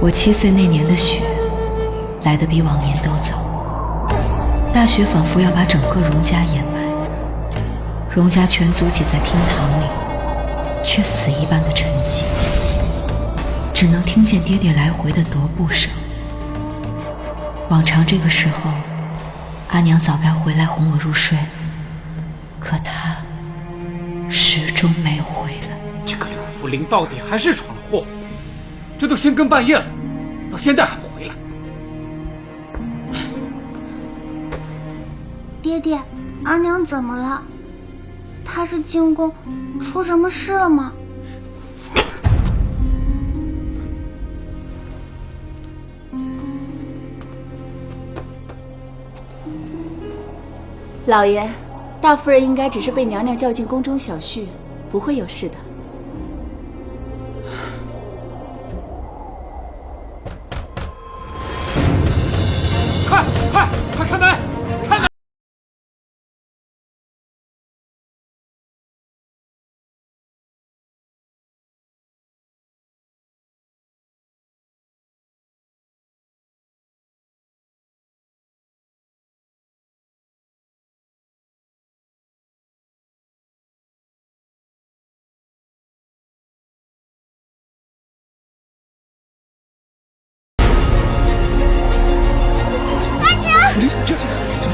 我7岁那年的雪，来得比往年都早。大雪仿佛要把整个荣家掩埋，荣家全族挤在厅堂里，却死一般的沉寂，只能听见爹爹来回的踱步声。往常这个时候，阿娘早该回来哄我入睡，可她始终没有回来。这个柳福林到底还是闯了祸，这都深更半夜了，到现在还不回来。爹爹，阿娘怎么了？她是进宫出什么事了吗？老爷，大夫人应该只是被娘娘叫进宫中小憩，不会有事的。快开门！开门！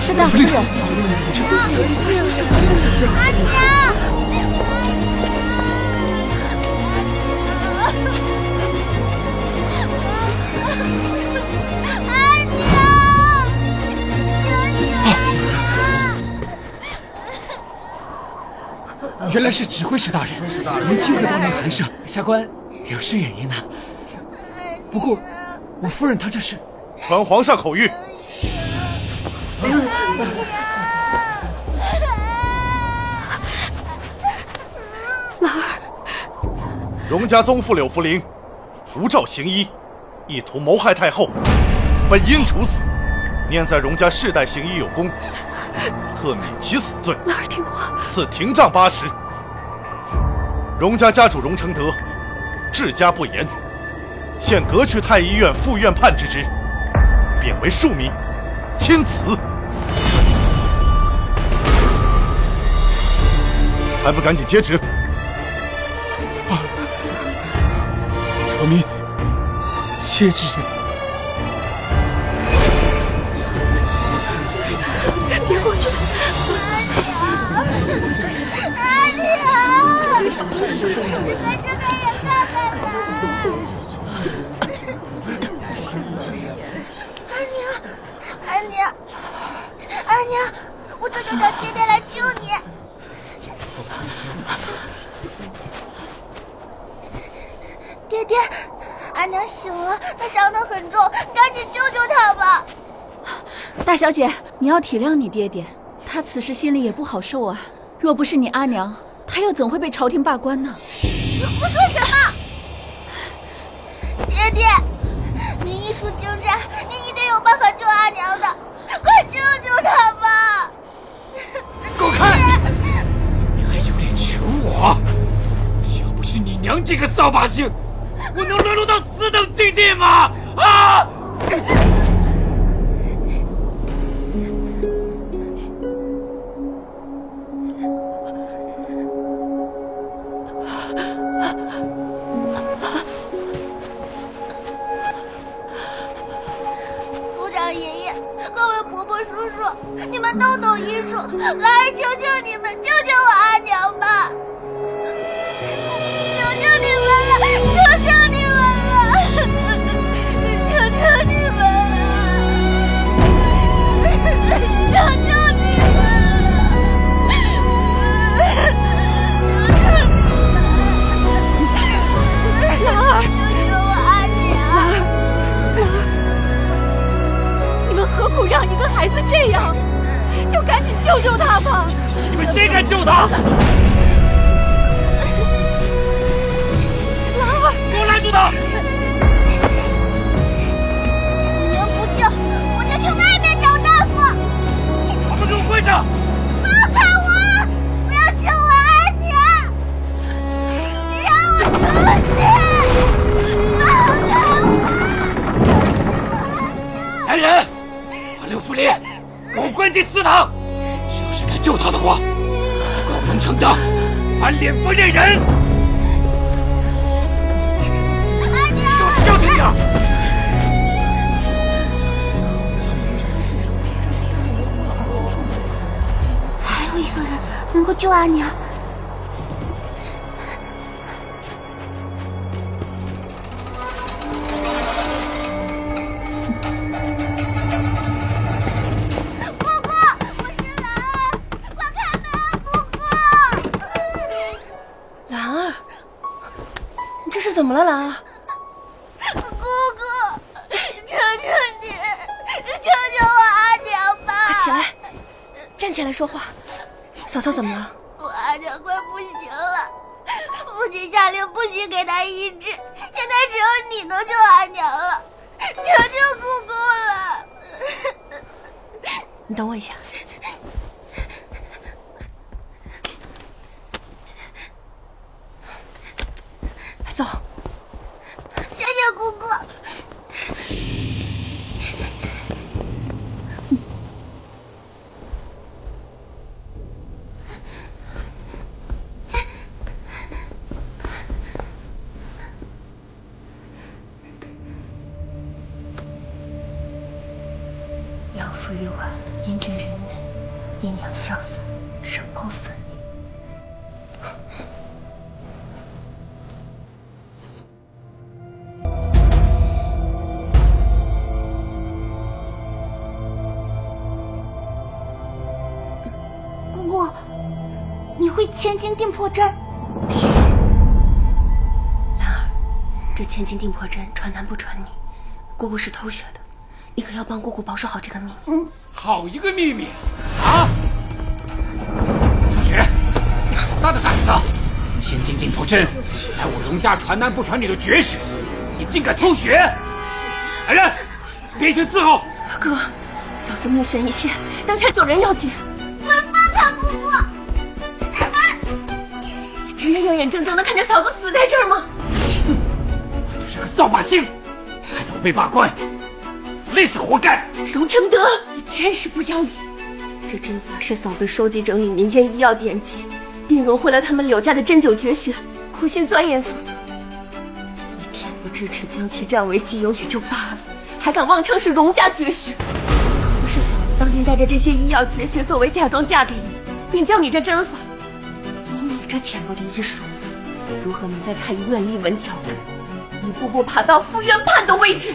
是大夫人。阿娘！原来是指挥使大人，您亲自帮您寒舍，下官有失远迎呐。不过，我夫人她这是传皇上口谕。老儿，荣家宗父柳福林无诏行医，意图谋害太后，本应处死。念在荣家世代行医有功，特免其死罪。老儿听话。赐廷杖80。荣家家主荣承德治家不严，现革去太医院副院判之职，贬为庶民，钦此。还不赶紧接旨！草民接旨。别过去！阿娘！快睁开眼看看吧！阿娘，我这就找爹爹来救你。爹爹，阿娘醒了，她伤得很重，赶紧救救她吧！大小姐，你要体谅你爹爹，他此时心里也不好受啊。若不是你阿娘，他又怎会被朝廷罢官呢？你胡说什么？爹爹，你医术精湛，你一定有办法救阿娘的，快救救她吧！滚开！你还有脸求我？要不是你娘这个扫把星，我能沦落到此等境地吗？啊！族长爷爷，各位伯伯叔叔，你们都懂医术，老儿求求你们，救救我阿娘吧！求求你们了，求求你们了，求求你们了，求求你们了！老儿，救救我阿娘！你们何苦让一个孩子这样？就赶紧救救他吧！你们谁敢救他？老儿，给我拦住他！你们不救，我就去外面找大夫！把门给我关上！放开我！不要救我阿娘！让我出去！放开我！来人，把刘福烈给我关进祠堂。要是敢救他的话，告荣承德翻脸不认人。阿娘，给我消停点！还有一个人能够救阿娘。怎么了，兰儿？姑姑，求求你，救救我阿娘吧！快起来，站起来说话。嫂嫂怎么了？我阿娘快不行了，父亲下令不许给她医治，现在只有你能救阿娘了，求求姑姑了。你等我一下。走。谢谢姑姑。养父于晚，英俊于内，阴阳潇洒，神魄分离。姑姑，你会千金定魄针？嘘，兰儿，这千金定魄针传男不传女，姑姑是偷学的，你可要帮姑姑保守好这个秘密。好一个秘密啊！小雪，你好大的胆子！千金定魄针乃我荣家传男不传女的绝学，你竟敢偷学！来人，变身伺候！哥，嫂子命悬一线，当下救人要紧。姑姑，你真的要眼睁睁的看着嫂子死在这儿吗？他就是个扫把星，害得我被罢官，死了也是活该。荣承德，你真是不要脸！这针法是嫂子收集整理民间医药典籍，并融汇了他们柳家的针灸绝学，苦心钻研所得。你恬不知耻，将其占为己有也就罢了，还敢妄称是荣家绝学？不是嫂子当年带着这些医药绝学作为嫁妆嫁给你，并教你这针法，你这浅薄的医术，如何能在太医院立稳脚跟，一步步爬到副院判的位置？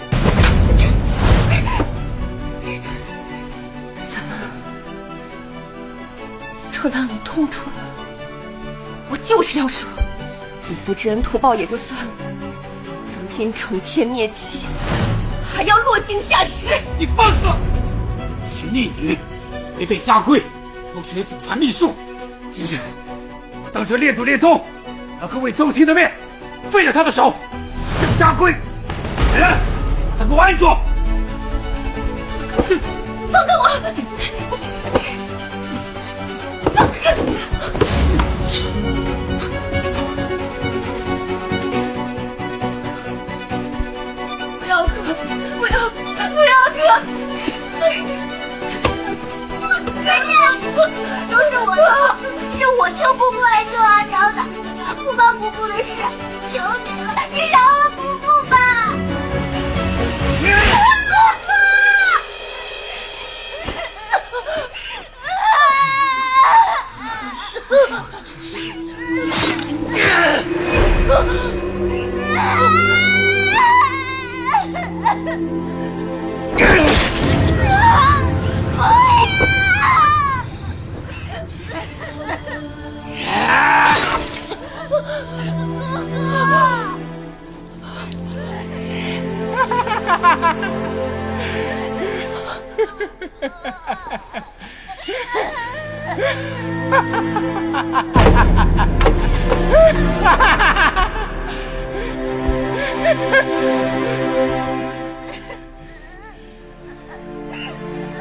怎么了？就当你痛楚了？我就是要说，你不知恩图报也就算了，如今宠妾灭妻，还要落井下石！你放肆！你是逆女，违背家规，偷学祖传秘术。今日我当着列祖列宗和各位宗亲的面，废了他的手，正家规。来人，把他给我按住！放开我！不要哥，不要哥！姐姐，都是我的错，是我求姑姑来救阿娘的，不帮姑姑的事，求你了，你饶了姑姑吧！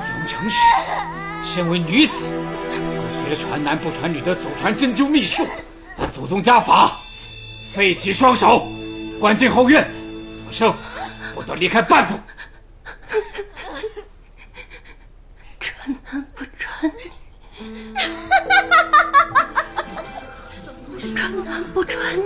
荣承雪，身为女子，偷学传男不传女的祖传针灸秘术，按祖宗家法，废其双手，关进后院，此生不得离开半步。难不传你？传男不传女？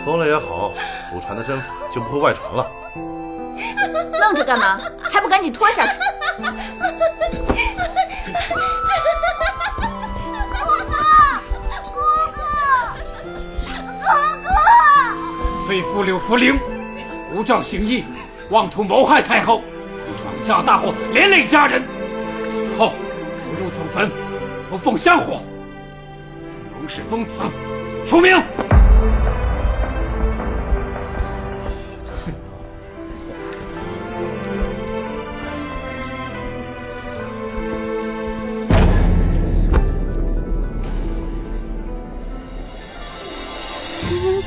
封了也好，祖传的针法就不会外传了。愣着干嘛？还不赶紧脱下去！虽负六福陵，无照行医，妄图谋害太后，闯下大祸，连累家人。死后不入祖坟，不奉香火，荣氏宗祠除名。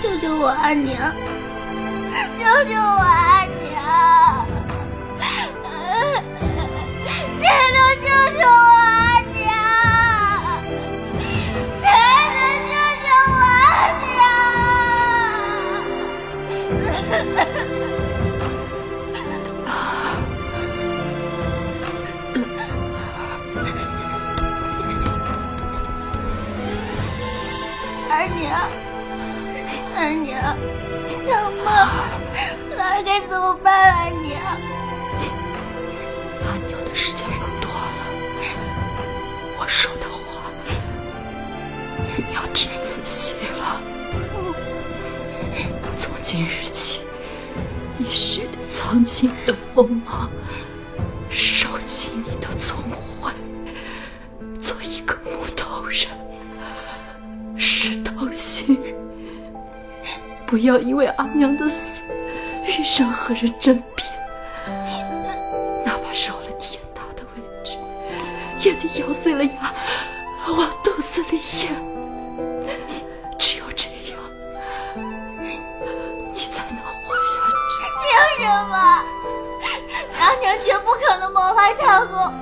救救我阿娘！救救我阿娘！谁能救救我阿娘？谁能救救我阿娘？阿娘。阿娘，娘妈，那该怎么办？阿娘，阿娘的时间不多了，我说的话你要听仔细了。从今日起，你须得藏起你的锋芒，收起你的聪慧，做一个木头人，识道心。不要因为阿娘的死与任何人争辩，哪怕受了天大的委屈，也得咬碎了牙往肚子里咽。只有这样，你才能活下去。凭什么？阿娘绝不可能谋害太后。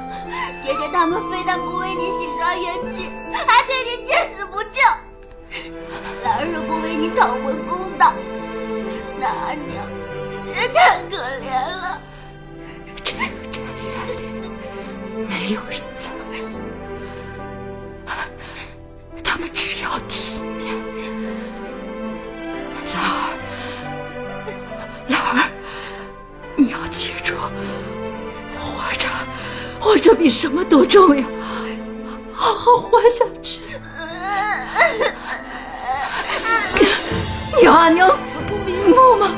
爹爹他们非但不为你洗刷冤屈，还对你见死不救。兰儿若不为你讨回公道，那阿娘也太可怜了。这个宅院里没有人在乎，他们只要体面。兰儿，你要记住，活着比什么都重要，好好活下去。你要阿娘死不瞑目吗？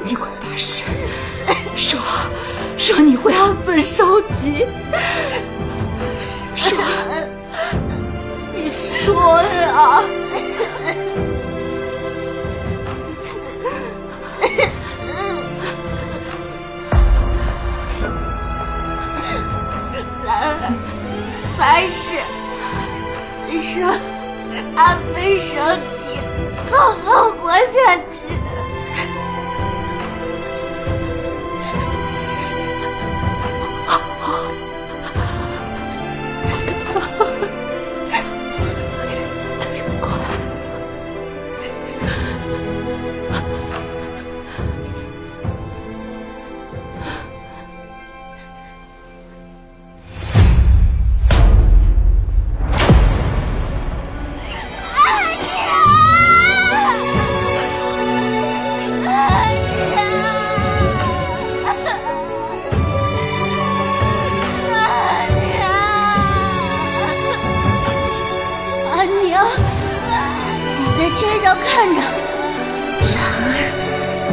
你快把誓说你会安分守己，你说呀。兰儿，发誓此生安分守己，好好活下去。最乖。阿娘，你在天上看着，兰儿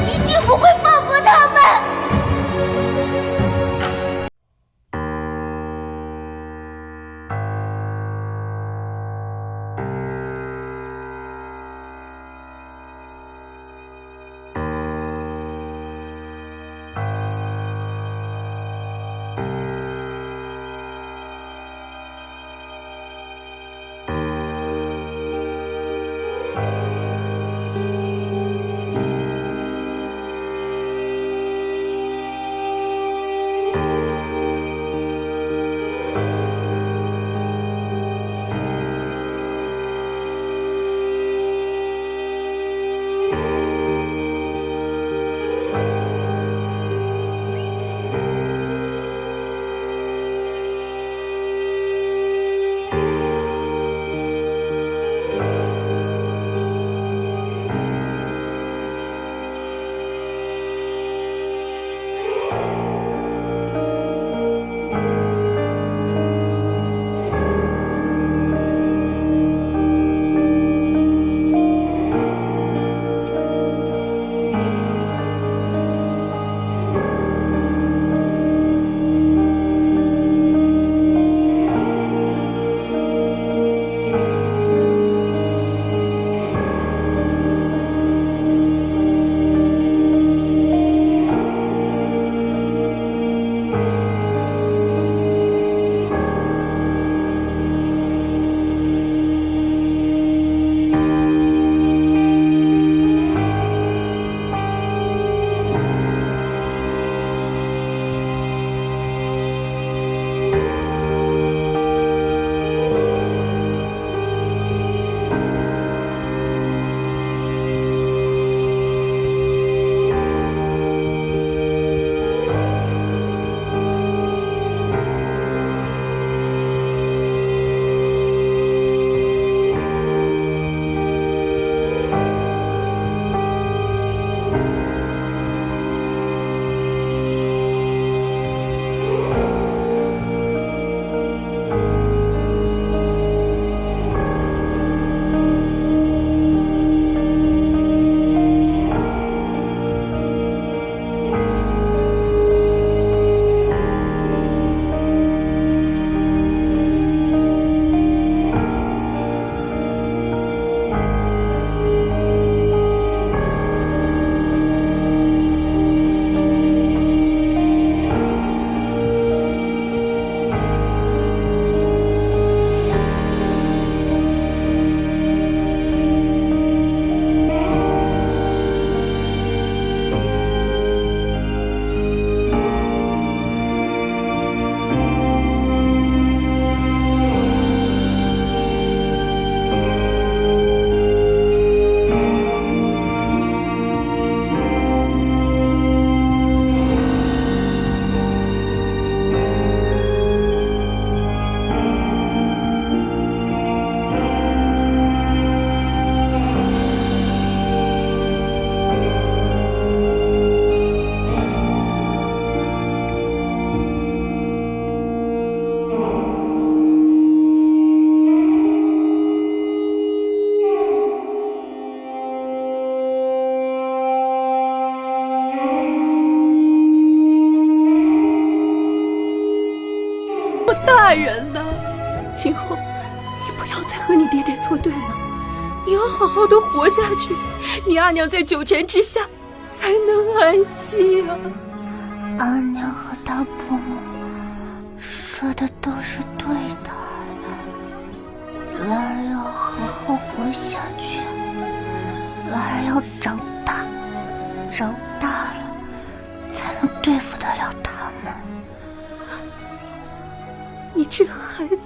一定不会放过他们。大人呢。今后你不要再和你爹爹作对了，你要好好的活下去，你阿娘在九泉之下才能安息啊。阿娘和大伯母说的都是对的，兰儿要好好活下去，兰儿要长大，长大了才能对付得了他们。你这孩子，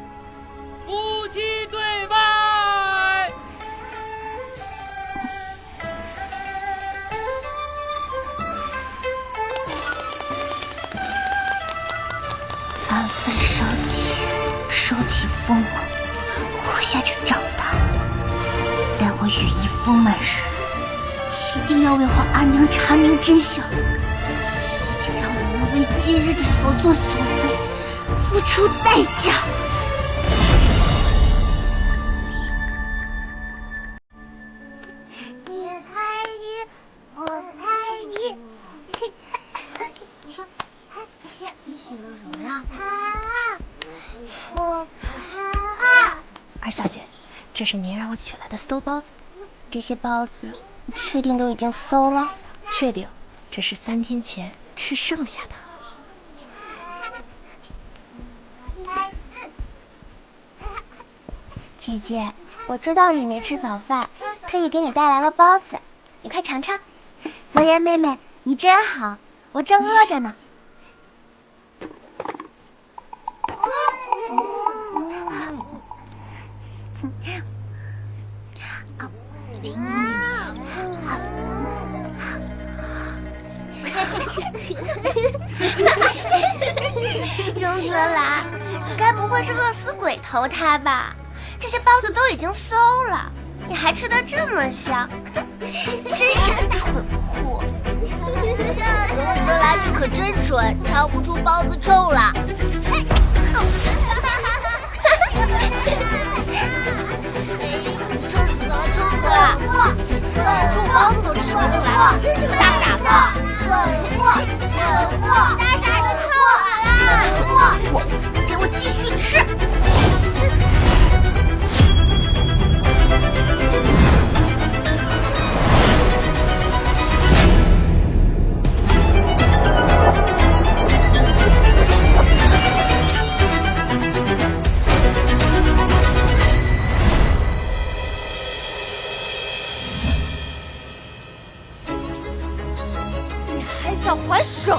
夫妻对拜。凡非收起锋芒，活下去长大。待我羽翼丰满时，一定要为皇阿娘查明真相，一定让我们为今日的所作所为付出代价。你猜一，我猜一。你写了什么呀？我猜二小姐，这是您让我取来的馊包子。这些包子，你确定都已经馊了？确定，这是3天前吃剩下的。姐姐，我知道你没吃早饭，特意给你带来了包子，你快尝尝。泽言妹妹，你真好，我正饿着呢。容泽兰，该不会是饿死鬼投胎吧？这些包子都已经馊了，你还吃得这么香，真是个蠢货！容泽兰，你可真蠢，尝不出包子臭了。真死了，真死了！臭包子都吃不出来，真是个大傻子！大傻子臭了！蠢货，给我继续吃！还想还手？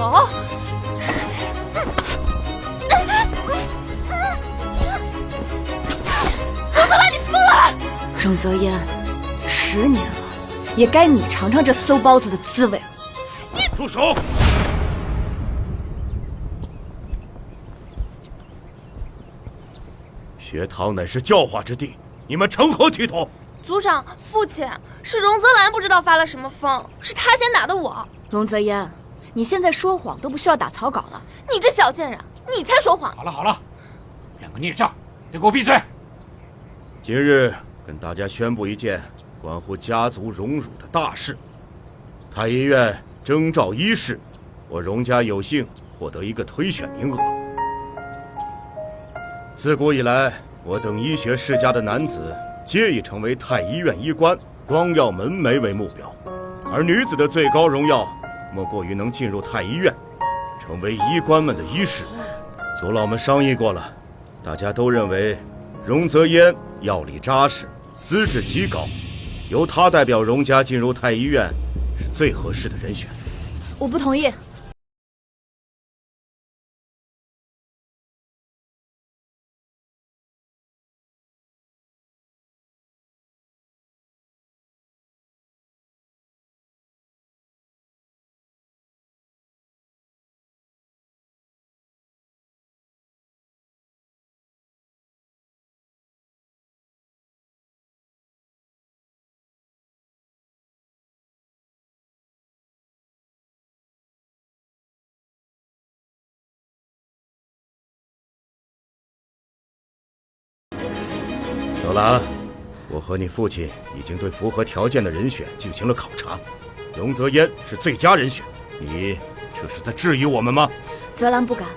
容泽兰，你疯了！容泽烟，10年了，也该你尝尝这馊包子的滋味。住手！学堂乃是教化之地，你们成何体统？族长，父亲，是容泽兰不知道发了什么疯，是他先打的我。容泽烟，你现在说谎都不需要打草稿了。你这小贱人，你才说谎！好了好了，两个孽障，得给我闭嘴！今日跟大家宣布一件关乎家族荣辱的大事：太医院征召医士，我容家有幸获得一个推选名额。自古以来，我等医学世家的男子皆以成为太医院医官、光耀门楣为目标，而女子的最高荣耀，莫过于能进入太医院，成为医官们的医师。族老们商议过了，大家都认为容泽烟药理扎实，资质极高，由他代表容家进入太医院是最合适的人选。我不同意。泽兰，我和你父亲已经对符合条件的人选进行了考察，容泽烟是最佳人选。你这是在质疑我们吗？泽兰不敢，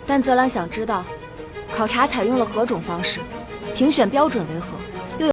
但泽兰想知道，考察采用了何种方式？评选标准为何？又有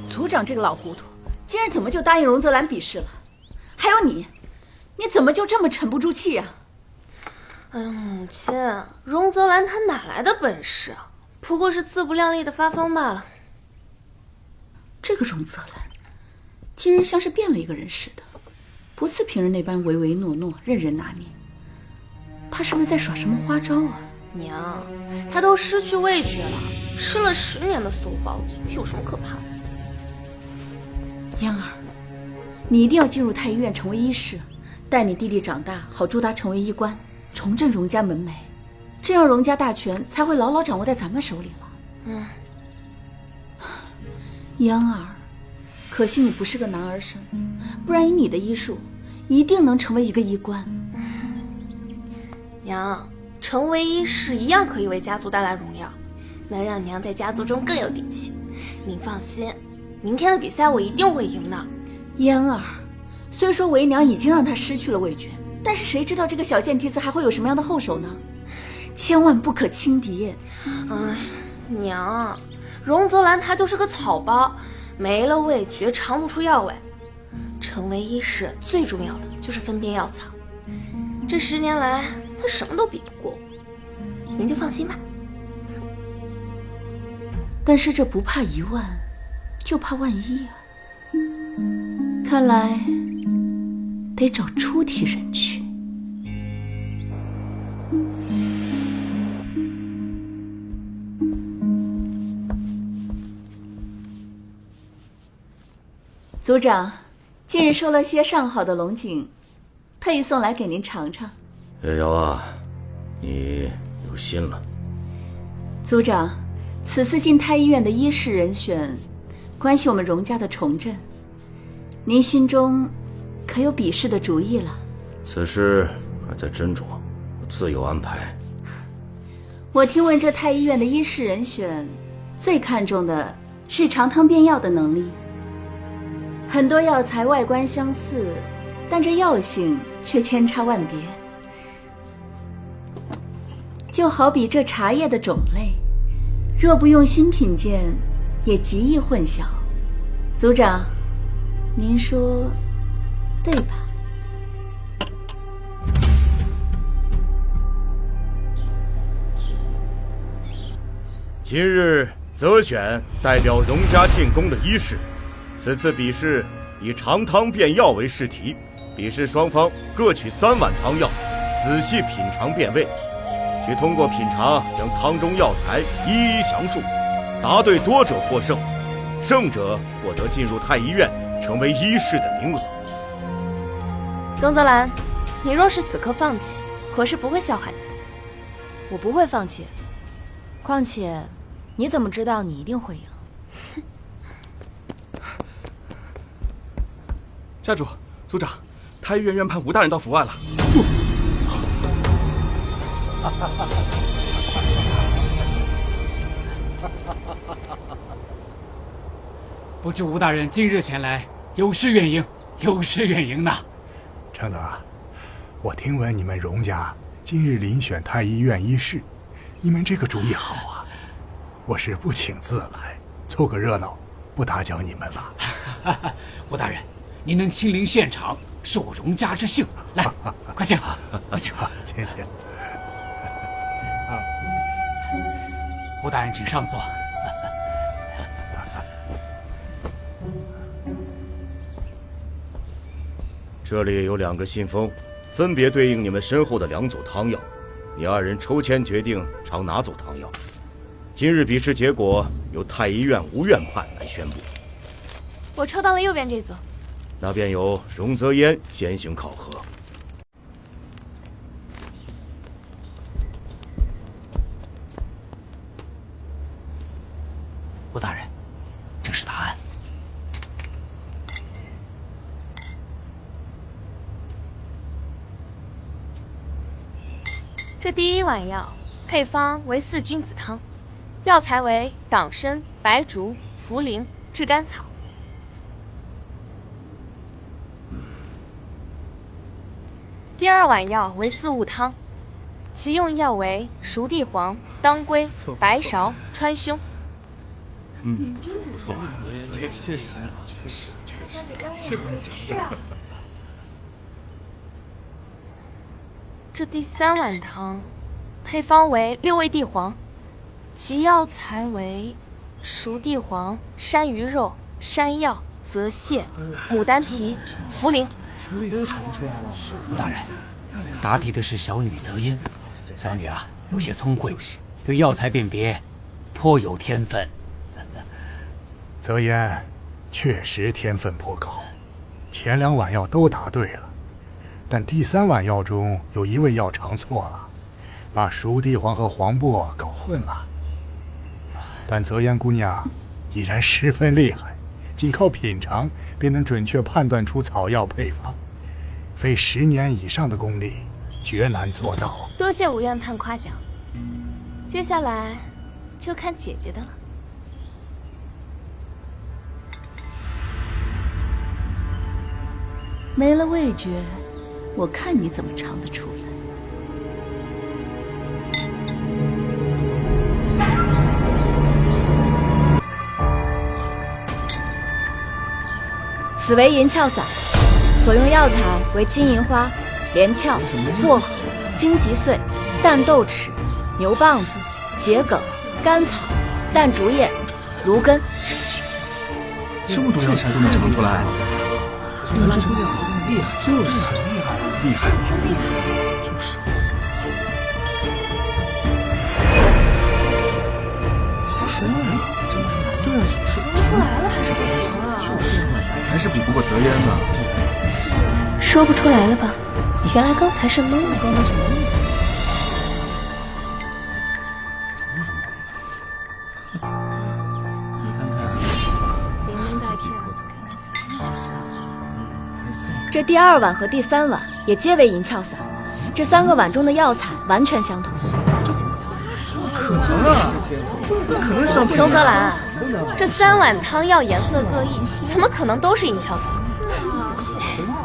组长这个老糊涂，今日怎么就答应荣泽兰比试了？还有你怎么就这么沉不住气啊？哎呀，母亲，荣泽兰她哪来的本事啊？不过是自不量力的发疯罢了。这个荣泽兰，今日像是变了一个人似的，不似平日那般唯唯诺诺、任人拿捏。他是不是在耍什么花招啊？娘，她都失去味觉了，吃了10年的馊包子，有什么可怕的？嫣儿，你一定要进入太医院成为医士，待你弟弟长大，好助他成为医官，重振荣家门楣，这样荣家大权才会牢牢掌握在咱们手里了。嫣儿，可惜你不是个男儿身，不然以你的医术，一定能成为一个医官。娘，成为医士一样可以为家族带来荣耀，能让娘在家族中更有底气。您放心，明天的比赛我一定会赢的。嫣儿，虽说为娘已经让他失去了味觉，但是谁知道这个小贱蹄子还会有什么样的后手呢？千万不可轻敌。哎，娘，荣泽兰她就是个草包，没了味觉尝不出药味。成为医士最重要的就是分辨药草，这10年来她什么都比不过我，您就放心吧。但是这不怕1万，就怕万一啊！看来得找出题人去。组长，近日收了些上好的龙井，特意送来给您尝尝。月瑶啊，你有心了。组长，此次进太医院的医士人选，关系我们荣家的重振，您心中可有比试的主意了？此事还在斟酌，我自有安排。我听闻这太医院的医士人选，最看重的是尝汤辨药的能力。很多药材外观相似，但这药性却千差万别。就好比这茶叶的种类，若不用心品鉴，也极易混淆。组长，您说对吧？今日择选代表荣家进宫的医士，此次比试以尝汤辨药为试题，比试双方各取3碗汤药，仔细品尝辨味，需通过品尝将汤中药材一一详述，答对多者获胜，胜者获得进入太医院成为医士的名额。荣泽兰，你若是此刻放弃，我是不会笑话你的。我不会放弃，况且你怎么知道你一定会赢？家主、组长，太医院院判吴大人到府外了。不知吴大人今日前来，有失远迎，有失远迎呐。承德，我听闻你们荣家今日遴选太医院医士，你们这个主意好啊！我是不请自来，凑个热闹，不打搅你们了。吴大人，您能亲临现场，是我荣家之幸。来，快请，快请，请。吴大人，请上座。这里有2个信封，分别对应你们身后的2组汤药，你二人抽签决定尝哪组汤药？今日比试结果由太医院吴院判来宣布。我抽到了右边这组。那便由荣泽烟先行考核。吴大人，这是答案。这第一碗药配方为4君子汤，药材为党参、白术、茯苓、炙甘草。第二碗药为4物汤，其用药为熟地黄、当归、白芍、川芎。不错，确实。这第3碗汤，配方为6味地黄，其药材为熟地黄、山萸肉、山药、泽泻、牡丹皮、茯苓。吴大人，答题的是小女泽烟，小女啊有些聪慧，对药材辨别颇有天分。泽烟确实天分颇高，前2碗药都答对了，但第3碗药中有1味药尝错了，把熟地黄和黄柏搞混了。但泽烟姑娘已然十分厉害，仅靠品尝便能准确判断出草药配方，非10年以上的功力绝难做到。多谢吴院判夸奖，接下来就看姐姐的了。没了味觉，我看你怎么尝得出来。此为银翘散，所用药材为金银花、连翘、薄荷、荆棘碎、淡豆豉、牛蒡子、桔梗、甘草、淡竹叶、芦根。这么多药材都能尝出来？怎么这姑娘厉害？就是很厉害，厉害，就是。说呢？怎么出来？对啊，说出来了还是不行啊？就是，还是比不过泽烟呢。说不出来了吧？原来刚才是懵的。这第2碗和第3碗也皆为银翘散，这3个碗中的药材完全相同。可能啊，可能相同。荣泽兰，这3碗汤药颜色各异，怎么可能都是银翘散？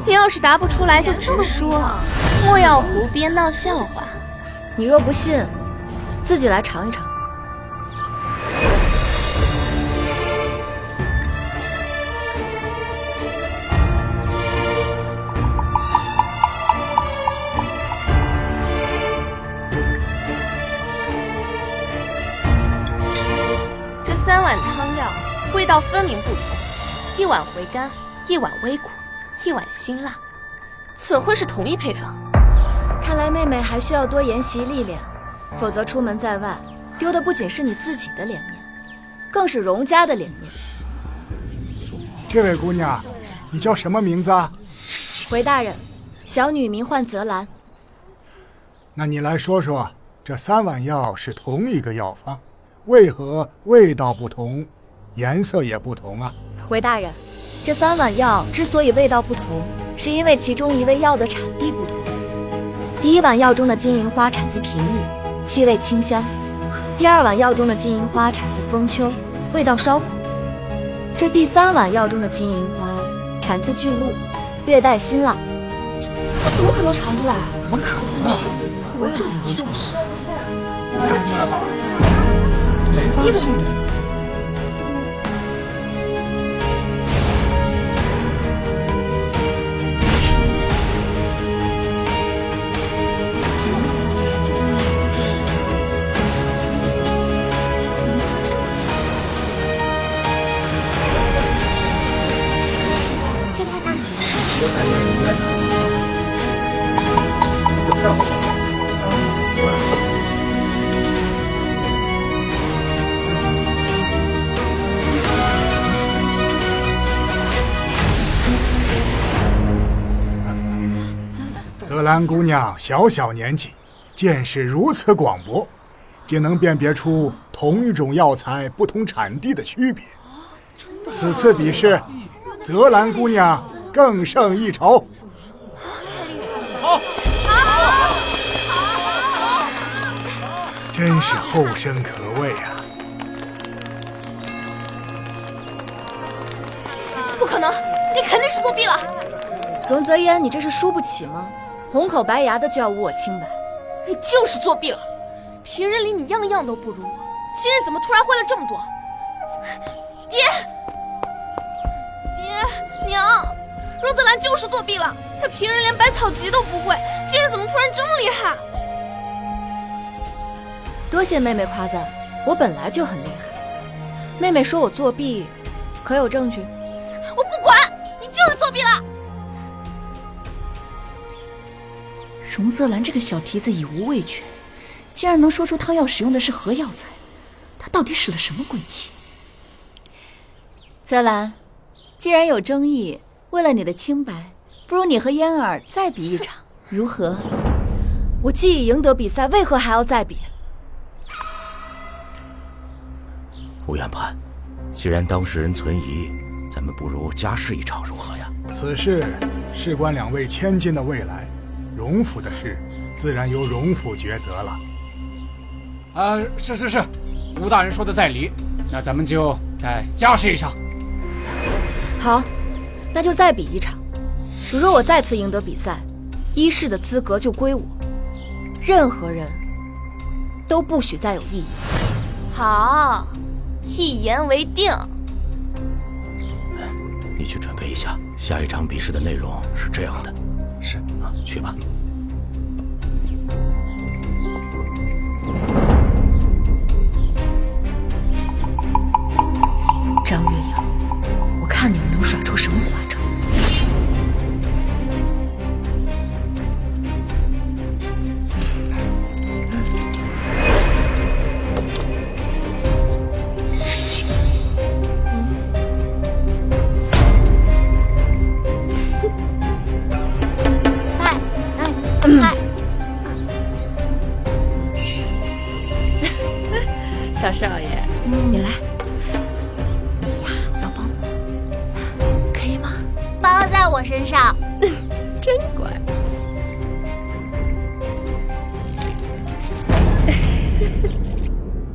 你要是答不出来就直说，莫要胡编闹笑话。你若不信，自己来尝一尝。这3碗汤药味道分明不同，一碗回甘，一碗微苦，一碗辛辣，怎会是同一配方？看来妹妹还需要多研习历练，否则出门在外，丢的不仅是你自己的脸面，更是荣家的脸面。这位姑娘，你叫什么名字啊？回大人，小女名唤泽兰。那你来说说，这3碗药是同一个药方，为何味道不同，颜色也不同啊？回大人，这3碗药之所以味道不同，是因为其中1味药的产地不同。第1碗药中的金银花产自平邑，气味清香；第2碗药中的金银花产自丰丘，味道稍苦。这第3碗药中的金银花产自巨鹿，略带辛辣。我怎么可能尝出来？怎么可能不行？我这就是。这太大。兰姑娘小小年纪，见识如此广博，竟能辨别出同一种药材不同产地的区别。此次比试，泽兰姑娘更胜一筹。好，真是后生可畏啊！不可能，你肯定是作弊了。荣泽烟，你这是输不起吗？红口白牙的就要无我清白？你就是作弊了，平日里你样样都不如我，今日怎么突然会了这么多？爹，娘，荣泽兰就是作弊了，她平日连百草集都不会，今日怎么突然这么厉害？多谢妹妹夸赞，我本来就很厉害。妹妹说我作弊，可有证据？我不管，你就是作弊了。荣泽兰这个小蹄子以无畏权，竟然能说出汤药使用的是何药材，她到底使了什么诡计？泽兰，既然有争议，为了你的清白，不如你和嫣儿再比一场，如何？我既已赢得比赛，为何还要再比？吴院判，既然当事人存疑，咱们不如加试一场，如何呀？此事事关两位千金的未来，荣府的事自然由荣府抉择了。是，吴大人说的在理，那咱们就再加试一场。好，那就再比一场。如若我再次赢得比赛，医师的资格就归我，任何人都不许再有异议。好，一言为定。你去准备一下，下一场比试的内容是这样的。是啊，去吧。张月瑶，我看你们能耍出什么花招。小少爷，你来。你呀，要帮我，可以吗？包在我身上。真乖。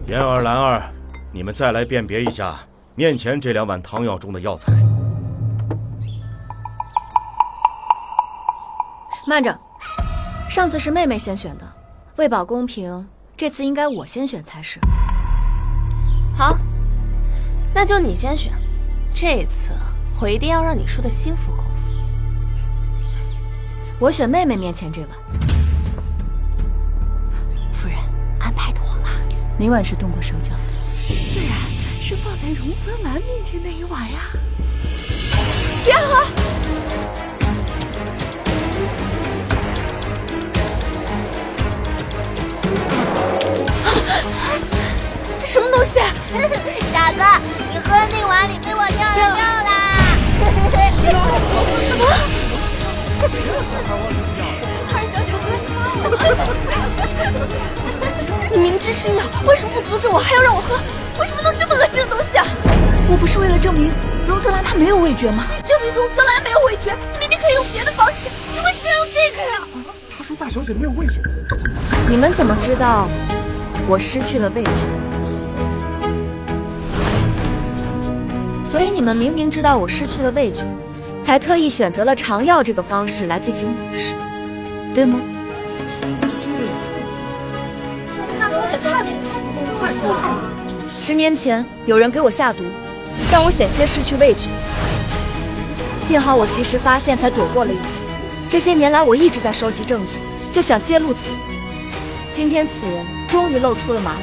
嫣儿、兰儿，你们再来辨别一下面前这2碗汤药中的药材。慢着，上次是妹妹先选的，为保公平，这次应该我先选才是。好，那就你先选。这次我一定要让你输得心服口服。我选妹妹面前这碗。夫人，安排妥了。哪碗是动过手脚的？自然是放在荣泽兰面前那一碗呀。嫣儿，这什么东西？傻子，你喝那碗里被我尿了尿啦！什么？二小姐你明知是尿，为什么不阻止我，还要让我喝？为什么弄这么恶心的东西啊？我不是为了证明荣泽兰她没有味觉吗？你证明荣泽兰没有味觉，你明明可以用别的方式，你为什么要用这个呀？他说大小姐没有味觉。你们怎么知道我失去了味觉？所以你们明明知道我失去了味觉，才特意选择了尝药这个方式来进行比试，对吗？10年前有人给我下毒，让我险些失去味觉，幸好我及时发现，才躲过了一劫。这些年来，我一直在收集证据，就想揭露此人。今天此人终于露出了马脚。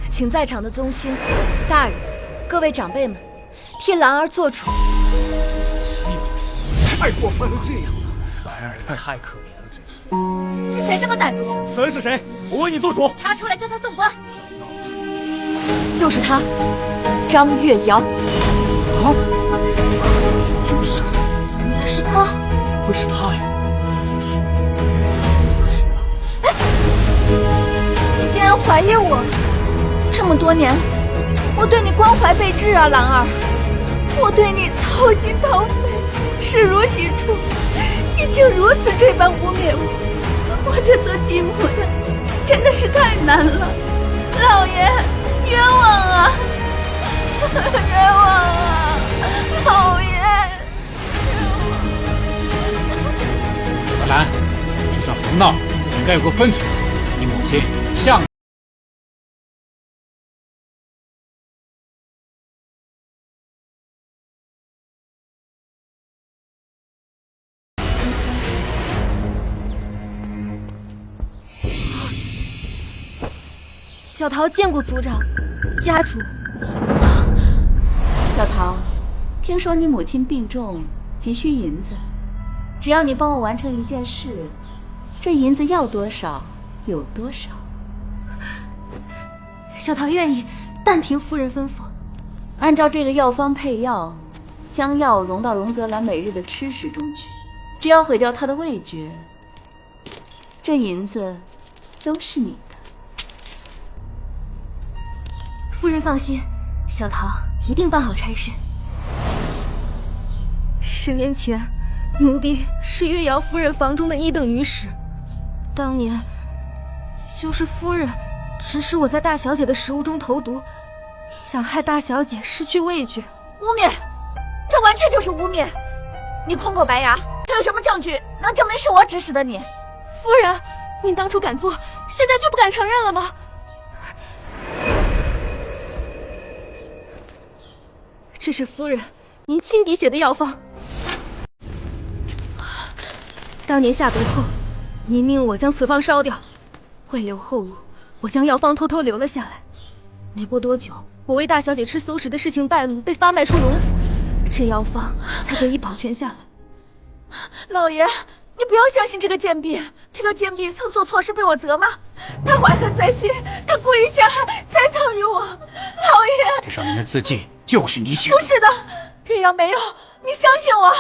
请在场的宗亲、大人、各位长辈们，替兰儿做主。太过分了，这样兰儿太可怜了，是谁这么胆毒？此人是谁？我为你做主。查出来，将他送官。就是他，张月瑶。啊？就是，是他，会是他呀？你竟然怀疑我！这么多年，我对你关怀备至啊，兰儿，我对你掏心掏肺，视如己出，你竟如此这般污蔑我，我这做继母的真的是太难了，老爷，冤枉啊，冤枉啊，老爷！泽兰，就算胡闹，也该有个分寸。你母亲向小桃见过族长，家主。小桃，听说你母亲病重，急需银子，只要你帮我完成一件事，这银子要多少有多少。小桃愿意，但凭夫人吩咐。按照这个药方配药，将药融到荣泽兰每日的吃食中去，只要毁掉她的味觉，这银子都是你的。夫人放心，小桃一定办好差事。10年前，奴婢是月瑶夫人房中的1等女使，当年就是夫人指使我在大小姐的食物中投毒，想害大小姐失去味觉。污蔑，这完全就是污蔑！你空口白牙，还有什么证据能证明是我指使的你？夫人，您当初敢做，现在就不敢承认了吗？这是夫人您亲笔写的药方。当年下毒后，您命我将此方烧掉，为留后路，我将药方偷偷留了下来。没过多久，我为大小姐吃馊食的事情败露，被发卖出荣府，这药方才得以保全下来。老爷，你不要相信这个贱婢，这个贱婢曾做错事被我责骂，她怀恨在心，她故意陷害，栽赃于我。老爷，这上面的字迹就是你写的？不是的，月瑶没有，你相信我，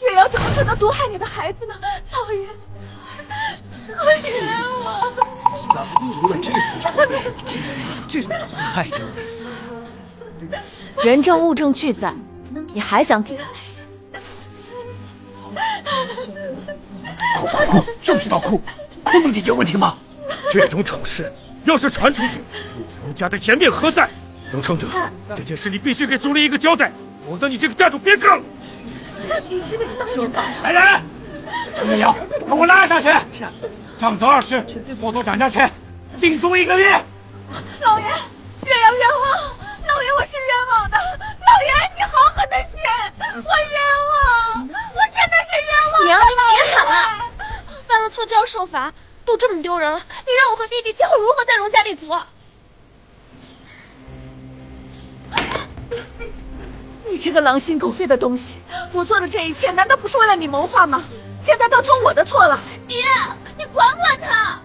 月瑶怎么可能毒害你的孩子呢？老爷，可冤枉！这种太人！人证物证俱在，你还想抵赖？哭，就知道哭，哭能解决问题吗？这种丑事要是传出去，儒家的颜面何在？荣承德，这件事你必须给族里一个交代，否则你这个家主别干了。必须得当面报。来人，张月瑶，把我拉上去！是。杖责2世，剥夺掌家权，禁足1个月。老爷，月瑶冤枉！老爷，我是冤枉的！老爷，你好狠的心！我冤枉！我真的是冤枉！娘，你别喊了，犯了错就要受罚，都这么丢人了，你让我和弟弟今后如何在荣家立足啊？你这个狼心狗肺的东西！我做的这一切难道不是为了你谋划吗？现在都成我的错了！爹，你管管他！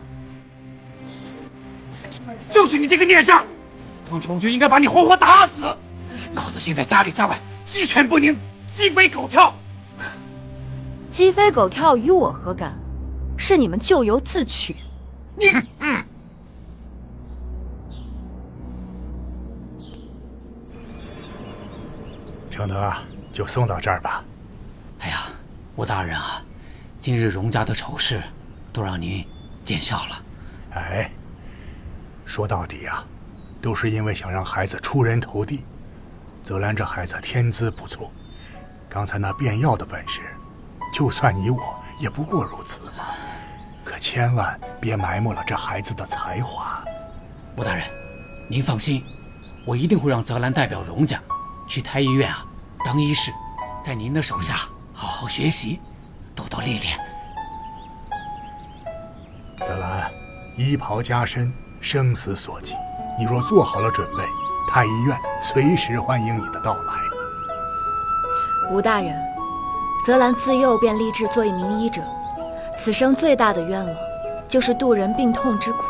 就是你这个孽障！当初我就应该把你活活打死，搞得现在家里家外鸡犬不宁，鸡飞狗跳。鸡飞狗跳与我何干？是你们咎由自取。你承德，就送到这儿吧。哎呀，吴大人啊，今日荣家的丑事都让您见笑了。哎，说到底啊，都是因为想让孩子出人头地。泽兰这孩子天资不错，刚才那变药的本事，就算你我也不过如此嘛。可千万别埋没了这孩子的才华。吴大人，您放心，我一定会让泽兰代表荣家去太医院啊当医师，在您的手下好好学习，多多历练。泽兰，衣袍加身，生死所及，你若做好了准备，太医院随时欢迎你的到来。吴大人，泽兰自幼便立志做一名医者，此生最大的愿望就是度人病痛之苦。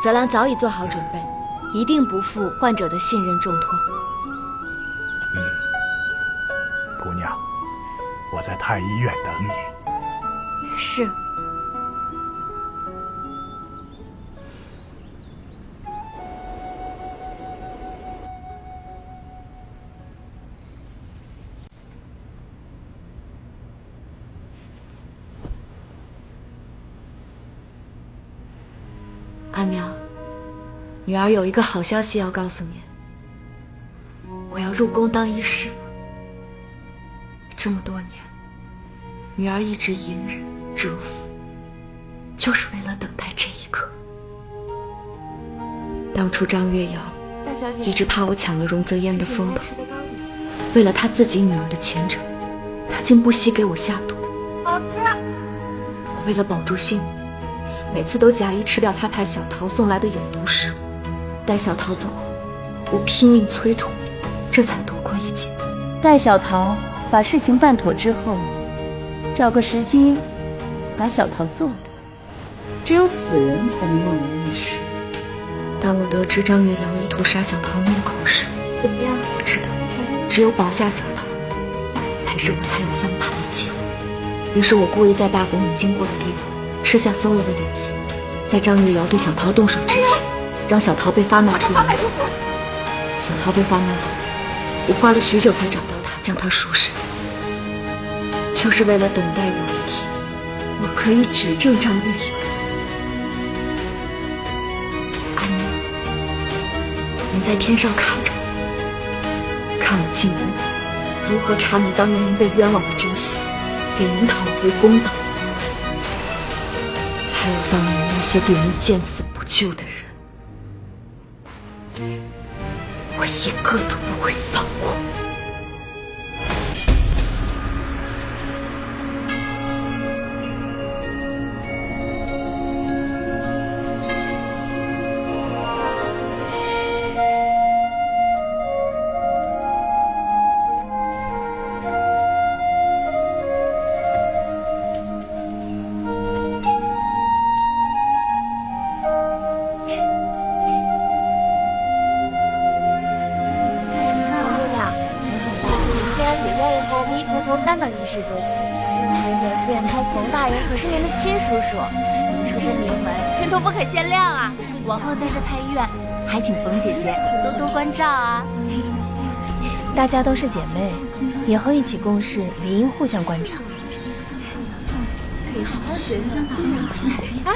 泽兰早已做好准备，一定不负患者的信任重托。姑娘，我在太医院等你。是。阿苗，女儿有一个好消息要告诉你，我要入宫当医师。这么多年，女儿一直隐忍蛰伏，就是为了等待这一刻。当初张月瑶一直怕我抢了荣泽烟的风头，为了她自己女儿的前程，她竟不惜给我下毒。我为了保住性命，每次都假意吃掉他派小桃送来的有毒食物。待小桃走后，我拼命催吐，这才躲过一劫。待小桃把事情办妥之后，找个时机把小桃做掉。只有死人才能望闻一世。当我得知张月瑶意图杀小桃灭口时，我知道只有保下小桃，才是我才有翻盘的机会。于是我故意在大红影经过的地方吃下所有的勇气，在张月瑶对小桃动手之前，让小桃被发卖出来。小桃被发卖后，我花了许久才找到她，将她赎身，就是为了等待有一天我可以指证张月瑶。阿娘，你在天上看着我，看我今后如何查明当年您被冤枉的真相，给您讨回公道。还有当年那些对您见死不救的人，我一个都不会放过。冯大人可是您的亲叔叔，您出身名门，前途不可限量啊！往后在这太医院，还请冯姐姐多多关照啊！大家都是姐妹，以后一起共事，理应互相关照。啊，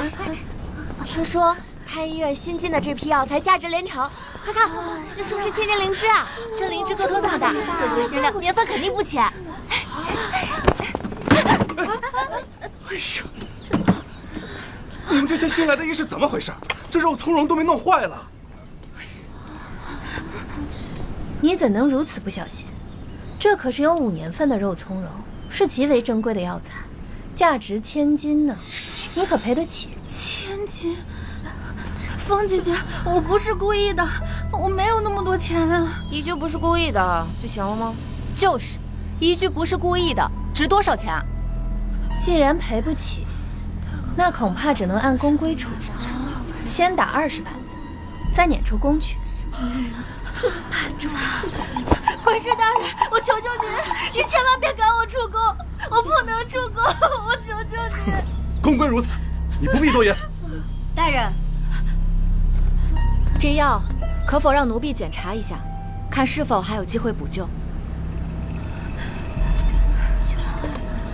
听说太医院新进的这批药材价值连城，快看，这是不是千年灵芝啊？这灵芝个头这么大，色泽鲜亮，年份肯定不浅。哎呀，你们这些新来的医师怎么回事？这肉苁蓉都没弄坏了。你怎能如此不小心？这可是有5年份的肉苁蓉，是极为珍贵的药材，价值1000金呢，你可赔得起？1000金？冯姐姐，我不是故意的，我没有那么多钱啊。一句不是故意的就行了吗？就是，一句不是故意的，值多少钱啊？既然赔不起，那恐怕只能按公规处置，先打20板子，再撵出宫去。管事大人，我求求您，你千万别赶我出宫，我不能出宫，我求求您。公规如此，你不必多言。大人，这药可否让奴婢检查一下，看是否还有机会补救？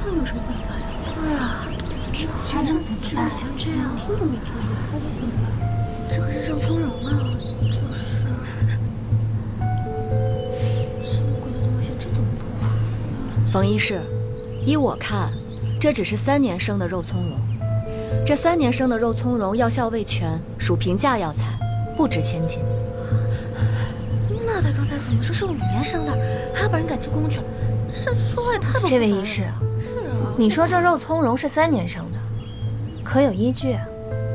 那有什么办法呀？对啊，全身不治，像这样听都没听过。这可是肉苁蓉啊！什么鬼的东西？这怎么补啊？冯医师，依我看，这只是3年生的肉苁蓉。这3年生的肉苁蓉药效未全，属平价药材，不值1000金。那他刚才怎么说是5年生的，还要把人赶出宫去？这说话也太不……这位医师，你说这肉苁蓉是3年生的，可有依据啊？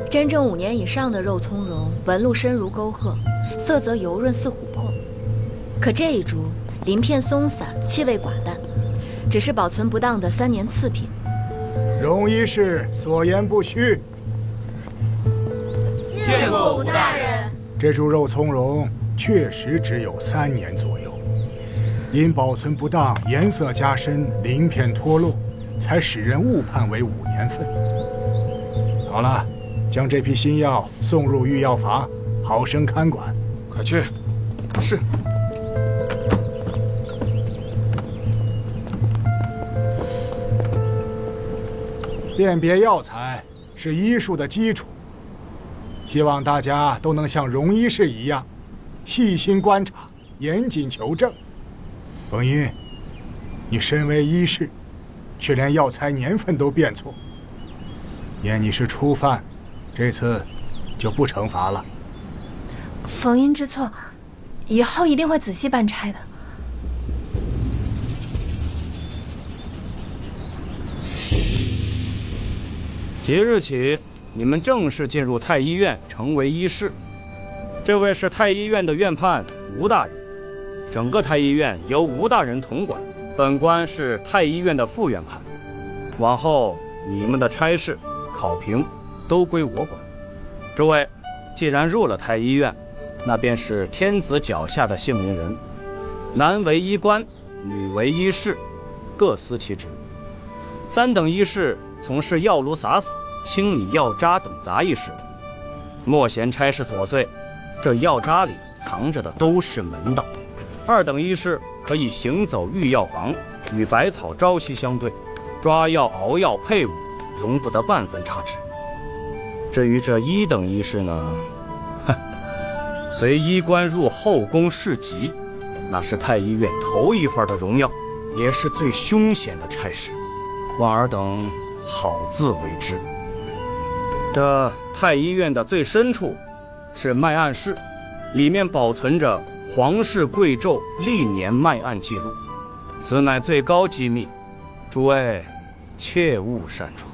真正5年以上的肉苁蓉，纹路深如沟壑，色泽油润似琥珀。可这一株鳞片松散，气味寡淡，只是保存不当的3年次品。荣医师所言不虚。谢过武大人。这株肉苁蓉确实只有3年左右，因保存不当，颜色加深，鳞片脱落，才使人误判为5年份。好了，将这批新药送入御药房，好生看管。快去。是。辨别药材是医术的基础，希望大家都能像荣医师一样，细心观察，严谨求证。冯英，你身为医师，却连药材年份都辨错，念你是初犯，这次就不惩罚了。冯英知错，以后一定会仔细办差的。即日起，你们正式进入太医院，成为医士。这位是太医院的院判吴大人，整个太医院由吴大人统管。本官是太医院的副院判，往后你们的差事、考评都归我管。诸位，既然入了太医院，那便是天子脚下的幸运人，男为医官，女为医士，各司其职。3等医士从事药炉洒扫、清理药渣等杂役事，莫嫌差事琐碎，这药渣里藏着的都是门道。2等医士可以行走御药房，与百草朝夕相对，抓药、熬药、配伍，容不得半分差池。至于这1等医士呢，随医官入后宫侍疾，那是太医院头一份的荣耀，也是最凶险的差事。望尔等好自为之。这太医院的最深处是脉案室，里面保存着皇室贵胄历年脉案记录，此乃最高机密，诸位切勿擅闯。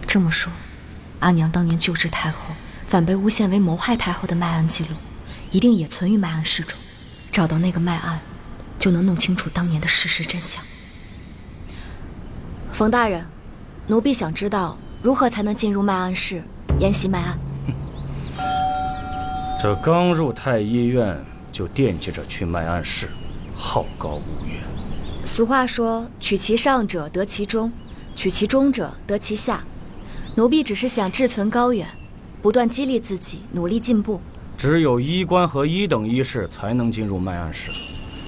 这么说，阿娘当年救治太后，反被诬陷为谋害太后的脉案记录，一定也存于脉案室中。找到那个脉案，就能弄清楚当年的事实真相。冯大人，奴婢想知道如何才能进入脉案室研习脉案。这刚入太医院就惦记着去脉案室，好高骛远。俗话说，取其上者得其中，取其中者得其下。奴婢只是想志存高远，不断激励自己，努力进步。只有医官和1等医士才能进入脉案室。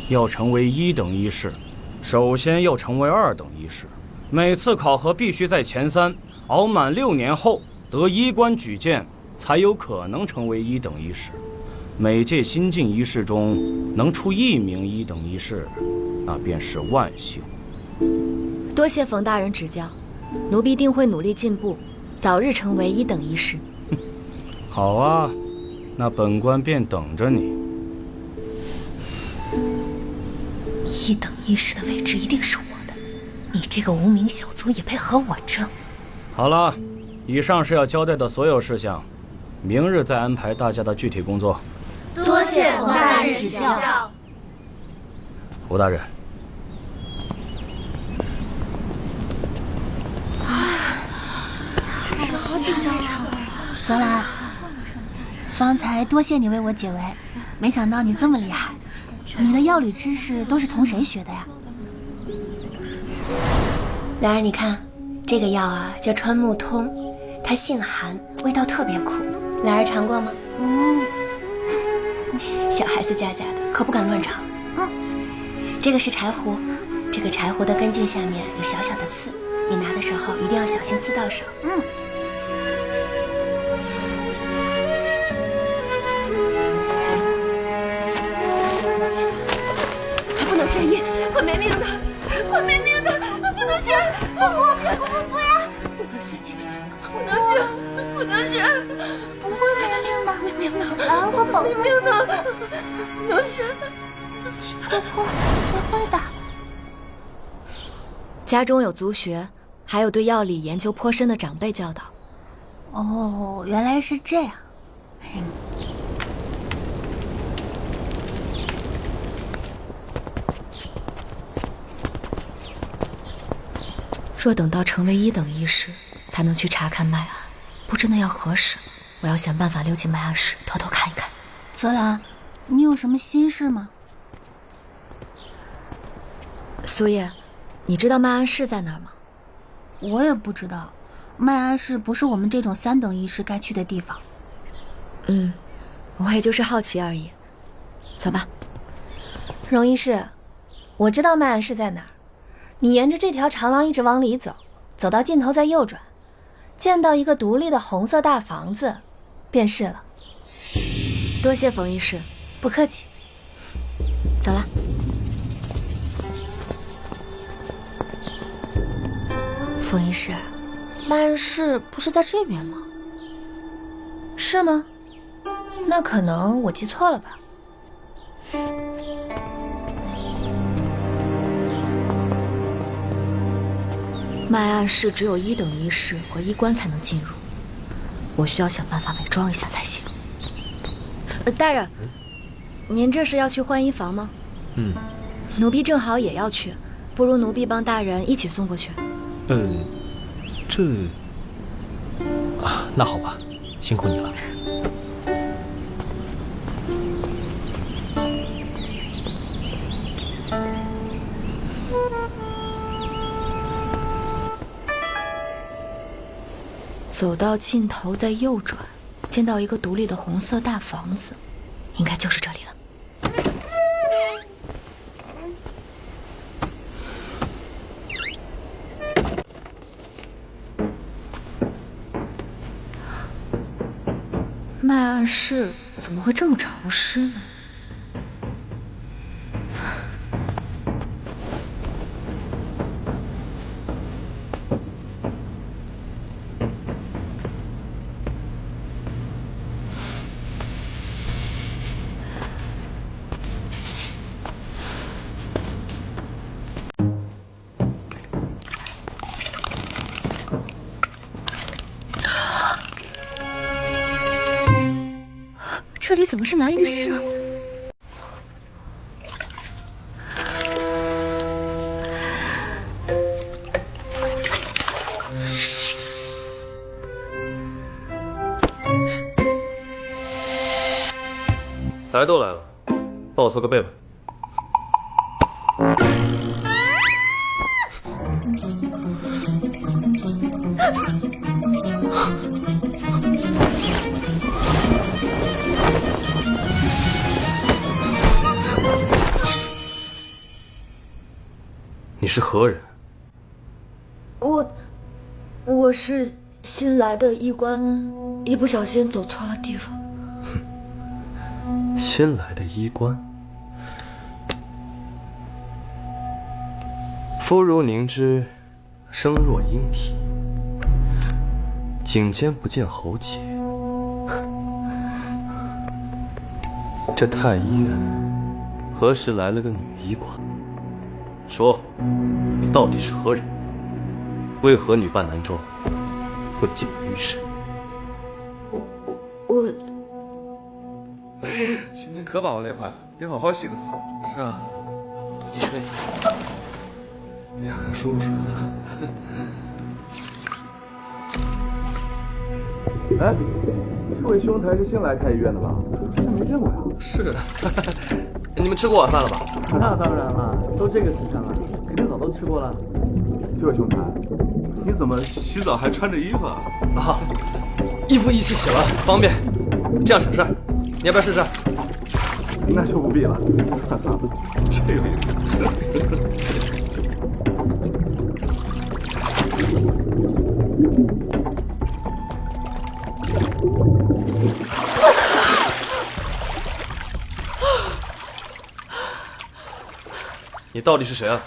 要成为1等医士，首先要成为2等医士。每次考核必须在前3，熬满6年后得医官举荐，才有可能成为1等医士。每届新进医士中能出1名1等医士，那便是万幸。多谢冯大人指教，奴婢定会努力进步，早日成为1等医士。好啊，那本官便等着你。1等医士的位置一定是我的，你这个无名小卒也配和我争？好了，以上是要交代的所有事项，明日再安排大家的具体工作。多谢冯大人指教。吴大人，好紧张啊！泽兰，方才多谢你为我解围，没想到你这么厉害。你的药理知识都是同谁学的呀？兰儿，你看，这个药啊叫川木通，它性寒，味道特别苦。兰儿尝过吗？小孩子家的，可不敢乱尝。这个是柴胡，这个柴胡的根茎下面有小小的刺，你拿的时候一定要小心刺到手。不能宣医，会没命的，会没命的，不能宣，姑姑不要，不能宣医，不能宣，不能宣，不会没命的，没命的，兰儿会保护你的，不能宣。姑姑，不会的。家中有族学，还有对药理研究颇深的长辈教导。哦，原来是这样。若等到成为1等医师，才能去查看脉案，不知那要何时了。我要想办法溜进麦阿室，偷偷看一看。泽兰，你有什么心事吗？苏叶，你知道麦安室在哪儿吗？我也不知道，麦安室不是我们这种3等医师该去的地方。我也就是好奇而已。走吧。荣医师，我知道麦安室在哪儿。你沿着这条长廊一直往里走，走到尽头再右转，见到一个独立的红色大房子，便是了。多谢冯医师。不客气。走了。冯医师，麦安室不是在这边吗？是吗？那可能我记错了吧。麦安室只有1等医师和医官才能进入，我需要想办法伪装一下才行。大人，您这是要去换衣房吗？奴婢正好也要去，不如奴婢帮大人一起送过去。那好吧，辛苦你了。走到尽头再右转，见到一个独立的红色大房子，应该就是这里了。麦安室怎么会这么潮湿呢？这里怎么是男浴室啊？来都来了，帮我搓个背吧。你是何人？我是新来的医官，一不小心走错了地方。新来的医官，肤如凝脂，声若莺啼，颈间不见喉结。这太医院何时来了个女医官？说，你到底是何人？为何女扮男装，混进浴室？今天可把我累坏了，得好好洗个澡。是啊，继续。哎呀，舒服舒服。哎，这位兄台是新来太医院的吧？之前没见过呀。是，你们吃过晚饭了吧？那当然了，都这个时辰了，肯定早都吃过了。这位兄台，你怎么洗澡还穿着衣服啊？啊，衣服一起洗了，方便，这样省事儿。你要不要试试？那就不必了，这有意思。你到底是谁啊？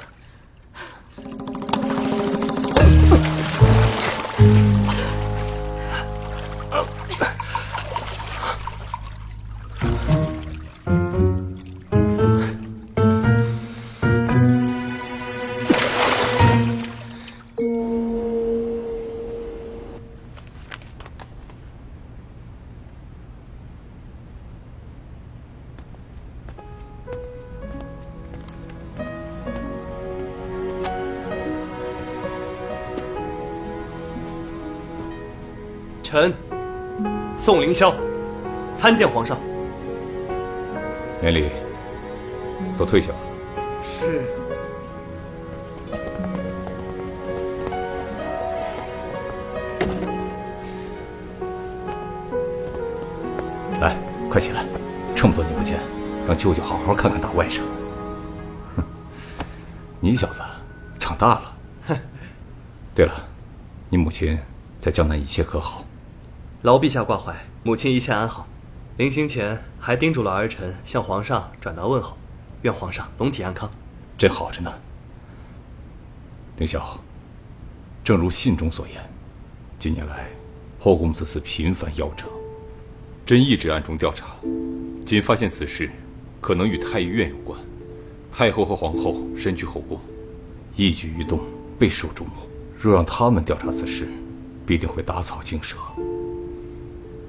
陈，宋凌霄，参见皇上。免礼，都退下吧。是。来，快起来！这么多年不见，让舅舅好好看看大外甥。哼，你小子长大了。哼。对了，你母亲在江南一切可好？劳陛下挂怀，母亲一切安好。临行前还叮嘱了儿臣向皇上转达问候，愿皇上龙体安康。真好着呢。凌霄，正如信中所言，近年来后宫子嗣频繁夭折，朕一直暗中调查，仅发现此事可能与太医院有关。太后和皇后身居后宫，一举一动备受瞩目。若让他们调查此事，必定会打草惊蛇。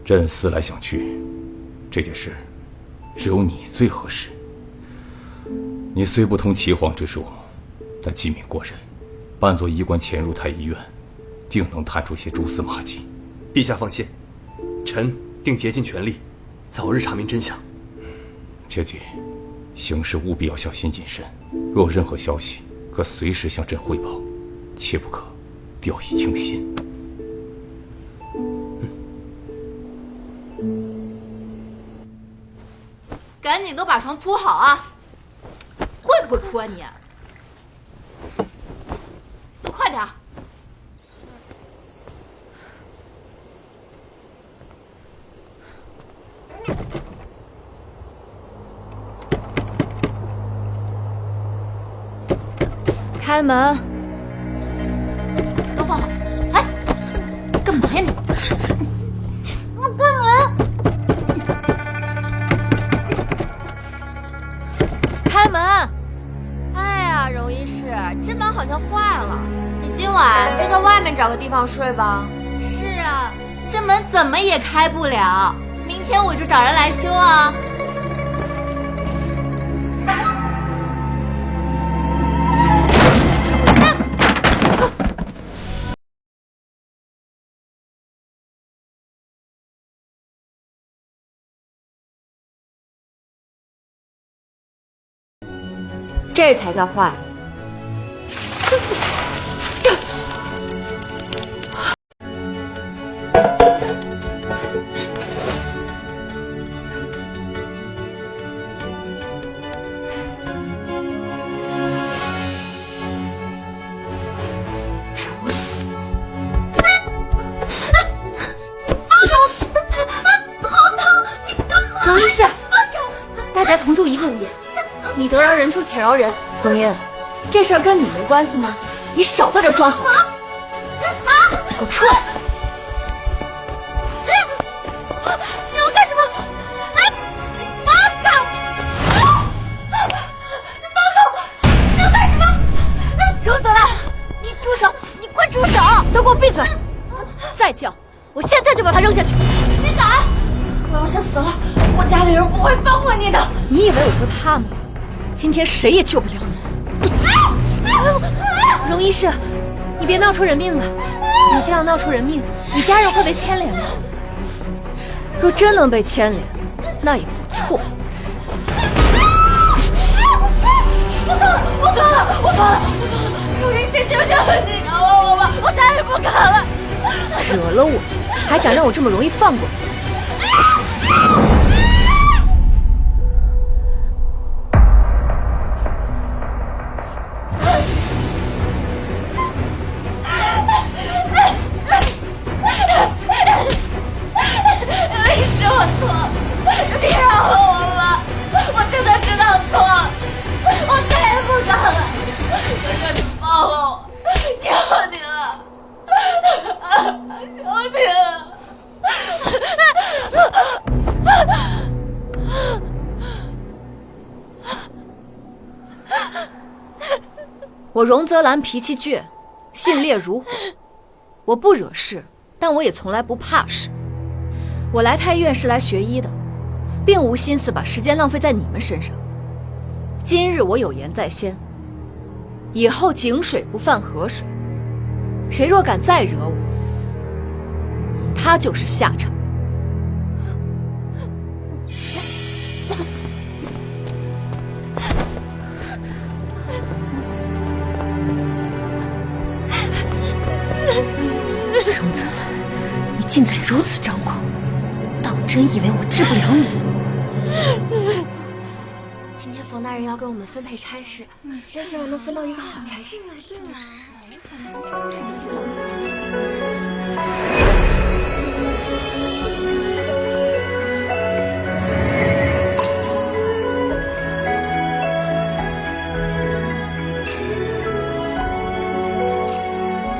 朕思来想去，这件事只有你最合适。你虽不通岐黄之术，但机敏过人，扮作医官潜入太医院，定能探出些蛛丝马迹。陛下放心，臣定竭尽全力，早日查明真相。切记，行事务必要小心谨慎。若有任何消息，可随时向朕汇报，切不可掉以轻心。赶紧都把床铺好啊！会不会哭啊你？都快点！开门！都放好！哎，干嘛呀你？我干嘛？开门！哎呀，荣医师，这门好像坏了，你今晚就在外面找个地方睡吧。是啊，这门怎么也开不了，明天我就找人来修啊。这才叫坏。荣医师，大家同住一个屋檐，你得饶人处且饶人。冬英，这事儿跟你没关系吗？你少在这装好。给我出来！你要干什么？哎，马卡！马卡！你要干什么？荣泽兰，你住手！你快住手！都给我闭嘴！再叫，我现在就把他扔下去！你敢！我要是死了，我家里人不会放过你的。你以为我会怕吗？今天谁也救不了你。荣医师，你别闹出人命了！你这样闹出人命，你家人会被牵连的。若真能被牵连，那也不错。我错了！荣医师，求求你饶了我吧，我再也不敢了。惹了我，还想让我这么容易放过你？我荣泽兰脾气倔，性烈如火。我不惹事，但我也从来不怕事。我来太医院是来学医的，并无心思把时间浪费在你们身上。今日我有言在先，以后井水不犯河水，谁若敢再惹我，他就是下场。你竟敢如此张狂，当真以为我治不了你？今天冯大人要跟我们分配差事，真希望能分到一个好差事。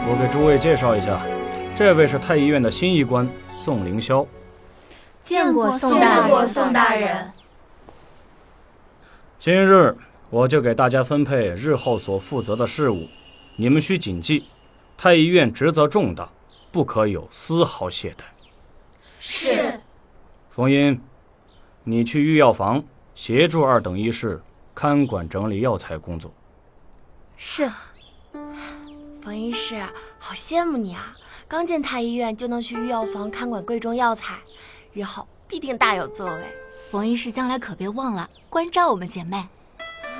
我给诸位介绍一下，这位是太医院的新医官宋凌霄。见过宋大人。今日我就给大家分配日后所负责的事务，你们需谨记，太医院职责重大，不可有丝毫懈怠。是。冯英，你去御药房协助2等医师看管整理药材工作。是。冯医师，好羡慕你啊！刚进太医院就能去御药房看管贵重药材，日后必定大有作为。冯医师将来可别忘了关照我们姐妹。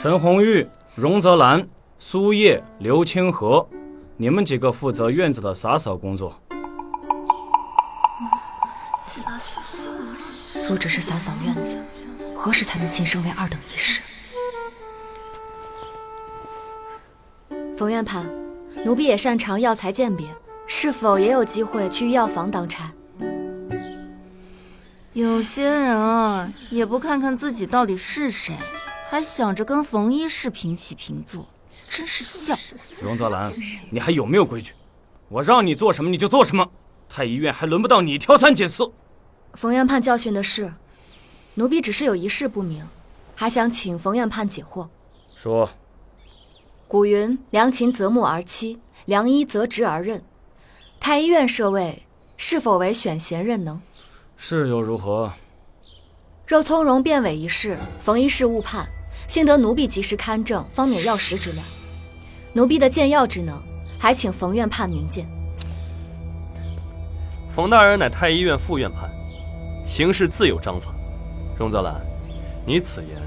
陈红玉、荣泽兰、苏叶、刘清河，你们几个负责院子的洒扫工作。若只是洒扫院子，何时才能晋升为2等医师？冯院判，奴婢也擅长药材鉴别，是否也有机会去药房当差？有些人啊，也不看看自己到底是谁，还想着跟冯医师平起平坐，真是笑话。荣泽兰，你还有没有规矩？我让你做什么你就做什么，太医院还轮不到你挑三拣四。冯院判教训的是，奴婢只是有一事不明，还想请冯院判解惑。说。古云：良禽择木而栖，良医择职而任。太医院设位，是否为选贤任能？是又如何？若从容辩委一事，冯医师误判，幸得奴婢及时勘证，方免药石之乱。奴婢的鉴药之能，还请冯院判明鉴。冯大人乃太医院副院判，行事自有章法。荣泽兰，你此言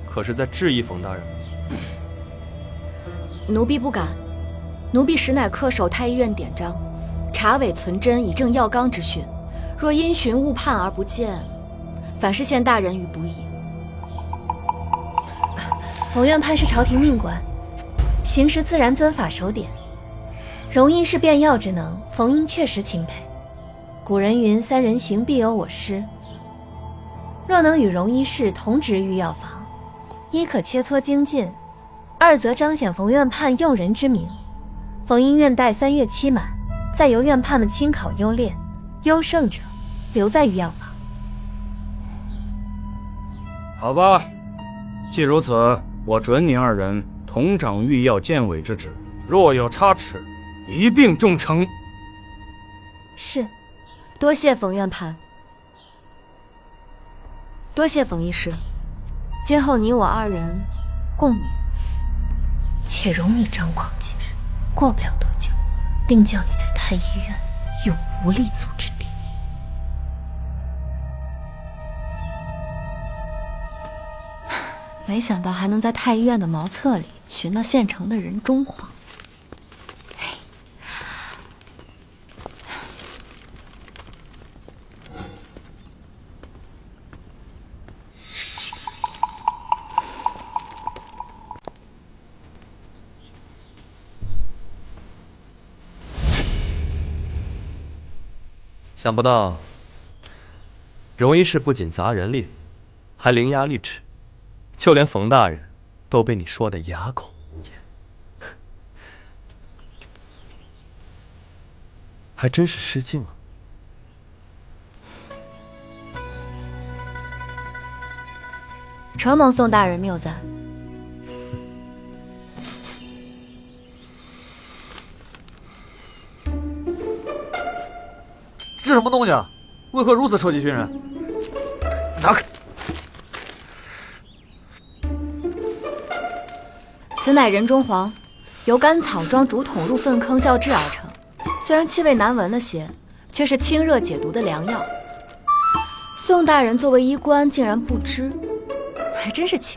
可是在质疑冯大人吗？奴婢不敢，奴婢实乃恪守太医院典章，查伪存真以正药纲之训。若因循误判而不见，反是陷大人于不义。冯院判是朝廷命官，行事自然遵法守典。荣医是辨药之能，冯英确实钦佩。古人云：“3人行，必有我师。”若能与荣医师同职御药房，一可切磋精进，二则彰显冯院判用人之名。冯英院待3月期满，再由院判们亲考优练，优胜者留在御药房。好吧，既如此，我准你2人同掌御药鉴委之职，若有差池，一并重惩。是，多谢冯院判，多谢冯医师。今后你我2人共勉。且容你张狂几日，过不了多久，定叫你在太医院永无立足之地。没想到还能在太医院的茅厕里寻到现成的人中黄。想不到，荣医师不仅杂人力，还伶牙俐齿，就连冯大人都被你说得哑口无言，还真是失敬啊！承蒙宋大人谬赞。这什么东西啊？为何如此车技熏人？拿开！此乃人中黄，由干草装竹筒入粪坑较制而成。虽然气味难闻了些，却是清热解毒的良药。宋大人作为医官，竟然不知，还真是奇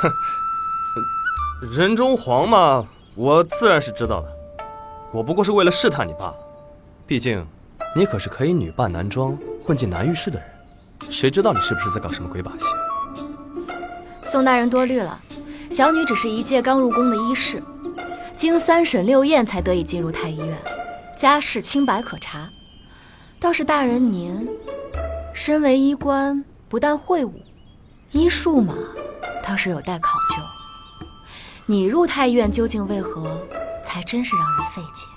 怪。人中黄嘛，我自然是知道的。我不过是为了试探你罢了。毕竟，你可是可以女扮男装混进南狱室的人，谁知道你是不是在搞什么鬼把戏？宋大人多虑了，小女只是一介刚入宫的医士，经3审6验才得以进入太医院，家世清白可查。倒是大人您，身为医官，不但会武，医术嘛，倒是有待考究。你入太医院究竟为何，才真是让人费解。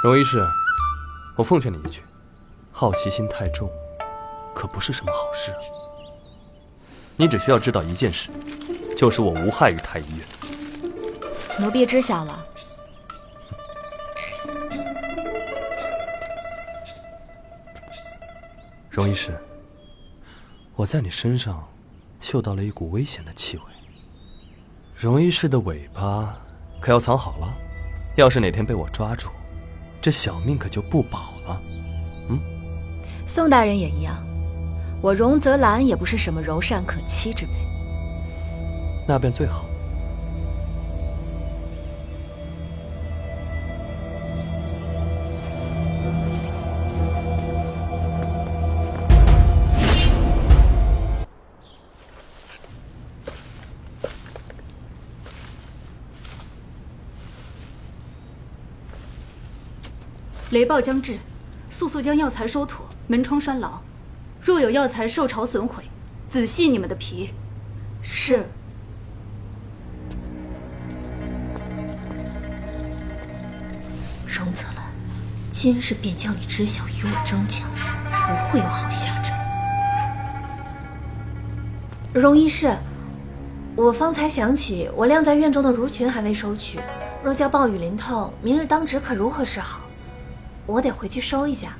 荣医师，我奉劝你一句，好奇心太重，可不是什么好事啊。你只需要知道一件事，就是我无害于太医院。奴婢知晓了。荣医师，我在你身上嗅到了一股危险的气味。荣医师的尾巴可要藏好了，要是哪天被我抓住，这小命可就不保了。宋大人也一样，我荣泽兰也不是什么柔善可欺之辈。那便最好。雷暴将至，速速将药材收妥，门窗拴牢。若有药材受潮损毁，仔细你们的皮。是。荣泽兰，今日便将你知晓与我争抢，不会有好下场。荣医师，我方才想起我晾在院中的襦裙还未收取，若叫暴雨淋透，明日当值可如何是好？我得回去收一下，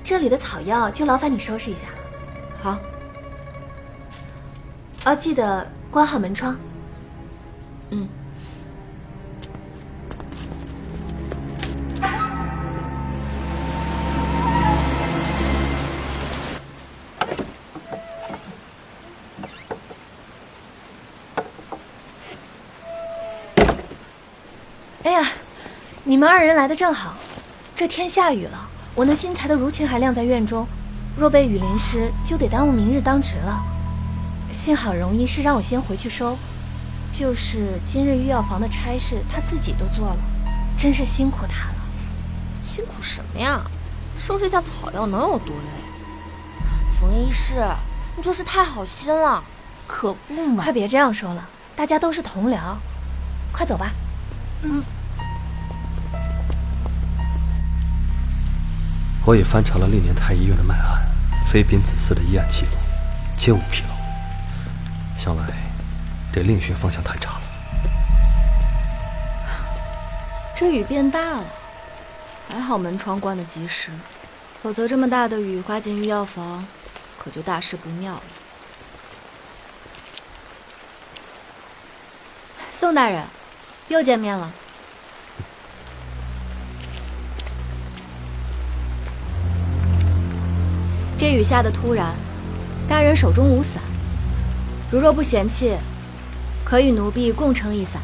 这里的草药就劳烦你收拾一下。好。记得关好门窗。哎呀，你们2人来得正好。这天下雨了，我那新裁的襦裙还晾在院中，若被雨淋湿，就得耽误明日当值了。幸好荣医师让我先回去收，就是今日御药房的差事他自己都做了，真是辛苦他了。辛苦什么呀？收拾下草药能有多累？冯医师，你就是太好心了，可不嘛。快别这样说了，大家都是同僚。快走吧。我也翻查了历年太医院的脉案，妃嫔子嗣的医案记录，皆无纰漏。想来得另寻方向探查了。这雨变大了，还好门窗关得及时，否则这么大的雨刮进御药房，可就大事不妙了。宋大人，又见面了。这雨下得突然，大人手中无伞，如若不嫌弃，可与奴婢共撑一伞。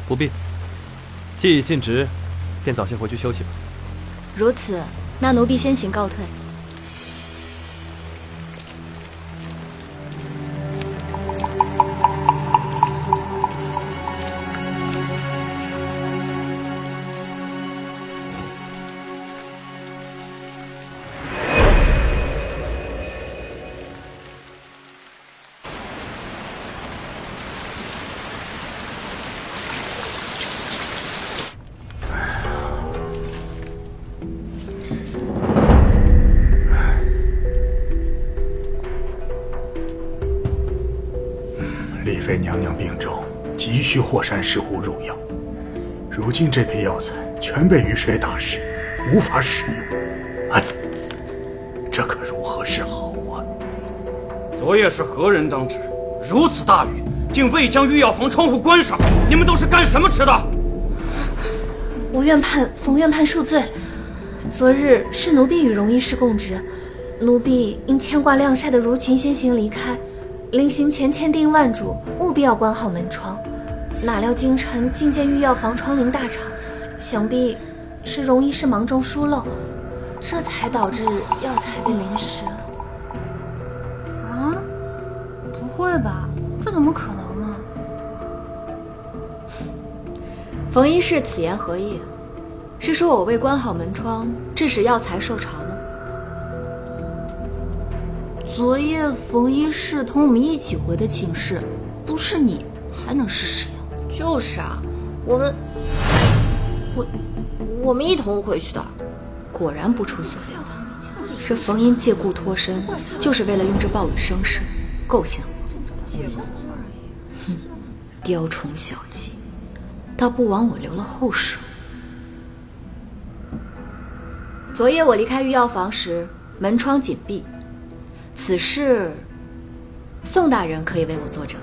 不必，既已尽职，便早些回去休息吧。如此，那奴婢先行告退。丽妃娘娘病重，急需霍山石斛入药。如今这批药材全被雨水打湿，无法使用。这可如何是好啊？昨夜是何人当值？如此大雨，竟未将御药房窗户关上，你们都是干什么吃的？吴院判、冯院判恕罪。昨日是奴婢与荣医师共职，奴婢因牵挂晾晒的襦裙先行离开。临行前千叮万嘱，务必要关好门窗。哪料京城竟见御药房窗临大场，想必是荣医师忙中疏漏，这才导致药材被淋湿了。啊？不会吧？这怎么可能呢？冯医师此言何意？是说我未关好门窗，致使药材受潮吗？昨夜冯医师同我们一起回的寝室，不是你还能是谁啊？就是啊，我们一同回去的。果然不出所料，这冯英借故脱身，就是为了用这暴雨生事，构陷我。哼，雕虫小技，倒不枉我留了后手。昨夜我离开御药房时，门窗紧闭，此事宋大人可以为我作证。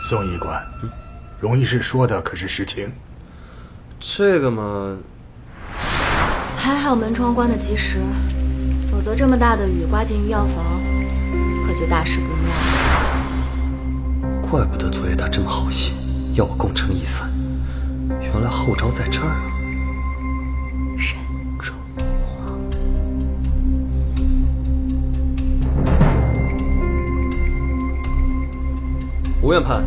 宋医官，荣医师说的可是实情？这个嘛，还好门窗关得及时，否则这么大的雨刮进御药房，可就大事不妙了。怪不得昨夜他这么好心，要我共撑一伞。原来后招在这儿啊！人中黄。吴院判，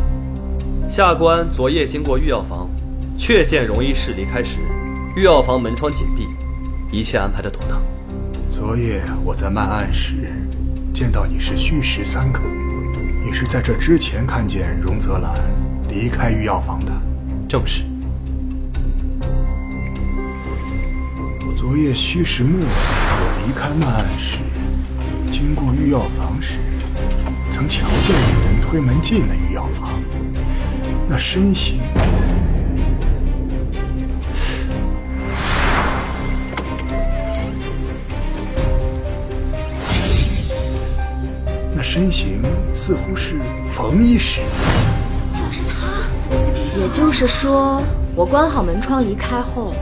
下官昨夜经过御药房，确见荣医师离开时，御药房门窗紧闭，一切安排的妥当。昨夜我在漫案时，见到你是虚实3刻。你是在这之前看见荣泽兰离开御药房的？正是。昨夜戌时末，我离开漫案时，经过御药房时，曾瞧见有人推门进了御药房，那身形，似乎是冯医师。就是他。也就是说，我关好门窗离开后，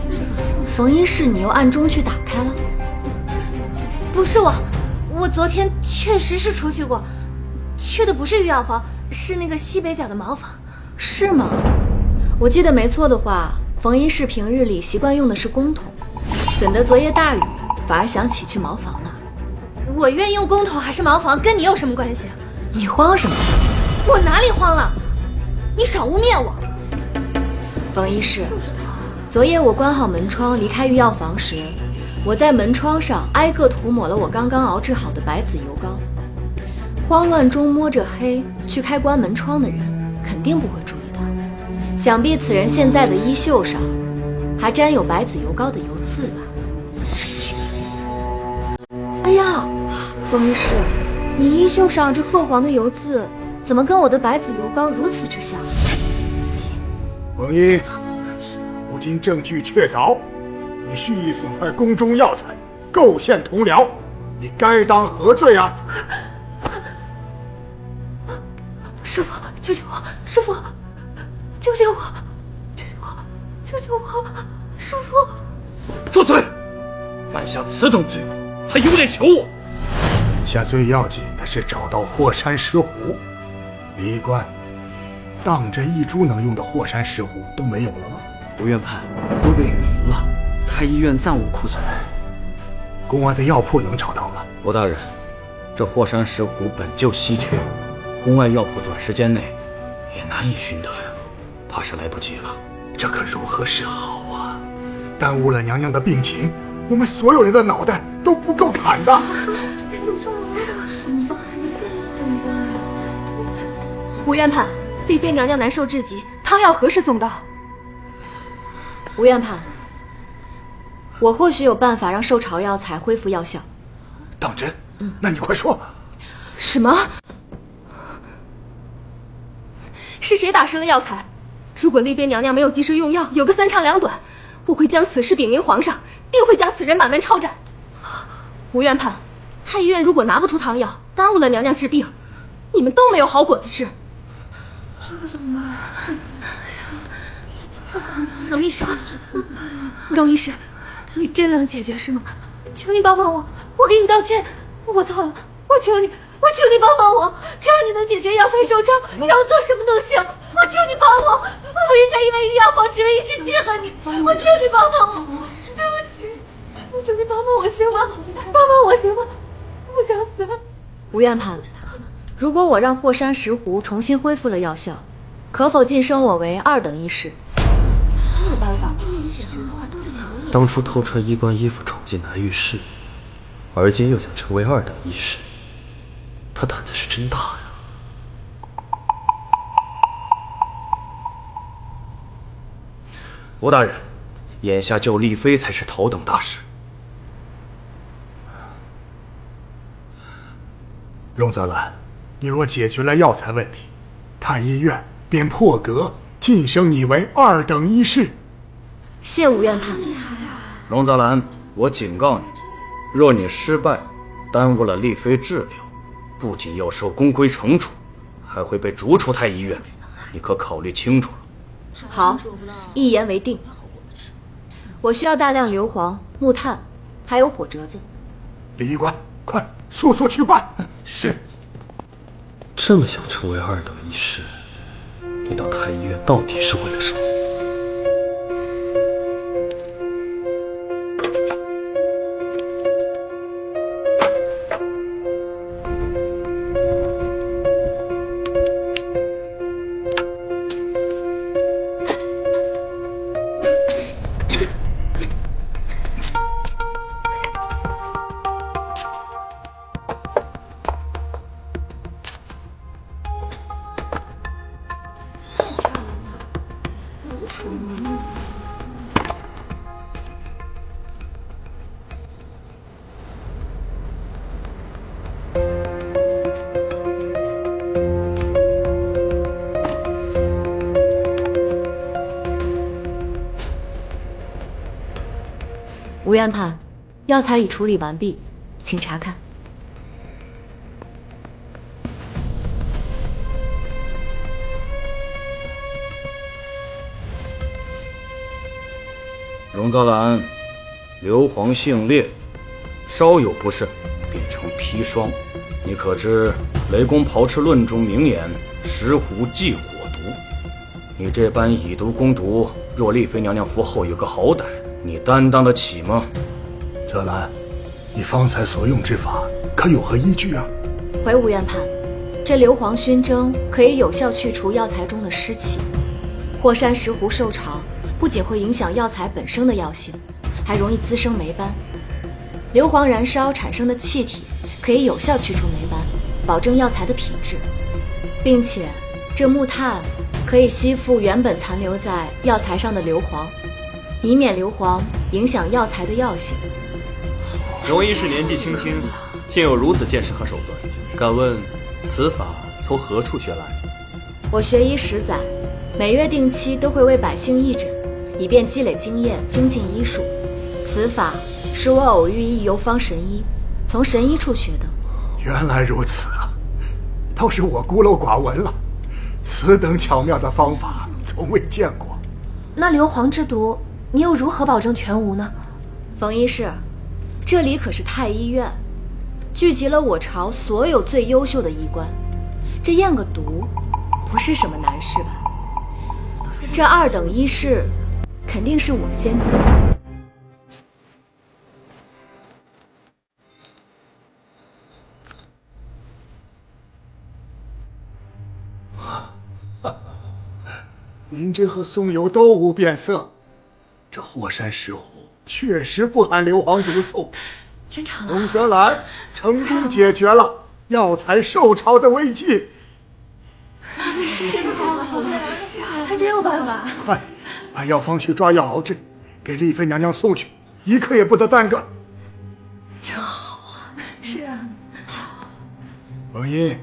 冯医师你又暗中去打开了？不是我昨天确实是出去过，去的不是御药房，是那个西北角的茅房。是吗？我记得没错的话，冯医师平日里习惯用的是公桶，怎的昨夜大雨反而想起去茅房了？我愿用公桶还是茅房，跟你有什么关系？你慌什么？我哪里慌了？你少污蔑我！冯医师，昨夜我关好门窗离开御药房时，我在门窗上挨个涂抹了我刚刚熬制好的白子油膏。慌乱中摸着黑去开关门窗的人，肯定不会注意到。想必此人现在的衣袖上还沾有白子油膏的油渍吧？哎呀，冯医师，你衣袖上这褐黄的油渍，怎么跟我的白子油膏如此之像？冯英，如今证据确凿，你蓄意损坏宫中药材，构陷同僚，你该当何罪啊？师傅，救救我！师傅，救救我！救救我！救救我！师傅！住嘴！犯下此等罪过，还有脸求我？眼下最要紧的是找到霍山石斛。李医官，当真一株能用的霍山石斛都没有了吗？吴院判，都被雨淋了，太医院暂无库存。公安的药铺能找到吗？罗大人，这霍山石斛本就稀缺，宫外药铺短时间内也难以寻得呀，怕是来不及了。这可如何是好啊！耽误了娘娘的病情，我们所有人的脑袋都不够砍的。吴院判，丽妃娘娘难受至极，汤药何时送到？吴院判，我或许有办法让受潮药材恢复药效。当真？那你快说。什么？是谁打湿了药材？如果丽妃娘娘没有及时用药，有个3长2短，我会将此事禀明皇上，定会将此人满门抄斩。吴院判，太医院如果拿不出汤药，耽误了娘娘治病，你们都没有好果子吃。这可怎么办？荣医师，荣医师，你真能解决是吗？求你帮帮我，我给你道歉，我错了，我求你。我求你帮帮我，只要你能解决药材收场，你让我做什么都行。我求你帮我，我不应该因为御药房只为一时记恨你。我求你帮帮我，对不起，我求你帮帮我行吗？帮帮我行吗？我想死了。吴院判，如果我让霍山石斛重新恢复了药效，可否晋升我为2等医师？没有办法，当初偷穿医官衣服闯进南御室，而今又想成为2等医师，他胆子是真大呀！吴大人，眼下救丽妃才是头等大事。荣泽兰，你若解决了药材问题，太医院便破格晋升你为2等医师。谢吴院判。荣泽兰，我警告你，若你失败，耽误了丽妃治疗，不仅要受公规惩处，还会被逐出太医院。你可考虑清楚了。好，一言为定。我需要大量硫磺、木炭，还有火折子。李医官，快速速去办。是。这么想成为2等医师，你到太医院到底是为了什么？吴院判，药材已处理完毕，请查看。荣泽兰，硫磺性烈，稍有不慎便成砒霜。你可知《雷公炮笞论》中明言石斛忌火毒？你这般以毒攻毒，若丽妃娘娘服后有个好歹，你担当得起吗？泽兰，你方才所用之法可有何依据啊？回吴院判，这硫磺熏蒸可以有效去除药材中的湿气。霍山石斛受潮，不仅会影响药材本身的药性，还容易滋生霉斑。硫磺燃烧产生的气体可以有效去除霉斑，保证药材的品质，并且这木炭可以吸附原本残留在药材上的硫磺，以免硫磺影响药材的药性。荣医师年纪轻轻，竟有如此见识和手段，敢问此法从何处学来？我学医10载，每月定期都会为百姓义诊，以便积累经验，精进医术。此法是我偶遇一游方神医，从神医处学的。原来如此啊，倒是我孤陋寡闻了，此等巧妙的方法从未见过。那硫磺之毒，你又如何保证全无呢？冯医师，这里可是太医院，聚集了我朝所有最优秀的医官，这验个毒不是什么难事吧？这2等医师肯定是我先进。您这和松油都无变色，这霍山石斛确实不含硫磺毒素。真成荣泽兰成功解决了药材受潮的危机。还真有办法。快，把药方去抓药熬制，给丽妃娘娘送去，一刻也不得耽搁。真好啊！是啊。冯英，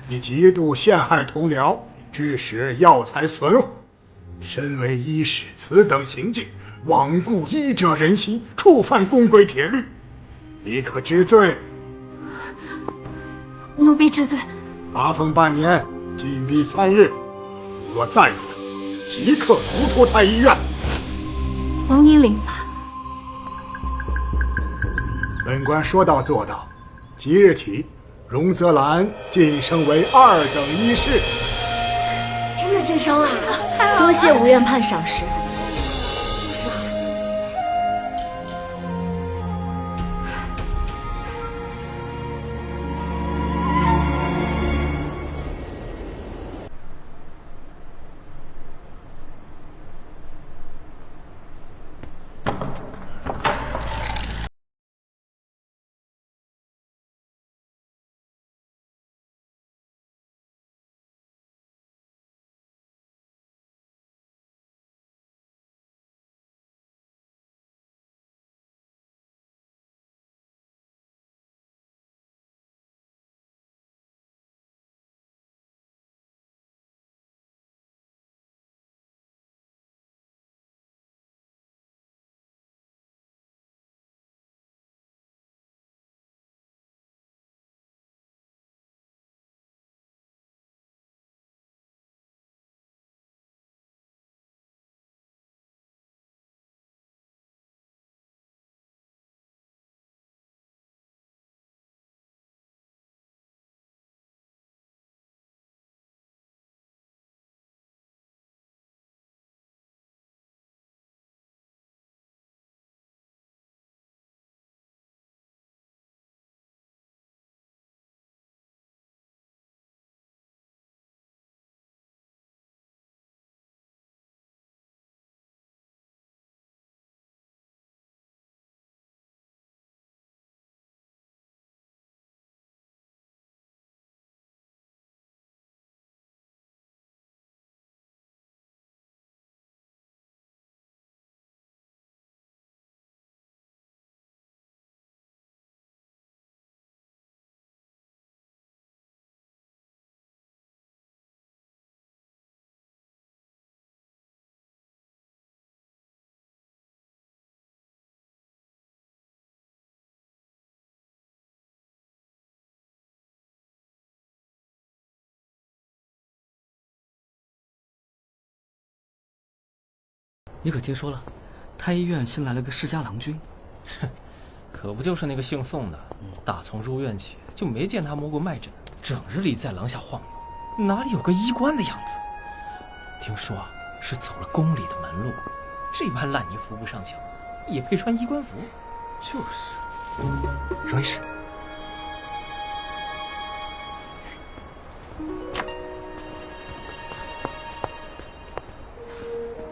你极度陷害同僚，致使药材损毁。身为医师，此等行径罔顾医者仁心，触犯公规铁律，你可知罪？奴婢知罪。罚俸半年，禁闭3日。若再犯，即刻逐出太医院。冯英领判。本官说到做到，即日起，荣泽兰晋升为2等医士。真的晋升了，多谢吴院判赏识。你可听说了？太医院新来了个世家郎君。哼，可不就是那个姓宋的，打从入院起就没见他摸过脉诊，整日里在廊下晃悠，哪里有个医官的样子？听说啊，是走了宫里的门路，这般烂泥扶不上墙，也配穿医官服？就是，荣医师。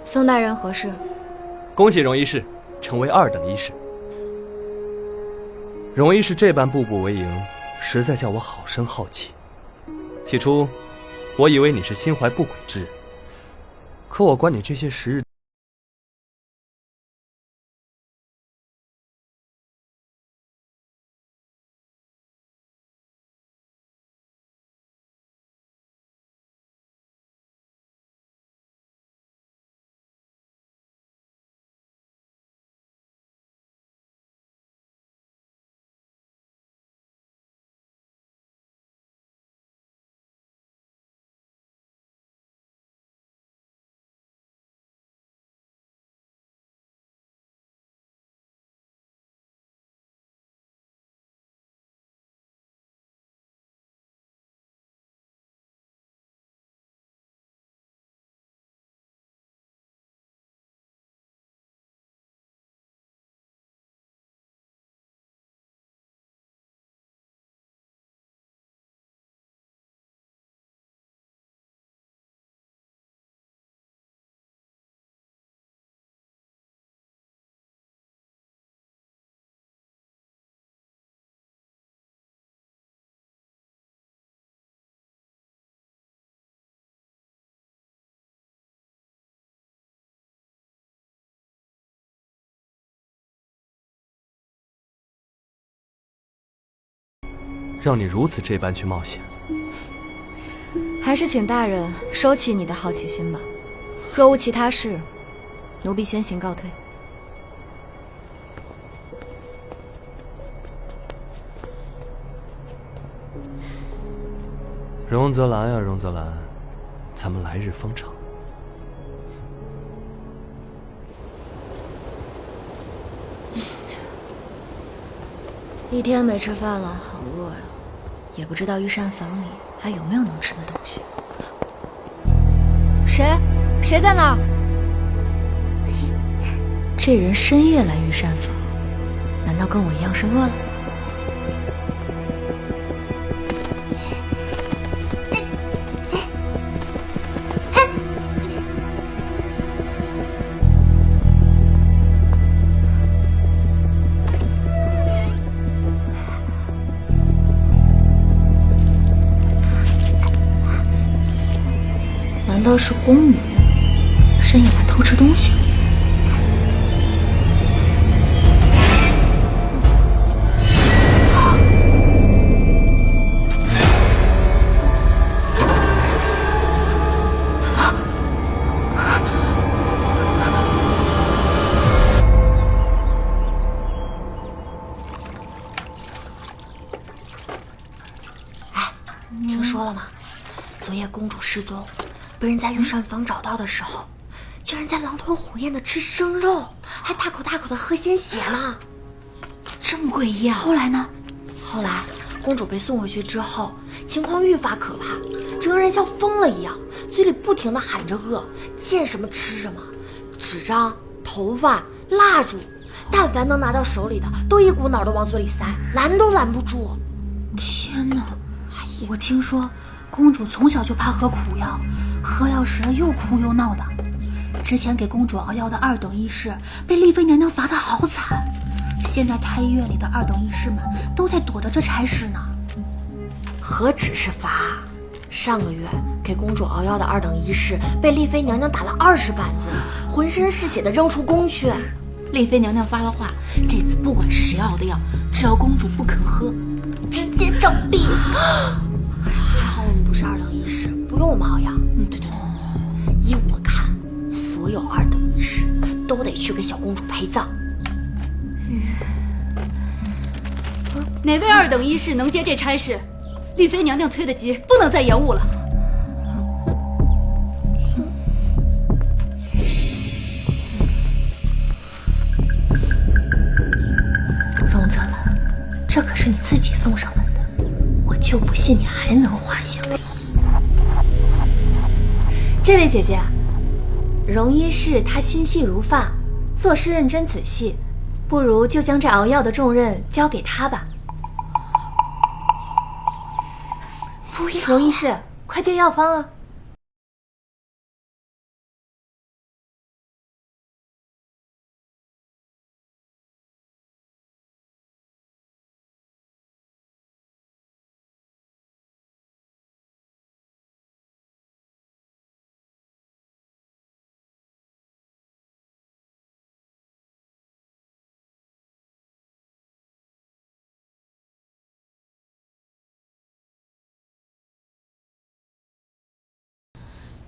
宋大人何事？恭喜荣医师成为2等医士。荣医师这般步步为营，实在叫我好生好奇。起初，我以为你是心怀不轨之人，可我观你这些时日，让你如此这般去冒险，还是请大人收起你的好奇心吧。若无其他事，奴婢先行告退。荣泽兰呀，荣泽兰，咱们来日方长。一天没吃饭了，好饿呀。也不知道御膳房里还有没有能吃的东西。谁在那儿？这人深夜来御膳房，难道跟我一样是饿了？难道是宫女深夜来偷吃东西？听说了吗？昨夜公主失踪，被人在御膳房找到的时候，竟然在狼吞虎咽的吃生肉，还大口大口的喝鲜血呢，这么诡异啊！后来呢？后来公主被送回去之后，情况愈发可怕，整个人像疯了一样，嘴里不停的喊着饿，见什么吃什么，纸张、头发、蜡烛，但凡能拿到手里的，都一股脑的往嘴里塞，拦都拦不住。天哪！我听说公主从小就怕喝苦药，喝药时又哭又闹的。之前给公主熬药的2等医师被丽妃娘娘罚得好惨，现在太医院里的2等医师们都在躲着这差事呢。何止是罚，上个月给公主熬药的2等医师被丽妃娘娘打了20板子，浑身是血的扔出宫去。丽妃娘娘发了话，这次不管是谁熬的药，只要公主不肯喝，直接杖毙。还好我们不是2等医师，不用我们熬药。对。依我看，所有2等医师都得去给小公主陪葬。哪位2等医师能接这差事？丽妃娘娘催得急，不能再延误了。荣泽兰，这可是你自己送上门的，我就不信你还能化险为夷。这位姐姐，荣医师他心细如发，做事认真仔细，不如就将这熬药的重任交给他吧。不要，荣医师，快接药方啊！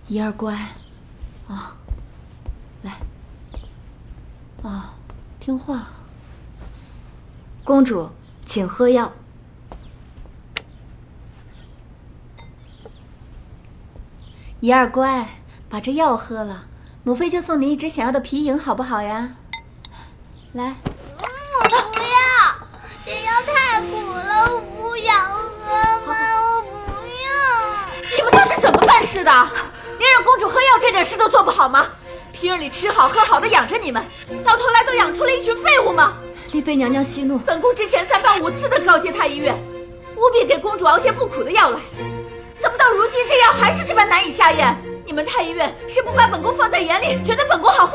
怡儿乖，来，听话。公主，请喝药。怡儿乖，把这药喝了，母妃就送你一只想要的皮影，好不好呀？来。我不要，这药太苦了，我不想喝嘛，我不要。你们都是怎么办事的？连让公主喝药这点事都做不好吗？平日里吃好喝好的养着你们，到头来都养出了一群废物吗？丽妃娘娘息怒，本宫之前3番5次的告诫太医院，务必给公主熬些不苦的药来，怎么到如今这药还是这般难以下咽？你们太医院是不把本宫放在眼里，觉得本宫好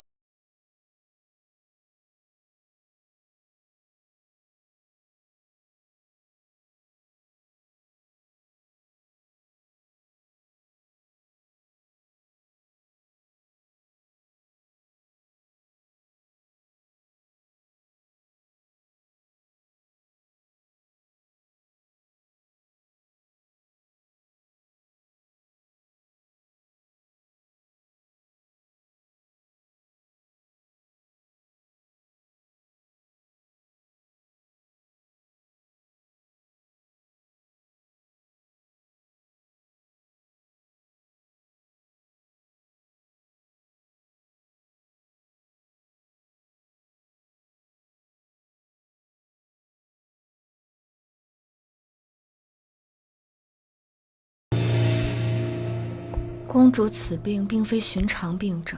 公主此病并非寻常病症，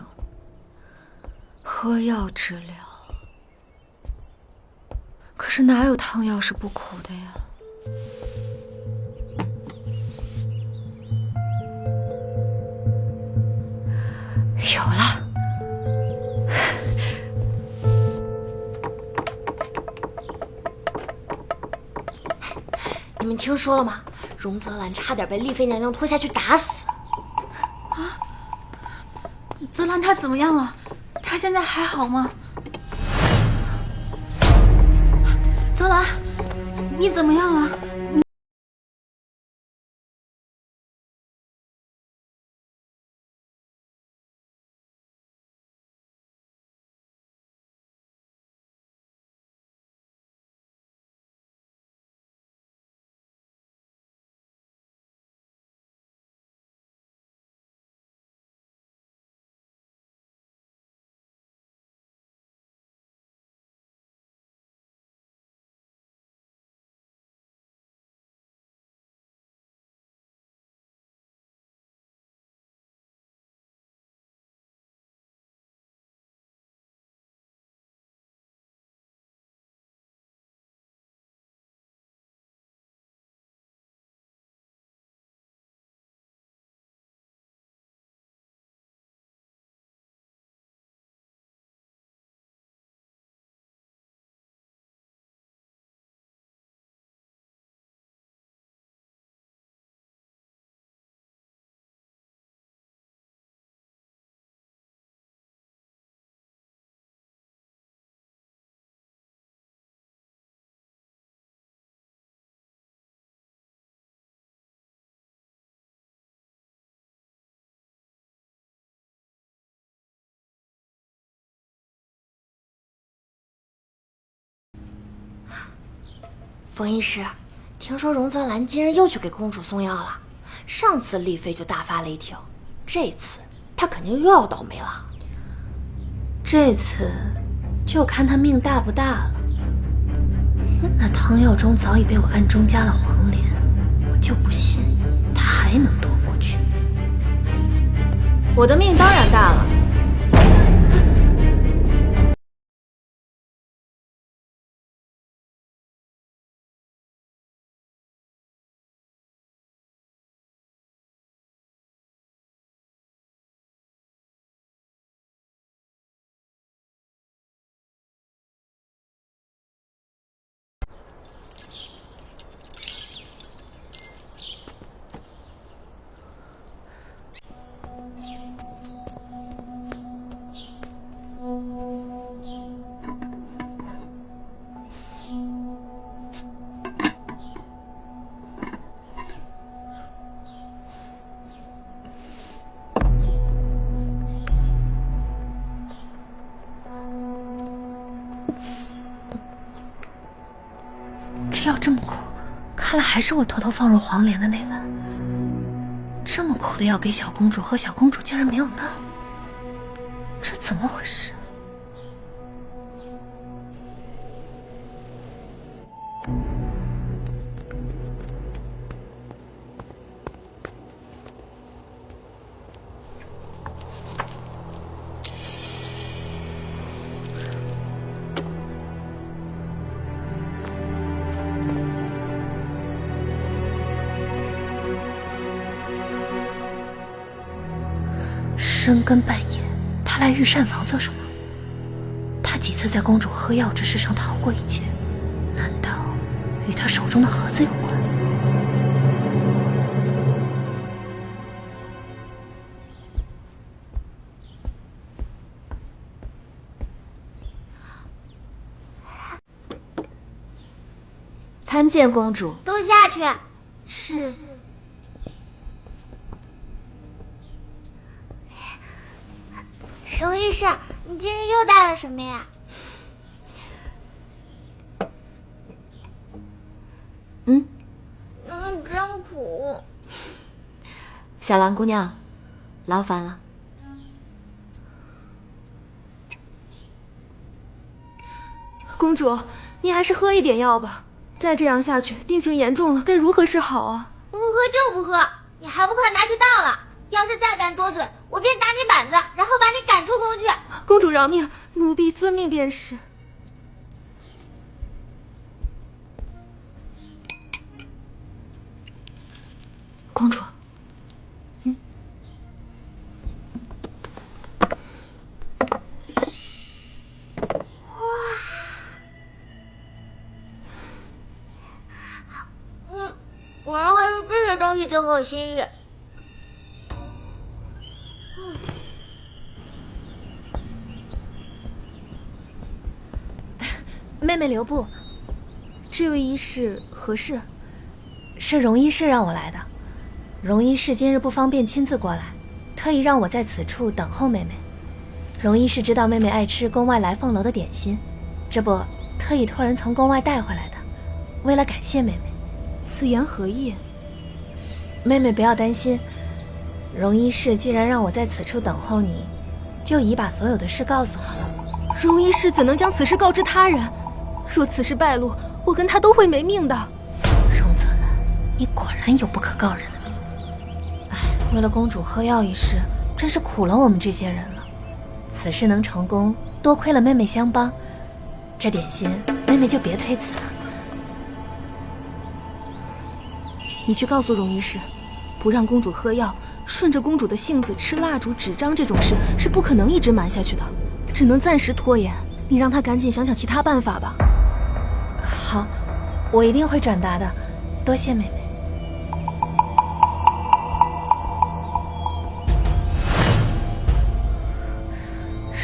喝药治疗。可是哪有汤药是不苦的呀？有了。你们听说了吗？荣泽兰差点被丽妃娘娘拖下去打死。啊！泽兰她怎么样了？她现在还好吗？泽兰，你怎么样了？冯医师，听说荣泽兰今日又去给公主送药了。上次丽妃就大发雷霆，这次她肯定又要倒霉了。这次就看她命大不大了。那汤药中早已被我暗中加了黄连，我就不信她还能躲过去。我的命当然大了。这药这么苦，看来还是我偷偷放入黄连的那碗。这么苦的药给小公主喝，小公主竟然没有闹，这怎么回事？深更半夜，他来御膳房做什么？他几次在公主喝药之事上逃过一劫，难道与他手中的盒子有关？参见公主。都下去。是。荣医师，你今日又带了什么呀？真苦。小兰姑娘，劳烦了。公主，你还是喝一点药吧，再这样下去，病情严重了，该如何是好啊？不喝就不喝，你还不快拿去倒了！要是再敢多嘴，我便打你板子，然后把你赶出宫去。公主饶命，奴婢遵命便是。公主，果然还是这些东西最合我心意。妹妹留步，这位医师何事？是荣医师让我来的。荣医师今日不方便亲自过来，特意让我在此处等候妹妹。荣医师知道妹妹爱吃宫外来凤楼的点心，这不特意托人从宫外带回来的，为了感谢妹妹。此言何意？妹妹不要担心，荣医师既然让我在此处等候你，就已把所有的事告诉我了。荣医师怎能将此事告知他人？若此事败露，我跟他都会没命的。荣泽兰，你果然有不可告人的秘密。哎，为了公主喝药一事，真是苦了我们这些人了。此事能成功，多亏了妹妹相帮。这点心，妹妹就别推辞了。你去告诉荣医师，不让公主喝药，顺着公主的性子吃蜡烛、纸张这种事是不可能一直瞒下去的，只能暂时拖延。你让他赶紧想想其他办法吧。好，我一定会转达的，多谢妹妹。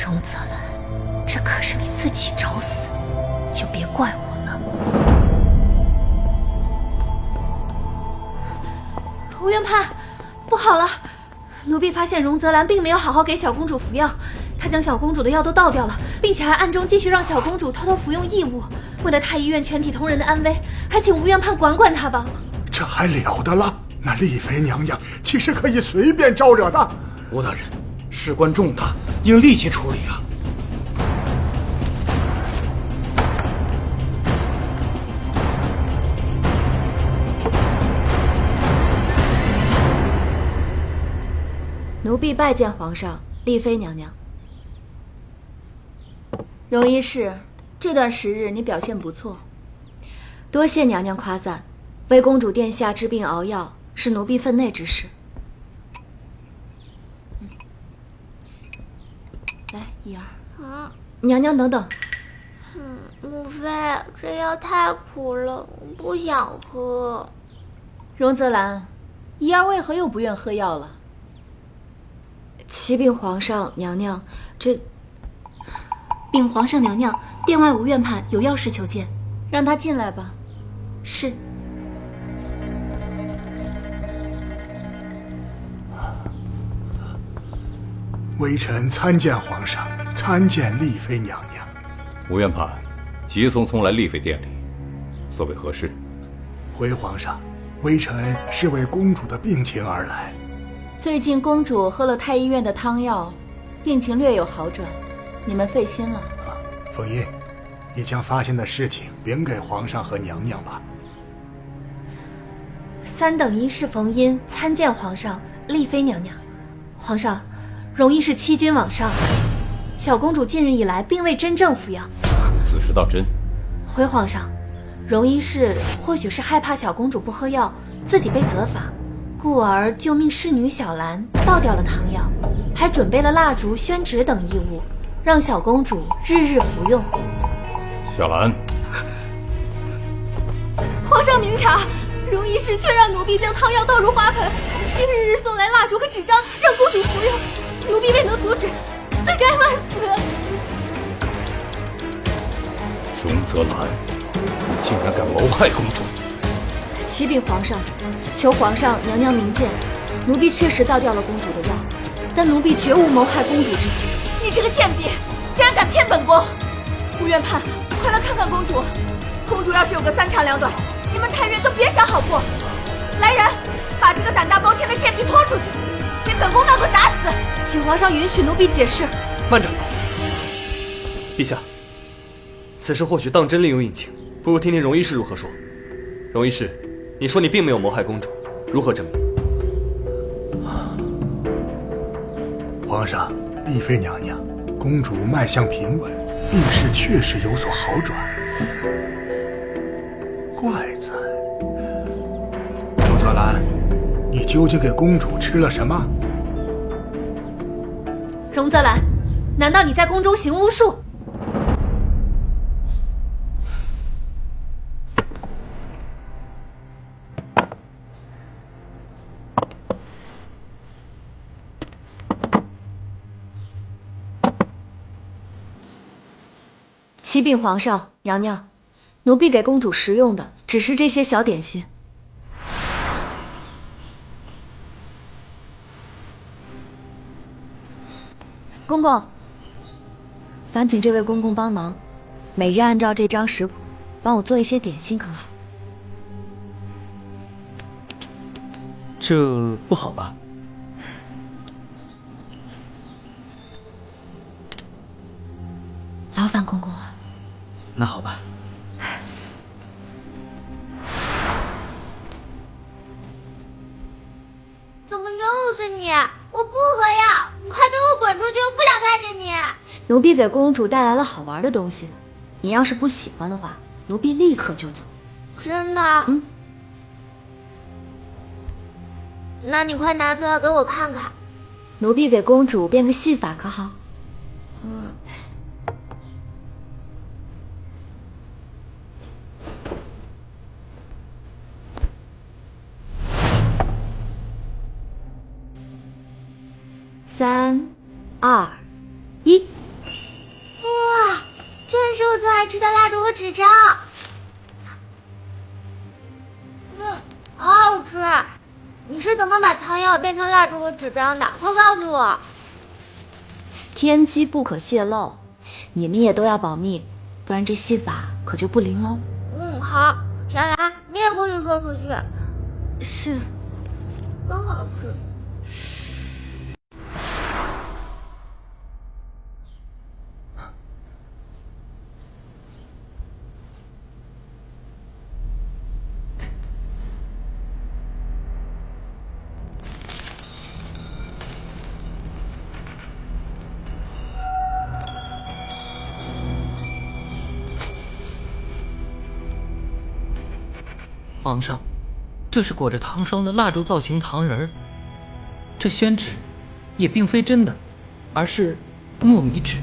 荣泽兰，这可是你自己找死，就别怪我了。吴元盼，不好了！奴婢发现荣泽兰并没有好好给小公主服药，她将小公主的药都倒掉了，并且还暗中继续让小公主偷偷服用异物。为了太医院全体同仁的安危，还请吴元盼管管她吧。这还了得了？那丽妃娘娘岂是可以随便招惹的？吴大人，事关重大，应立即处理啊！奴婢拜见皇上、丽妃娘娘。荣医师，这段时日你表现不错，多谢娘娘夸赞。为公主殿下治病熬药，是奴婢分内之事。来，一儿。娘娘等等。母妃，这药太苦了，我不想喝。荣泽兰，一儿为何又不愿喝药了？启禀皇上娘娘，禀皇上娘娘，殿外吴院判有要事求见，让他进来吧。是。微臣参见皇上，参见丽妃娘娘。吴院判急匆匆来丽妃殿里，所谓何事？回皇上，微臣是为公主的病情而来。最近公主喝了太医院的汤药，病情略有好转，你们费心了。凤英，你将发现的事情禀给皇上和娘娘吧。三等医师冯殷参见皇上、丽妃娘娘。皇上，荣医是欺君罔上，小公主近日以来并未真正服药。此事当真？回皇上，荣医是或许是害怕小公主不喝药，自己被责罚，故而就命侍女小兰倒掉了汤药，还准备了蜡烛、宣纸等异物，让小公主日日服用。小兰，皇上明察，荣医师却让奴婢将汤药倒入花盆，并日日送来蜡烛和纸张让公主服用，奴婢未能阻止，罪该万死。荣泽兰，你竟然敢谋害公主！启禀皇上，求皇上娘娘明鉴，奴婢确实倒掉了公主的药，但奴婢绝无谋害公主之心。你这个贱婢，竟然敢骗本宫！吴院判，快来看看公主。公主要是有个三长两短，你们太院都别想好过。来人，把这个胆大包天的贱婢拖出去，给本宫当棍打死！请皇上允许奴婢解释。慢着，陛下，此事或许当真另有隐情，不如听听荣医师如何说。荣医师，你说你并没有谋害公主，如何证明？皇上，丽妃娘娘，公主脉象平稳，病势确实有所好转。怪哉，荣泽兰，你究竟给公主吃了什么？荣泽兰，难道你在宫中行巫术？启禀皇上、娘娘，奴婢给公主食用的只是这些小点心。公公，烦请这位公公帮忙，每日按照这张食谱帮我做一些点心，可好？这不好吧？劳烦公公了。那好吧。怎么又是你？我不喝药，你快给我滚出去！我不想看见你。奴婢给公主带来了好玩的东西，你要是不喜欢的话，奴婢立刻就走。真的？那你快拿出来给我看看。奴婢给公主变个戏法，可好？3、2、1。哇，真是我最爱吃的蜡烛和纸张。好好吃。你是怎么把汤药变成蜡烛和纸张的？快告诉我。天机不可泄露，你们也都要保密，不然这戏法可就不灵喽。好。小兰，你也不许说出去。是。真好吃。皇上，这是裹着糖霜的蜡烛造型糖人儿，这宣纸也并非真的，而是糯米纸。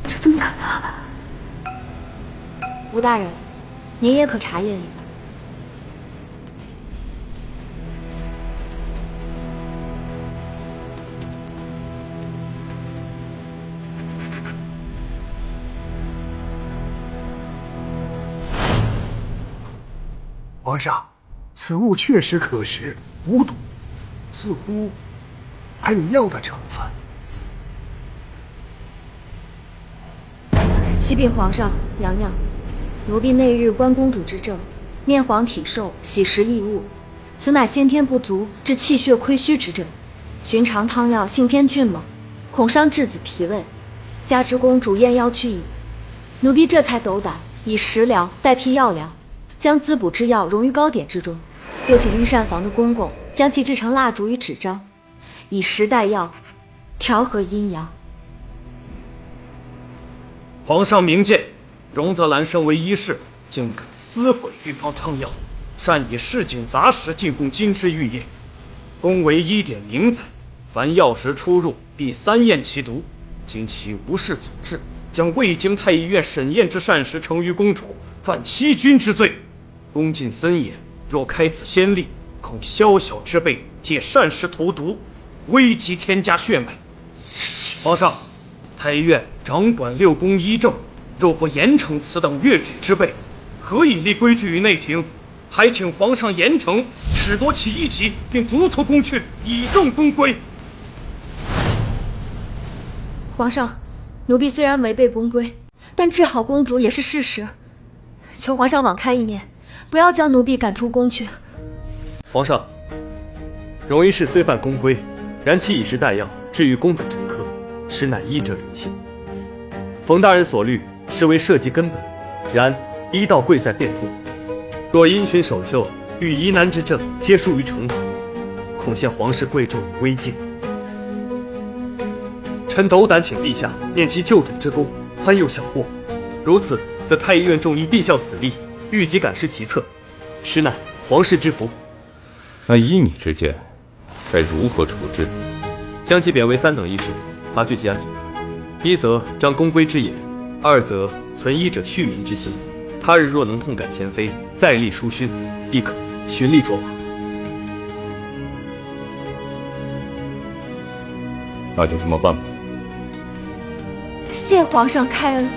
这怎么可能？吴大人，您也可查验一番。皇上，此物确实可食，无毒，似乎还有药的成分。启禀皇上、娘娘，奴婢那日观公主之症，面黄体瘦，喜食异物，此乃先天不足致气血亏虚之症。寻常汤药性偏峻猛，恐伤质子脾胃，加之公主验药去矣，奴婢这才斗胆以食疗代替药疗，将滋补之药溶于糕点之中，又请御膳房的公公将其制成蜡烛与纸张，以食代药，调和阴阳。皇上明鉴，荣泽兰身为医士，竟敢撕毁御方汤药，擅以市井杂食进贡金枝玉叶。宫闱医典明载，凡药食出入，必3验其毒。今其无视祖制，将未经太医院审验之膳食呈于公主，犯欺君之罪。恭敬森严，若开此先例，恐宵小之辈借膳食投毒，危及天家血脉。皇上，太医院掌管6宫医政，若不严惩此等越矩之辈，何以立规矩于内廷？还请皇上严惩，褫夺其一级，并逐出宫去，以正宫规。皇上，奴婢虽然违背宫规，但治好公主也是事实，求皇上网开一面，不要将奴婢赶出宫去。皇上，荣医士虽犯宫规，然其以食代药，治愈公主诊科，实乃医者仁心。冯大人所虑，是为社稷根本，然医道贵在变通。若因循守旧，遇疑难之症，皆疏于呈堂，恐陷皇室贵重于危境。臣斗胆请陛下念其救主之功，宽宥小过。如此，则太医院重医必效死力，欲即赶失其策，实乃皇室之福。那依你之见，该如何处置？将其贬为3等医师，罚去吉安所。一则彰公规之也，二则存医者恤民之心。他日若能痛改前非，再立殊勋，亦可循例卓华。那就这么办吧。谢皇上开恩。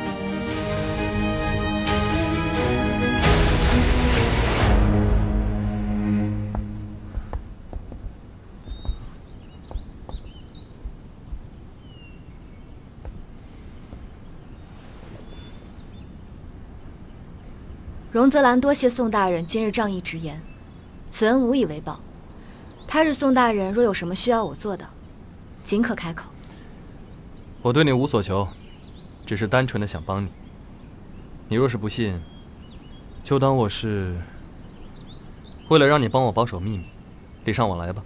荣泽兰多谢宋大人今日仗义直言，此恩无以为报。他日宋大人若有什么需要我做的，尽可开口。我对你无所求，只是单纯的想帮你。你若是不信，就当我是为了让你帮我保守秘密，礼尚往来吧。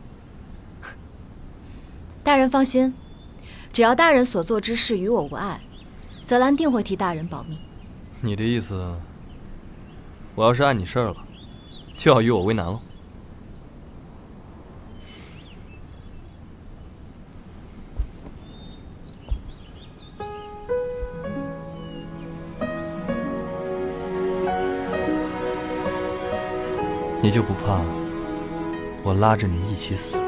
大人放心，只要大人所做之事与我无碍，泽兰定会替大人保密。你的意思，我要是碍你事儿了，就要与我为难了。你就不怕我拉着你一起死？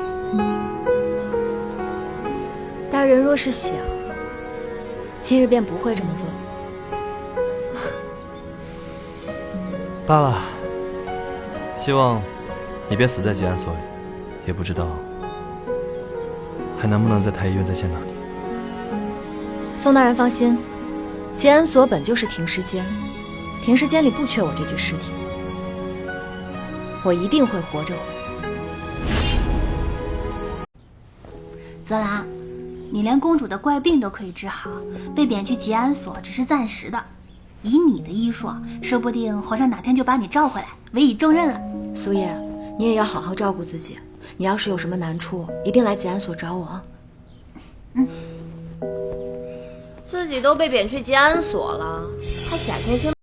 大人若是想，今日便不会这么做。罢了，希望你别死在吉安所里，也不知道还能不能在太医院再见到你。宋大人放心，吉安所本就是停尸间，停尸间里不缺我这具尸体，我一定会活着回来。泽兰，你连公主的怪病都可以治好，被贬去吉安所只是暂时的。以你的医术，说不定皇上哪天就把你召回来，委以重任了。苏叶，你也要好好照顾自己。你要是有什么难处，一定来吉安所找我啊。自己都被贬去吉安所了，还假惺惺。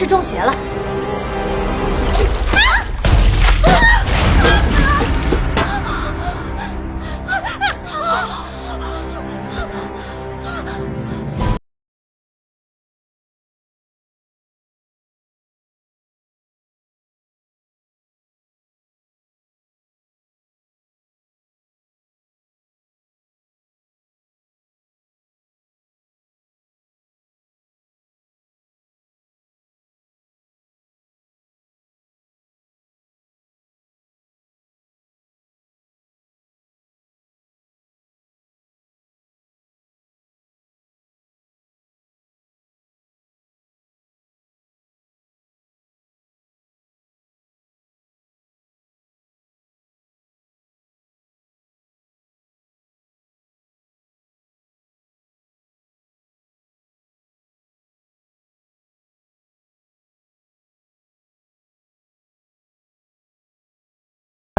是中邪了。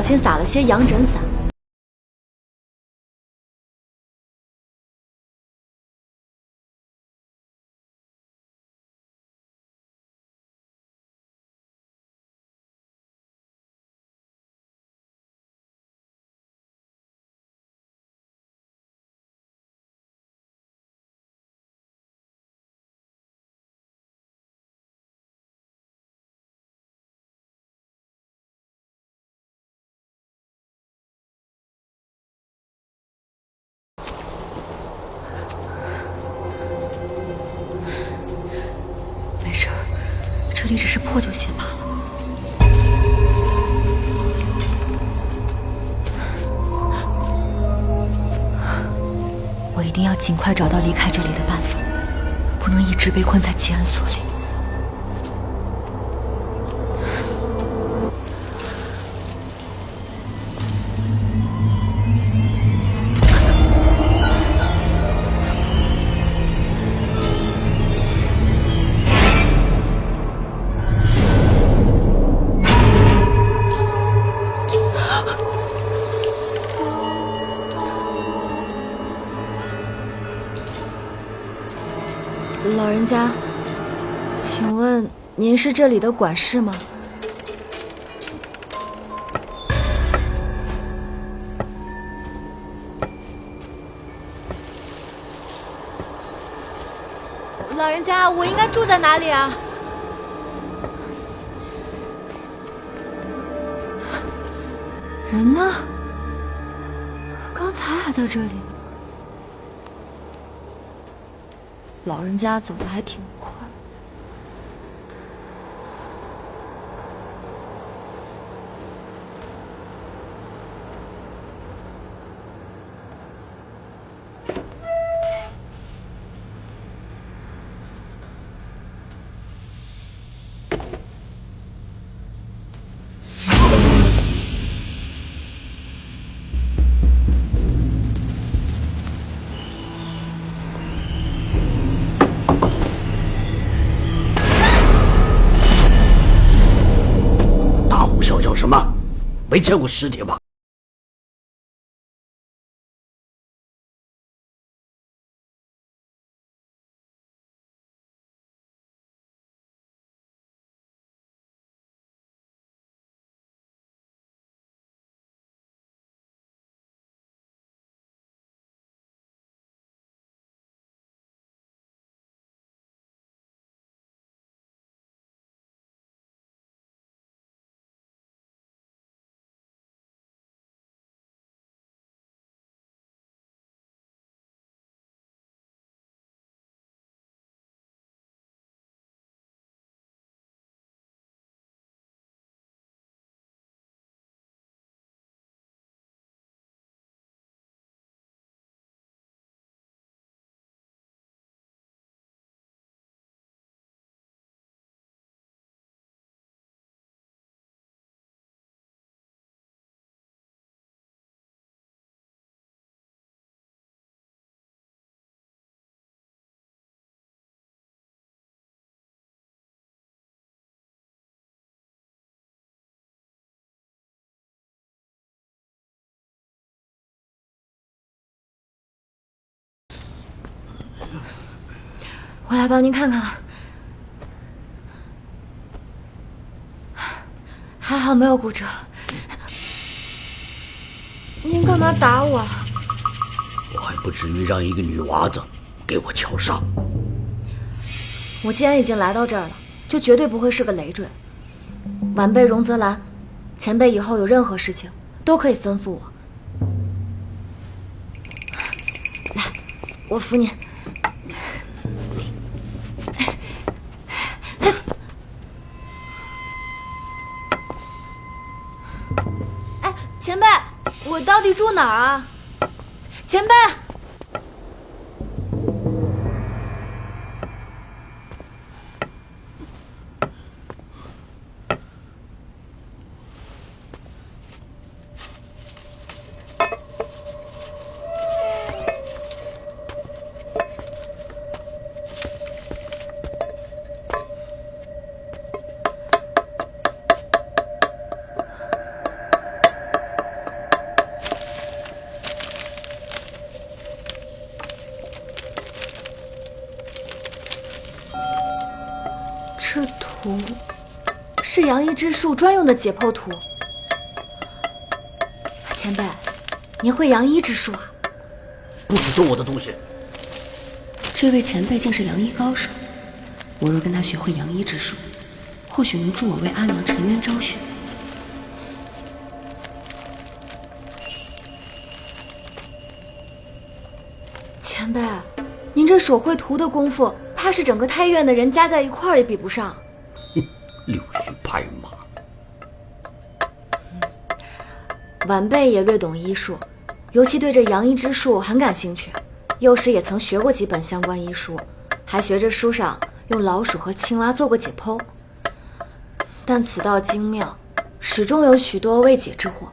小心撒了些羊疹伞。里只是破旧些罢了。我一定要尽快找到离开这里的办法，不能一直被困在吉安所里。老人家，请问您是这里的管事吗？老人家，我应该住在哪里啊？人呢？刚才还在这里。老人家走得还挺快。什么？没见过尸体吧？我来帮您看看，还好没有骨折。您干嘛打我？我还不至于让一个女娃子给我敲伤。我既然已经来到这儿了，就绝对不会是个累赘。晚辈荣泽兰，前辈以后有任何事情都可以吩咐我。来，我扶您。前辈，我到底住哪儿啊？前辈，这图是杨一之术专用的解剖图。前辈，您会杨一之术啊？不许动我的东西！这位前辈竟是杨医高手，我若跟他学会杨医之术，或许能助我为阿娘沉冤昭雪。前辈，您这手绘图的功夫，怕是整个太医院的人加在一块儿也比不上。溜须拍马。晚辈也略懂医术，尤其对这阳医之术很感兴趣。幼时也曾学过几本相关医书，还学着书上用老鼠和青蛙做过解剖。但此道精妙，始终有许多未解之惑。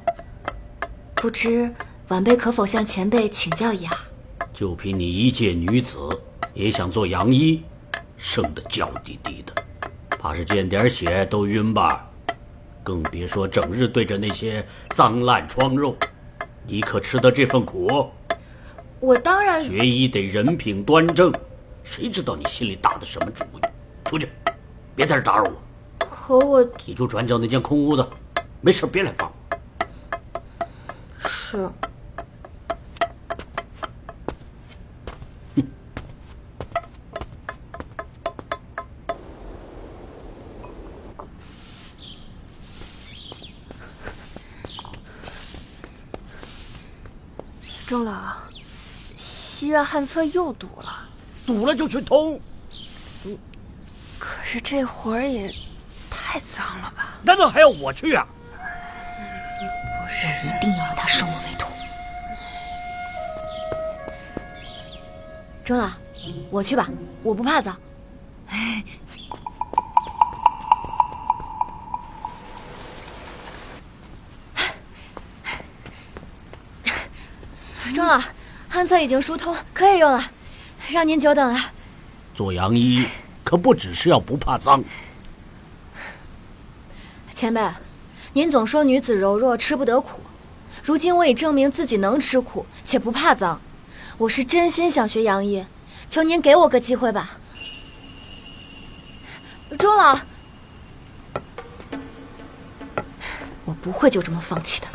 不知晚辈可否向前辈请教一下？就凭你一介女子，也想做洋医，生得娇滴滴的，怕是见点血都晕吧？更别说整日对着那些脏烂疮肉，你可吃得这份苦？我当然学医得人品端正，谁知道你心里打的什么主意？出去，别在这打扰我。可我……你就转角那间空屋子，没事别来烦我。是。钟老，西院旱厕又堵了，堵了就去通。可是这活儿也太脏了吧？难道还要我去啊？不是，我一定要让他收我为徒。钟老，我去吧，我不怕脏。钟老，旱厕已经疏通，可以用了，让您久等了。做洋医可不只是要不怕脏。前辈，您总说女子柔弱吃不得苦，如今我已证明自己能吃苦且不怕脏，我是真心想学洋医，求您给我个机会吧。钟老，我不会就这么放弃的。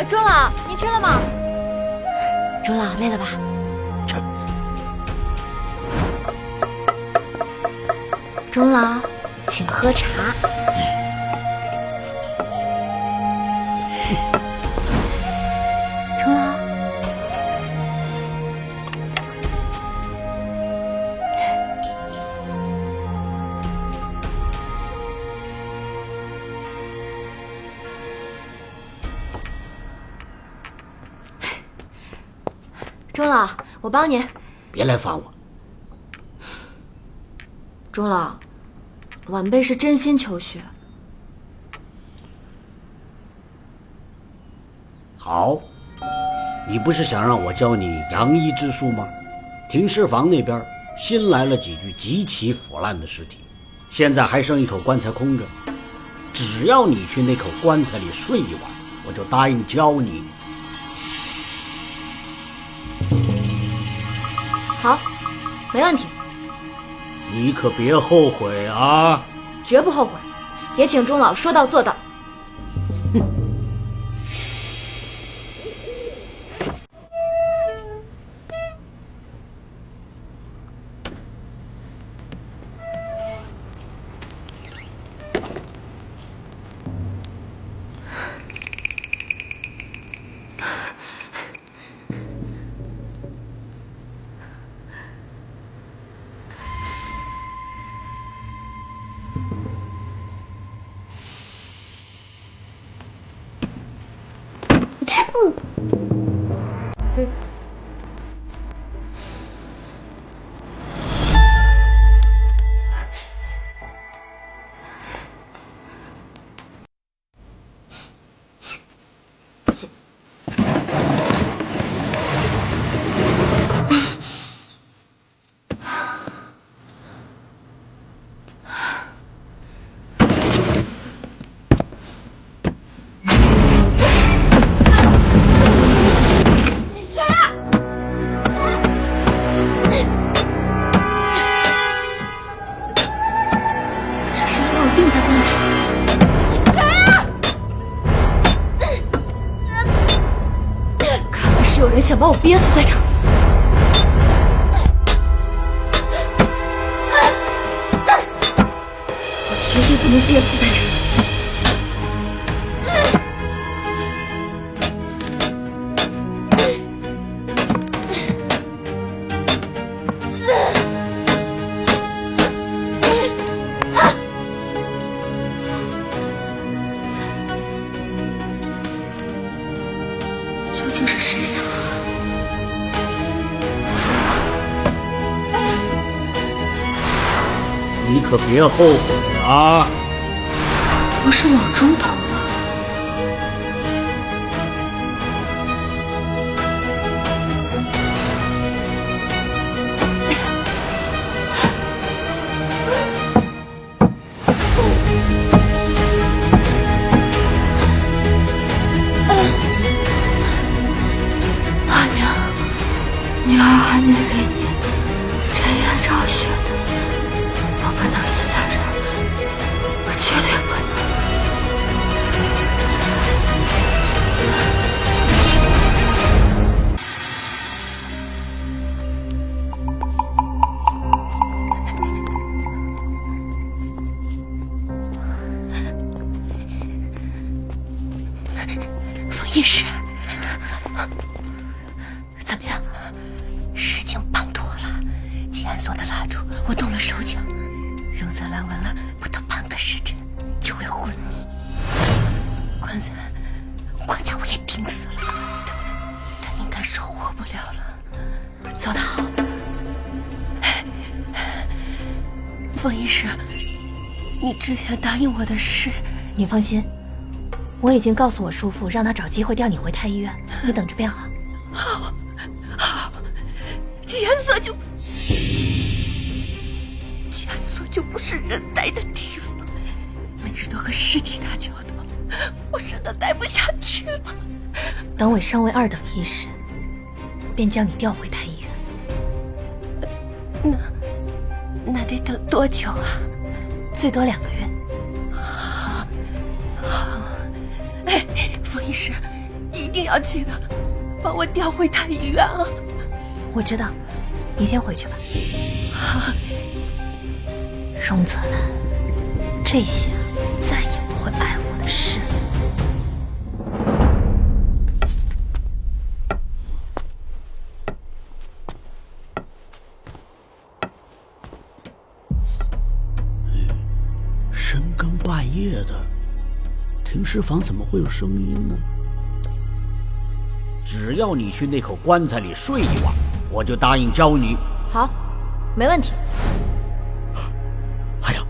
钟老，你吃了吗？钟老，累了吧？吃。钟老，请喝茶。钟老，钟老，我帮您。别来烦我。钟老，晚辈是真心求学。好，你不是想让我教你洋医之术吗？停尸房那边新来了几具极其腐烂的尸体，现在还剩一口棺材空着。只要你去那口棺材里睡一晚，我就答应教你。好，没问题。你可别后悔啊！绝不后悔，也请钟老说到做到。想把我憋死在这儿。我绝对不能憋死在这儿。你可别后悔啊！不是老中头吗？阿娘，女儿还没给你沉冤昭雪呢，我不能死在这儿，我绝对不能。冯医师，怎么样？事情办妥了，吉安所的蜡烛我动了手脚，荣泽兰闻了不到半个时辰就会昏迷。棺材我也钉死了，他应该是活不了了。做得好，冯医师，你之前答应我的事，你放心。我已经告诉我叔父，让他找机会调你回太医院，你等着便好。好，吉安所就不是人待的地方，每日都和尸体打交道，我真的待不下去了。等我升为2等医师，便将你调回太医院。那得等多久啊？最多2个月。冯医师，一定要记得把我调回太医院啊！我知道，你先回去吧。荣泽兰，这下再也不会碍我的事了。深更半夜的。停尸房怎么会有声音呢？只要你去那口棺材里睡一晚，我就答应教你。好，没问题。哎呀，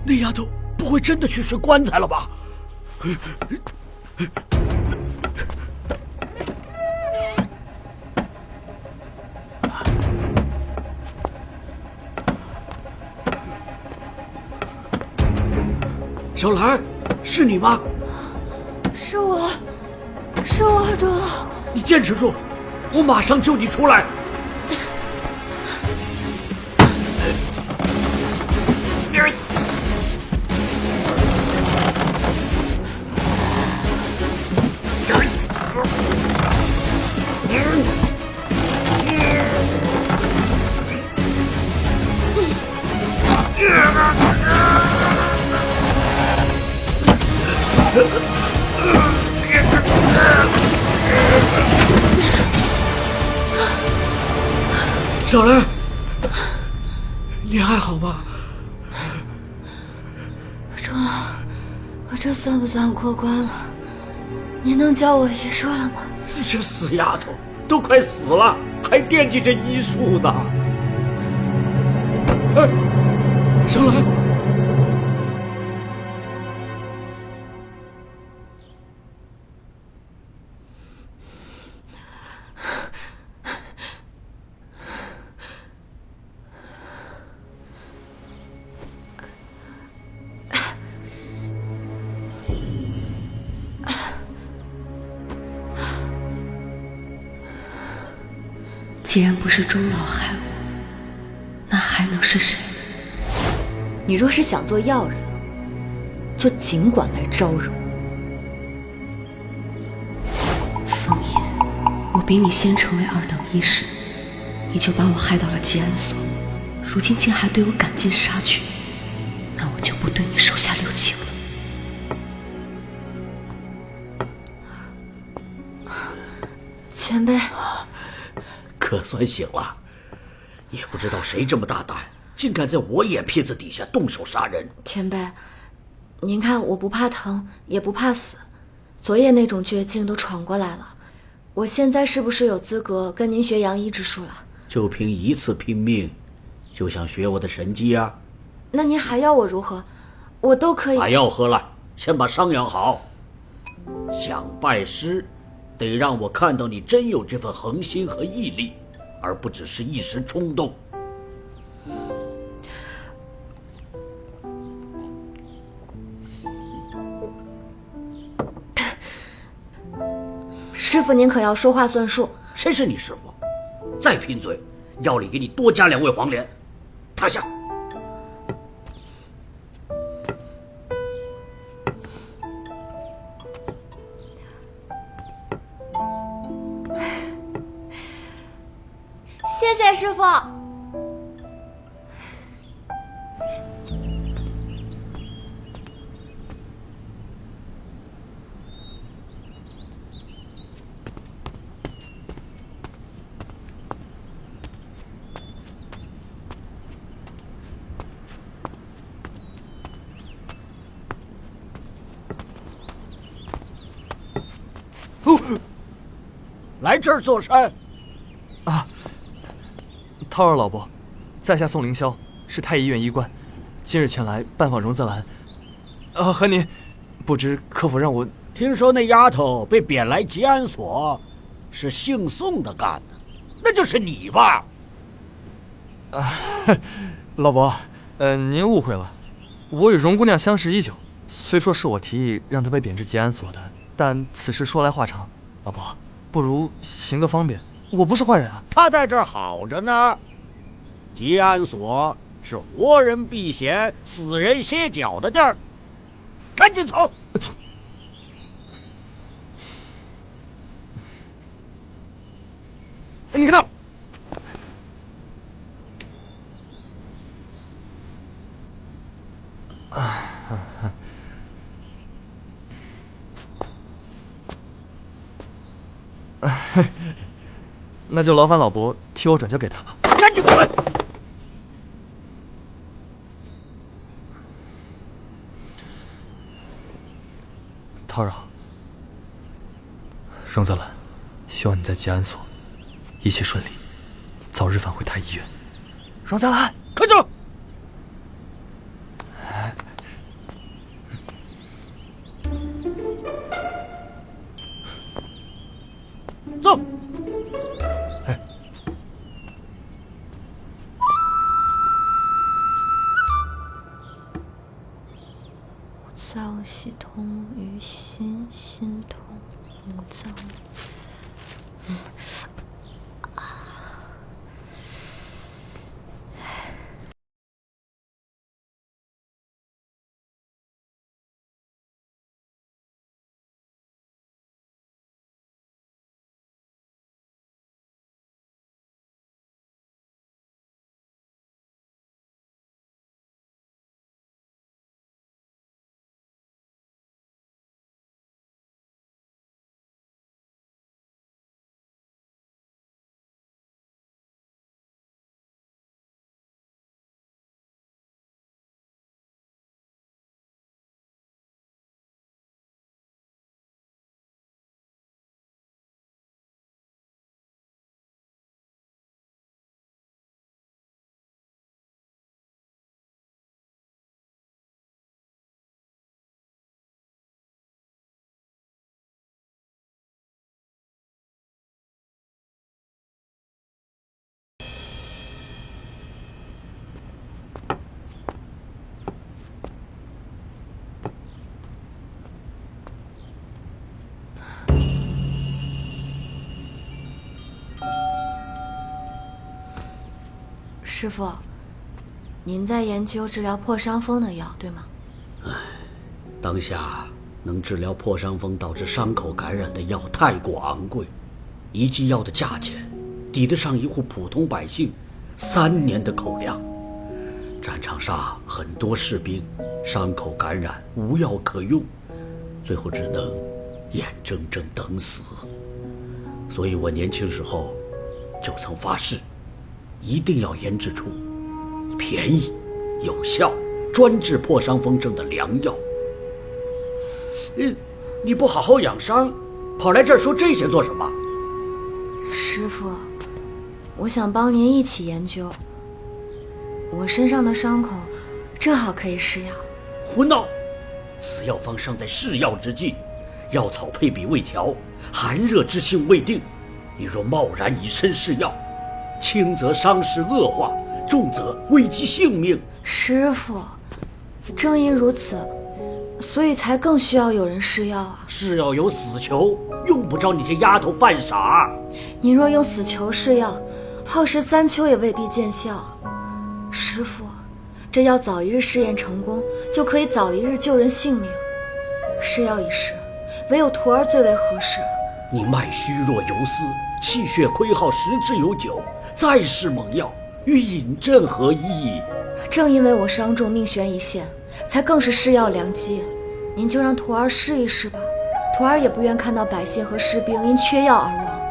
那丫头不会真的去睡棺材了吧？小兰，是你吗？是我，周老。你坚持住，我马上救你出来。小兰，你还好吗？周老，我这算不算过关了？你能教我医术了吗？你这死丫头，都快死了，还惦记着医术呢。哎，小兰。既然不是周老害我，那还能是谁？你若是想做药人，就尽管来招惹。凤言，我比你先成为2等医师，你就把我害到了吉安所，如今竟还对我赶尽杀绝，那我就不对你手下留情了。前辈，可算醒了，也不知道谁这么大胆，竟敢在我眼皮子底下动手杀人。前辈，您看我不怕疼，也不怕死，昨夜那种绝境都闯过来了，我现在是不是有资格跟您学杨医之术了？就凭一次拼命，就想学我的神技啊？那您还要我如何？我都可以。把药喝了，先把伤养好。想拜师，得让我看到你真有这份恒心和毅力，而不只是一时冲动。师傅，您可要说话算数。谁是你师傅？再贫嘴，药里给你多加2味黄连。躺下。谢谢师傅。来这儿做甚？啊，涛儿老伯，在下宋凌霄，是太医院医官，今日前来拜访荣泽兰。和您，不知可否让我……听说那丫头被贬来吉安所，是姓宋的干的，那就是你吧？老伯，您误会了，我与荣姑娘相识已久，虽说是我提议让她被贬至吉安所的，但此事说来话长，老伯。不如行个方便，我不是坏人啊。他在这儿好着呢。吉安所是活人避嫌、死人歇脚的地儿，赶紧走。你看他。那就劳烦老伯替我转交给他吧。赶紧滚！叨扰，荣泽兰，希望你在吉安所一切顺利，早日返回太医院。荣泽兰，快走！走。脏系通于心，心通五脏。师傅，您在研究治疗破伤风的药，对吗？当下能治疗破伤风导致伤口感染的药太过昂贵，一剂药的价钱抵得上一户普通百姓3年的口粮。战场上很多士兵伤口感染无药可用，最后只能眼睁睁等死。所以我年轻时候就曾发誓，一定要研制出便宜、有效、专治破伤风症的良药。你不好好养伤，跑来这儿说这些做什么？师傅，我想帮您一起研究。我身上的伤口正好可以试药。胡闹！此药方尚在试药之际，药草配比未调，寒热之性未定。你若贸然以身试药，轻则伤势恶化，重则危及性命。师傅，正因如此，所以才更需要有人试药啊。试药有死囚，用不着你这丫头犯傻。您若用死囚试药，耗时3秋也未必见效。师傅，这药早一日试验成功，就可以早一日救人性命。试药一事，唯有徒儿最为合适。你脉虚弱游丝，气血亏耗10之有9，再试猛药，与饮鸩何异？正因为我伤重命悬一线，才更是试药良机。您就让徒儿试一试吧，徒儿也不愿看到百姓和士兵因缺药而亡。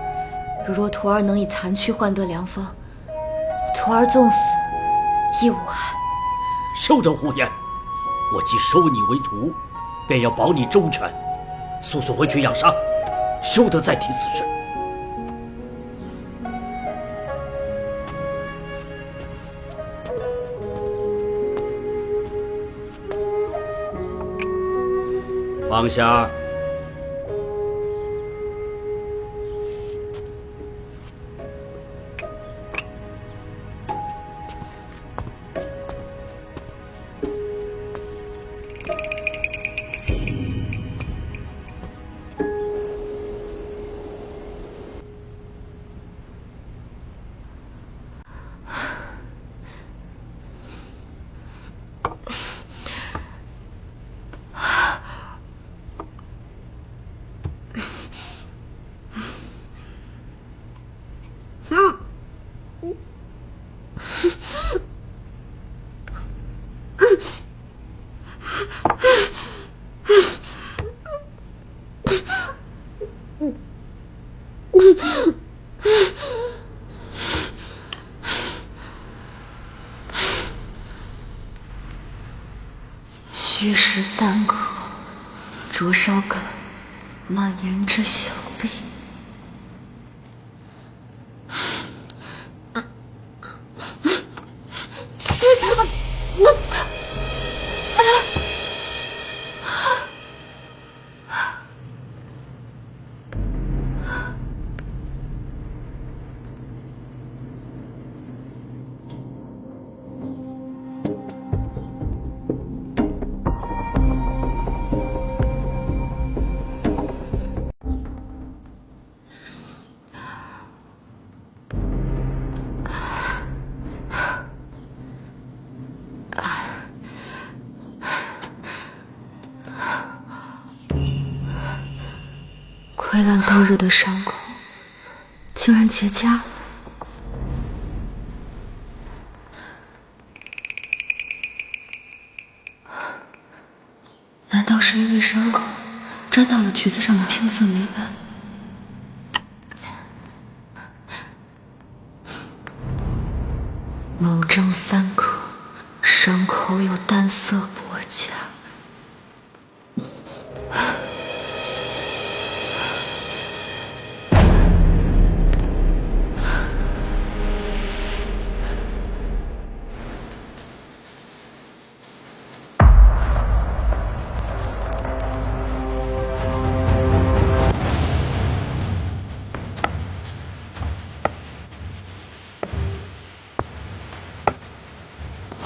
如若徒儿能以残躯换得良方，徒儿纵死亦无憾。休得胡言！我既收你为徒，便要保你周全。速速回去养伤，休得再提此事。放下。虚实3克，灼烧根，蔓延至小臂。溃烂多日的伤口竟然结痂了。难道是因为伤口沾到了橘子上的青色霉斑？某症3克，伤口有淡色薄痂。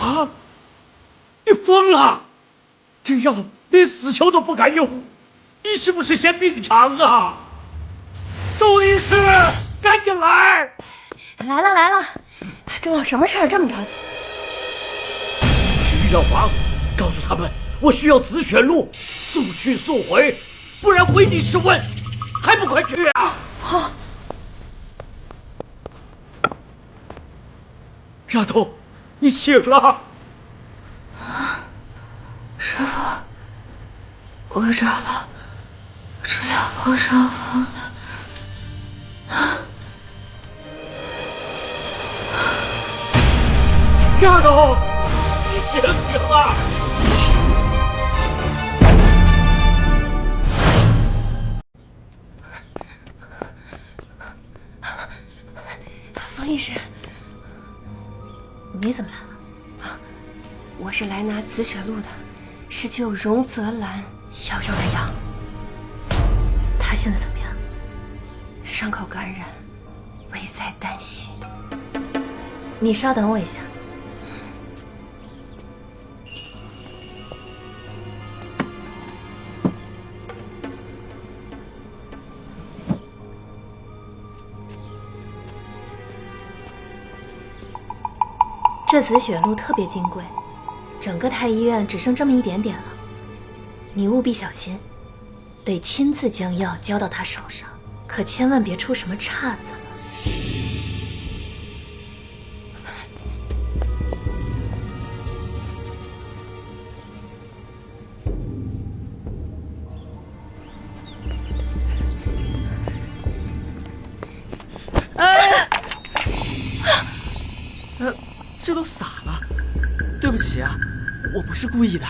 啊！你疯了！这药连死囚都不敢用，你是不是嫌命长啊？周医师，赶紧来！来了来了，钟有什么事儿这么着急？去药房，告诉他们我需要紫雪露，速去速回，不然唯你是问，还不快去啊！好。丫头，你醒了。师傅，我找到治疗破伤风的。丫头，你醒醒啊！方医师，你怎么了？我是来拿紫雪露的，是救荣泽兰要用的药。他现在怎么样？伤口感染，危在旦夕。你稍等我一下。这紫雪露特别金贵，整个太医院只剩这么一点点了。你务必小心，得亲自将药交到他手上，可千万别出什么岔子了。这都洒了，对不起啊，我不是故意的。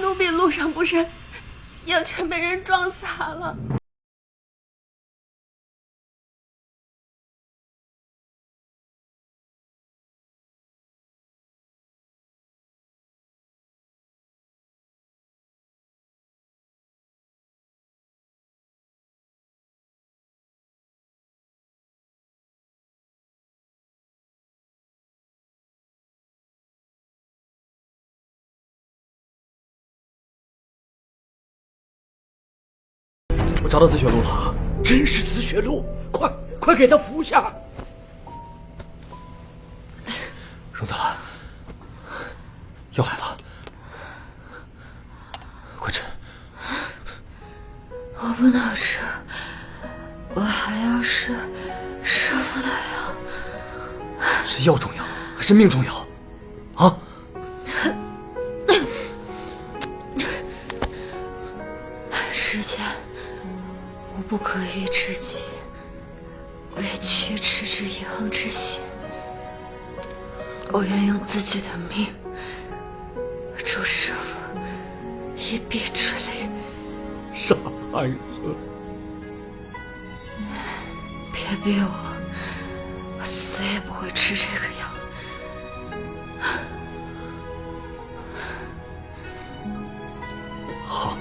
奴婢路上不慎，药全被人撞洒了。我找到紫雪露了，真是紫雪露，快给她服下！荣泽兰，药来了，快吃！我不能吃，我还要吃师傅的药。是药重要还是命重要？啊？世间无不可遇之己，唯缺持之以恒之心。我愿用自己的命助师傅一臂之力。傻孩子，别逼我，我死也不会吃这个药。好，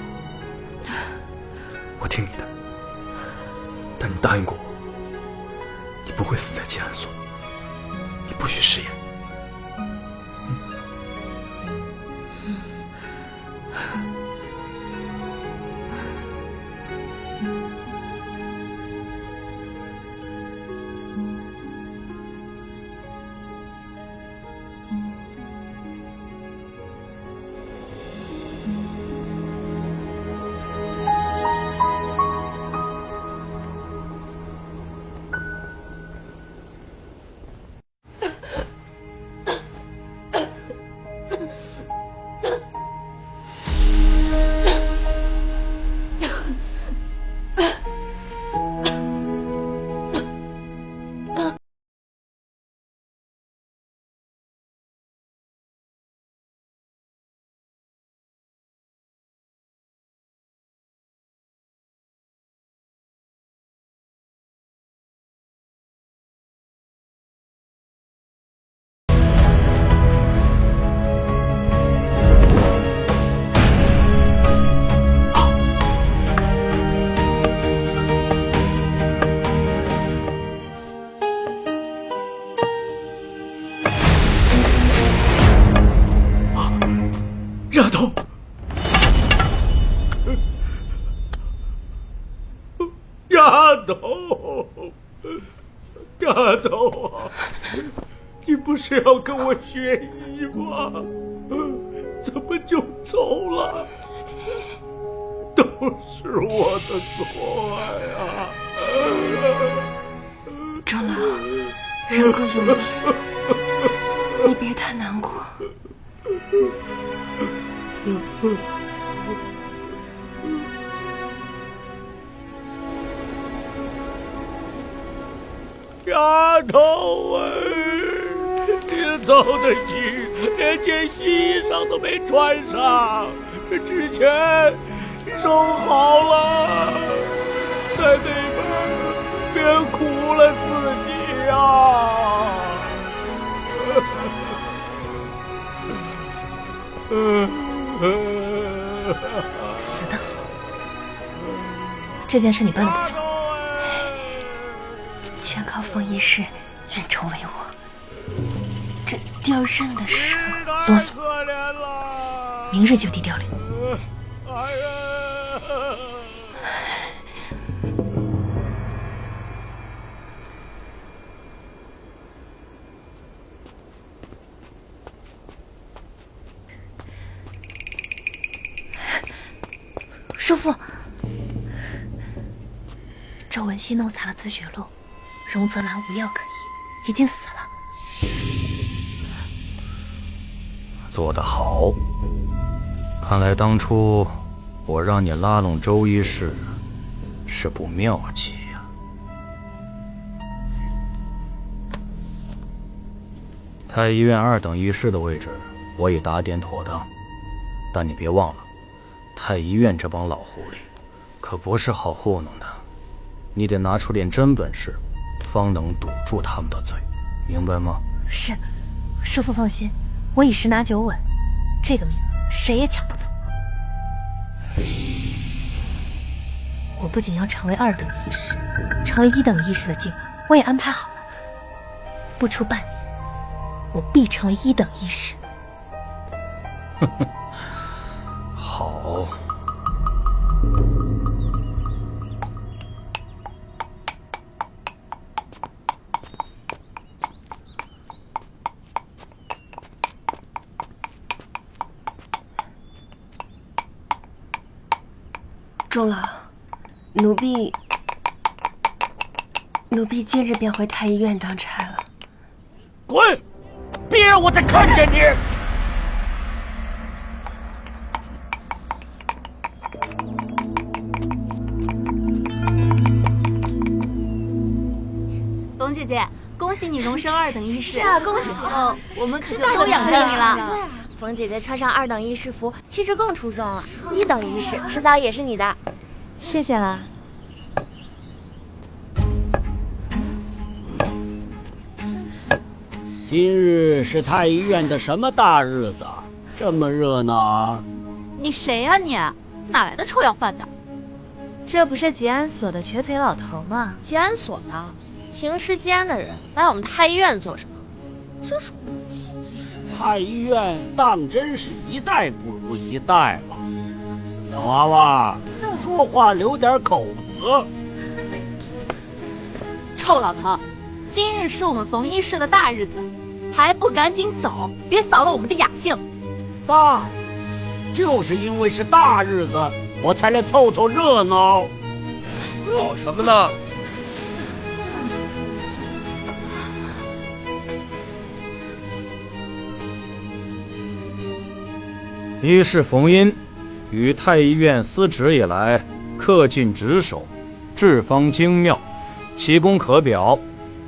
我听你的，但你答应过我，你不会死在吉安所，你不许食言。丫头，丫头啊，你不是要跟我学医吗？怎么就走了？都是我的错呀！钟老，人各有命，你别太难过。丫头啊，你走得急，连件新衣裳都没穿上，这之前收好了，在那边别苦了自己呀！死得好，这件事你办得不错，全靠风一世运筹帷幄。这调任的事啰嗦，明日就地调令。叔父，周文熙弄洒了紫雪路，荣泽兰无药可医，已经死了。做得好，看来当初我让你拉拢周医师是步妙计呀。太医院2等医师的位置我已打点妥当，但你别忘了，太医院这帮老狐狸可不是好糊弄的，你得拿出点真本事，方能堵住他们的嘴，明白吗？是，叔父放心，我以10拿9稳，这个命谁也抢不走。我不仅要成为2等医师，成为1等医师的计划我也安排好了。不出半年，我必成为1等医师。好。钟老，奴婢今日便回太医院当差了。滚！别让我再看见你！冯姐姐，恭喜你荣升2等医师！是啊，恭喜！我们可就都仰着你了。对啊，冯姐姐穿上2等医师服，气质更出众了。1等医师迟早也是你的。谢谢了。今日是太医院的什么大日子？这么热闹？你谁呀你？哪来的臭要饭的？这不是吉安所的瘸腿老头吗？吉安所的，停尸间的人来我们太医院做什么？真是晦气！太医院当真是一代不如一代了。小娃娃，说话留点口子。臭老头，今日是我们冯医师的大日子，还不赶紧走，别扫了我们的雅兴。爸，就是因为是大日子，我才来凑凑热闹。搞什么呢？医师冯殷于太医院司职以来，恪尽职守，治方精妙，其功可表。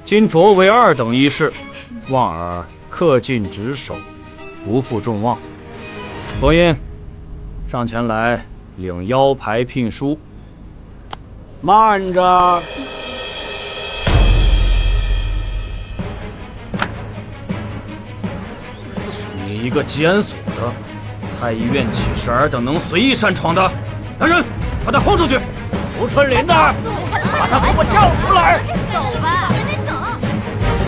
今擢为2等医师，望尔恪尽职守，不负众望。冯殷，上前来领腰牌聘书。慢着！你一个吉安所的，太医院岂是尔等能随意擅闯的？来人，把他轰出去！吴春林呢？把他给我叫出来！走吧，赶紧走！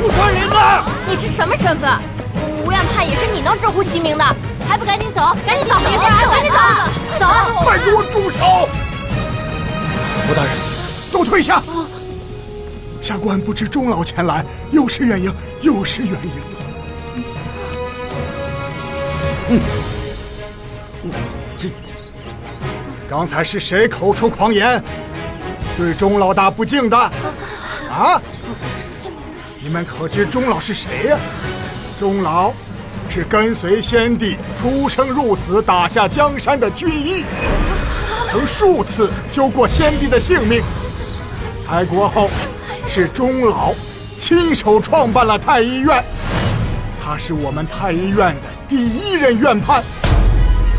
吴春林呢？你是什么身份？我们无怨派也是你能直呼其名的，还不赶紧走？赶紧走！别不然赶紧走！走！快给我住手！吴大人，都退下！下官不知钟老前来，又是远迎，又是远迎。刚才是谁口出狂言，对钟老大不敬的？啊！你们可知钟老是谁呀？钟老是跟随先帝出生入死，打下江山的军医，曾数次救过先帝的性命。开国后，是钟老亲手创办了太医院，他是我们太医院的第1任院判，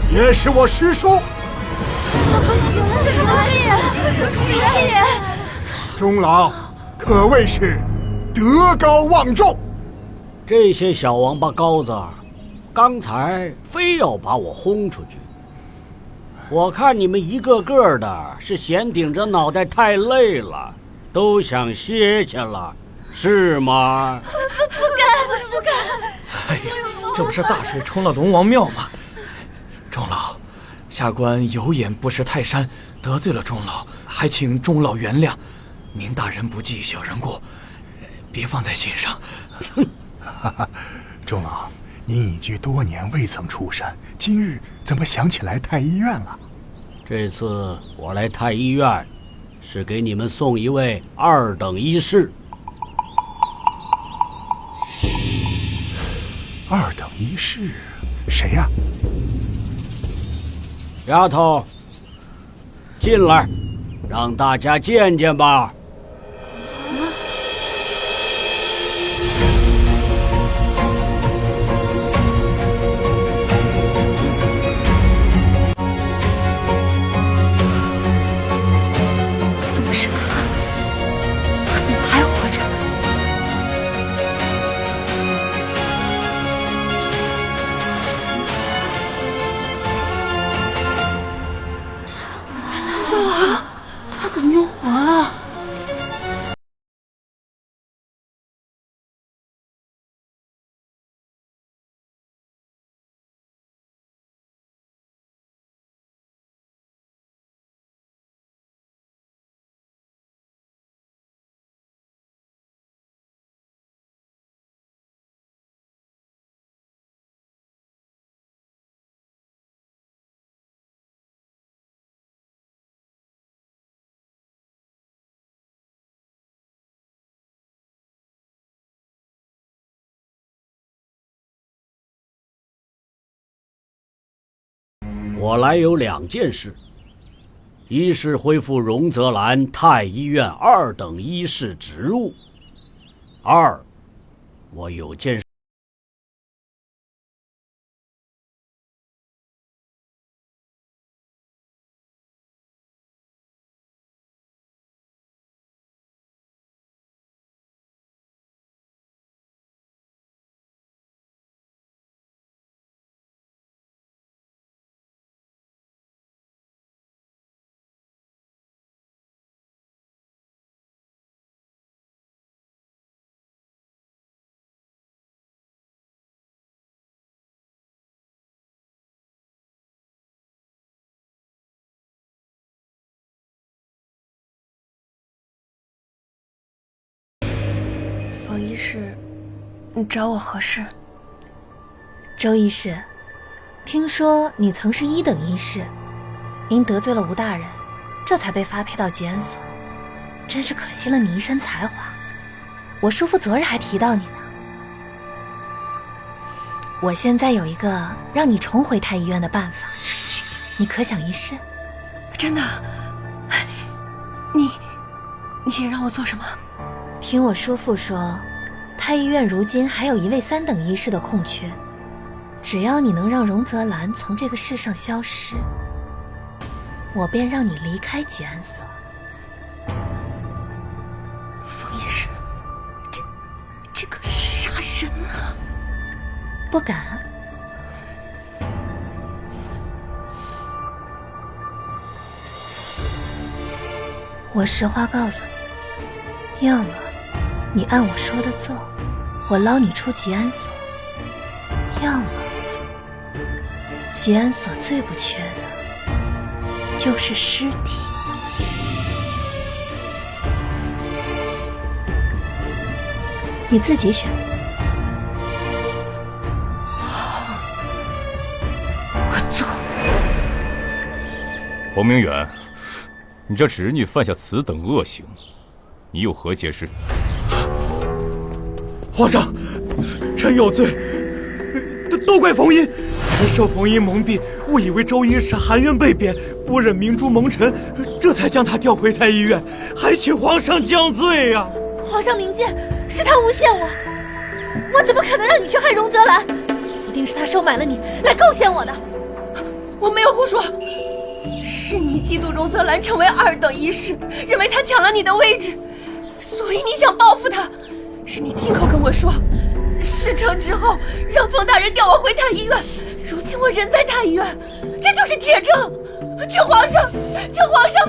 也是我师叔。师爷，钟老可谓是德高望重。这些小王八羔子，刚才非要把我轰出去。我看你们一个个的是闲顶着脑袋太累了，都想歇歇了，是吗？不敢！哎呀，这不是大水冲了龙王庙吗？钟老，下官有眼不识泰山，得罪了钟老，还请钟老原谅。您大人不计小人过，别放在心上。钟老，您隐居多年未曾出山，今日怎么想起来太医院了？这次我来太医院，是给你们送一位2等医士。2等医士，谁呀？丫头，进来，让大家见见吧。怎么是他？他怎么还活着？他怎么又活了？我来有2件事，一是恢复荣泽兰太医院2等医士职务，2，我有件事。冯医师，你找我何事？周医师，听说你曾是1等医师，因得罪了吴大人，这才被发配到吉安所，真是可惜了你一身才华。我叔父昨日还提到你呢。我现在有一个让你重回太医院的办法，你可想一试？真的？你想让我做什么？听我叔父说，太医院如今还有一位3等医师的空缺，只要你能让荣泽兰从这个世上消失，我便让你离开吉安所。冯医师，这个杀人啊！不敢。我实话告诉你，要么你按我说的做，我捞你出吉安所；要么吉安所最不缺的就是尸体。你自己选。好，我做。冯明远，你这侄女犯下此等恶行，你有何解释？皇上，臣有罪，都怪冯音，臣受冯音蒙蔽，误以为周医师含冤被贬，不忍明珠蒙尘，这才将他调回太医院，还请皇上降罪呀！皇上明鉴，是他诬陷我。我怎么可能让你去害荣泽兰？一定是他收买了你，来构陷我的。我没有胡说，是你嫉妒荣泽兰成为2等医师，认为他抢了你的位置，所以你想报复他。是你亲口跟我说，事成之后让冯大人调我回太医院，如今我人在太医院，这就是铁证。请皇上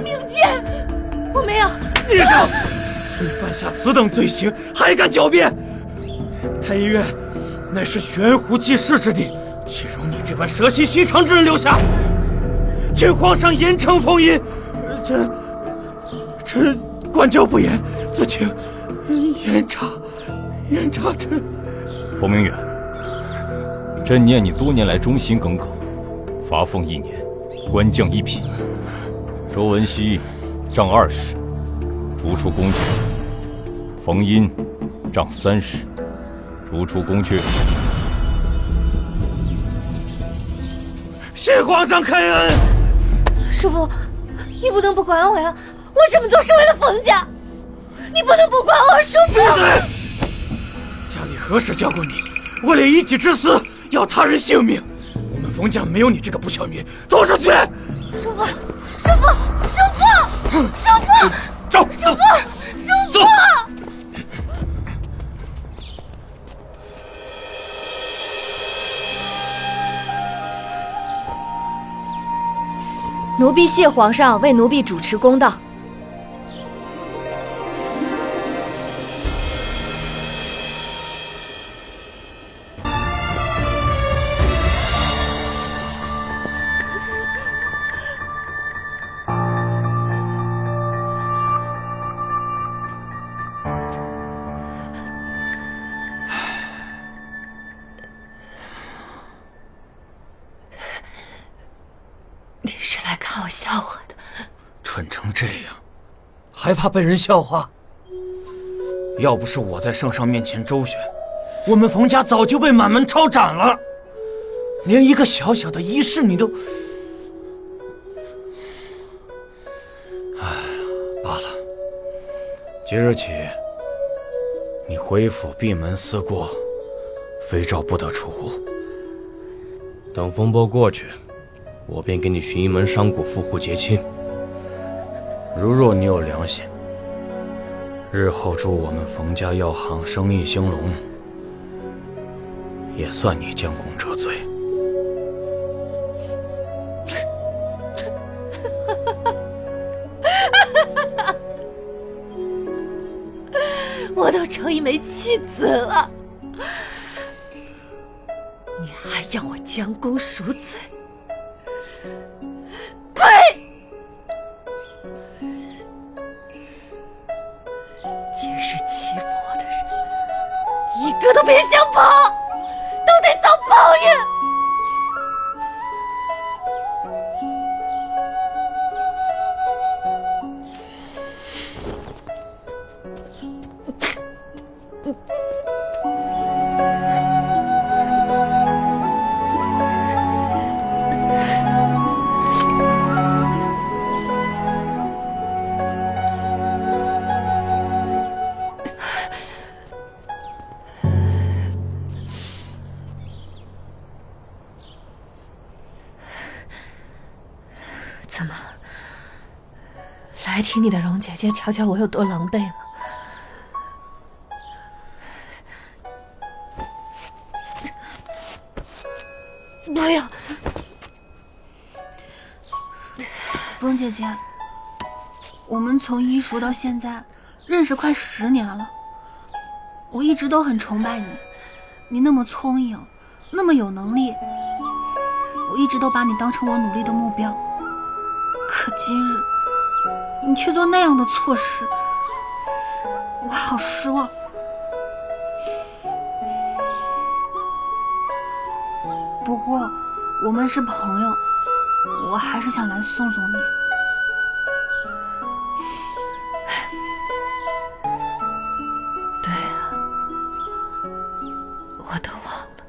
明鉴。我没有。孽障！你犯下此等罪行，还敢狡辩？太医院乃是悬壶济世之地，岂容你这般蛇蝎心肠之人留下？请皇上严惩冯殷。臣管教不严，自请严查臣。冯明远，朕念你多年来忠心耿耿，罚俸1年，官降1品。周文熙杖20，逐出宫阙；冯殷杖30，逐出宫阙。谢皇上开恩。叔父，你不能不管我呀！我这么做是为了冯家，你不能不管我，叔父。闭嘴！家里何时教过你，为了一己之私要他人性命？我们冯家没有你这个不孝女，拖出去！叔父，走！奴婢谢皇上为奴婢主持公道。你是来看我笑话的？蠢成这样，还怕被人笑话？要不是我在圣上面前周旋，我们冯家早就被满门抄斩了。连一个小小的医师你都……哎，罢了。即日起，你回府闭门思过，非诏不得出户。等风波过去，我便给你寻一门商贾富户结亲。如若你有良心，日后助我们冯家药行生意兴隆，也算你将功折罪。我都成一枚弃子了，你还要我将功赎罪？呸！今日欺负我的人，一个都别想跑，都得遭报应。怎么，来听你的荣姐姐瞧瞧我有多狼狈吗？不要，风姐姐，我们从医塾到现在认识快10年了，我一直都很崇拜你，你那么聪颖，那么有能力，我一直都把你当成我努力的目标。可今日你却做那样的错事，我好失望。不过我们是朋友，我还是想来送送你。对啊，我都忘了，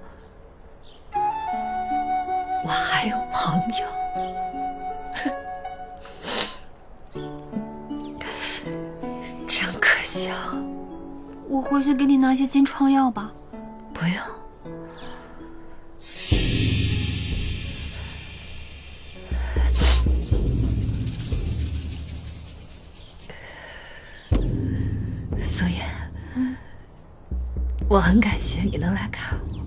我还有朋友。我回去给你拿些金疮药吧，不用。苏妍，我很感谢你能来看我，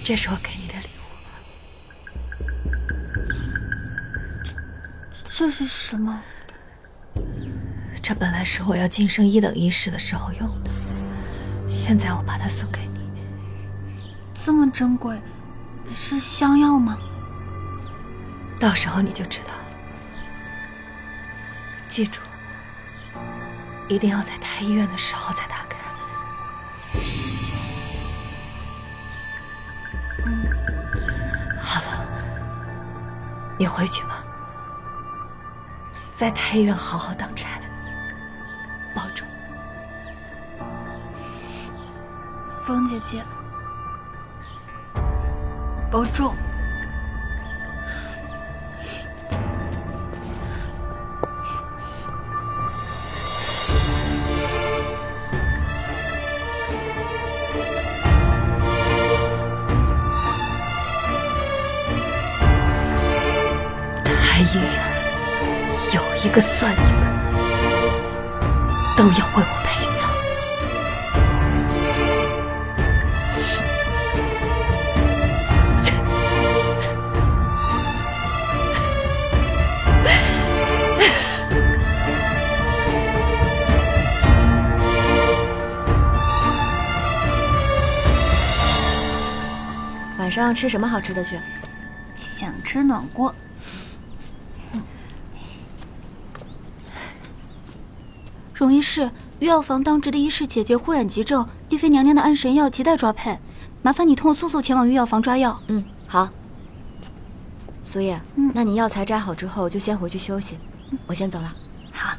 这是我给你的礼物。这是什么？这本来是我要晋升1等医师的时候用的，现在我把它送给你。这么珍贵，是香药吗？到时候你就知道了。记住，一定要在太医院的时候再打开。好了，你回去吧，在太医院好好当差，保重。风姐姐，保重。太医院有一个算一个，都要为我陪葬。晚上吃什么好吃的去？想吃暖锅。荣医师，御药房当值的医师姐姐忽染急症，丽妃娘娘的安神药亟待抓配，麻烦你同我速速前往御药房抓药。好。苏叶，那你药材摘好之后就先回去休息，我先走了。好。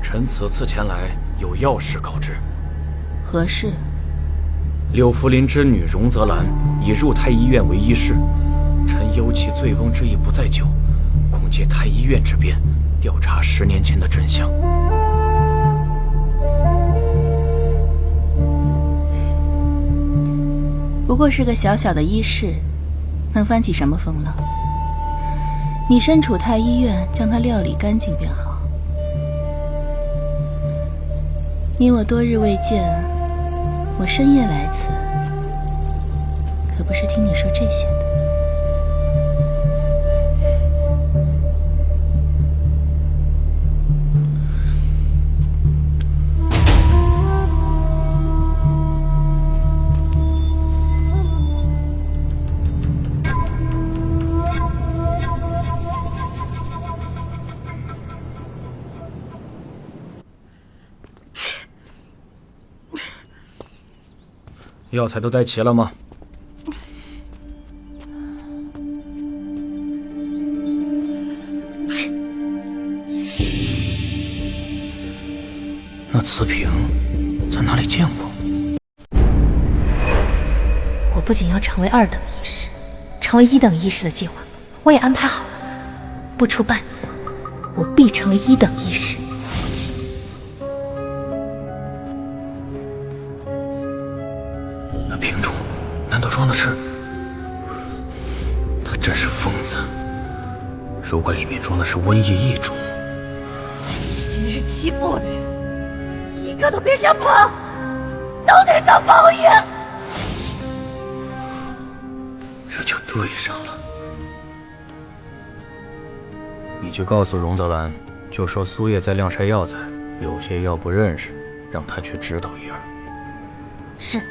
臣此次前来有要事告知。何事？柳福林之女荣泽兰已入太医院为医师，臣忧其醉翁之意不在酒，恐借太医院之便调查10年前的真相。不过是个小小的医事，能翻起什么风浪？你身处太医院，将它料理干净便好。你我多日未见，我深夜来此，可不是听你说这些的。药材都带齐了吗？那瓷瓶在哪里见过？我不仅要成为2等医师，成为1等医师的计划，我也安排好了。不出半年，我必成为1等医师。那瓶中难道装的是？他真是疯子！如果里面装的是瘟疫异种，今日欺负我的人，一个都别想跑，都得遭报应。这就对上了。你去告诉荣泽兰，就说苏叶在晾晒药材，有些药不认识，让他去指导一二。是。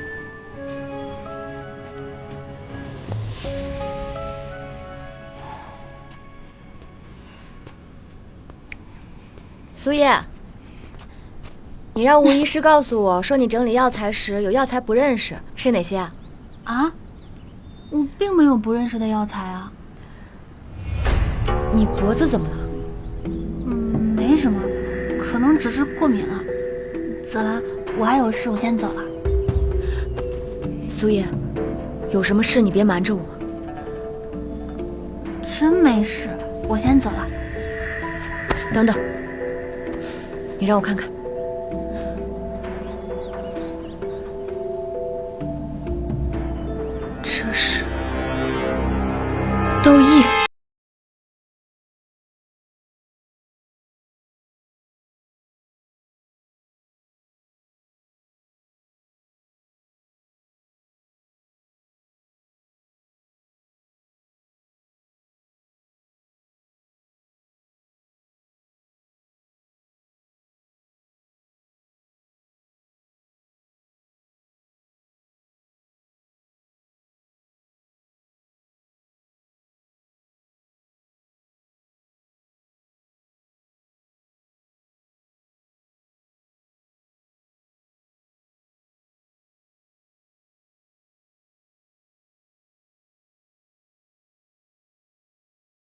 苏叶，你让吴医师告诉我说，你整理药材时有药材不认识，是哪些啊？啊？我并没有不认识的药材啊。你脖子怎么了？没什么，可能只是过敏了。泽兰，我还有事，我先走了。苏叶，有什么事你别瞒着我。真没事，我先走了。等等，你让我看看。这是窦毅。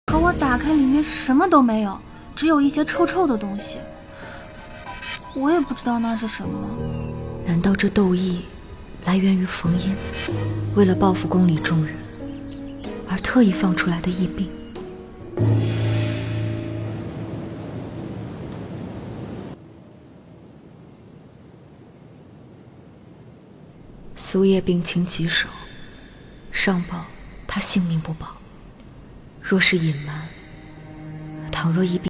可我打开里面什么都没有，只有一些臭臭的东西。我也不知道那是什么。难道这斗意来源于冯英为了报复宫里众人而特意放出来的疫病？苏叶病情棘手，上报他性命不保。若是隐瞒，倘若疫病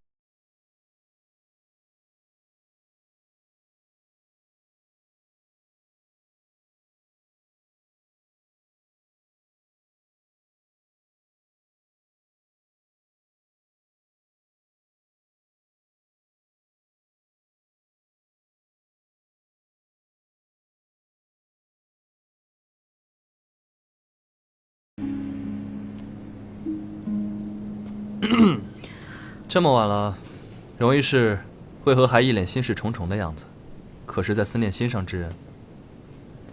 这么晚了，容易是为何还一脸心事重重的样子？可是在思念心上之人？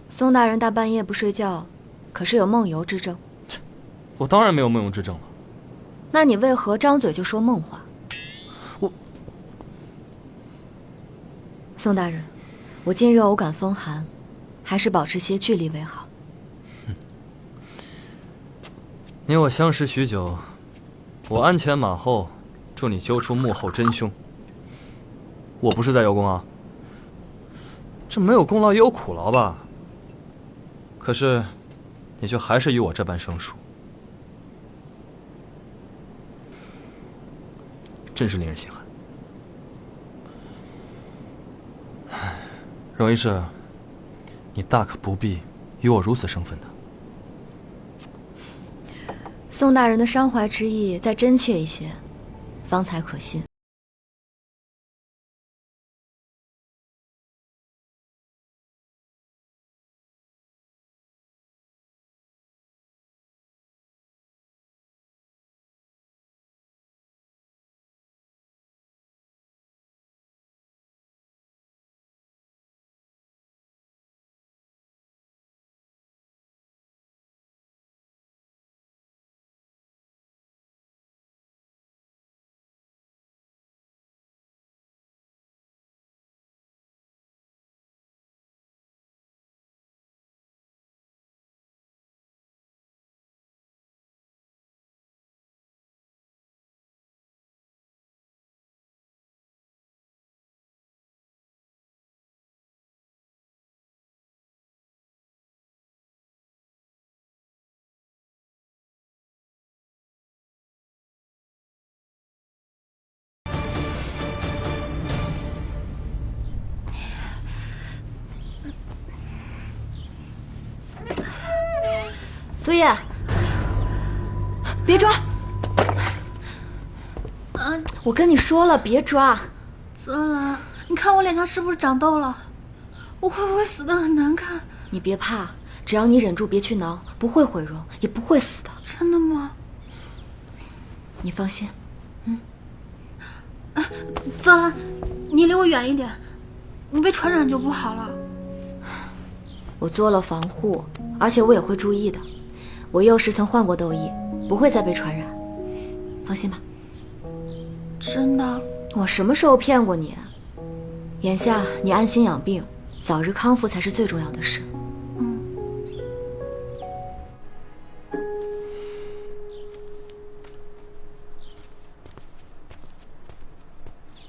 宋大人大半夜不睡觉，可是有梦游之症？我当然没有梦游之症了。那你为何张嘴就说梦话？宋大人，我近日偶感风寒，还是保持些距离为好。你我相识许久，我鞍前马后，助你揪出幕后真凶。我不是在邀功啊，这没有功劳也有苦劳吧？可是，你却还是与我这般生疏，真是令人心寒。容医师，你大可不必与我如此生分的。宋大人的伤怀之意再真切一些，方才可信。苏叶，别抓！我跟你说了，别抓。泽兰，你看我脸上是不是长痘了？我会不会死得很难看？你别怕，只要你忍住，别去挠，不会毁容，也不会死的。真的吗？你放心。泽兰，你离我远一点，你被传染就不好了。我做了防护，而且我也会注意的。我幼时曾患过痘疫，不会再被传染，放心吧。真的？我什么时候骗过你？眼下你安心养病，早日康复才是最重要的事。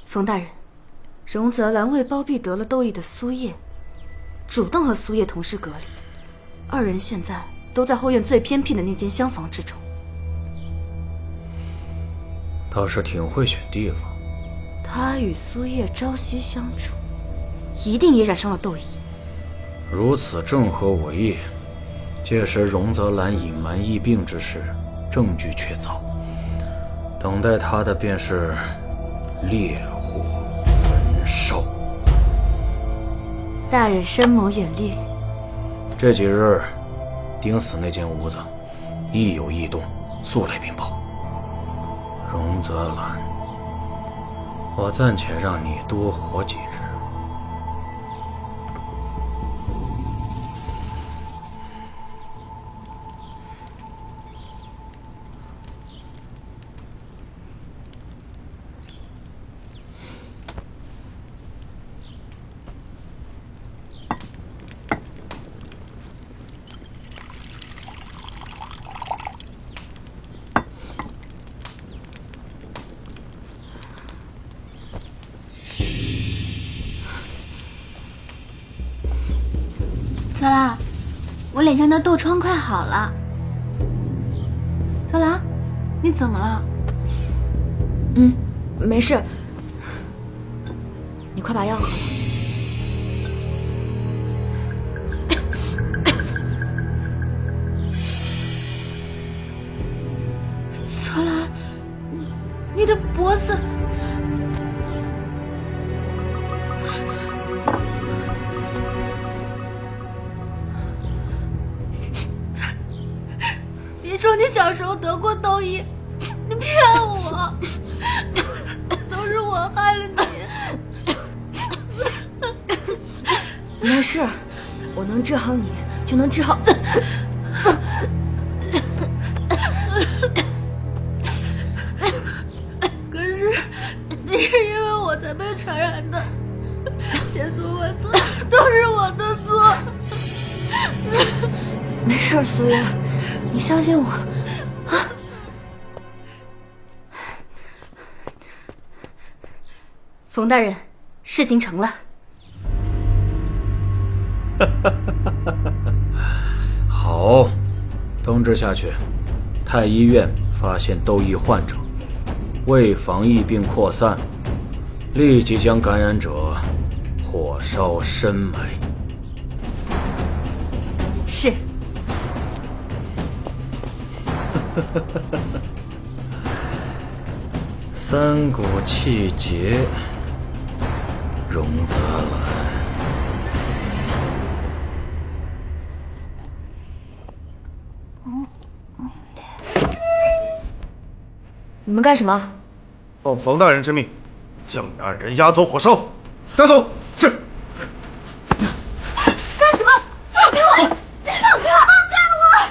冯大人，荣泽兰为包庇得了痘疫的苏叶，主动和苏叶同室隔离，二人现在都在后院最偏僻的那间厢房之中。倒是挺会选地方。他与苏叶朝夕相处，一定也染上了痘疫。如此正合我意，届时荣泽兰隐瞒疫病之事，证据确凿，等待他的便是烈火焚烧。大人深谋远虑。这几日盯死那间屋子，一有异动，速来禀报。荣泽兰，我暂且让你多活几日。泽兰，我脸上的痘疮快好了。泽兰，你怎么了？没事。你快把药喝了。泽兰，你的脖子……你说你小时候得过痘疫，你骗我，都是我害了你。没事，我能治好你，就能治好。可是你是因为我才被传染的，千错万错都是我的错。没事，苏叶，你相信我啊！冯大人，事情成了。好，通知下去，太医院发现痘疫患者，为防疫病扩散，立即将感染者火烧深埋。是。三股气节，荣泽兰。你们干什么？奉冯大人之命，将那人押走火烧。带走。是。干什么？放开我！放开！放开我！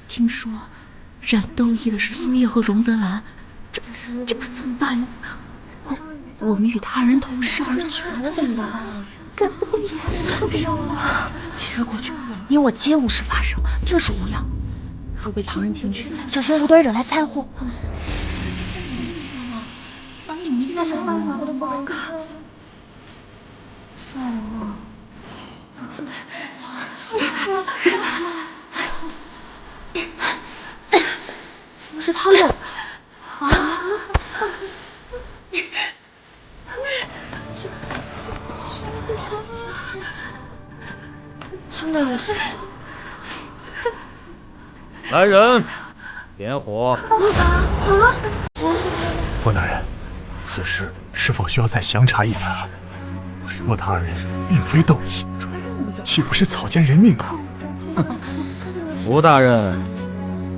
听说染痘疫的是苏叶和荣泽兰，这怎么办呀？我们与他人同室而居，怎么办？跟痘疫太伤了。即日过去，你我皆无事发生，定是无恙。若被旁人听去，小心无端惹来灾祸。你想办法，我都不能看。算了。是他们。那个是。来人，点火！霍大人，此事是否需要再详查一番？莫大二人并非斗义，岂不是草菅人命啊？吴大人，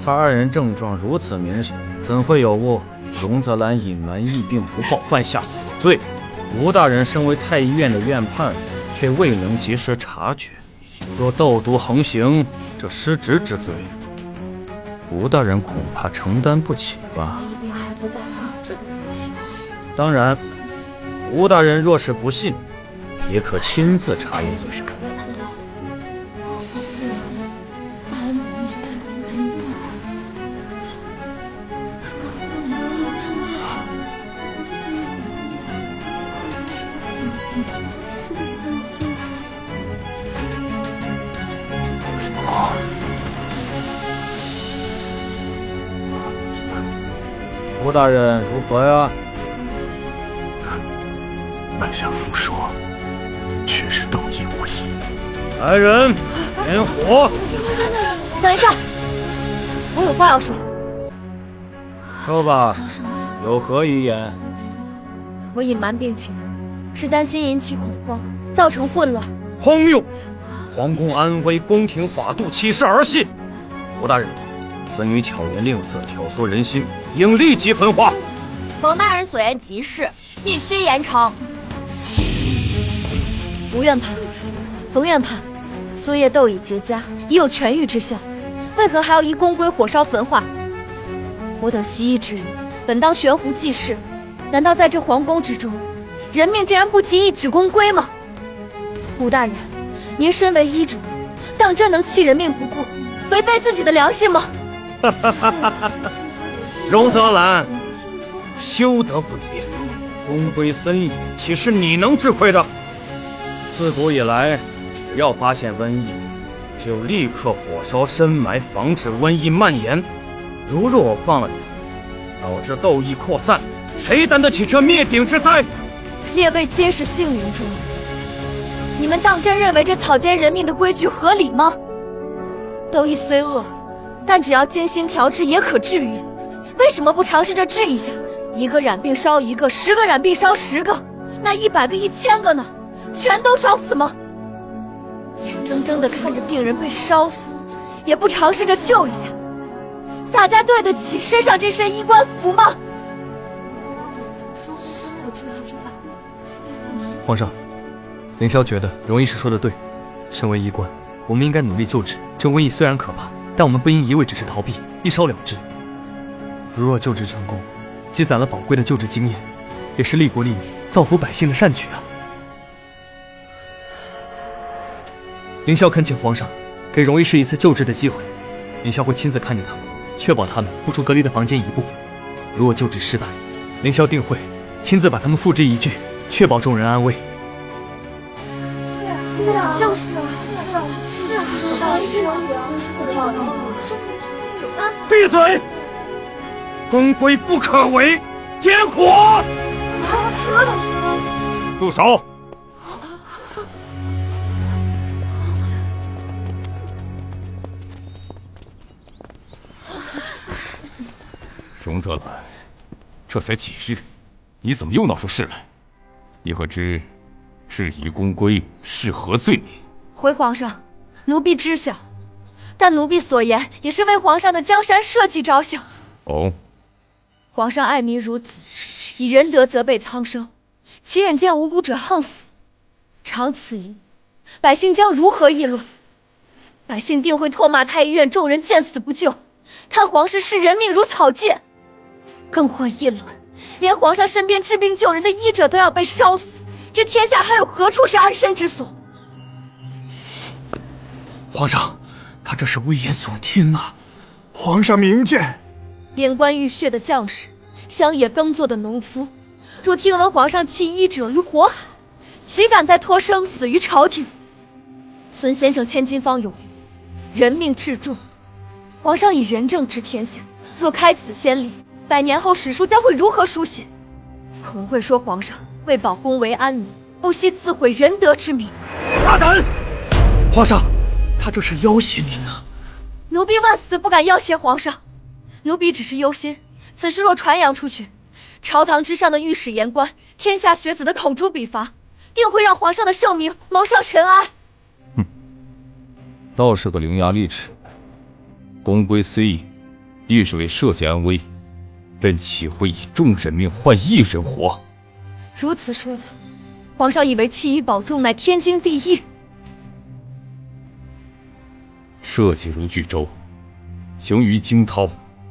他二人症状如此明显，怎会有误荣泽兰隐瞒疫病不报，犯下死罪？吴大人身为太医院的院判，却未能及时察觉，若斗毒横行，这失职之罪，吴大人恐怕承担不起吧。当然，吴大人若是不信，也可亲自查验一下。吴大人如何呀？满相夫说，确实斗义无疑。来人，点火！等一下，我有话要说。说吧，有何遗言？我隐瞒病情，是担心引起恐慌，造成混乱。荒谬！皇宫安危，宫廷法度，岂是儿戏？吴大人，此女巧言令色，挑唆人心，应立即焚化。冯大人所言极是，必须严惩。吴院判，冯院判，苏叶豆已结痂，已有痊愈之效，为何还要依宫规火烧焚化？我等习医之人，本当悬壶济世，难道在这皇宫之中，人命竟然不及一纸宫规吗？吴大人，您身为医者，当真能弃人命不顾，违背自己的良心吗？荣泽兰，休得诡辩，宫规森严，岂是你能智慧的？自古以来，只要发现瘟疫，就立刻火烧深埋，防止瘟疫蔓延。如若我放了你，导致斗疫扩散，谁担得起这灭顶之灾？列位皆是杏林中人，你们当真认为这草菅人命的规矩合理吗？斗疫虽恶，但只要精心调治也可治愈，为什么不尝试着治一下？一个染病烧一个，10个染病烧10个，那100个、1000个呢？全都烧死吗？眼睁睁地看着病人被烧死，也不尝试着救一下，大家对得起身上这身医官服吗？皇上，凌霄觉得荣医师说的对，身为医官，我们应该努力救治。这瘟疫虽然可怕，但我们不应一味只是逃避，一烧了之。如若救治成功，积攒了宝贵的救治经验，也是利国利民、造福百姓的善举啊！凌霄恳请皇上给荣医师一次救治的机会，凌霄会亲自看着他们，确保他们不出隔离的房间一步。如果救治失败，凌霄定会亲自把他们付之一炬，确保众人安危。就是啊，闭嘴！宫规不可违，点火！住手！荣泽兰，这才几日，你怎么又闹出事来？你可知质疑宫规是何罪名？回皇上，奴婢知晓，但奴婢所言也是为皇上的江山社稷着想。哦，皇上爱民如子，以仁德责备苍生，岂忍见无辜者横死？长此以百姓将如何议论？百姓定会唾骂太医院众人见死不救，看皇室视人命如草芥，更会议论连皇上身边治病救人的医者都要被烧死，这天下还有何处是安身之所？皇上，他这是危言耸听啊！皇上明鉴，边关浴血的将士，乡野耕作的农夫，若听闻皇上弃医者于火海，岂敢再托生死于朝廷？孙先生千金方有语，人命至重，皇上以仁政治天下，若开此先例，100年后史书将会如何书写？恐会说皇上为保宫闱安宁，不惜自毁仁德之名。大胆！皇上，他这是要挟您呢。奴婢万死不敢要挟皇上，奴婢只是忧心，此事若传扬出去，朝堂之上的御史言官、天下学子的口诛笔伐，定会让皇上的圣明蒙上尘埃。倒是个伶牙俐齿。公规虽异，亦是为社稷安危，朕岂会以众人命换一人活？如此说来，皇上以为弃医保重乃天经地义。社稷如巨舟，行于惊涛，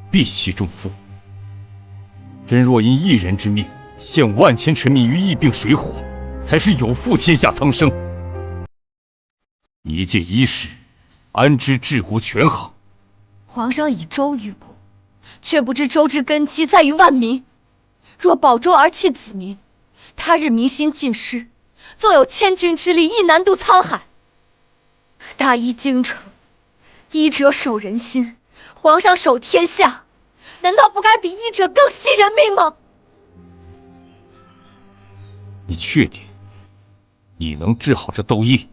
必其重负。朕若因一人之命，陷万千臣民于疫病水火，才是有负天下苍生。一介医士，安知治国权衡？皇上以州喻国，却不知州之根基在于万民。若保州而弃子民，他日民心尽失，纵有千军之力，亦难渡沧海。大医精诚，医者守人心，皇上守天下，难道不该比医者更惜人命吗？你确定你能治好这窦翳？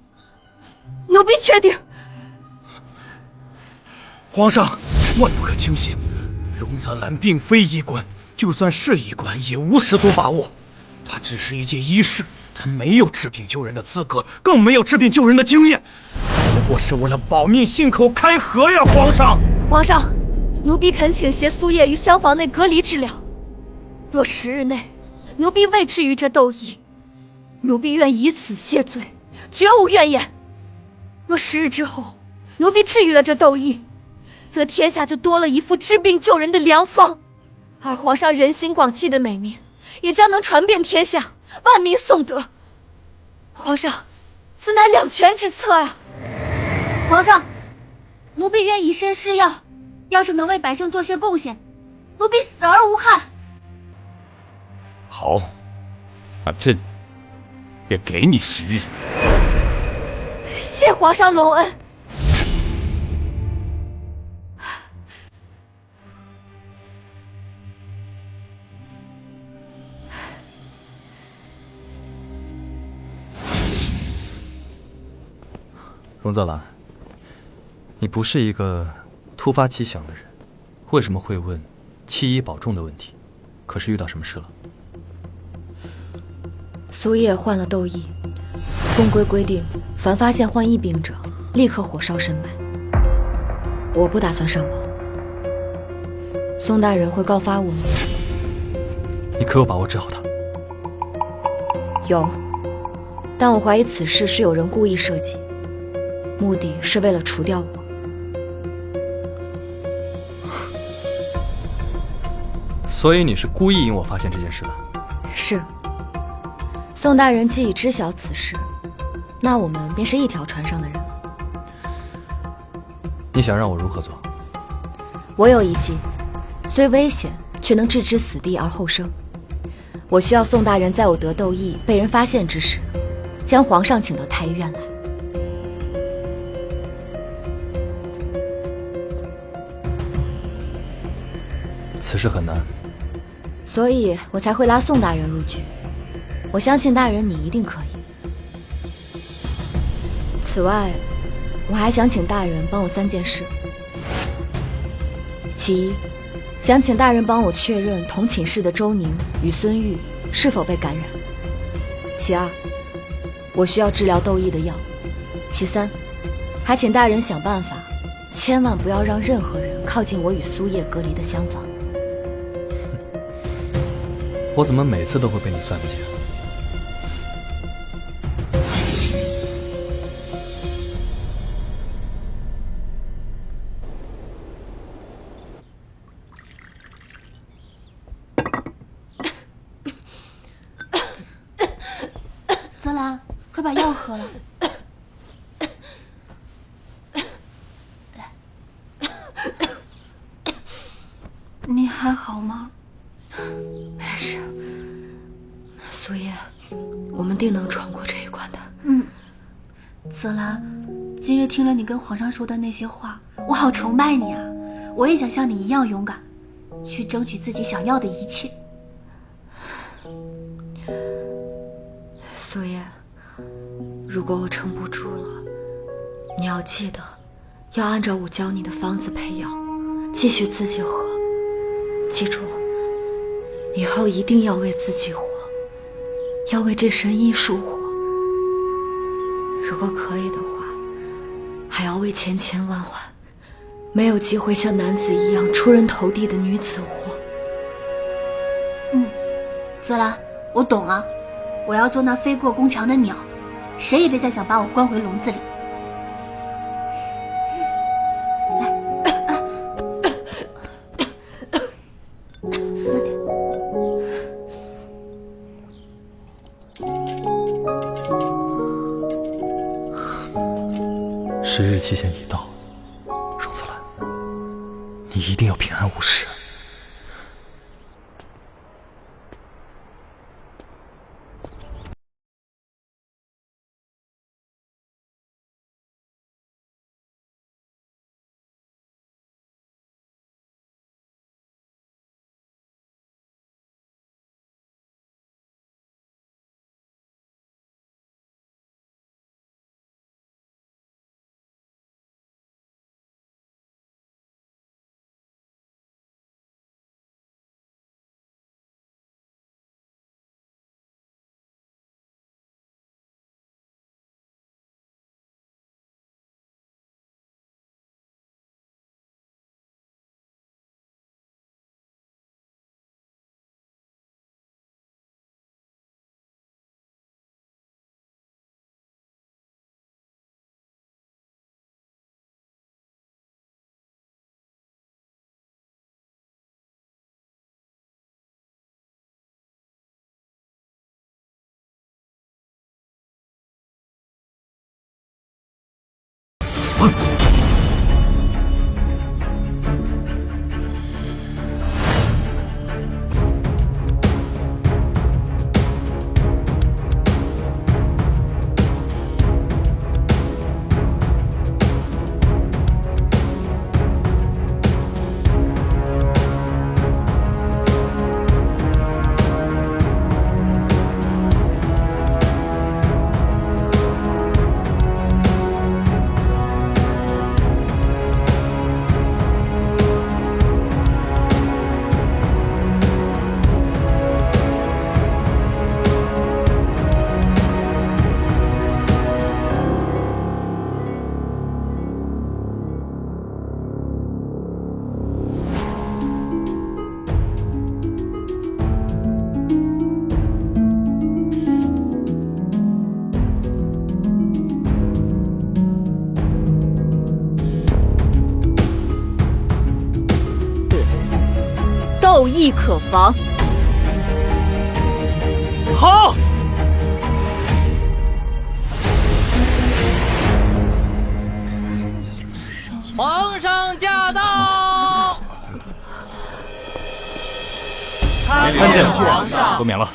奴婢确定。皇上，万不可轻信，荣泽兰并非医官，就算是医官，也无十足把握。他只是一介医士，他没有治病救人的资格，更没有治病救人的经验。不过是为了保命信口开河呀，皇上！皇上，奴婢恳请携苏叶于厢房内隔离治疗。若10日内，奴婢未治愈这窦翳，奴婢愿以死谢罪，绝无怨言。若10日之后，奴婢治愈了这窦翳，则天下就多了一副治病救人的良方，而皇上人心广济的美名也将能传遍天下，万民颂德。皇上，此乃两全之策啊！皇上，奴婢愿以身试药，要是能为百姓做些贡献，奴婢死而无憾。好，那朕便给你10日。谢皇上隆恩。荣泽兰，你不是一个突发奇想的人，为什么会问弃医保重的问题？可是遇到什么事了？苏叶患了窦翳，公规规定，凡发现患疫病者，立刻火烧深埋。我不打算上报，宋大人会告发我吗？你可有把握治好他？有，但我怀疑此事是有人故意设计，目的是为了除掉我。所以你是故意引我发现这件事的？是。宋大人既已知晓此事，那我们便是一条船上的人了。你想让我如何做？我有一计，虽危险，却能置之死地而后生。我需要宋大人在我得窦翳被人发现之时，将皇上请到太医院来。此事很难，所以我才会拉宋大人入局。我相信大人你一定可以。此外，我还想请大人帮我3件事。其一，想请大人帮我确认同寝室的周宁与孙玉是否被感染。其二，我需要治疗窦翳的药。其三，还请大人想办法，千万不要让任何人靠近我与苏叶隔离的厢房。我怎么每次都会被你算计啊？泽兰，快把药喝了。你还好吗？没事，苏叶，我们定能闯过这一关的。泽兰，今日听了你跟皇上说的那些话，我好崇拜你啊！我也想像你一样勇敢，去争取自己想要的一切。苏叶，如果我撑不住了，你要记得，要按照我教你的方子配药，继续自己喝。记住，以后一定要为自己活，要为这身医术活。如果可以的话，还要为千千万万没有机会像男子一样出人头地的女子活。泽兰，我懂了，我要做那飞过宫墙的鸟，谁也别再想把我关回笼子里。10日期限已到，荣泽兰，你一定要平安无事。斗意可防。好。皇上驾到！参见皇上，多免了。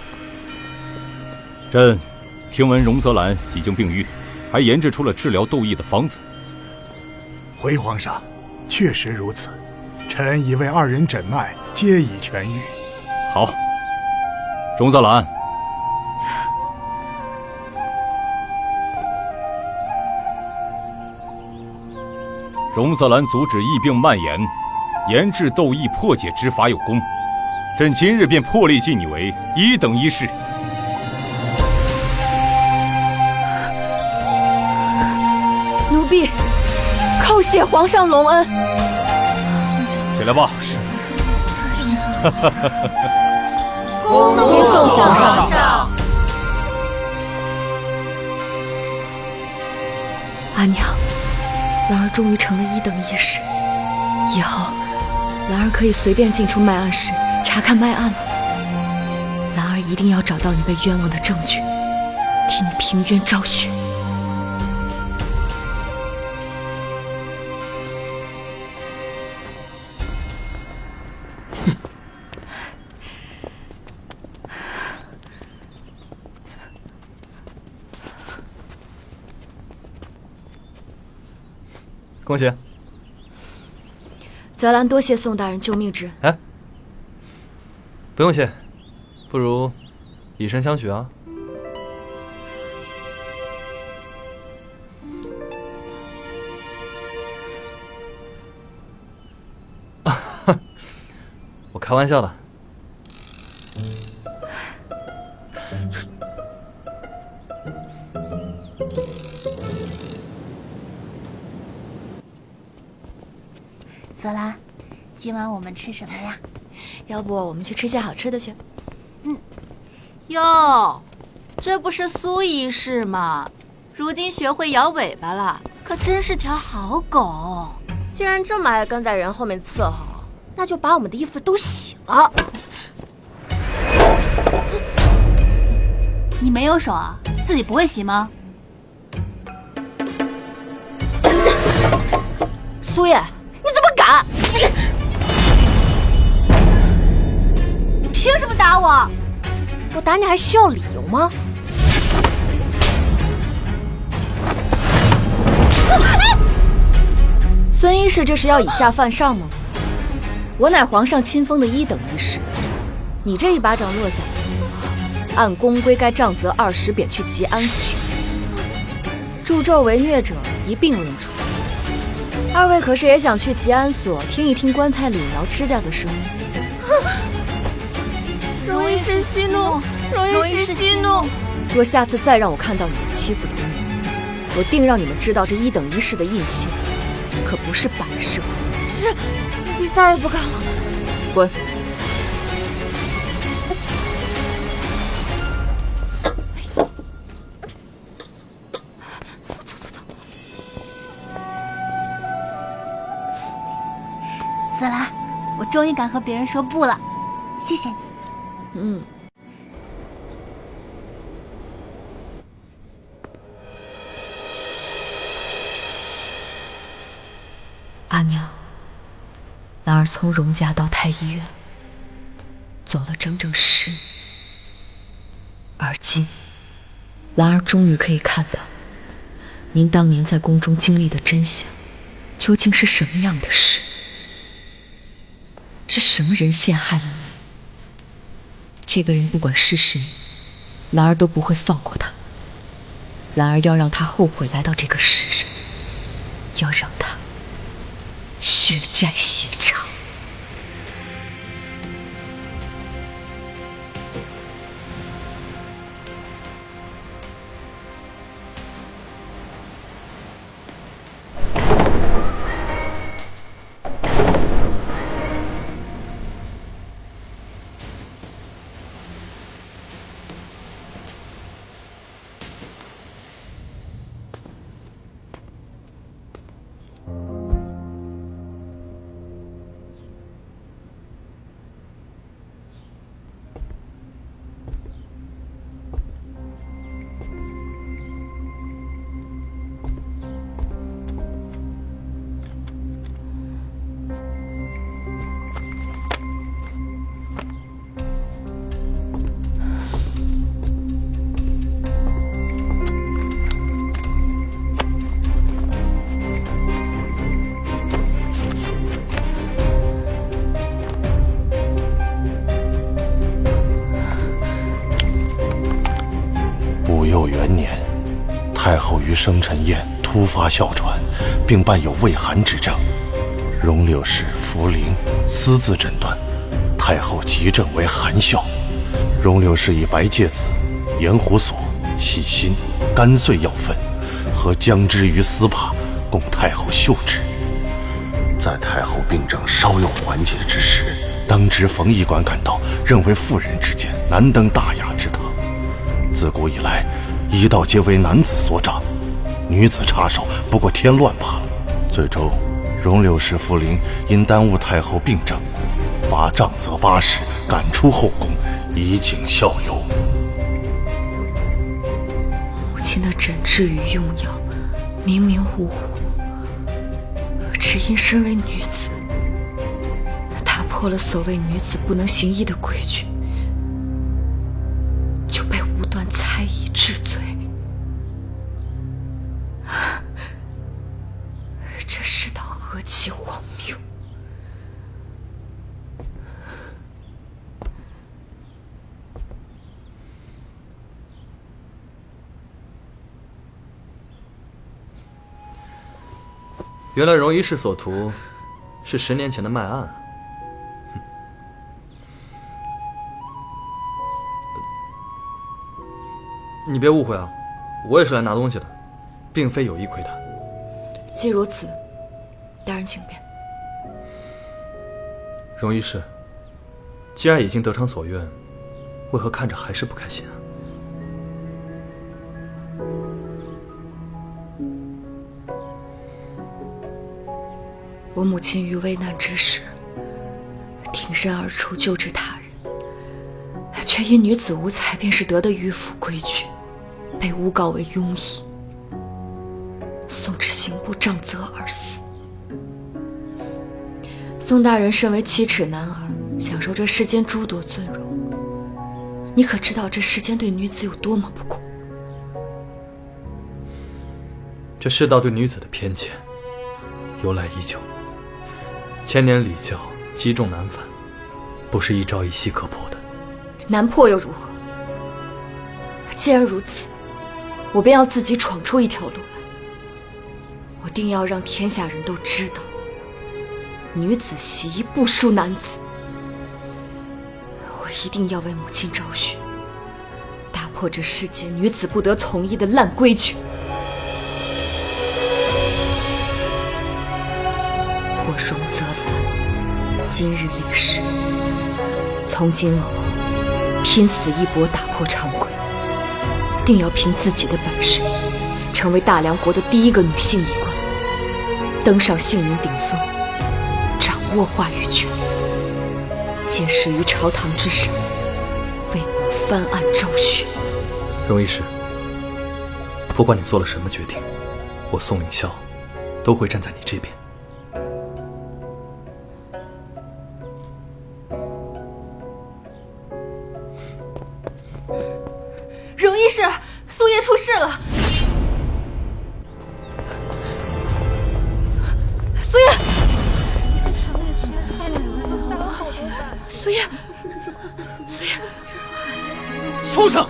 朕听闻荣泽兰已经病愈，还研制出了治疗斗意的方子。回皇上，确实如此。臣已为二人诊脉，皆已痊愈。好，荣泽兰，荣泽兰阻止疫病蔓延，研制斗意破解之法有功。朕今日便破例进你为1等医士。奴婢叩谢皇上隆恩。起来吧。恭送皇上。阿娘，兰儿终于成了1等医士，以后兰儿可以随便进出脉案室查看脉案了。兰儿一定要找到你被冤枉的证据，替你平冤昭雪。恭喜！泽兰多谢宋大人救命之恩。哎，不用谢，不如以身相许啊。开玩笑的。泽兰，今晚我们吃什么呀？要不我们去吃些好吃的去？哟，这不是苏医师吗？如今学会摇尾巴了，可真是条好狗。既然这么爱跟在人后面伺候，那就把我们的衣服都洗了。你没有手啊？自己不会洗吗？苏叶，你怎么敢？你凭什么打我？我打你还需要理由吗？孙医师这是要以下犯上吗？我乃皇上亲封的1等医师，你这一巴掌落下来，按公规该杖责20贬去吉安府，助纣为虐者一并论处。2位可是也想去吉安所听一听棺材里摇指甲的声音？容医师息怒，容医师息怒。若下次再让我看到你们欺负童女，我定让你们知道这1等医师的印信可不是摆设。是，你再也不敢了。滚！泽兰，我终于敢和别人说不了，谢谢你。阿娘，兰儿从荣家到太医院，走了整整10年，而今，兰儿终于可以看到，您当年在宫中经历的真相，究竟是什么样的事？是什么人陷害了你？这个人不管是谁，兰儿都不会放过他。兰儿要让他后悔来到这个世上，要让他血债血偿。太后于生辰宴突发哮喘，并伴有畏寒之症。荣柳氏、茯苓私自诊断，太后急症为寒哮。荣柳氏以白芥子、盐胡索、细辛、干碎药粉和姜汁于丝帕，供太后嗅之。在太后病症稍有缓解之时，当值冯医官赶到，认为妇人之间难登大雅之堂。自古以来，医道皆为男子所掌，女子插手不过添乱罢了。最终，荣柳氏、茯苓因耽误太后病症，罚杖责80，赶出后宫，以儆效尤。母亲的诊治与用药明明无误，只因身为女子，打破了所谓女子不能行医的规矩，就被无端猜疑治罪。这世道何其荒谬！原来荣医师所图是10年前的卖案。你别误会啊，我也是来拿东西的，并非有意窥探。既如此，大人请便。荣医师，既然已经得偿所愿，为何看着还是不开心啊？我母亲于危难之时，挺身而出救治他人，却因女子无才，便是得的迂腐规矩，被诬告为庸医，送至刑部杖责而死。宋大人身为7尺男儿，享受这世间诸多尊荣，你可知道这世间对女子有多么不公？这世道对女子的偏见由来已久，千年礼教积重难返，不是一朝一夕可破的。难破又如何？既然如此，我便要自己闯出一条路来。我定要让天下人都知道，女子习医不输男子。我一定要为母亲昭雪，打破这世间女子不得从医的烂规矩。我荣泽兰今日立誓，从今往后拼死一搏，打破常规，定要凭自己的本事，成为大梁国的第一个女性医官，登上姓名顶峰，掌握话语权，届时于朝堂之上，为母翻案昭雪。荣医师，不管你做了什么决定，我宋凌霄都会站在你这边。荣医师，苏叶出事了。苏叶，苏叶，苏叶，畜生！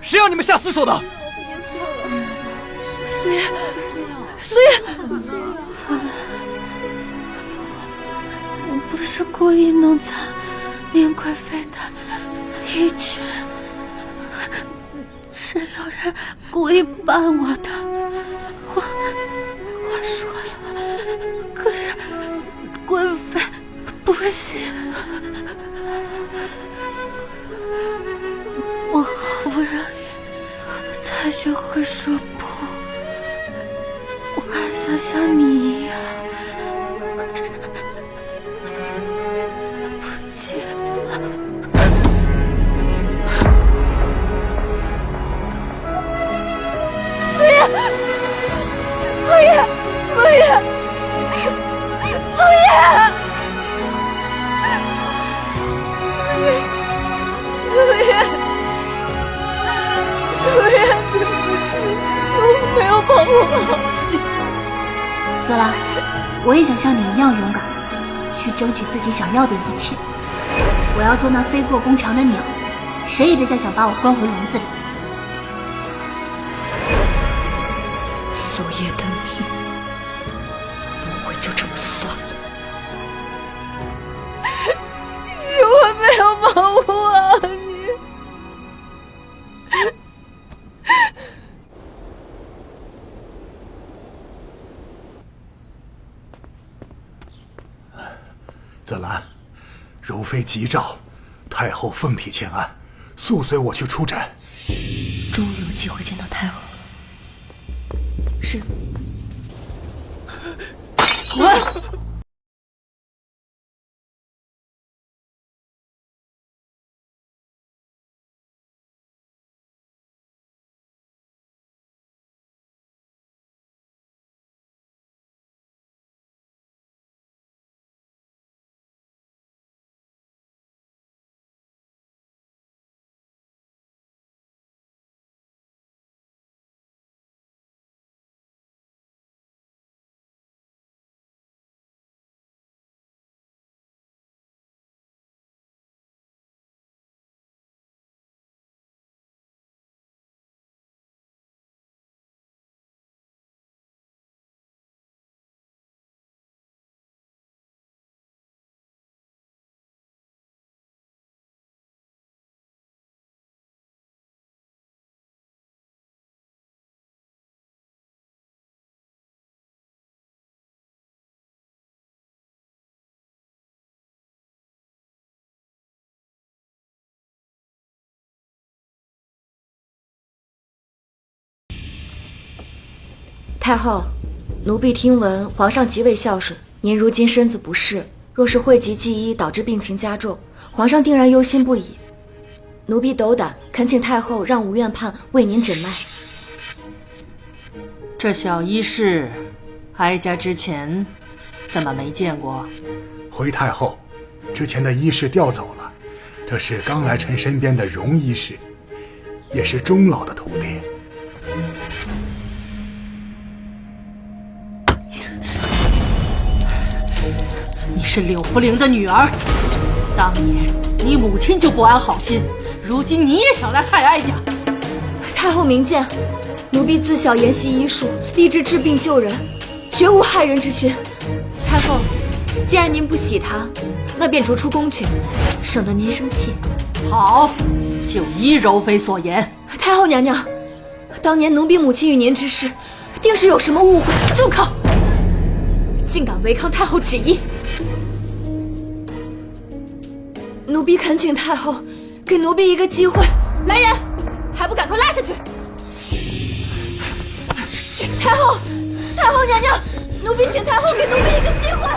谁让你们下死手的？苏叶，苏叶，错了，我不是故意弄残宁贵妃的衣裙，是有人故意绊我的。我说了，可是贵妃不信。我好不容易才学会说不，我还想像你一样，可是不接。苏叶，苏叶，苏叶，苏叶，苏叶，苏叶，我没有保护好你。泽拉，我也想像你一样勇敢，去争取自己想要的一切。我要做那飞过宫墙的鸟，谁也别再想把我关回笼子里。苏叶的命不会就这么算了。是我没有保护好你。泽兰，柔妃急召，太后奉体前案，速随我去出诊。终于有机会见到太后。是。滚！太后，奴婢听闻皇上极为孝顺，您如今身子不适，若是讳疾忌医导致病情加重，皇上定然忧心不已。奴婢斗胆，恳请太后让吴院判为您诊脉。这小医士，哀家之前怎么没见过？回太后，之前的医士调走了，这是刚来臣身边的荣医师，也是钟老的徒弟。你是柳福陵的女儿，当年你母亲就不安好心，如今你也想来害哀家？太后明鉴，奴婢自小研习医术，立志治病救人，绝无害人之心。太后，既然您不喜他，那便逐出宫去，省得您生气。好，就依柔妃所言。太后娘娘，当年奴婢母亲与您之事，定是有什么误会。住口！竟敢违抗太后旨意！奴婢恳请太后给奴婢一个机会。来人，还不赶快拉下去！太后，太后娘娘，奴婢请太后给奴婢一个机会。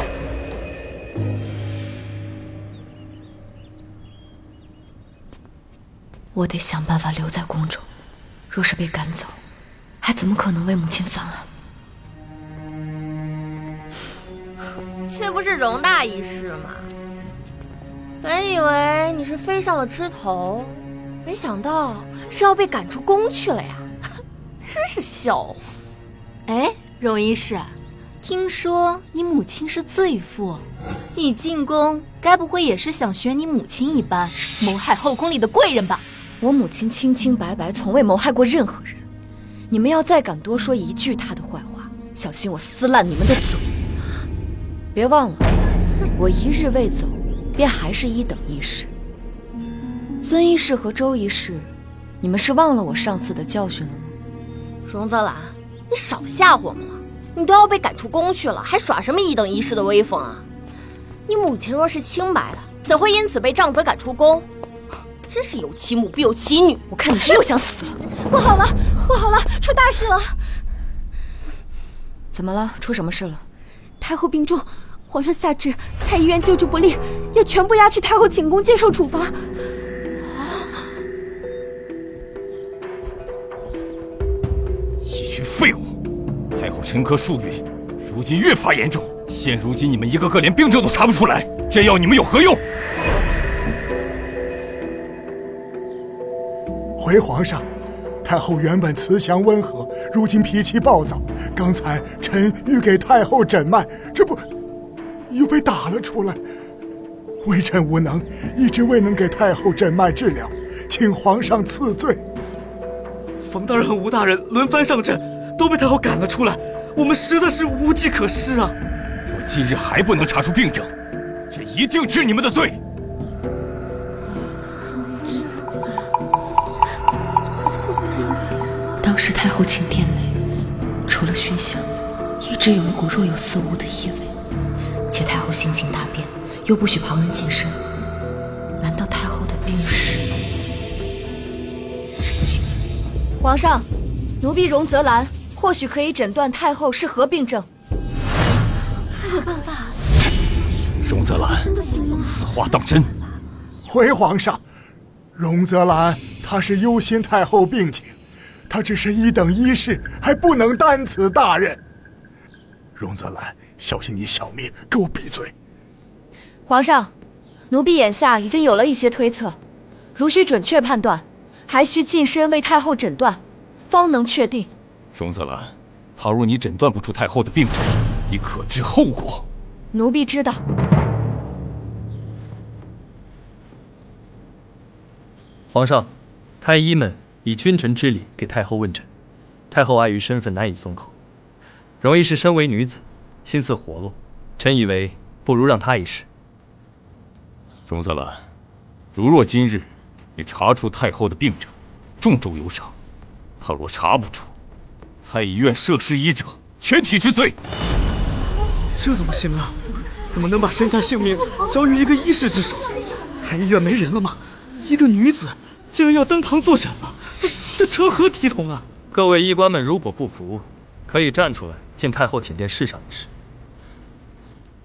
我得想办法留在宫中，若是被赶走，还怎么可能为母亲翻案？这不是容大医师吗？本以为你是飞上了枝头，没想到是要被赶出宫去了呀！真是笑话。哎，荣医师，听说你母亲是罪妇，你进宫该不会也是想学你母亲一般谋害后宫里的贵人吧？我母亲清清白白，从未谋害过任何人。你们要再敢多说一句她的坏话，小心我撕烂你们的嘴！别忘了，我一日未走，便还是一等医师。孙医师和周医师，你们是忘了我上次的教训了吗？荣泽兰，你少吓唬我们了！你都要被赶出宫去了，还耍什么一等医师的威风啊？你母亲若是清白的，怎会因此被杖责赶出宫？真是有其母必有其女！我看你是又想死了！不好了，不好了，出大事了！怎么了？出什么事了？太后病重，皇上下旨，太医院救治不力，要全部押去太后寝宫接受处罚。一群废物！太后沉疴数月，如今越发严重。现如今你们一个个连病症都查不出来，这药你们有何用？回皇上，太后原本慈祥温和，如今脾气暴躁。刚才臣欲给太后诊脉，这不又被打了出来。微臣无能，一直未能给太后诊脉治疗，请皇上赐罪。冯大人和吴大人轮番上阵，都被太后赶了出来，我们实在是无计可施啊！若今日还不能查出病症，这一定治你们的罪。当时太后寝殿内，除了熏香，一直有一股若有似无的异味，且太后性情大变，又不许旁人近身，难道太后的病是？皇上，奴婢荣泽兰或许可以诊断太后是何病症。还有办法？荣泽兰，此话当真？回皇上，荣泽兰她是忧心太后病情，她只是一等医士，还不能担此大任。荣泽兰，小心你小命，给我闭嘴！皇上，奴婢眼下已经有了一些推测，如需准确判断，还需近身为太后诊断，方能确定。荣泽兰，倘若你诊断不出太后的病症，你可知后果？奴婢知道。皇上，太医们以君臣之礼给太后问诊，太后碍于身份难以松口。荣医师身为女子，心思活络，臣以为不如让她一试。荣泽兰，如若今日你查出太后的病症，重重有赏；倘若查不出，太医院涉事医者全体治罪。这怎么行啊？怎么能把身家性命交于一个医师之手？太医院没人了吗？一个女子竟然要登堂作诊了，这成何体统啊！各位医官们如果不服，可以站出来见太后请殿试上一试。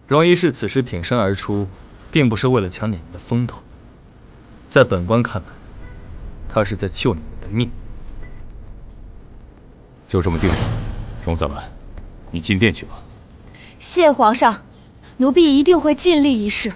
荣一氏此时挺身而出，并不是为了抢你们的风头，在本官看来，他是在救你们的命。就这么定了，荣泽兰，你进殿去吧。谢皇上，奴婢一定会尽力一试。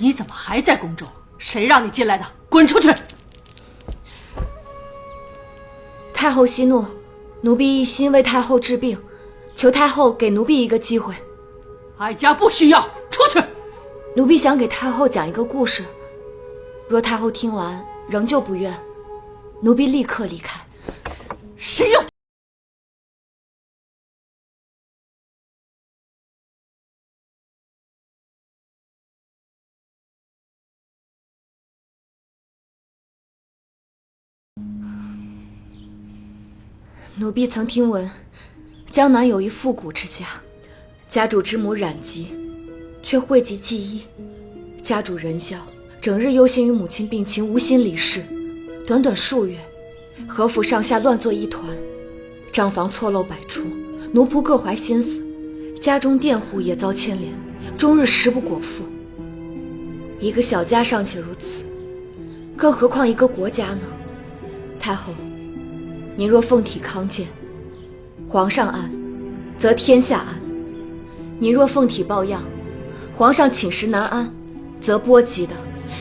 你怎么还在宫中？谁让你进来的？滚出去！太后息怒，奴婢一心为太后治病，求太后给奴婢一个机会。哀家不需要，出去！奴婢想给太后讲一个故事，若太后听完仍旧不愿，奴婢立刻离开。谁要？奴婢曾听闻，江南有一富贾之家，家主之母染疾，却讳疾忌医。家主仁孝，整日忧心于母亲病情，无心理事。短短数月，何府上下乱作一团，账房错漏百出，奴仆各怀心思，家中佃户也遭牵连，终日食不果腹。一个小家尚且如此，更何况一个国家呢？太后，您若凤体康健，皇上安，则天下安；您若凤体抱恙，皇上寝食难安，则波及的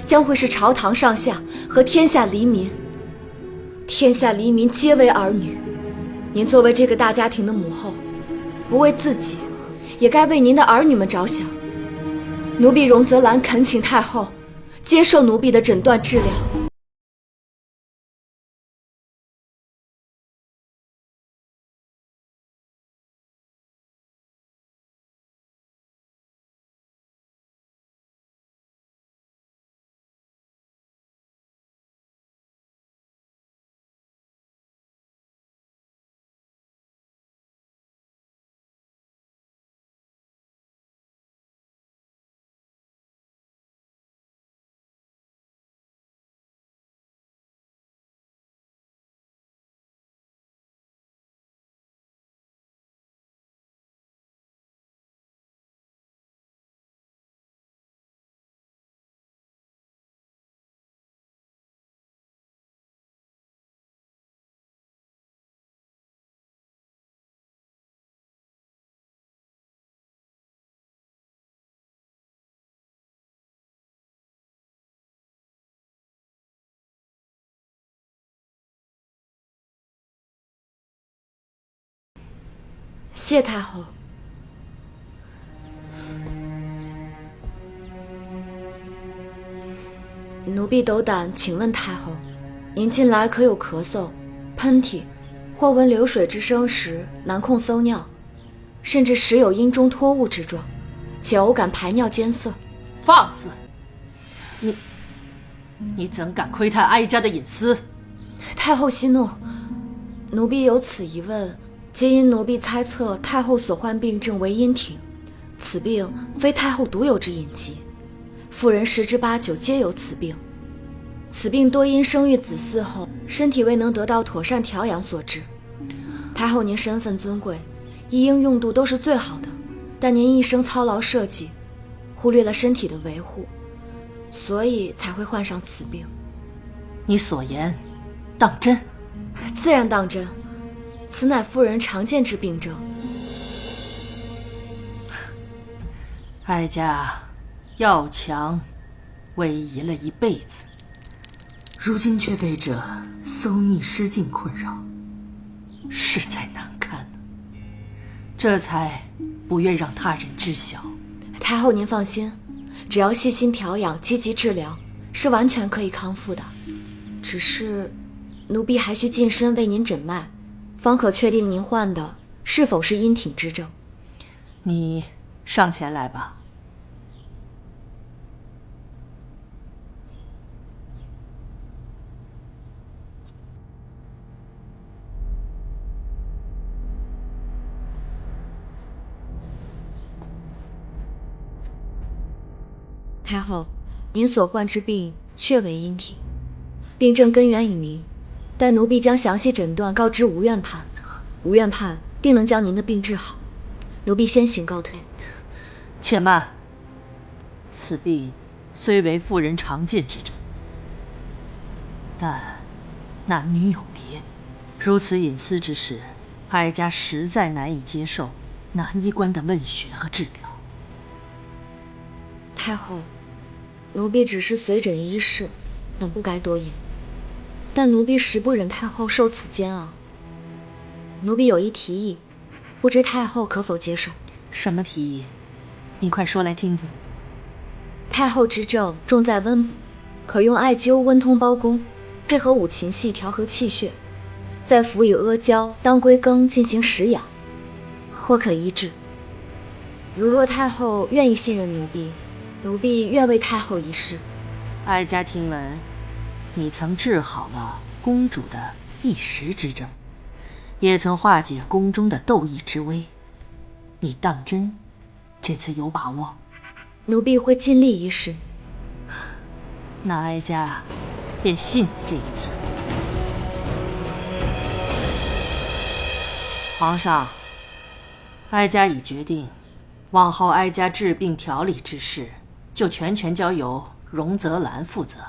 将会是朝堂上下和天下黎民。天下黎民皆为儿女，您作为这个大家庭的母后，不为自己，也该为您的儿女们着想。奴婢荣泽兰恳请太后接受奴婢的诊断治疗。谢太后。奴婢斗胆请问太后，您近来可有咳嗽、喷嚏，或闻流水之声时难控搜尿，甚至时有阴中脱物之状，且偶感排尿艰涩？放肆！你怎敢窥探哀家的隐私？太后息怒，奴婢有此疑问，皆因奴婢猜测太后所患病症为阴挺，此病非太后独有之隐疾，妇人10之8九皆有此病。此病多因生育子嗣后身体未能得到妥善调养所致。太后您身份尊贵，医应用度都是最好的，但您一生操劳社稷，忽略了身体的维护，所以才会患上此病。你所言当真？自然当真，此乃妇人常见之病症。哀家要强威仪了一辈子，如今却被这搜逆失禁困扰，实在难堪呢。这才不愿让他人知晓。太后您放心，只要细心调养，积极治疗，是完全可以康复的。只是奴婢还需近身为您诊脉，方可确定您患的是否是阴挺之症。你上前来吧。太后，您所患之病确为阴体，病症根源已明，但奴婢将详细诊断告知吴院判，吴院判定能将您的病治好。奴婢先行告退。且慢，此病虽为妇人常见之症，但男女有别，如此隐私之事，哀家实在难以接受男医官的问询和治疗。太后，奴婢只是随诊医事，本不该多言。但奴婢实不忍太后受此煎熬，奴婢有一提议，不知太后可否接受？什么提议？你快说来听听。太后之症重在温补，可用艾灸温通包宫，配合五禽戏调和气血，再辅以阿胶、当归羹进行食养，或可医治。如若太后愿意信任奴婢，奴婢愿为太后一试。哀家听闻，你曾治好了公主的一时之症，也曾化解宫中的斗疫之危。你当真这次有把握？奴婢会尽力一试。那哀家便信你这一次。皇上，哀家已决定，往后哀家治病调理之事，就全权交由荣泽兰负责。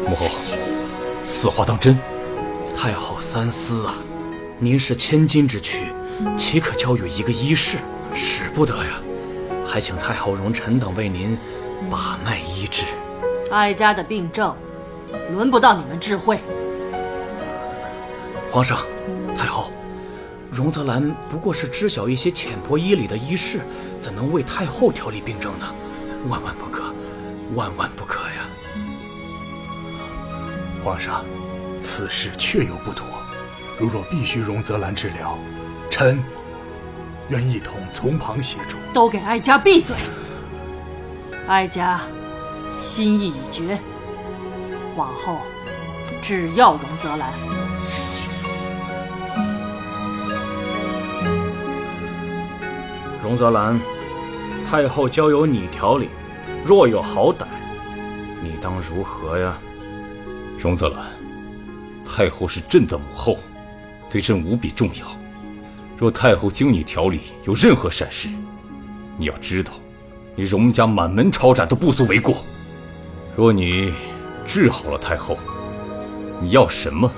母后，此话当真？太后三思啊！您是千金之躯，岂可交予一个医士？使不得呀！还请太后容臣等为您把脉医治。哀家的病症，轮不到你们智慧。皇上，太后，荣泽兰不过是知晓一些浅薄医理的医士，怎能为太后调理病症呢？万万不可，万万不可呀！皇上，此事确有不妥，如若必须荣泽兰治疗，臣愿一同从旁协助。都给哀家闭嘴！哀家心意已决，往后只要荣泽兰。荣泽兰，太后交由你调理，若有好歹，你当如何呀？荣泽兰，太后是朕的母后，对朕无比重要。若太后经你调理有任何闪失，你要知道，你荣家满门抄斩都不足为过。若你治好了太后，你要什么，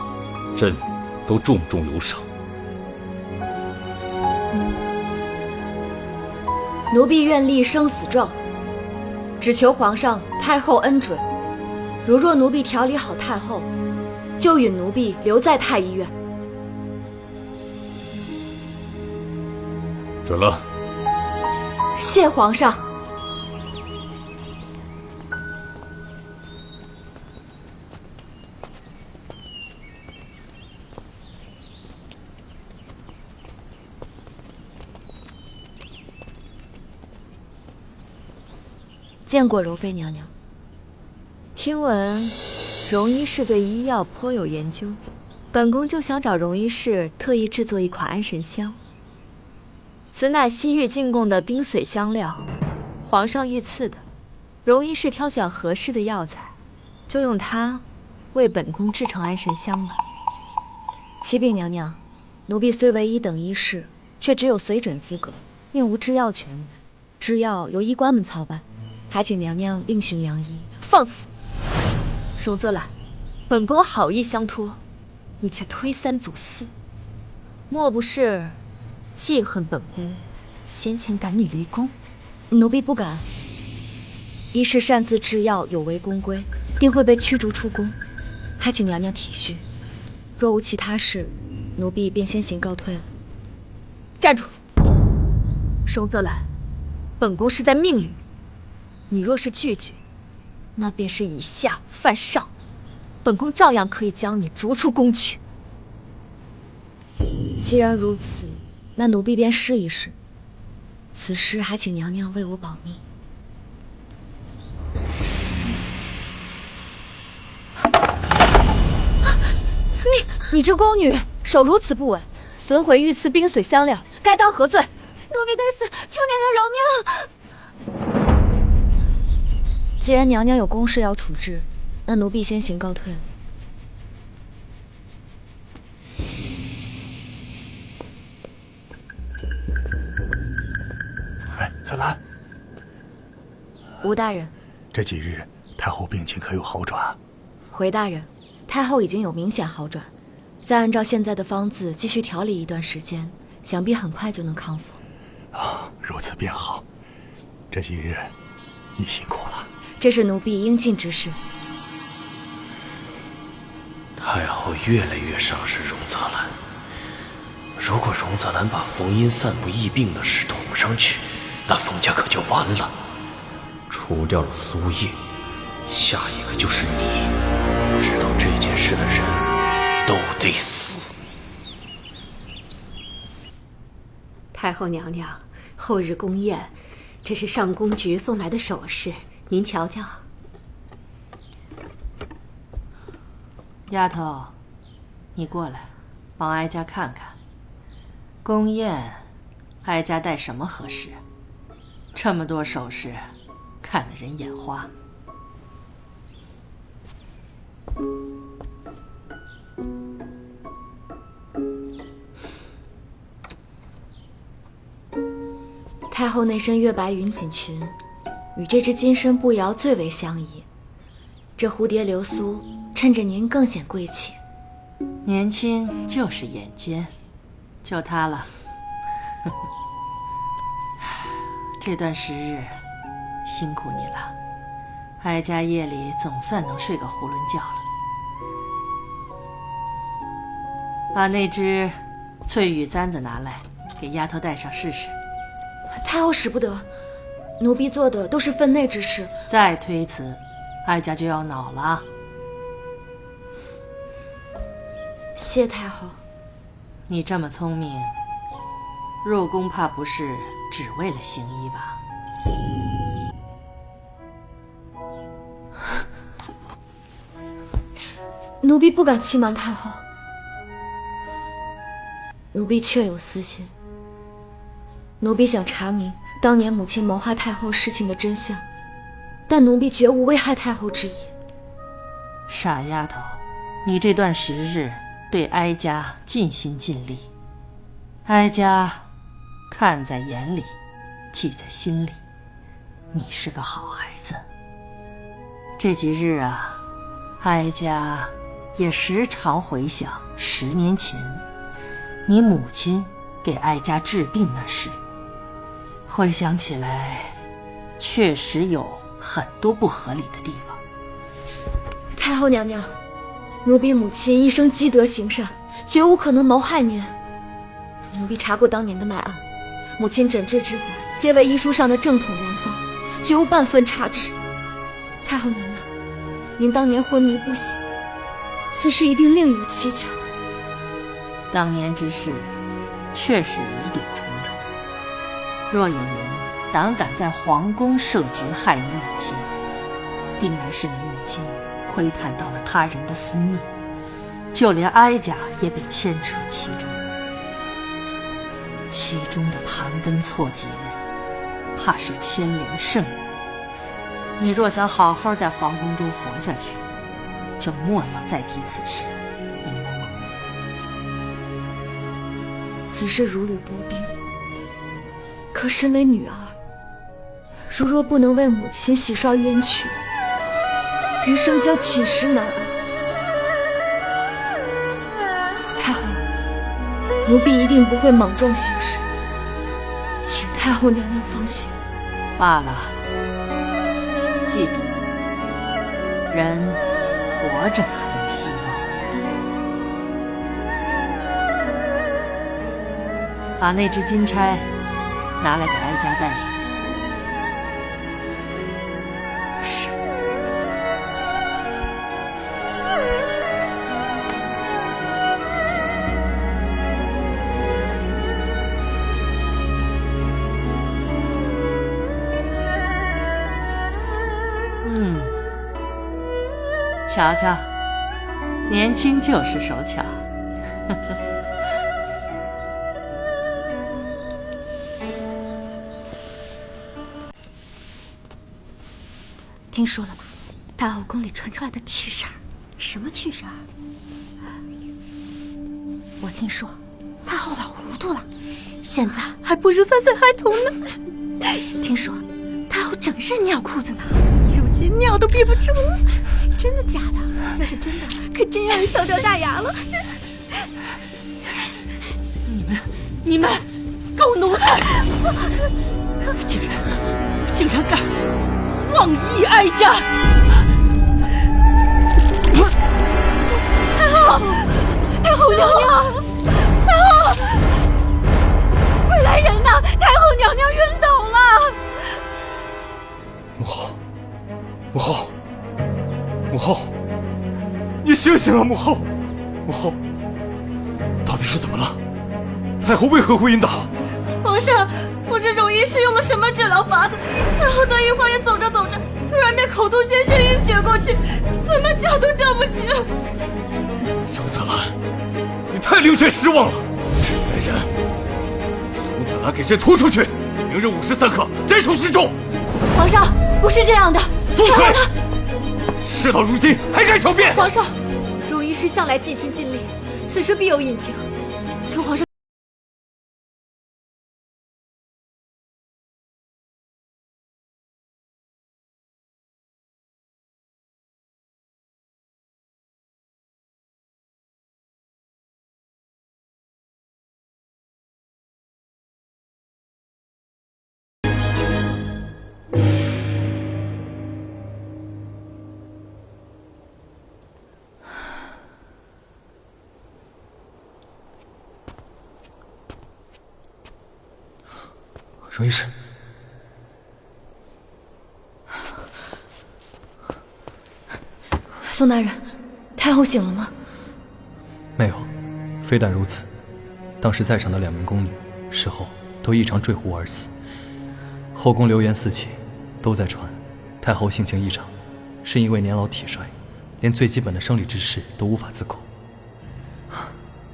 朕都重重有赏。奴婢愿立生死状，只求皇上、太后恩准。如若奴婢调理好太后，就允奴婢留在太医院。准了。谢皇上。见过柔妃娘娘。听闻荣医师对医药颇有研究，本宫就想找荣医师特意制作一款安神香。此乃西域进贡的冰髓香料，皇上御赐的。荣医师挑选合适的药材，就用它为本宫制成安神香吧。启禀娘娘，奴婢虽为一等医士，却只有随诊资格，并无制药权。制药由医官们操办，还请娘娘另寻良医。放肆！荣泽兰，本宫好意相托，你却推三阻四，莫不是记恨本宫先前赶你离宫？奴婢不敢。医士擅自制药有违宫规，定会被驱逐出宫，还请娘娘体恤。若无其他事，奴婢便先行告退了。站住！荣泽兰，本宫是在命令你，若是拒绝，那便是以下犯上，本宫照样可以将你逐出宫去。既然如此，那奴婢便试一试。此事还请娘娘为我保密。你这宫女手如此不稳，损毁御赐冰髓香料，该当何罪？奴婢该死，求娘娘饶命！既然娘娘有公事要处置，那奴婢先行告退了。哎，紫兰，吴大人，这几日太后病情可有好转？回大人，太后已经有明显好转，再按照现在的方子继续调理一段时间，想必很快就能康复。啊，如此便好。这几日你辛苦了。这是奴婢应尽之事。太后越来越赏识荣泽兰，如果荣泽兰把冯音散布疫病的事捅上去，那冯家可就完了。除掉了苏叶，下一个就是你。知道这件事的人都得死。太后娘娘，后日宫宴，这是上宫局送来的首饰，您瞧瞧。丫头，你过来，帮哀家看看。宫宴，哀家戴什么合适？这么多首饰，看得人眼花。太后那身月白云锦裙，与这只金身步摇最为相宜。这蝴蝶流苏，衬着您更显贵气。年轻就是眼尖，就它了。这段时日辛苦你了，哀家夜里总算能睡个囫囵觉了。把那只翠羽簪子拿来，给丫头戴上试试。太后使不得，奴婢做的都是分内之事。再推辞，哀家就要恼了。谢太后。你这么聪明，入宫怕不是只为了行医吧？奴婢不敢欺瞒太后，奴婢确有私心。奴婢想查明当年母亲谋害太后事情的真相，但奴婢绝无危害太后之意。傻丫头，你这段时日对哀家尽心尽力，哀家看在眼里，记在心里，你是个好孩子。这几日啊，哀家也时常回想10年前你母亲给哀家治病那事，回想起来确实有很多不合理的地方。太后娘娘，奴婢母亲一生积德行善，绝无可能谋害您。奴婢查过当年的脉案，母亲诊治之法皆为医书上的正统良方，绝无半分差池。太后娘娘，您当年昏迷不醒，此事一定另有蹊跷。当年之事确实疑点重重，若有人胆敢在皇宫设局害你母亲，定然是你母亲窥探到了他人的私密，就连哀家也被牵扯其中，其中的盘根错节，怕是牵连甚远。你若想好好在皇宫中活下去，就莫要再提此事，明白吗？此事如履薄冰，可身为女儿，如若不能为母亲洗刷冤屈，余生将寝食难安。太后，奴婢一定不会莽撞行事，请太后娘娘放心。罢了，记住，人活着才有希望。把那只金钗拿来给哀家戴上。是。瞧瞧，年轻就是手巧。听说了吗？太后宫里传出来的趣事儿。什么趣事儿？我听说太后老糊涂了，现在还不如3岁孩童呢。听说太后整日尿裤子呢，如今尿都憋不住了。真的假的？要是真的，可真让人笑掉大牙了。你们狗奴才，竟然敢妄议哀家！太后娘娘，太后，快来人呐！太后娘娘晕倒了。母后，你醒醒啊！母后，到底是怎么了？太后为何会晕倒？皇上，不知荣医师用了什么治疗法子，太后在御花园走着，突然被口吐鲜血晕厥过去，怎么叫都叫不醒。荣泽兰，你太令朕失望了！来人，荣泽兰给朕拖出去！明日午时3刻，斩首示众。皇上，不是这样的。住嘴！事到如今还敢狡辩！皇上，荣医师向来尽心尽力，此事必有隐情，求皇上。荣医师，宋大人，太后醒了吗？没有，非但如此，当时在场的2名宫女事后都异常坠湖而死。后宫流言四起，都在传太后性情异常，是因为年老体衰，连最基本的生理之事都无法自控。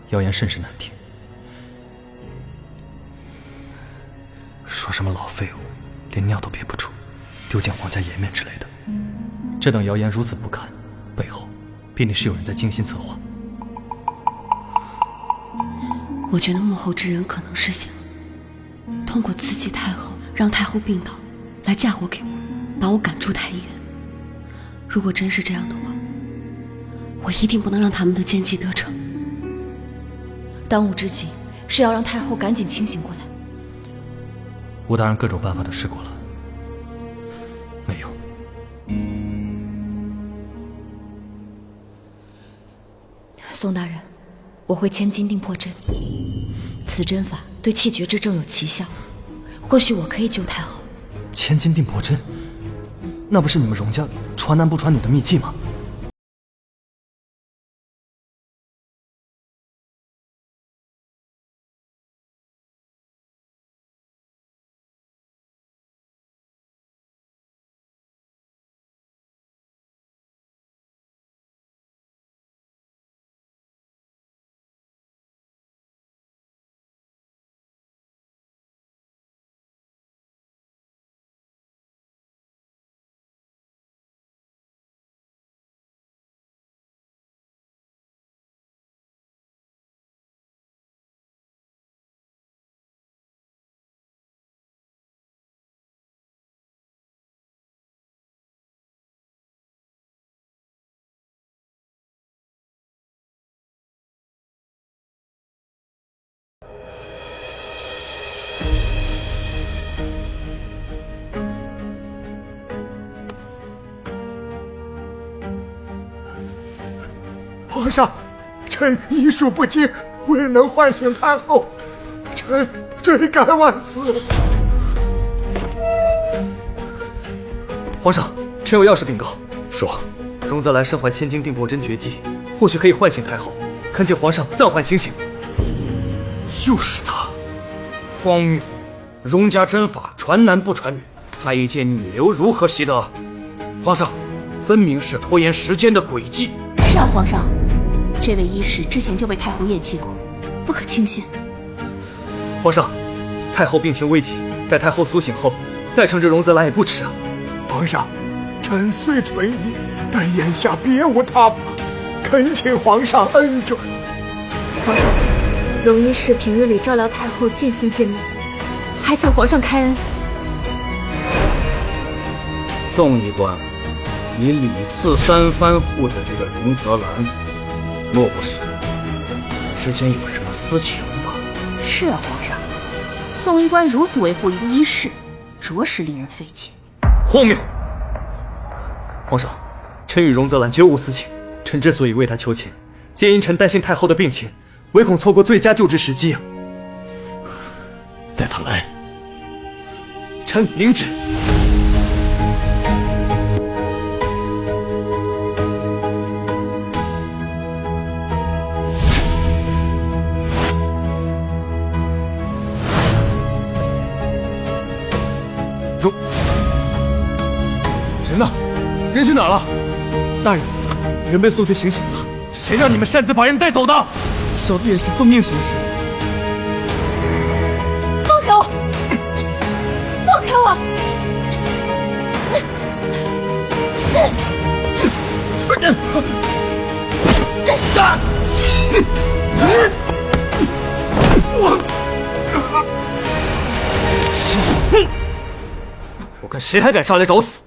谣言甚是难听，说什么老废物，连尿都憋不住，丢进皇家颜面之类的。这等谣言如此不堪，背后必定是有人在精心策划。我觉得幕后之人可能是想通过刺激太后，让太后病倒，来嫁祸给我，把我赶出太医院。如果真是这样的话，我一定不能让他们的奸计得逞。当务之急是要让太后赶紧清醒过来。吴大人各种办法都试过了，没用。宋大人，我会千金定破针，此针法对气绝之症有奇效，或许我可以救太后。千金定破针，那不是你们荣家传男不传女的秘技吗？皇上，臣医术不精，未能唤醒太后，臣罪该万死。皇上，臣有要事禀告。说，荣泽兰身怀千金定破针绝技，或许可以唤醒太后，恳请皇上暂缓行刑。又是他！荒谬！荣家针法传男不传女，太医界女流如何习得？皇上，分明是拖延时间的诡计。是啊，皇上，这位医师之前就被太后厌弃过，不可轻信。皇上，太后病情危急，待太后苏醒后再惩治荣泽兰也不迟啊。皇上，臣虽存疑，但眼下别无他法，恳请皇上恩准。皇上，荣一氏平日里照料太后尽心尽力，还请皇上开恩。宋医官，你屡次三番护着这个荣泽兰，莫不是之间有什么私情吧？是啊，皇上，宋医官如此维护一个医士，着实令人费解。荒谬！皇上，臣与荣泽兰绝无私情，臣之所以为他求情，皆因臣担心太后的病情，唯恐错过最佳救治时机啊！带他来。臣领旨。人呢？人去哪儿了？大人，人被送去行刑了。谁让你们擅自把人带走的？小弟也是奉命行事。放开我！放开我！我看谁还敢上来找死！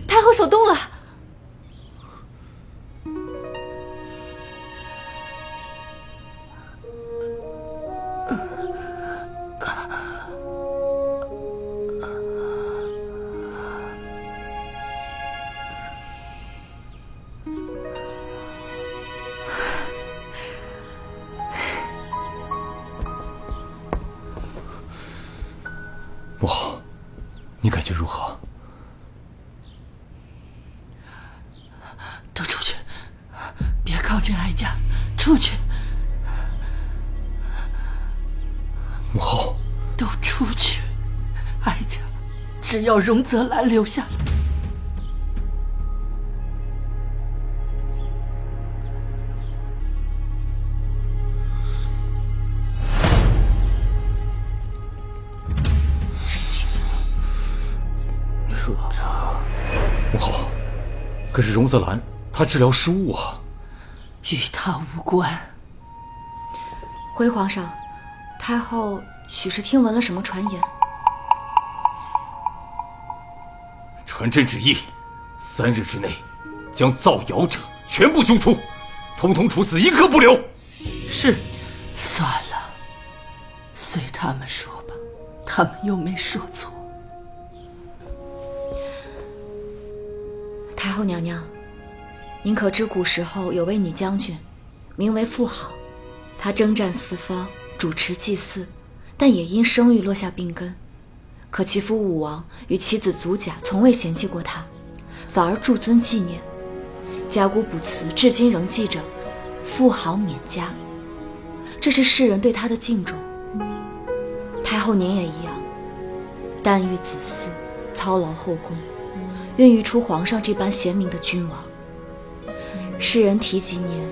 太后手动了。母后，你感觉如何？都出去，别靠近哀家，出去！母后，都出去！哀家只要荣泽兰留下来。母后，可是荣泽兰她治疗失误啊。与他无关。回皇上，太后许是听闻了什么传言？传朕旨意，3日之内将造谣者全部揪出，统统处死，一个不留。是。算了，随他们说吧，他们又没说错。太后娘娘，您可知古时候有位女将军，名为妇好，她征战四方，主持祭祀，但也因生育落下病根。可其父武王与妻子祖甲从未嫌弃过她，反而助尊纪念。甲骨卜辞至今仍记着“妇好免家”，这是世人对她的敬重。太后您也一样，诞育子嗣，操劳后宫，孕育出皇上这般贤明的君王。世人提及您，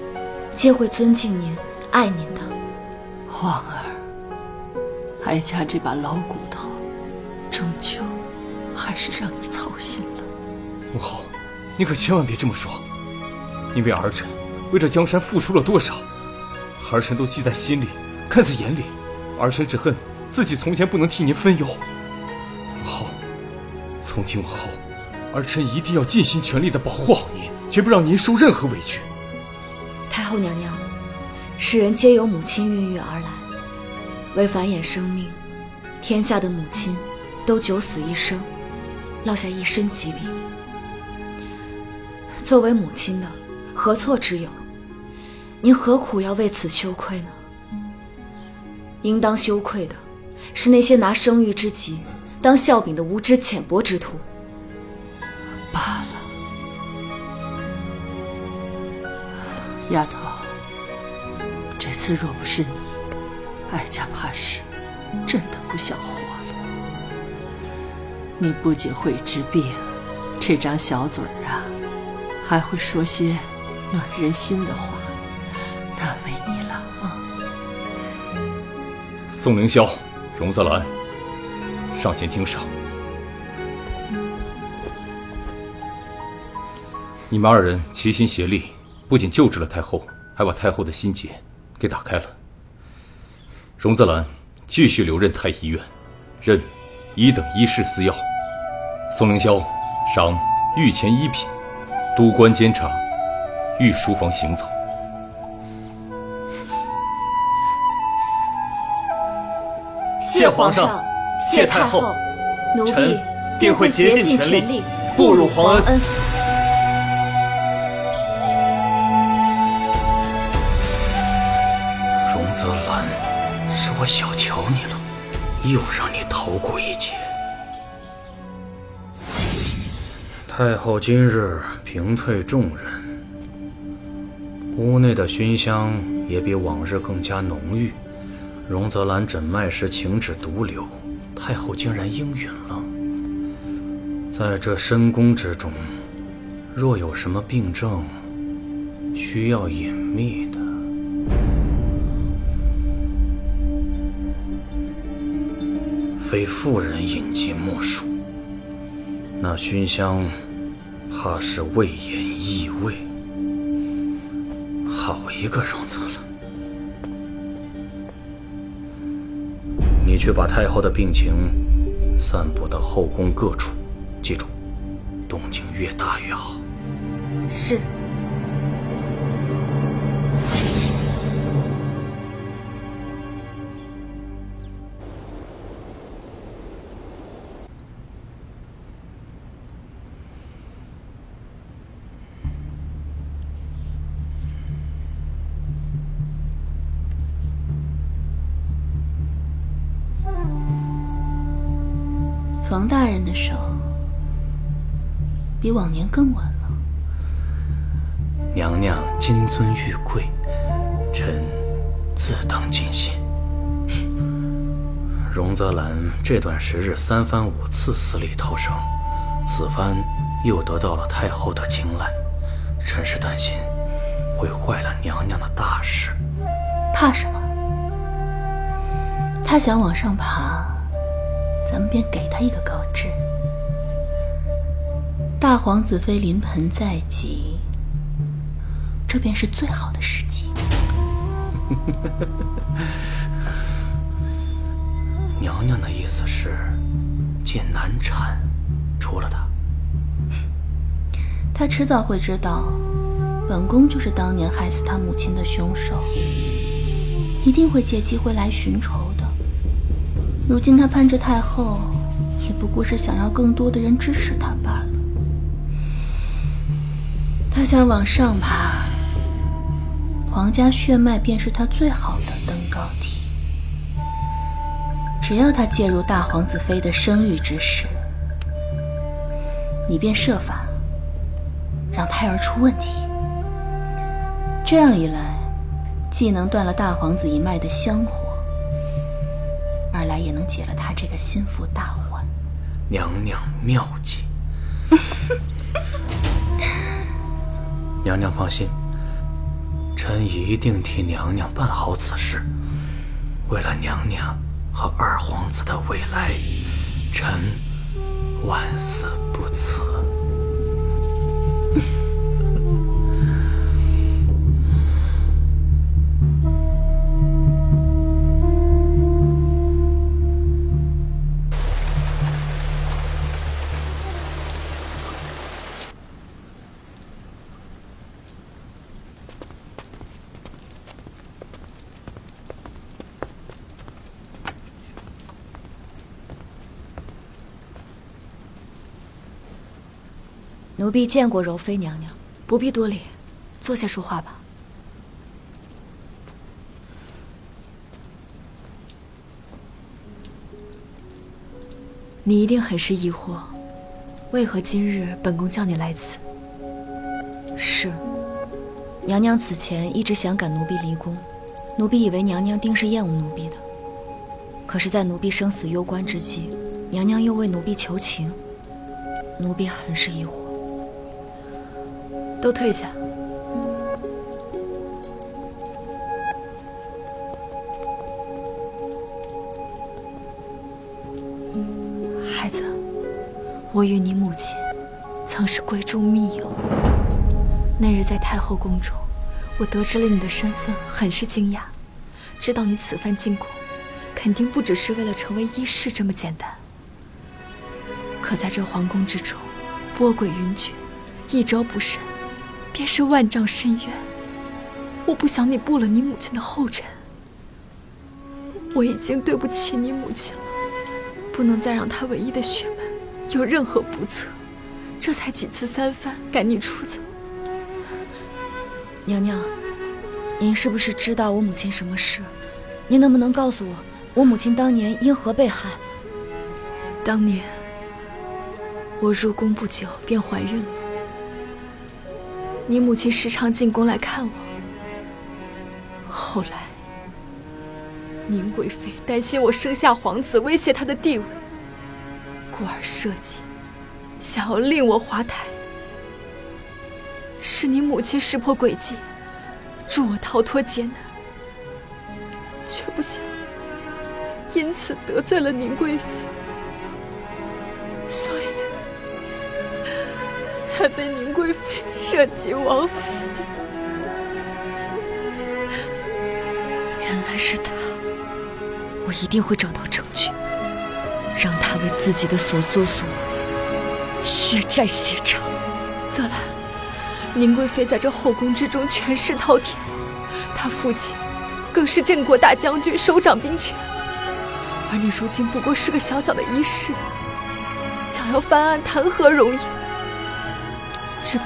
皆会尊敬您、爱您的。皇儿，哀家这把老骨头，终究还是让你操心了。母后，你可千万别这么说。你为儿臣，为这江山付出了多少，儿臣都记在心里，看在眼里。儿臣只恨自己从前不能替您分忧。母后，从今往后，儿臣一定要尽心全力地保护好您，绝不让您受任何委屈。太后娘娘，世人皆由母亲孕育而来，为繁衍生命，天下的母亲都九死一生，落下一身疾病。作为母亲的，何错之有？您何苦要为此羞愧呢？应当羞愧的是那些拿生育之急当笑柄的无知浅薄之徒。罢了，丫头，这次若不是你，哀家怕是真的不想活了。你不仅会治病，这张小嘴儿啊，还会说些暖人心的话，难为你了啊！宋凌霄、荣泽兰，上前听赏。你们二人齐心协力，不仅救治了太后，还把太后的心结给打开了。荣泽兰继续留任太医院，任1等医士司药。宋凌霄赏御前1品，督官监察御书房行走。谢皇上，谢太后，奴婢定会竭尽全力不辱皇恩。荣泽兰，是我小瞧你了，又让你逃过一劫。太后今日平退众人，屋内的熏香也比往日更加浓郁。荣泽兰诊脉时情旨独流，太后竟然应允了。在这深宫之中，若有什么病症需要隐秘的，非妇人引进莫属。那熏香怕是未言异味。好一个荣泽兰！你去把太后的病情散布到后宫各处，记住，动静越大越好。是。房大人的手比往年更稳了。娘娘金尊玉贵，臣自当尽心。荣泽兰这段时日3番5次死里逃生，此番又得到了太后的青睐，臣是担心会坏了娘娘的大事。怕什么？他想往上爬，咱们便给他一个高枝。大皇子妃临盆在即，这便是最好的时机。娘娘的意思是，见难产，除了他。他迟早会知道，本宫就是当年害死他母亲的凶手，一定会借机会来寻仇的。如今他攀着太后，也不过是想要更多的人支持他罢了。他想往上爬，皇家血脉便是他最好的登高梯。只要他介入大皇子妃的生育之事，你便设法让胎儿出问题。这样一来，既能断了大皇子一脉的香火，二来也能解了他这个心腹大患。娘娘妙计。娘娘放心，臣一定替娘娘办好此事。为了娘娘和二皇子的未来，臣万死不辞。奴婢见过柔妃娘娘，不必多礼，坐下说话吧。你一定很是疑惑，为何今日本宫叫你来此？是，娘娘此前一直想赶奴婢离宫，奴婢以为娘娘定是厌恶奴婢的。可是，在奴婢生死攸关之际，娘娘又为奴婢求情，奴婢很是疑惑。都退下。孩子，我与你母亲曾是闺中密友。那日在太后宫中，我得知了你的身份，很是惊讶。知道你此番进宫，肯定不只是为了成为医士这么简单。可在这皇宫之中，波诡云谲，一招不慎，便是万丈深渊。我不想你步了你母亲的后尘。我已经对不起你母亲了，不能再让她唯一的血脉有任何不测，这才几次三番赶你出走。娘娘，您是不是知道我母亲什么事？您能不能告诉我，我母亲当年因何被害？当年我入宫不久便怀孕了，你母亲时常进宫来看我。后来宁贵妃担心我生下皇子威胁她的地位，故而设计想要令我滑台。是你母亲识破诡计，助我逃脱劫难，却不想因此得罪了宁贵妃，所以才被宁贵妃设计枉死。原来是他，我一定会找到证据，让他为自己的所作所为血债血偿。泽兰，宁贵妃在这后宫之中权势滔天，她父亲更是镇国大将军，手掌兵权，而你如今不过是个小小的医士，想要翻案谈何容易？只怕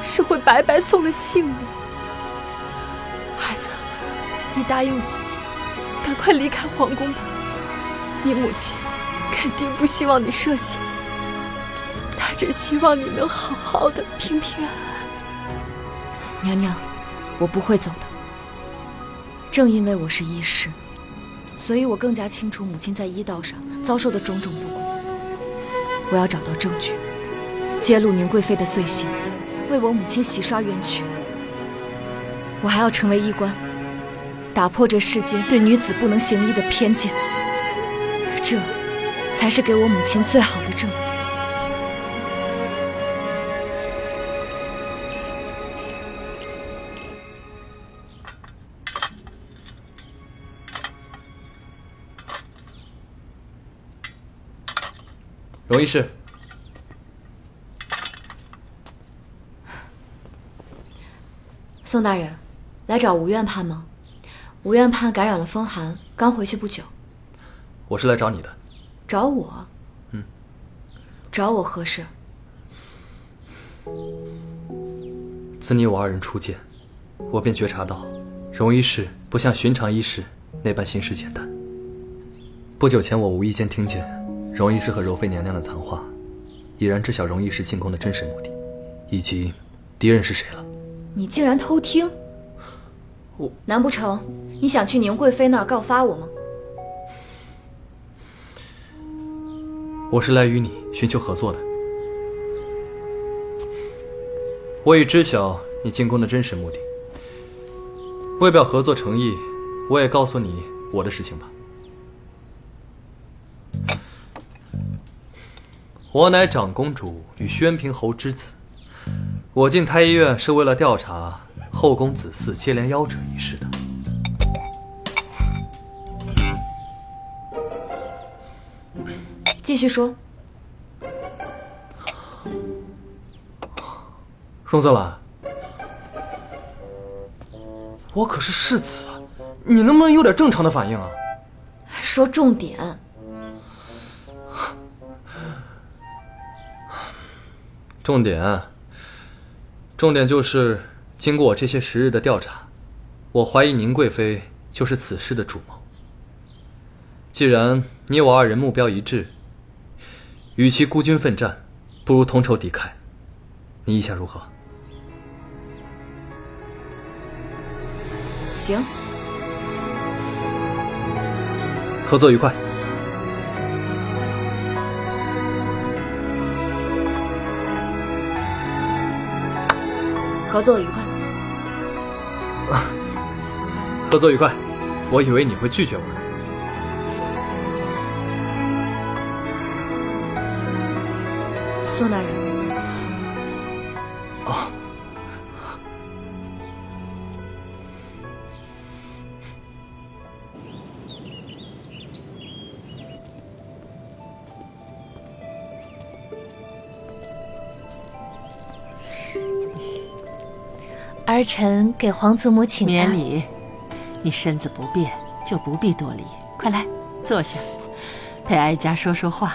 是会白白送了性命。孩子，你答应我，赶快离开皇宫吧。你母亲肯定不希望你涉险，她只希望你能好好的、平平安安。娘娘，我不会走的。正因为我是医师，所以我更加清楚母亲在医道上遭受的种种不公。我要找到证据，揭露宁贵妃的罪行，为我母亲洗刷冤屈。我还要成为医官，打破这世间对女子不能行医的偏见，这才是给我母亲最好的证明。荣医师，宋大人，来找吴院判吗？吴院判感染了风寒，刚回去不久。我是来找你的。找我？找我何事？自你我二人初见，我便觉察到，荣医师不像寻常医师那般行事简单。不久前，我无意间听见荣医师和柔妃娘娘的谈话，已然知晓荣医师进宫的真实目的，以及敌人是谁了。你竟然偷听！难不成你想去宁贵妃那儿告发我吗？我是来与你寻求合作的。我已知晓你进宫的真实目的，为表合作诚意，我也告诉你我的事情吧。我乃长公主与宣平侯之子，我进太医院是为了调查后宫子嗣接连夭折一事的。继续说。荣泽兰，我可是世子啊，你能不能有点正常的反应啊？说重点。重点就是，经过我这些时日的调查，我怀疑宁贵妃就是此事的主谋。既然你我二人目标一致，与其孤军奋战，不如同仇敌忾。你意下如何？行，合作愉快。合作愉快。合作愉快。我以为你会拒绝我的。宋大人。哦。儿臣给皇祖母请安。免礼，你身子不便，就不必多礼。快来，坐下，陪哀家说说话。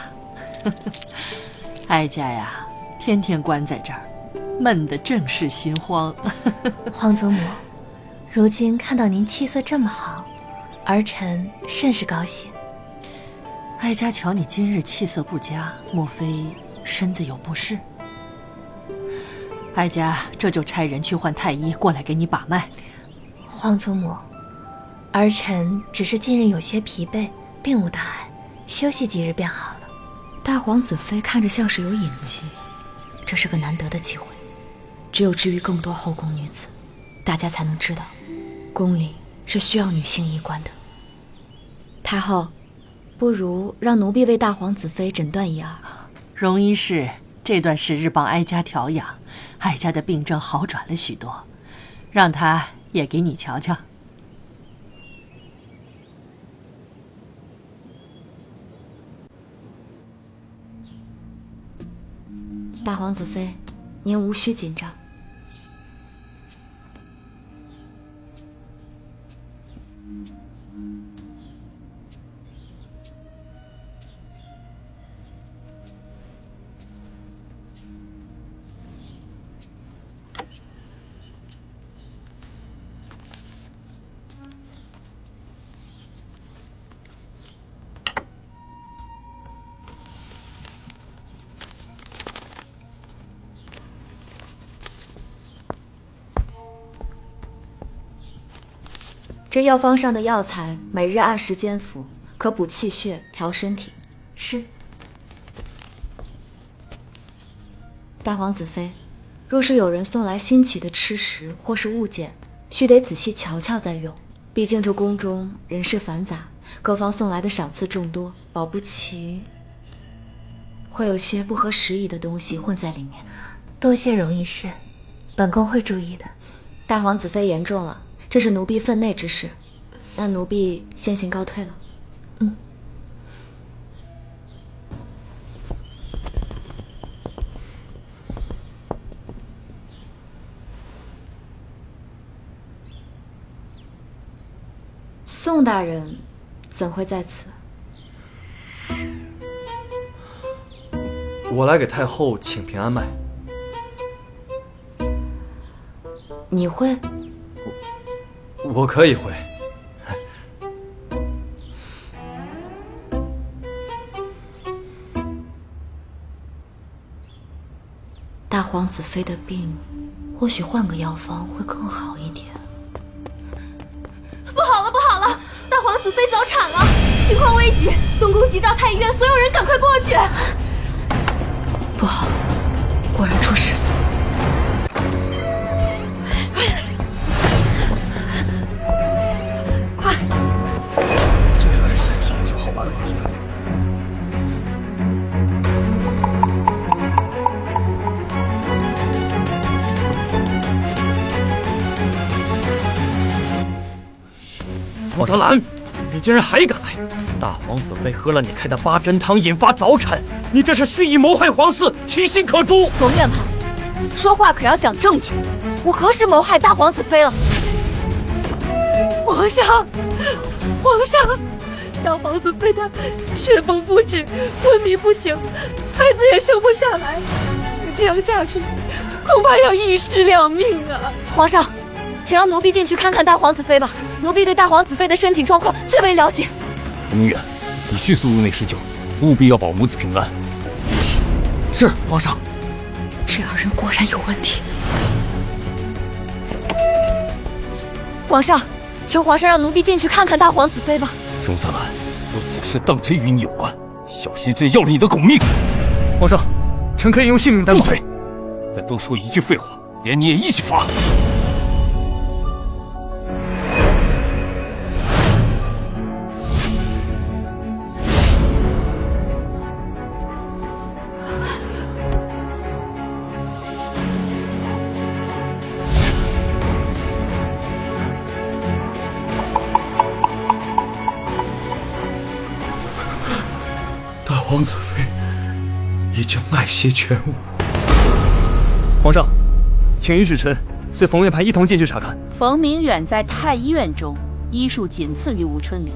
哀家呀，天天关在这儿，闷得正是心慌。皇祖母，如今看到您气色这么好，儿臣甚是高兴。哀家瞧你今日气色不佳，莫非身子有不适？哀家这就差人去唤太医过来给你把脉。皇祖母，儿臣只是近日有些疲惫，并无大碍，休息几日便好了。大皇子妃看着像是有隐疾，这是个难得的机会，只有治愈更多后宫女子，大家才能知道，宫里是需要女性医官的。太后，不如让奴婢为大皇子妃诊断一二。荣医师这段时日帮哀家调养，哀家的病症好转了许多，让他也给你瞧瞧。大皇子妃，您无需紧张。这药方上的药材，每日按时间服，可补气血、调身体。是。大皇子妃，若是有人送来新奇的吃食或是物件，须得仔细瞧瞧再用。毕竟这宫中人事繁杂，各方送来的赏赐众多，保不齐会有些不合时宜的东西混在里面。多谢荣医师，本宫会注意的。大皇子妃言重了。这是奴婢分内之事，那奴婢先行告退了。宋大人怎会在此？我来给太后请平安脉。你会？我可以会。大皇子妃的病，或许换个药方会更好一点。不好了，不好了！大皇子妃早产了，情况危急，东宫急召太医院所有人赶快过去。不好，果然出事了。莫泽兰，你竟然还敢来！大皇子妃喝了你开的八珍汤，引发早产，你这是蓄意谋害皇嗣，其心可诛！冯院判，说话可要讲证据。我何时谋害大皇子妃了？皇上，大皇子妃她血崩不止，昏迷不醒，孩子也生不下来。这样下去，恐怕要一尸两命啊！皇上，请让奴婢进去看看大皇子妃吧。奴婢对大皇子妃的身体状况最为了解。宁远，你迅速入内施救，务必要保母子平安。是皇上。这二人果然有问题。皇上，求皇上让奴婢进去看看大皇子妃吧。荣泽兰有此事当真与你有关，小心朕要了你的狗命！皇上，臣可以用性命担保。住嘴！再多说一句废话，连你也一起罚。大皇子妃已经脉血全无。皇上，请允许臣随冯院判一同进去查看。冯明远在太医院中医术仅次于吴春林，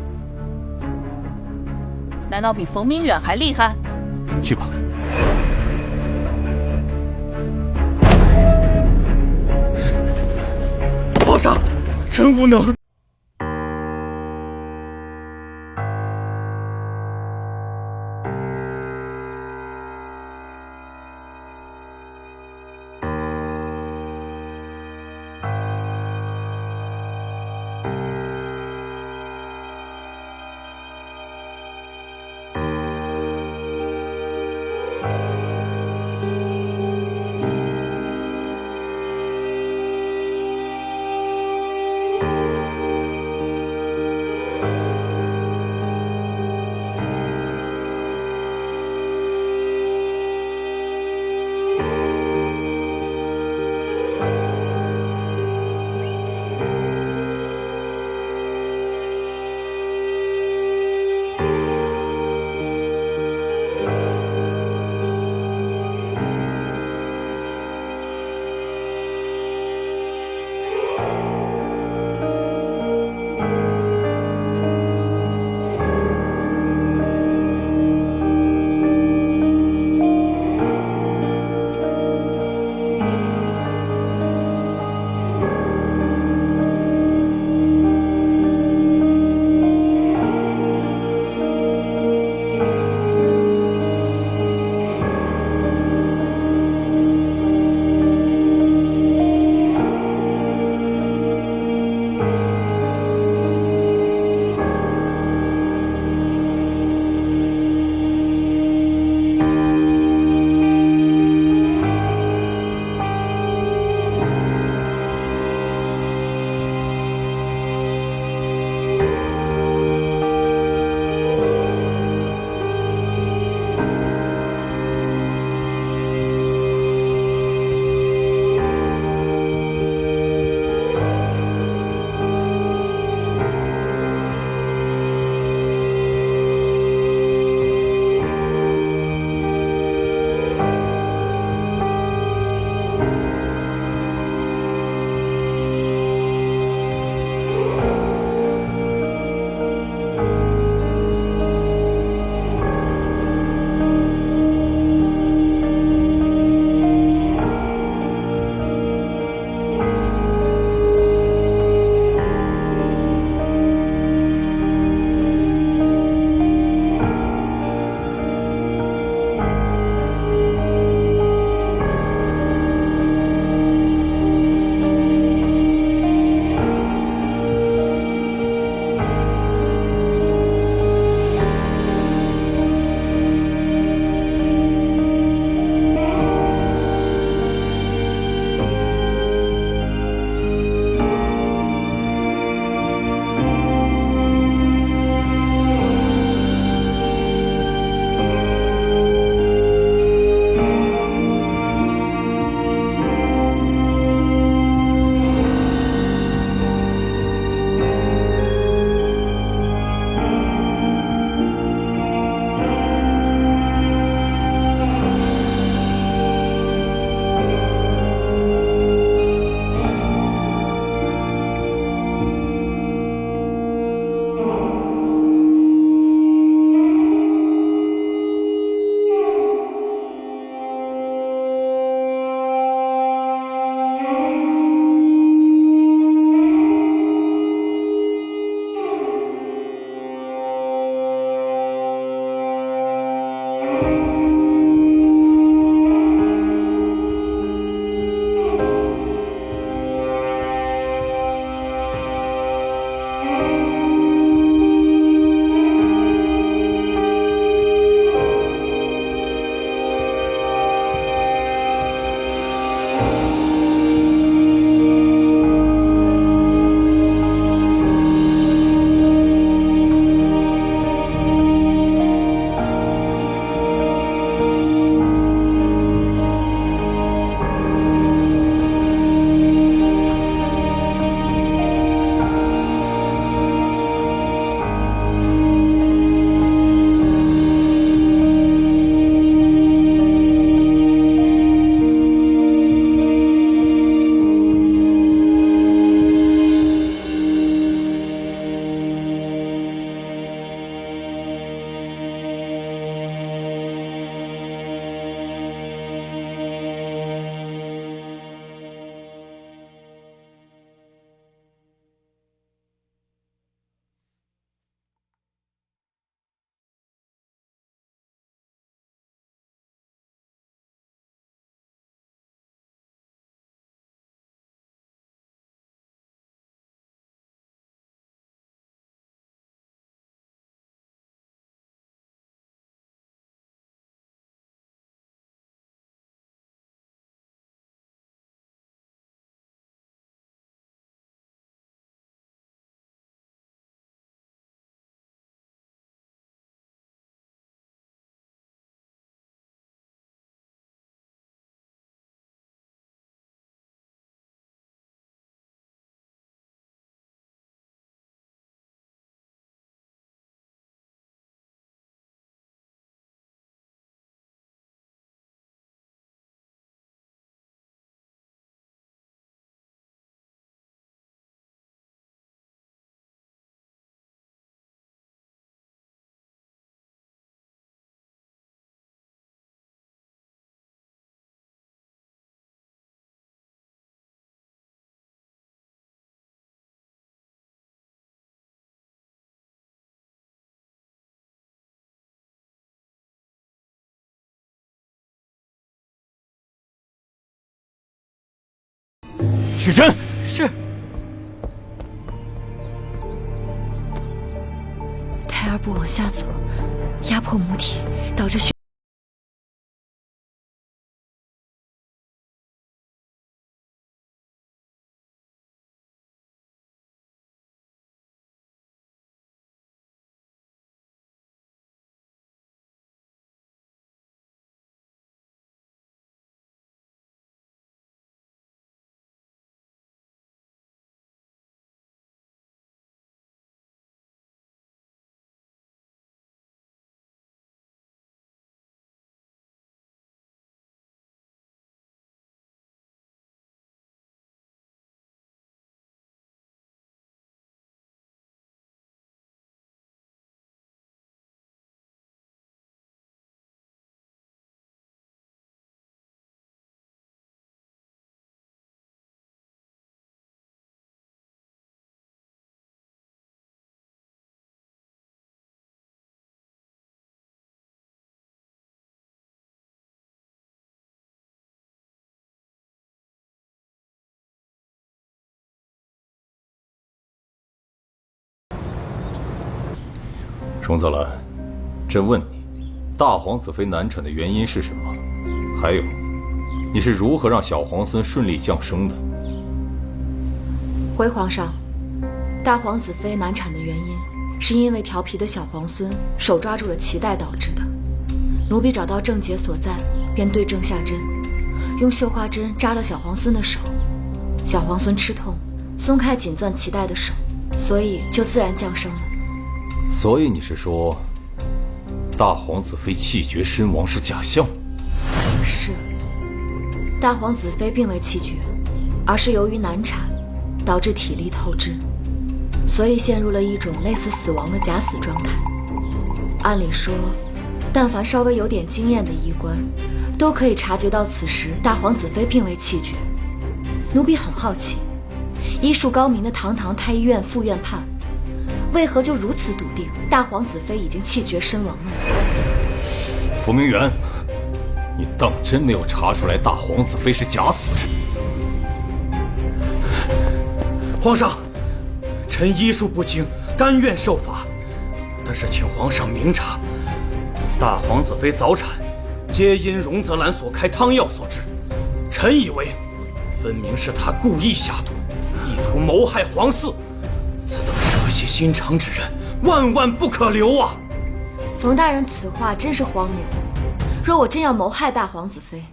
难道比冯明远还厉害？去吧。皇上，臣无能。取针。是。胎儿不往下走，压迫母体，导致血。荣泽兰，朕问你，大皇子妃难产的原因是什么？还有，你是如何让小皇孙顺利降生的？回皇上，大皇子妃难产的原因是因为调皮的小皇孙手抓住了脐带导致的。奴婢找到症结所在，便对症下针，用绣花针扎了小皇孙的手。小皇孙吃痛，松开紧攥脐带的手，所以就自然降生了。所以你是说，大皇子妃气绝身亡是假象？是。大皇子妃并未气绝，而是由于难产，导致体力透支，所以陷入了一种类似死亡的假死状态。按理说，但凡稍微有点经验的医官，都可以察觉到此时大皇子妃并未气绝。奴婢很好奇，医术高明的堂堂太医院副院判，为何就如此笃定大皇子妃已经气绝身亡了呢？伏明远，你当真没有查出来大皇子妃是假死？皇上，臣医术不精，甘愿受罚，但是请皇上明察，大皇子妃早产，皆因荣泽兰所开汤药所致。臣以为，分明是他故意下毒，意图谋害皇嗣。此等蛇蝎心肠之人，万万不可留啊！冯大人此话真是荒谬。若我真要谋害大皇子妃，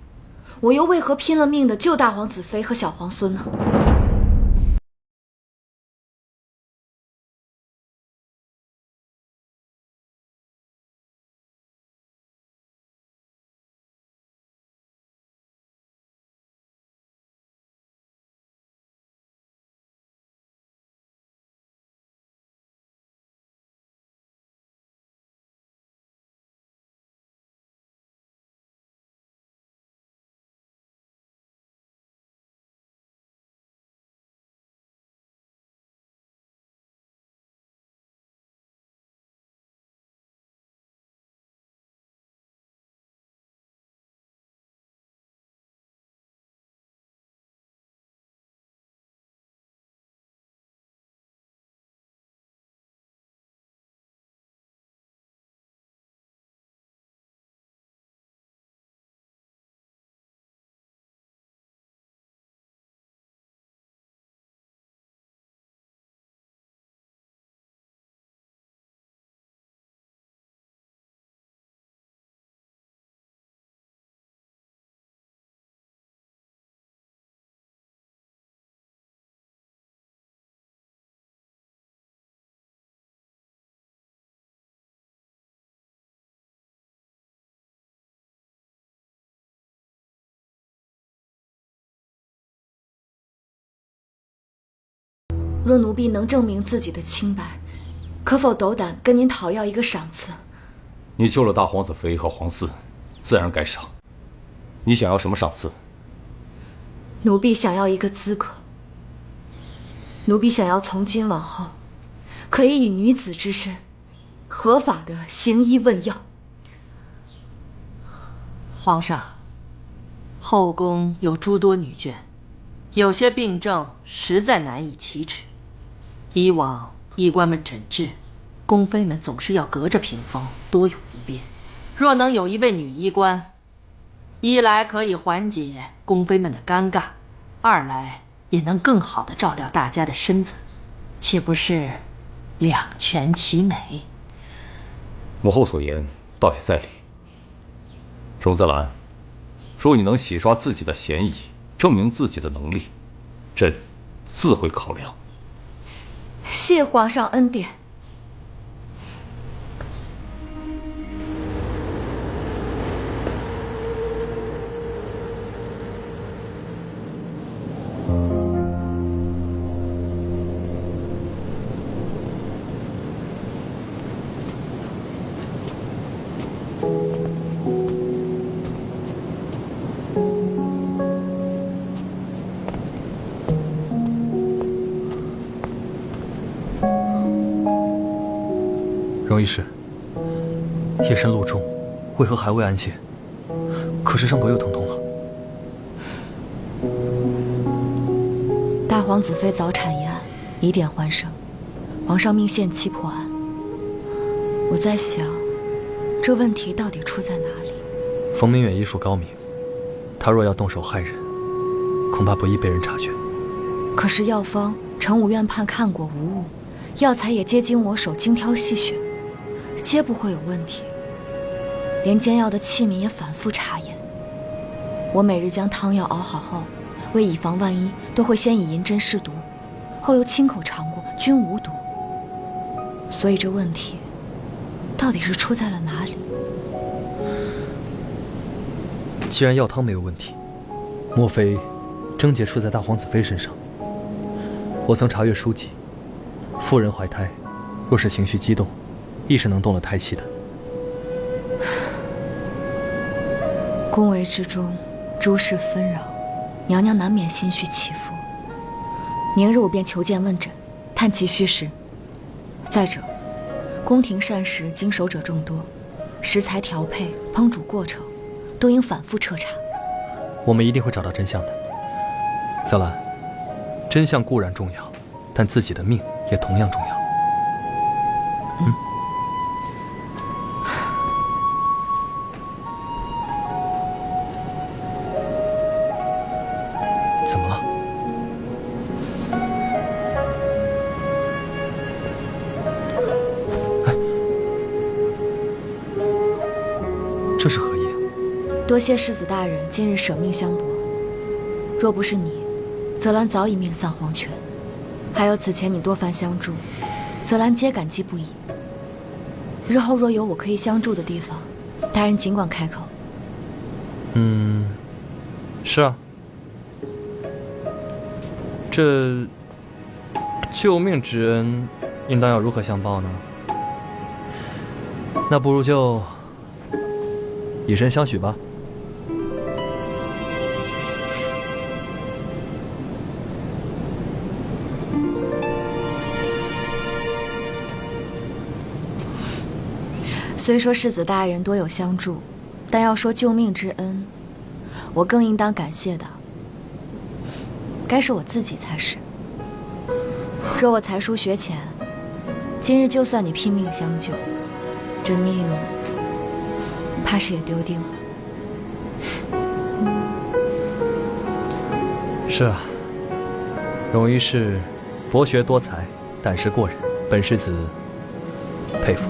我又为何拼了命的救大皇子妃和小皇孙呢？若奴婢能证明自己的清白，可否斗胆跟您讨要一个赏赐？你救了大皇子妃和皇嗣，自然该赏。你想要什么赏赐？奴婢想要一个资格。奴婢想要从今往后，可以以女子之身，合法的行医问药。皇上，后宫有诸多女眷，有些病症实在难以启齿。以往医官们诊治，宫妃们总是要隔着屏风多有一别。若能有一位女医官，一来可以缓解宫妃们的尴尬，二来也能更好地照料大家的身子，岂不是两全其美？母后所言倒也在理。荣泽兰，若你能洗刷自己的嫌疑，证明自己的能力，朕自会考量。谢皇上恩典。荣医师，夜深路重，为何还未安歇？可是伤口又疼痛了。大皇子妃早产一案疑点环生，皇上命限期破案。我在想，这问题到底出在哪里？冯明远医术高明，他若要动手害人，恐怕不易被人察觉。可是药方承武院判看过无误，药材也皆经我手精挑细选，皆不会有问题。连煎药的器皿也反复查验。我每日将汤药熬好后，为以防万一，都会先以银针试毒，后又亲口尝过，均无毒。所以这问题到底是出在了哪里？既然药汤没有问题，莫非症结出在大皇子妃身上？我曾查阅书籍，妇人怀胎，若是情绪激动，亦是能动了胎气的。宫闱之中，诸事纷扰，娘娘难免心绪起伏。明日我便求见问诊，探其虚实。再者，宫廷膳食经手者众多，食材调配、烹煮过程都应反复彻查。我们一定会找到真相的。泽兰，真相固然重要，但自己的命也同样重要。怎么了？这是何意？多谢世子大人今日舍命相搏，若不是你，泽兰早已命丧黄泉。还有此前你多番相助，泽兰皆感激不已。日后若有我可以相助的地方，大人尽管开口。是啊。这救命之恩，应当要如何相报呢？那不如就以身相许吧。虽说世子大人多有相助，但要说救命之恩，我更应当感谢的，该是我自己才是。若我才疏学浅，今日就算你拼命相救，这命怕是也丢定了。是啊，荣医师博学多才，胆识过人，本世子佩服。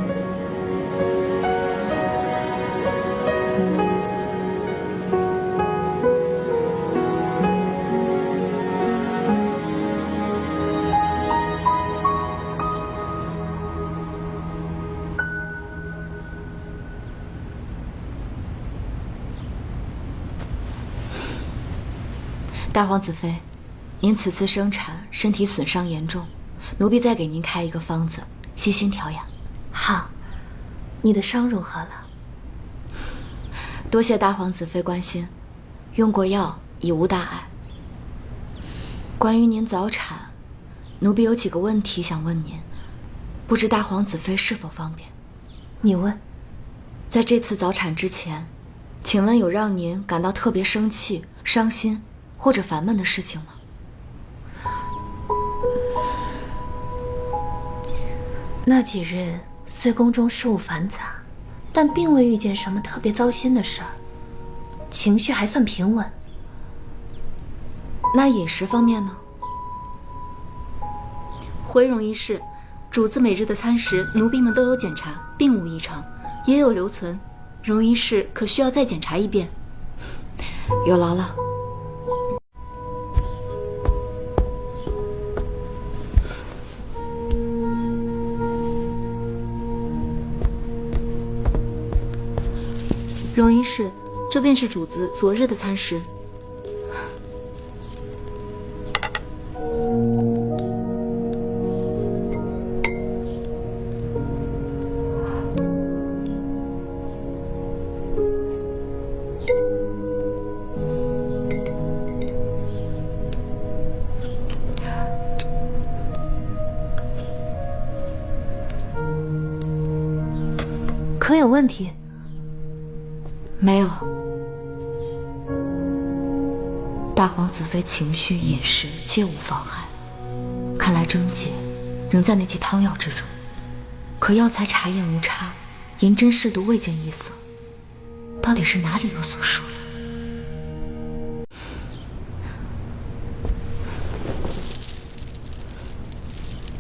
大皇子妃，您此次生产身体损伤严重，奴婢再给您开一个方子，悉心调养。好，你的伤如何了？多谢大皇子妃关心，用过药已无大碍。关于您早产，奴婢有几个问题想问您，不知大皇子妃是否方便？你问。在这次早产之前，请问有让您感到特别生气、伤心或者烦闷的事情吗？那几日虽宫中事务繁杂，但并未遇见什么特别糟心的事儿，情绪还算平稳。那饮食方面呢？回荣一事，主子每日的餐食，奴婢们都有检查，并无异常，也有留存。荣一事可需要再检查一遍。有劳了。荣一事，这便是主子昨日的餐食。可有问题？没有。大皇子妃情绪、饮食皆无妨害，看来症结仍在那剂汤药之中。可药材查验无差，银针试毒未见异色，到底是哪里有所疏漏？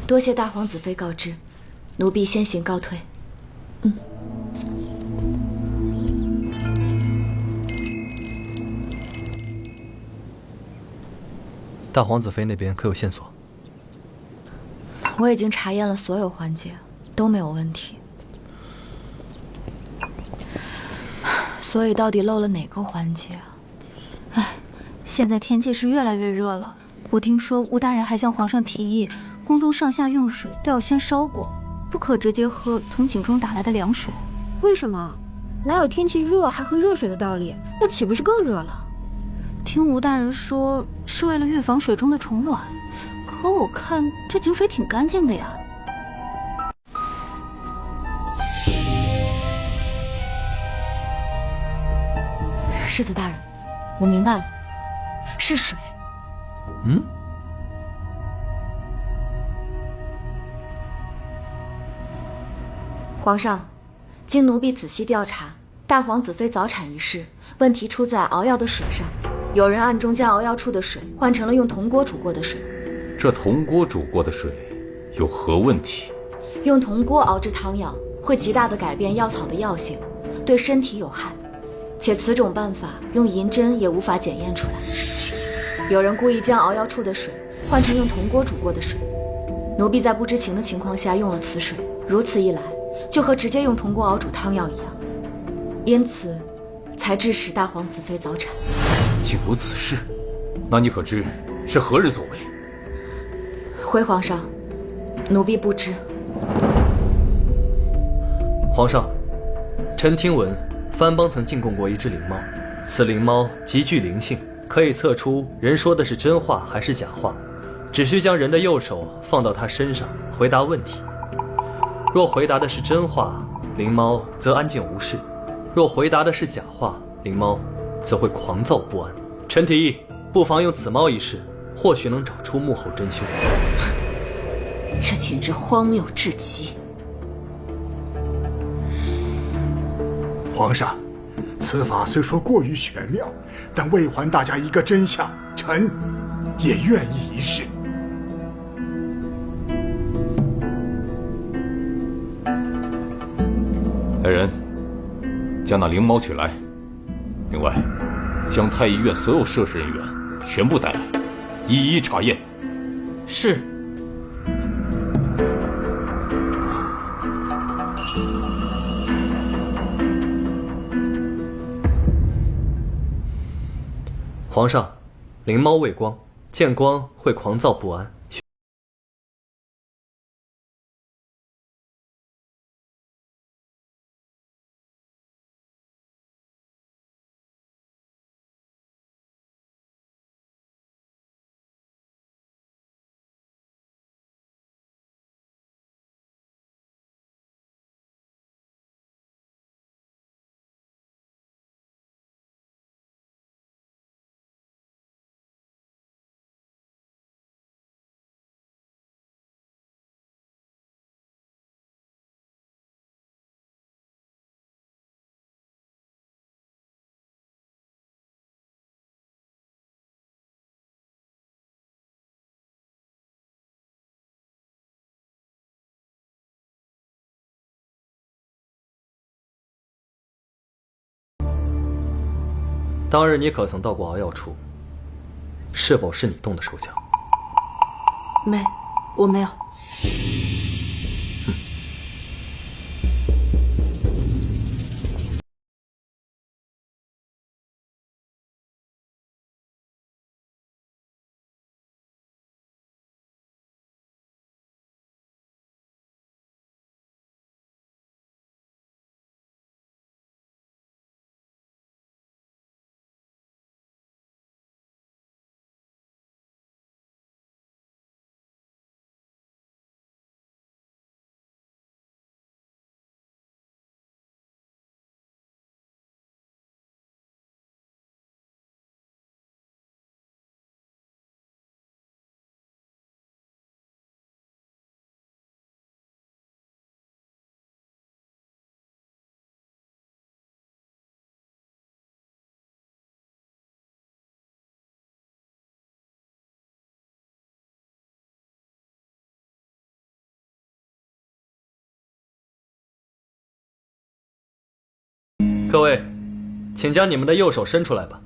多谢大皇子妃告知，奴婢先行告退。大皇子妃那边可有线索？我已经查验了所有环节，都没有问题。所以到底漏了哪个环节啊？唉，现在天气是越来越热了。我听说吴大人还向皇上提议，宫中上下用水都要先烧过，不可直接喝从井中打来的凉水。为什么？哪有天气热还喝热水的道理？那岂不是更热了？听吴大人说是为了预防水中的虫卵，可我看这井水挺干净的呀。世子大人，我明白了，是水。皇上，经奴婢仔细调查，大皇子妃早产一事，问题出在熬药的水上。有人暗中将熬药处的水换成了用铜锅煮过的水。这铜锅煮过的水有何问题？用铜锅熬制汤药会极大地改变药草的药性，对身体有害，且此种办法用银针也无法检验出来。有人故意将熬药处的水换成用铜锅煮过的水，奴婢在不知情的情况下用了此水，如此一来，就和直接用铜锅熬煮汤药一样，因此才致使大皇子妃早产。竟有此事，那你可知是何人所为？回皇上，奴婢不知。皇上，臣听闻藩邦曾进贡过一只灵猫，此灵猫极具灵性，可以测出人说的是真话还是假话，只需将人的右手放到它身上回答问题。若回答的是真话，灵猫则安静无事；若回答的是假话，灵猫则会狂躁不安。臣提议，不妨用此猫一试，或许能找出幕后真凶。这简直荒谬至极！皇上，此法虽说过于玄妙，但为还大家一个真相，臣也愿意一试。来人，将那灵猫取来。另外，将太医院所有涉事人员全部带来，一一查验。是。皇上，灵猫畏光，见光会狂躁不安。当日你可曾到过熬药处？是否是你动的手脚？没，我没有。各位，请将你们的右手伸出来吧。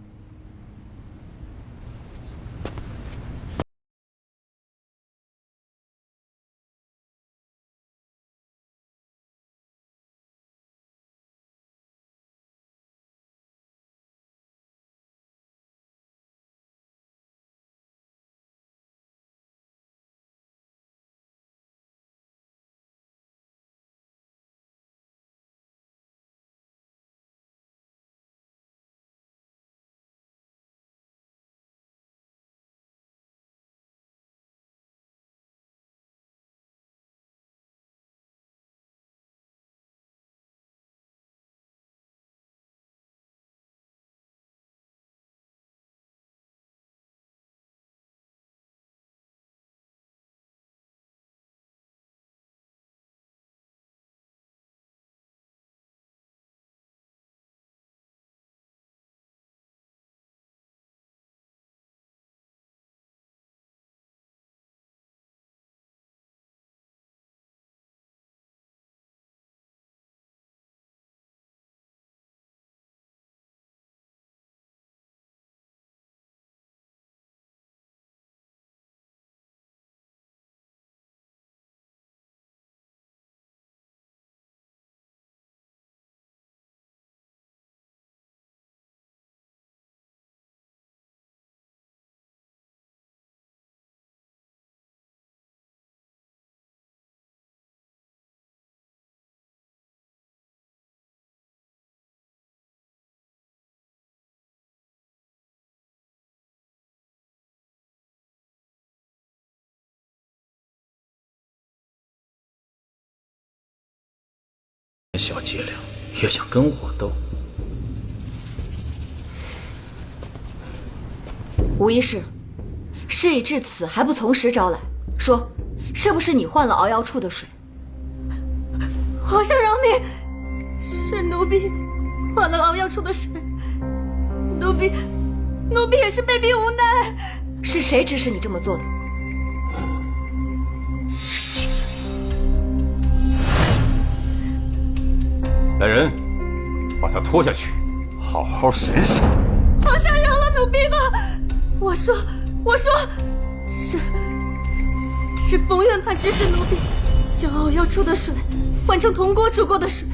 小伎俩也想跟我斗？吴医师，事已至此还不从实招来，说是不是你换了熬药处的水？皇上饶命，是奴婢换了熬药处的水，奴婢也是被逼无奈。是谁指使你这么做的？来人，把他拖下去，好好审审。皇上饶了奴婢吧！我说，是冯院判指使奴婢将熬药处的水换成铜锅煮过的水。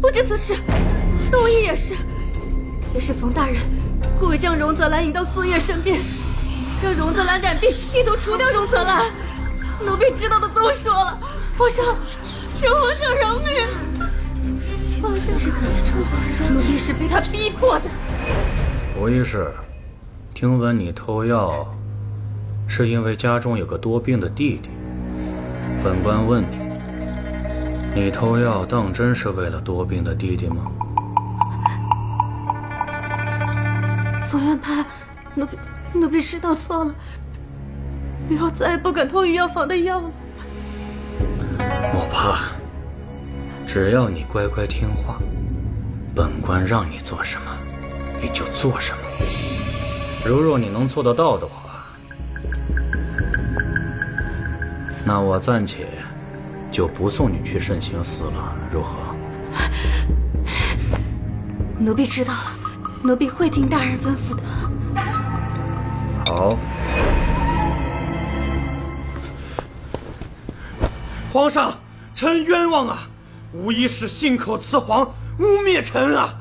不知此事，东夷也是冯大人故意将荣泽兰引到苏叶身边，让荣泽兰染病，意图除掉荣泽兰。奴婢知道的都说了，皇上，求皇上饶命！皇上是可耻，奴婢是被他逼迫的。吴医师，听闻你偷药，是因为家中有个多病的弟弟。本官问你，你偷药当真是为了多病的弟弟吗？冯院判，奴婢知道错了，以后再也不敢偷于药房的药了。莫怕，只要你乖乖听话，本官让你做什么，你就做什么。如若你能做得到的话，那我暂且就不送你去慎刑司了，如何？奴婢知道了，奴婢会听大人吩咐的。好。皇上，臣冤枉啊！无疑是信口雌黄，污蔑臣啊！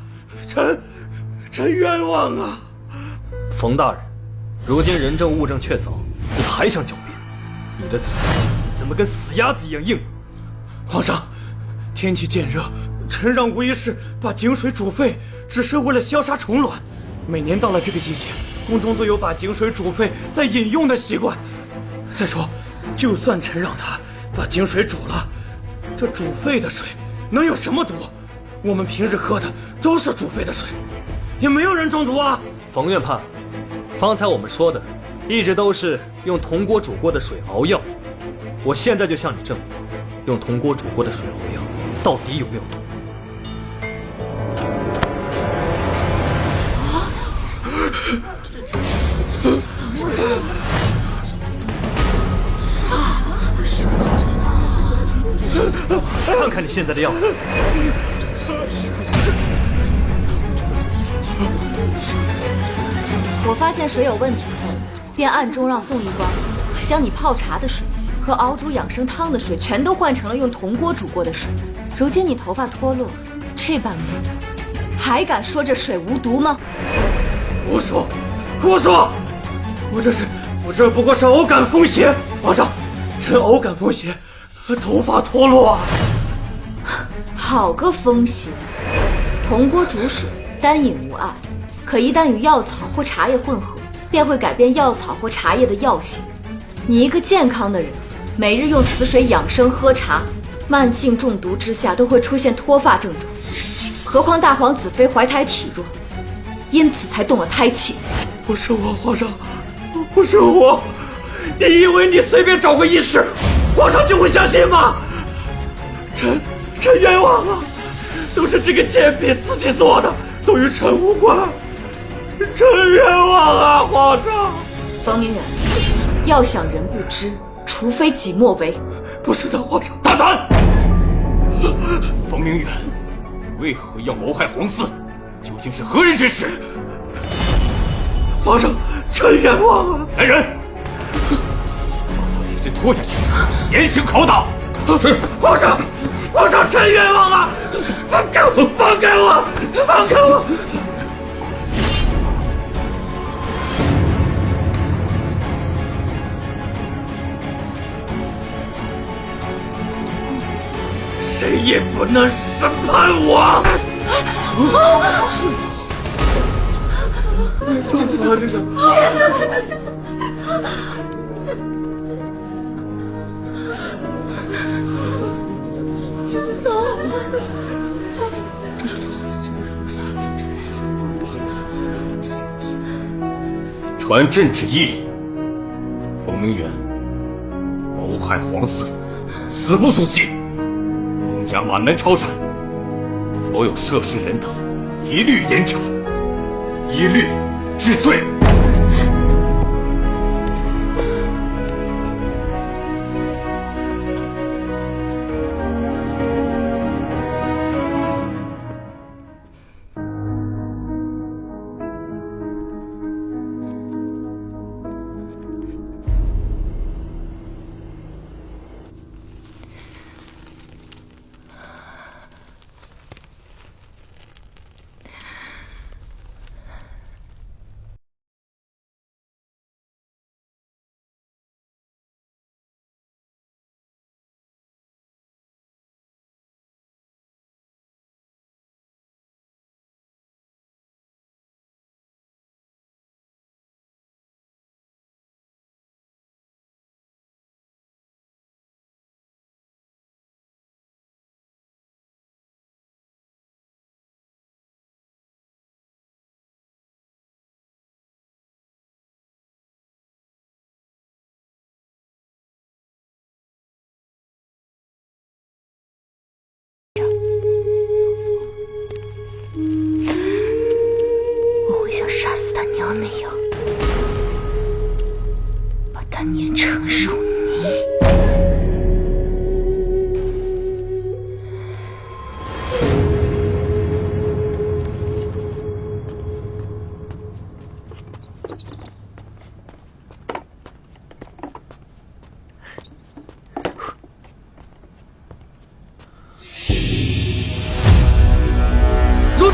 臣冤枉啊！冯大人，如今人证物证确凿，你还想狡辩？你的嘴怎么跟死鸭子一样硬？皇上，天气渐热，臣让吴医师把井水煮沸，只是为了消杀虫卵。每年到了这个季节，宫中都有把井水煮沸再饮用的习惯。再说，就算臣让他把井水煮了，这煮沸的水能有什么毒？我们平日喝的都是煮沸的水，也没有人中毒啊！冯院判，方才我们说的，一直都是用铜锅煮过的水熬药。我现在就向你证明，用铜锅煮过的水熬药到底有没有毒？怎么回事？看看你现在的样子。我发现水有问题后，便暗中让宋医官将你泡茶的水和熬煮养生汤的水全都换成了用铜锅煮过的水。如今你头发脱落，这般美，还敢说这水无毒吗？胡说！胡说！我这不过是偶感风邪。皇上，臣偶感风邪，头发脱落啊！好个风邪！铜锅煮水，单饮无碍，可一旦与药草或茶叶混合，便会改变药草或茶叶的药性。你一个健康的人，每日用此水养生喝茶，慢性中毒之下都会出现脱发症状。何况大皇子妃怀胎体弱，因此才动了胎气。不是我，皇上，不是我。你以为你随便找个医师，皇上就会相信吗？臣冤枉啊！都是这个贱婢自己做的，都与臣无关。臣冤枉啊，皇上！冯明远，要想人不知，除非己莫为。不是的，皇上，大胆！冯明远，为何要谋害皇嗣？究竟是何人之事？皇上，臣冤枉啊！来人，把李真拖下去，严刑拷打。是，皇上，皇上，臣冤枉啊！放开我！放开我！放开我！谁也不能审判我！撞死了这个！传朕旨意，冯明远谋害皇嗣，死不足惜。冯家满门抄斩，所有涉事人等一律严查，一律治罪。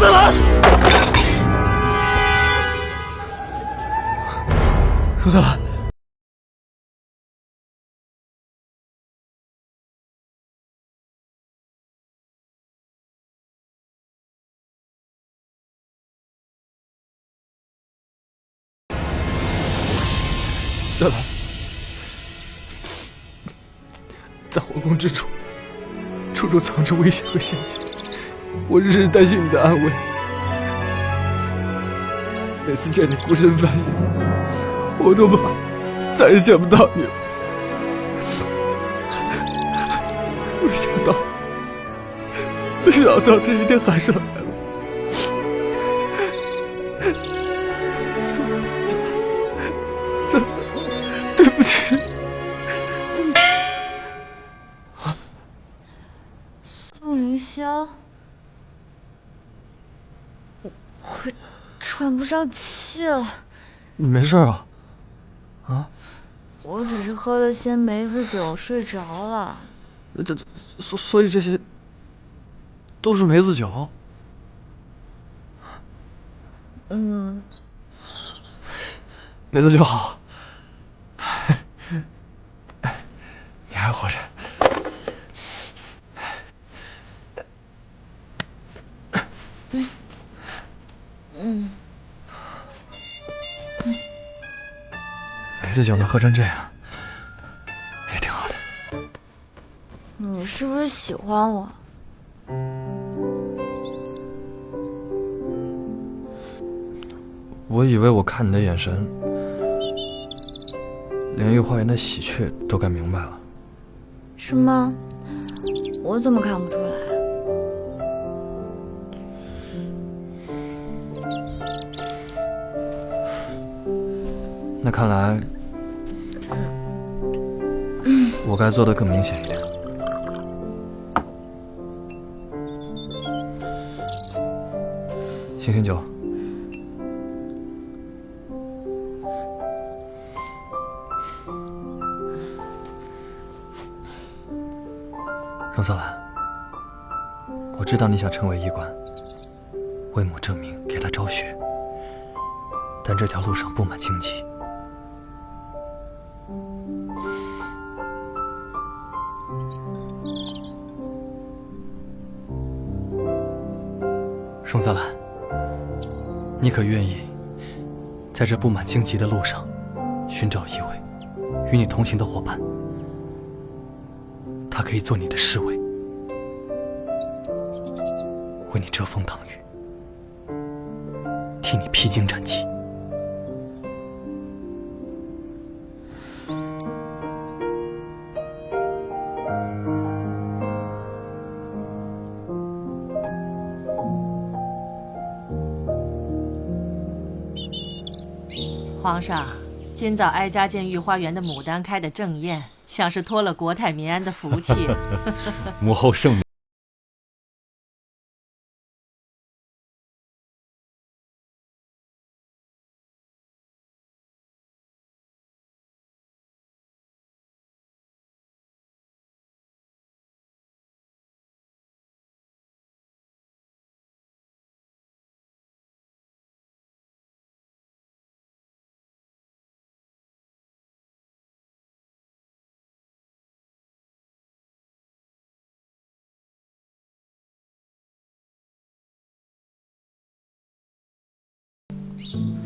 泽兰，荣泽兰。泽兰，在皇宫之处，处处藏着危险和陷阱，我日日担心你的安危。每次见你孤身犯险，我都怕再也见不到你了。没想到这一天还是来了。对不起。宋凌霄，我快喘不上气了。你没事啊？啊？我只是喝了些梅子酒睡着了。所以这些都是梅子酒？嗯。梅子酒好。你还活着。梅子酒能喝成这样，也挺好的。你是不是喜欢我？我以为我看你的眼神，连御花园的喜鹊都该明白了。是吗？我怎么看不出来？那看来，我该做得更明显一点。醒醒酒。荣泽兰，我知道你想成为医官，为母证明，给他昭雪，但这条路上布满荆棘。荣泽兰，你可愿意在这布满荆棘的路上寻找一位与你同行的伙伴？他可以做你的侍卫，为你遮风挡雨，替你披荆斩棘。皇上，今早哀家见御花园的牡丹开得正艳，像是托了国泰民安的福气。母后圣明。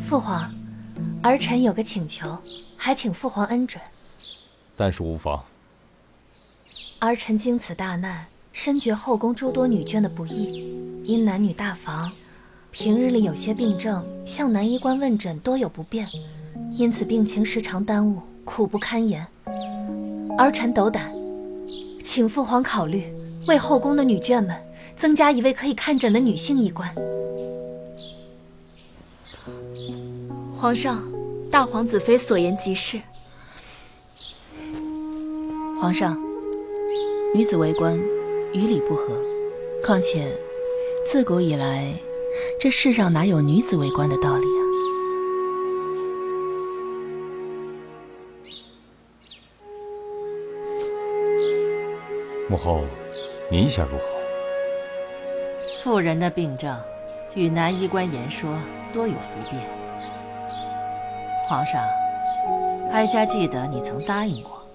父皇，儿臣有个请求，还请父皇恩准。但是无妨。儿臣经此大难，深觉后宫诸多女眷的不易，因男女大防，平日里有些病症，向男医官问诊多有不便，因此病情时常耽误，苦不堪言。儿臣斗胆，请父皇考虑为后宫的女眷们增加一位可以看诊的女性医官。皇上，大皇子妃所言极是。皇上，女子为官，与理不合。况且，自古以来，这世上哪有女子为官的道理啊？母后，您意下如何？妇人的病症，与南医官言说多有不便。皇上，哀家记得你曾答应过，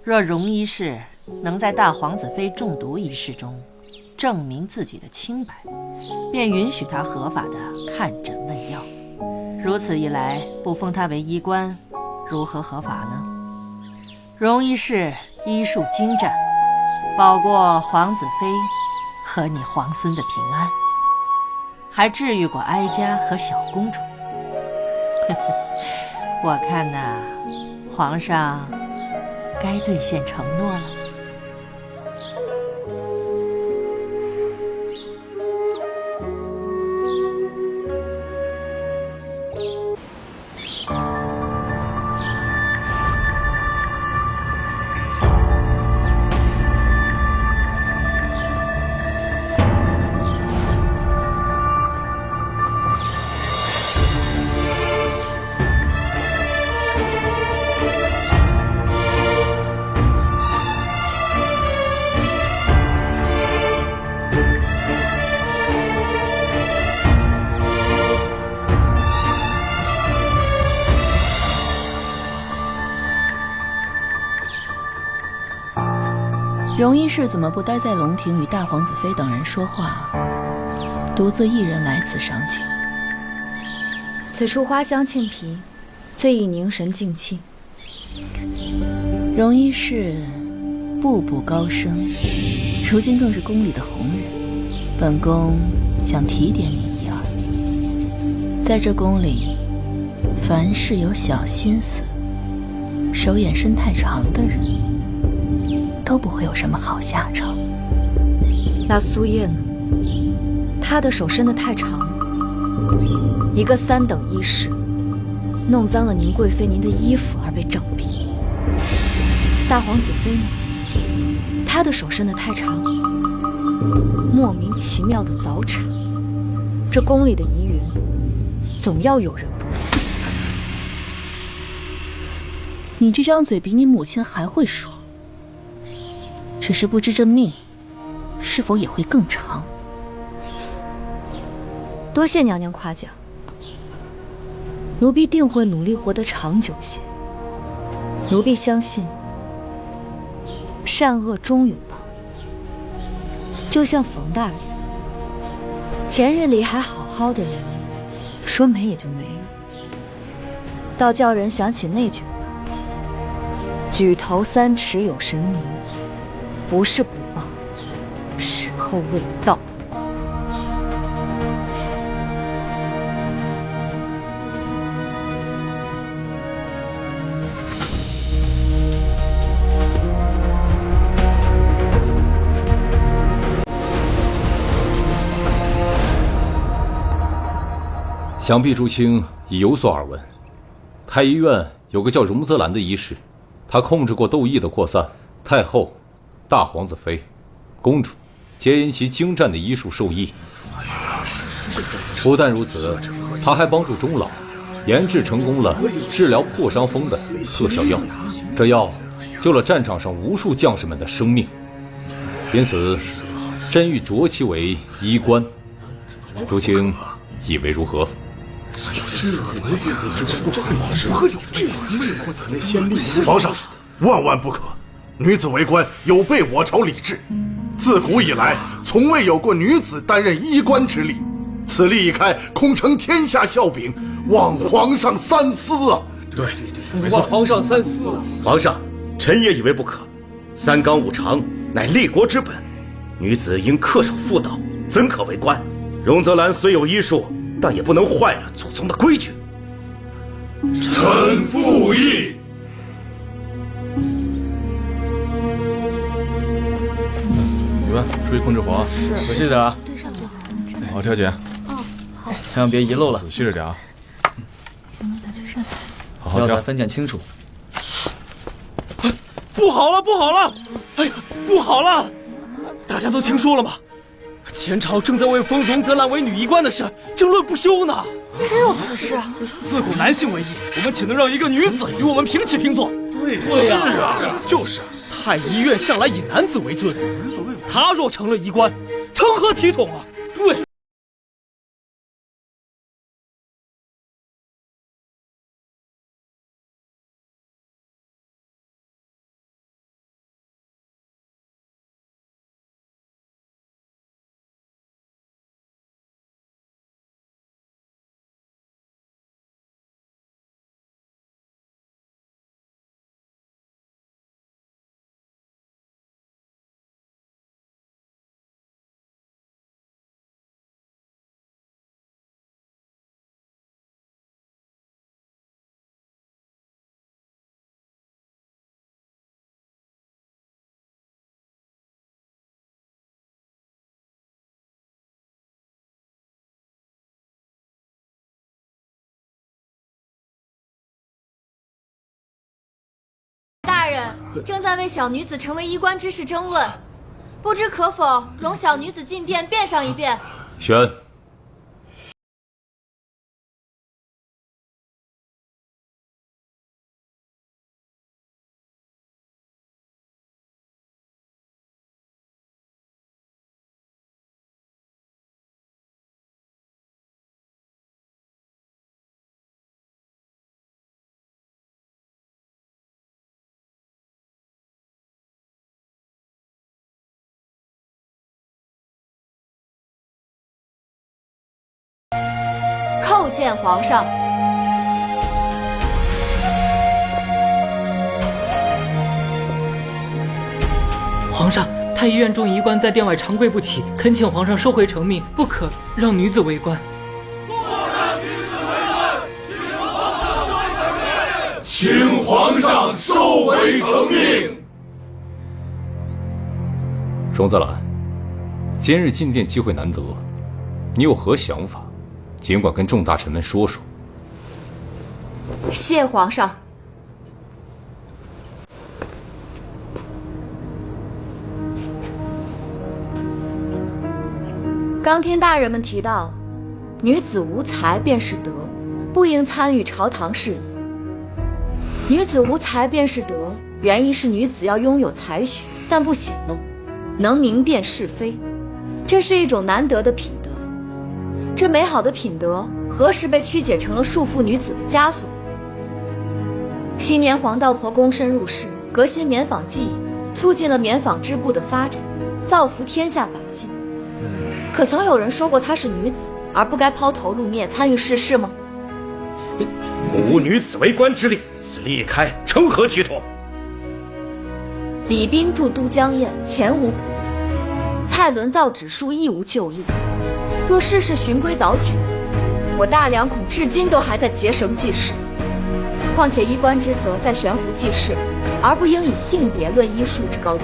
若荣医师能在大皇子妃中毒一事中证明自己的清白，便允许他合法的看诊问药。如此一来，不封他为医官，如何合法呢？荣医师医术精湛，保过皇子妃和你皇孙的平安，还治愈过哀家和小公主。我看呐，皇上该兑现承诺了。荣医师怎么不待在龙庭与大皇子妃等人说话，独自一人来此赏景？此处花香沁脾，最宜凝神静气。荣医师步步高升，如今更是宫里的红人，本宫想提点你一二。在这宫里，凡是有小心思、手眼伸太长的人，都不会有什么好下场。那苏叶呢？她的手伸得太长了，一个3等医士，弄脏了宁贵妃您的衣服而被整毙。大皇子妃呢？她的手伸得太长，莫名其妙的早产。这宫里的疑云，总要有人不服。你这张嘴比你母亲还会说，只是不知这命是否也会更长。多谢娘娘夸奖，奴婢定会努力活得长久些。奴婢相信，善恶终有报。就像冯大人，前日里还好好的人，说没也就没了，倒叫人想起那句话：举头3尺有神明，不是不报，时候未到。想必朱清已有所耳闻，太医院有个叫荣泽兰的医师，他控制过窦异的扩散，太后、大皇子妃、公主皆因其精湛的医术受益。不但如此，他还帮助钟老研制成功了治疗破伤风的特效药，这药救了战场上无数将士们的生命。因此，朕欲擢其为医官。朱清以为如何？皇上，万万不可！女子为官有悖我朝礼制，自古以来从未有过女子担任医官之力。此例一开，恐成天下笑柄，望皇上三思啊！对，望皇上三思。皇上，臣也以为不可。3纲5常乃立国之本，女子应恪守妇道，怎可为官？荣泽兰虽有医术，但也不能坏了祖宗的规矩。臣附议。你们注意控制火，是仔细点啊！好好调解，好，千万别遗漏了，仔细着点啊！好好调，分拣清楚。不好了，不好了！哎呀，不好了！大家都听说了吗？前朝正在为封荣泽兰为女医官的事争论不休呢。真有此事？自古男性为医，我们岂能让一个女子与我们平起平坐？对呀，就是。太医院向来以男子为尊，她若成了医官，成何体统啊？对。正在为小女子成为衣冠之事争论，不知可否容小女子进殿辩上一辩？宣。叩见皇上。皇上，太医院众医官在殿外长跪不起，恳请皇上收回成命，不可让女子为官。请皇上收回成命。荣泽兰，今日进殿机会难得，你有何想法？尽管跟众大臣们说说。谢皇上。刚听大人们提到，女子无才便是德，不应参与朝堂事宜。女子无才便是德，原意是女子要拥有才学，但不显露，能明辨是非，这是一种难得的品德。这美好的品德何时被曲解成了束缚女子的枷锁？昔年黄道婆躬身入仕，革新棉纺技艺，促进了棉纺织布的发展，造福天下百姓。可曾有人说过她是女子，而不该抛头露面参与世事吗？无女子为官之令，此例一开，成何体统？李斌驻都江堰，前无补漏；蔡伦造纸术，亦无旧例。若事事循规蹈矩，我大梁恐至今都还在结绳记事。况且衣冠之责在悬壶济世，而不应以性别论医术之高低。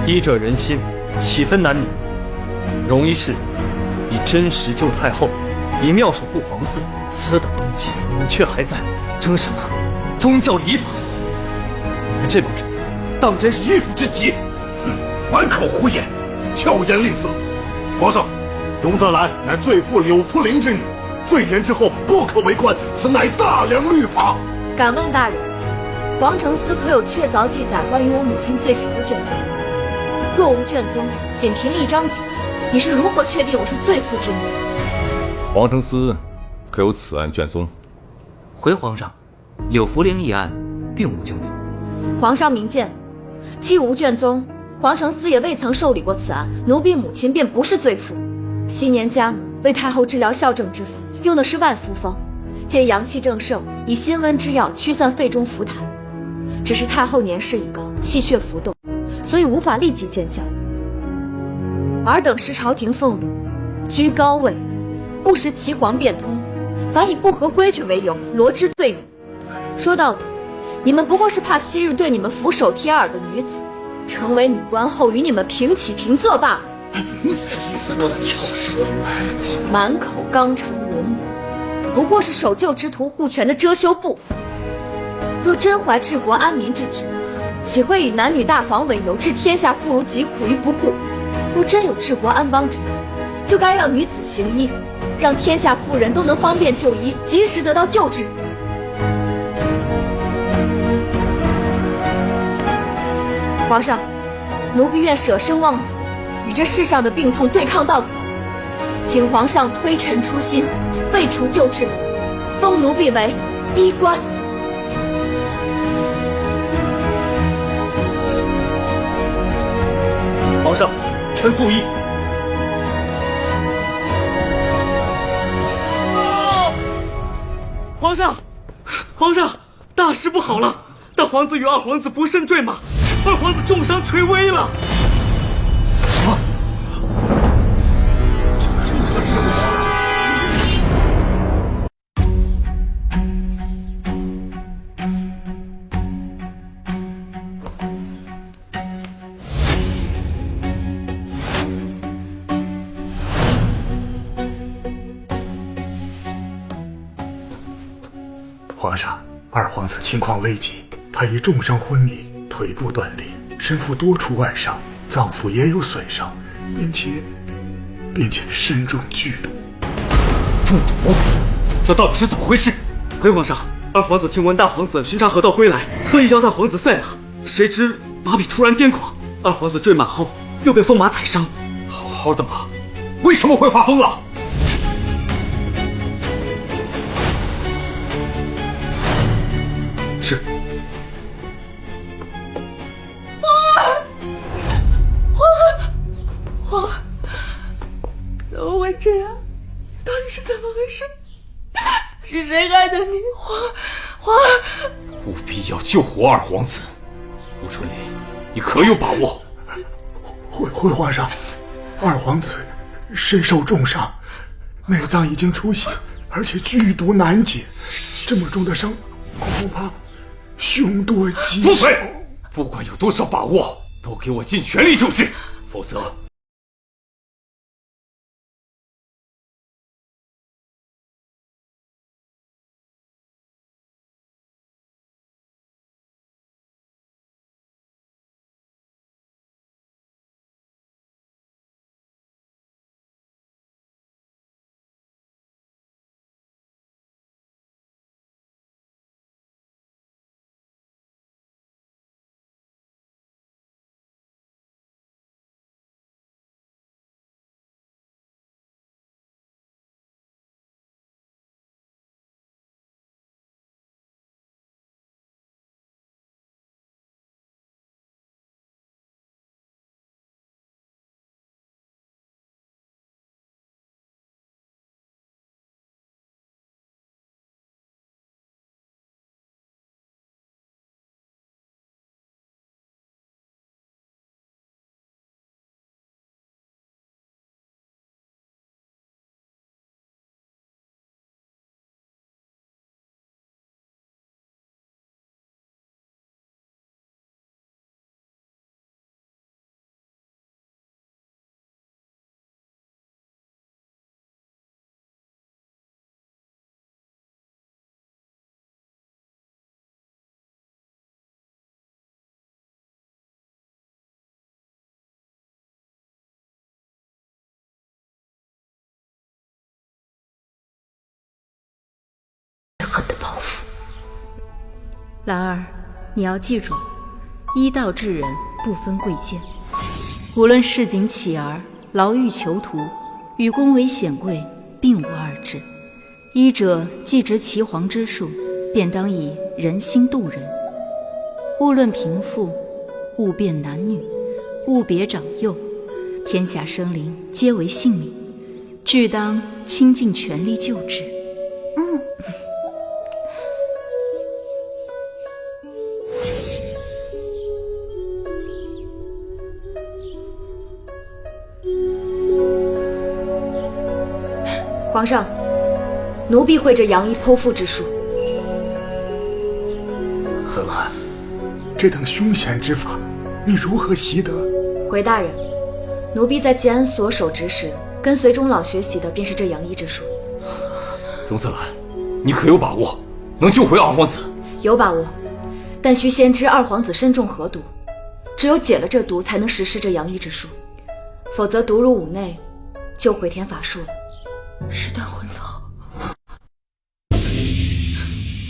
医者仁心，岂分男女？荣医师以真实救太后，以妙守护皇嗣，此等功绩，你们却还在争什么宗教礼法？你们这帮人当真是迂腐之极！满口胡言，巧言令色。皇上，荣泽兰乃罪妇柳福陵之女，罪人之后不可为官，此乃大梁律法。敢问大人，皇承司可有确凿记载关于我母亲罪行的卷宗？若无卷宗，仅凭一张嘴，你是如何确定我是罪妇之女？皇承司可有此案卷宗？回皇上，柳福陵一案并无卷宗。皇上明鉴，既无卷宗，皇承司也未曾受理过此案，奴婢母亲便不是罪妇。昔年家母为太后治疗校正之法，用的是万服方，借阳气正盛，以辛温之药驱散肺中浮痰。只是太后年事已高，气血浮动，所以无法立即见效。尔等视朝廷俸禄，居高位，不识岐黄变通，反以不合规矩为由罗织罪名。说到底，你们不过是怕昔日对你们俯首帖耳的女子，成为女官后与你们平起平坐罢了。说的巧舌，满口纲常伦理，不过是守旧之徒护权的遮羞布。若真怀治国安民之志，岂会以男女大防为由置天下妇孺疾苦于不顾？若真有治国安邦之能，就该让女子行医，让天下妇人都能方便就医，及时得到救治。皇上，奴婢愿舍生忘死，与这世上的病痛对抗到底。请皇上推陈出新，废除旧制，封奴婢为医官。皇上，臣附议。皇上，皇上，大事不好了！大皇子与二皇子不慎坠马，二皇子重伤垂危了。什么？皇上，二皇子情况危急，他已重伤昏迷，腿部断裂，身负多处外伤，脏腑也有损伤，并且身中剧毒。中毒？这到底是怎么回事？回皇上，二皇子听闻大皇子巡查河道归来，特意邀大皇子赛马，谁知马匹突然癫狂，二皇子坠马后又被风马踩伤。好好的马，为什么会发疯了？是。皇儿，怎么会这样？到底是怎么回事？是谁害的你？皇儿，务必要救活二皇子。吴春丽，你可有把握？回皇上，二皇子身受重伤，内脏已经出血，而且剧毒难解，这么重的伤，恐怕凶多吉少。不配！不管有多少把握，都给我尽全力救治，否则。兰儿，你要记住，医道治人不分贵贱，无论市井乞儿、牢狱囚徒，与宫闱显贵并无二致。医者既执岐黄之术，便当以人心度人。勿论贫富，勿辨男女，勿别长幼，天下生灵皆为性命，俱当倾尽全力救治。皇上，奴婢会这杨医剖腹之术。泽兰，这等凶险之法，你如何习得？回大人，奴婢在吉安所守职时，跟随钟老学习的便是这杨医之术。荣泽兰，你可有把握能救回二皇子？有把握，但需先知二皇子身中何毒，只有解了这毒，才能实施这杨医之术，否则毒入五内，就回天乏术了。是断魂草，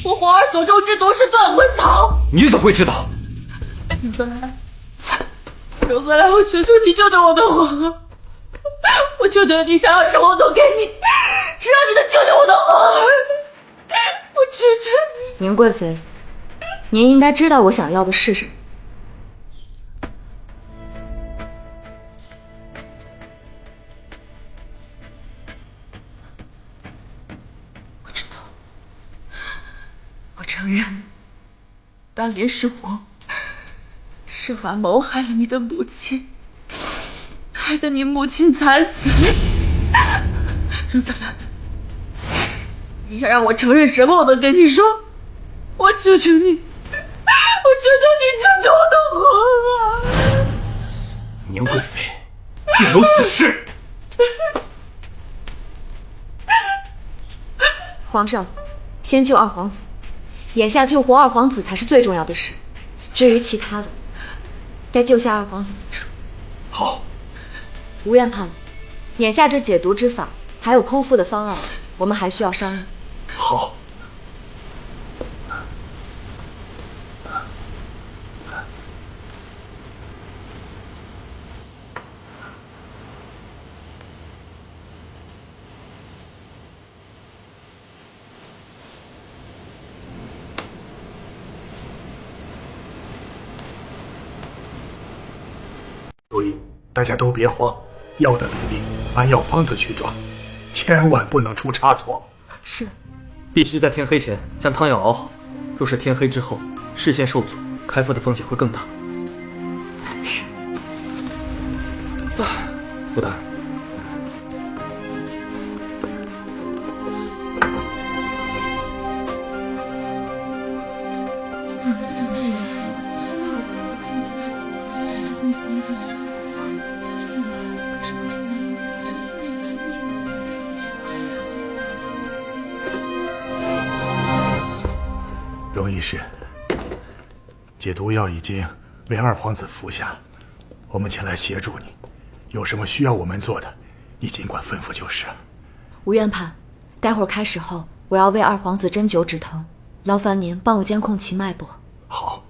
我皇儿所中之毒是断魂草。你怎么会知道？荣泽兰，荣泽兰，我求求你救救我的皇儿！我求求你，想要什么我都给你，只要你能救救我的皇儿！我求求你。宁贵妃，您应该知道我想要的是什么。我承认，当年是我设法谋害了你的母亲，害得你母亲惨死。荣泽兰，你想让我承认什么我都跟你说，我求求你，我求求你救救我的皇儿！宁贵妃，竟有此事！皇上，先救二皇子。眼下救活二皇子才是最重要的事，至于其他的，待救下二皇子再说。好。吴院判，眼下这解毒之法还有剖腹的方案，我们还需要商议。好。注意，大家都别慌，药的比例按药方子去抓，千万不能出差错。是。必须在天黑前将汤药熬好，若是天黑之后视线受阻，开腹的风险会更大。是。陆大人。荣医师，解毒药已经为二皇子服下，我们前来协助你，有什么需要我们做的，你尽管吩咐就是。吴院判，待会儿开始后，我要为二皇子针灸止疼，劳烦您帮我监控其脉搏。好。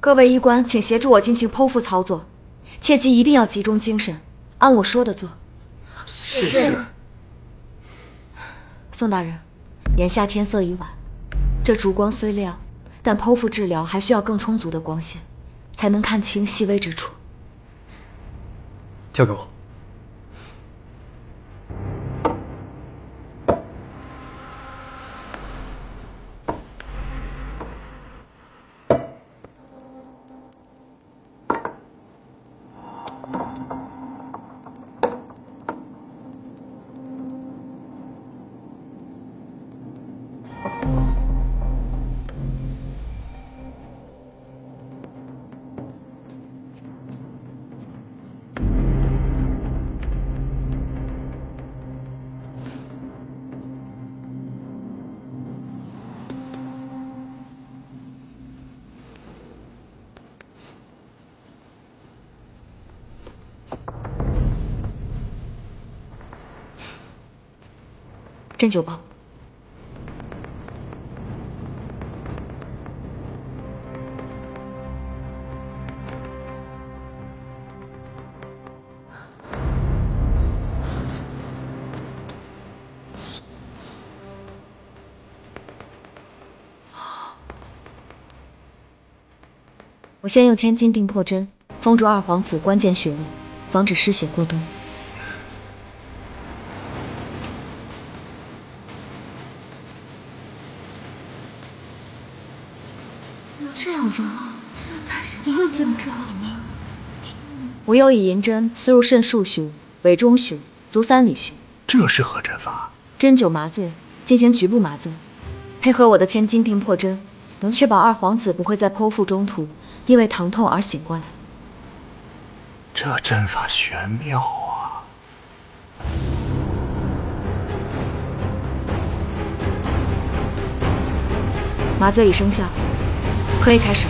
各位医官，请协助我进行剖腹操作，切记一定要集中精神，按我说的做。是。宋大人，眼下天色已晚，这烛光虽亮，但剖腹治疗还需要更充足的光线，才能看清细微之处。交给我。针灸包。我先用千金定魄针封住二皇子关键穴位，防止失血过多。这样热，你又见不着吗？我又以银针刺入肾腧穴、委中穴、足三里穴。这是何针法？针灸麻醉，进行局部麻醉，配合我的千金定魄针，能确保二皇子不会在剖腹中途因为疼痛而醒过来。这针法玄妙啊！麻醉已生效，可以开始。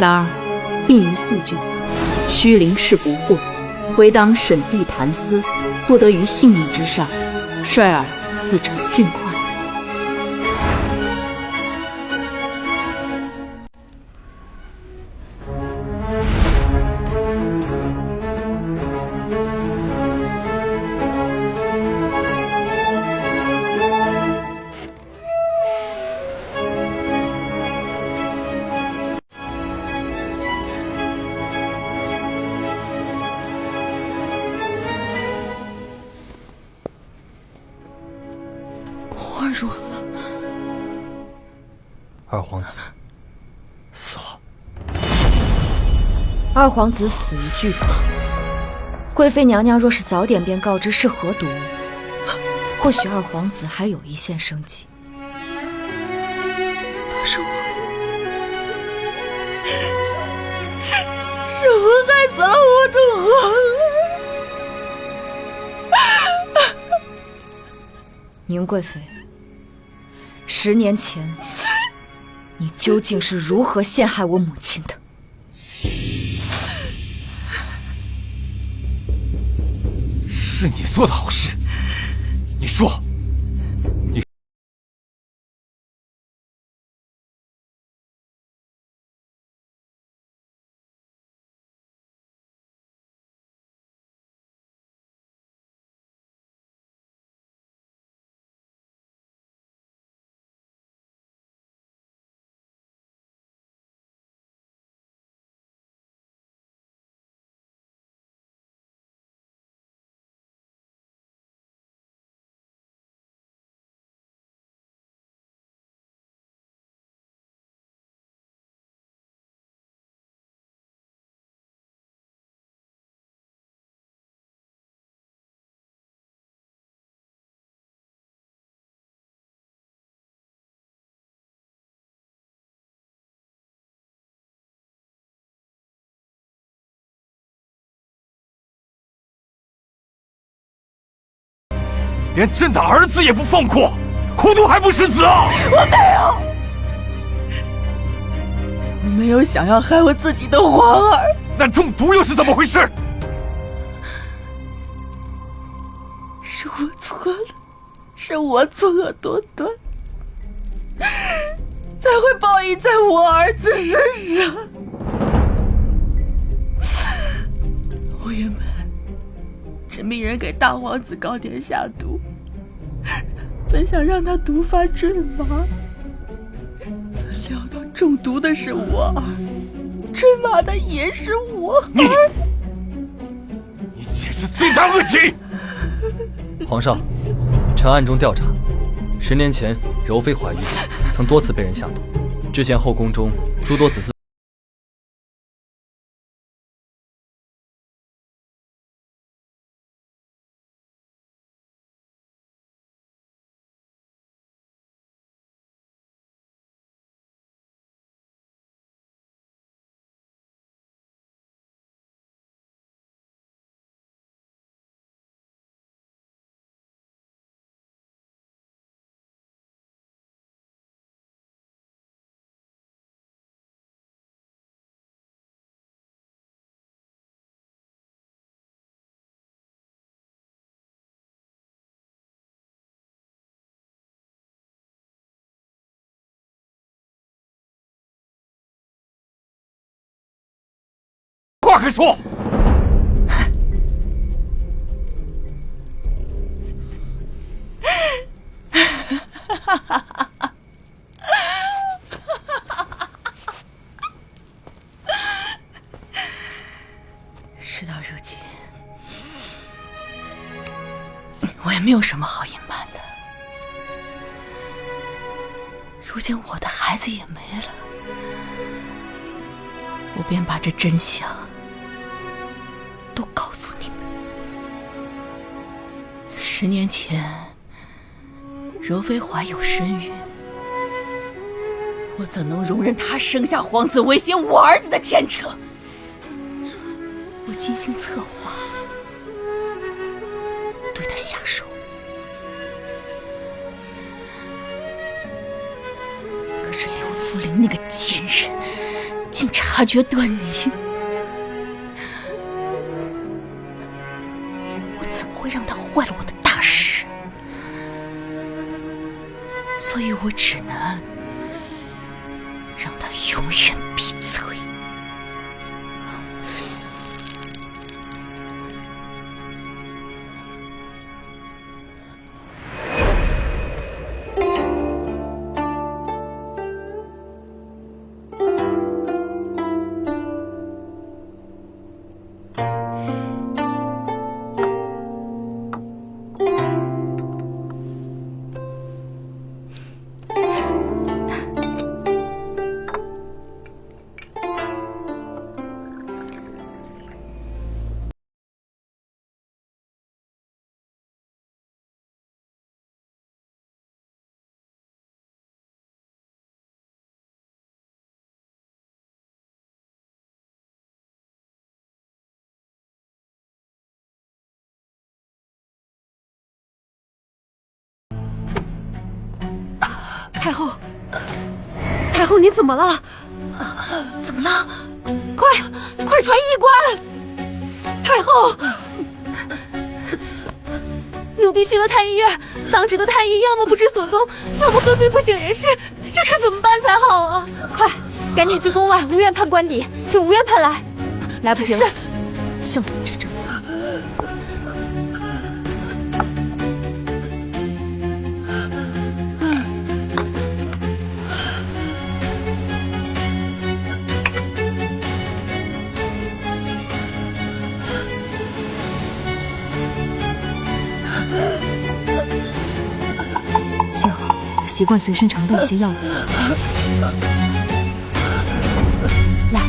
兰儿，病因素旧，须临事不惑，唯当审地谈思，不得于性命之上，率尔自成俊快。花儿如何？二皇子死了。二皇子死于剧中，贵妃娘娘若是早点便告知是何毒物，或许二皇子还有一线生机。都是我，是我害死了我的皇儿。宁贵妃，10年前，你究竟是如何陷害我母亲的？是你做的好事，你说，你连朕的儿子也不放过，糊涂还不识字啊！我没有想要害我自己的皇儿。那中毒又是怎么回事？是我错了，是我作恶多端，才会报应在我儿子身上。我原本只命人给大皇子糕点下毒，本想让他毒发坠马，怎料到中毒的是我儿，坠马的也是我儿。你简直罪大恶极！皇上，臣暗中调查，10年前柔妃怀孕，曾多次被人下毒，之前后宫中诸多子嗣。话可说。事到如今，我也没有什么好隐瞒的。如今我的孩子也没了，我便把这真相都告诉你们。10年前，柔妃怀有身孕，我怎能容忍她生下皇子威胁我儿子的牵扯？我精心策划，对他下手。可是刘福林那个贱人，竟察觉端倪，我怎么会让他坏了我的大事？所以我只能让他永远闭嘴。太后，太后，你怎么了？怎么了？快传医官！太后，奴婢去了太医院，当值的太医要么不知所踪，要么喝醉不省人事，这可怎么办才好啊？快，赶紧去宫外吴院判官邸，请吴院判来。来不及了，是。圣旨。幸好习惯随身常备一些药物。来，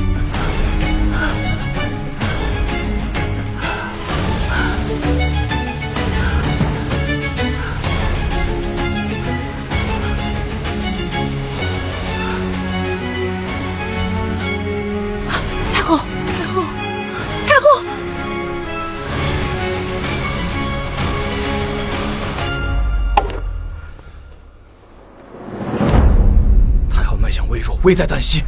太后，太后，太后！微弱，危在旦夕。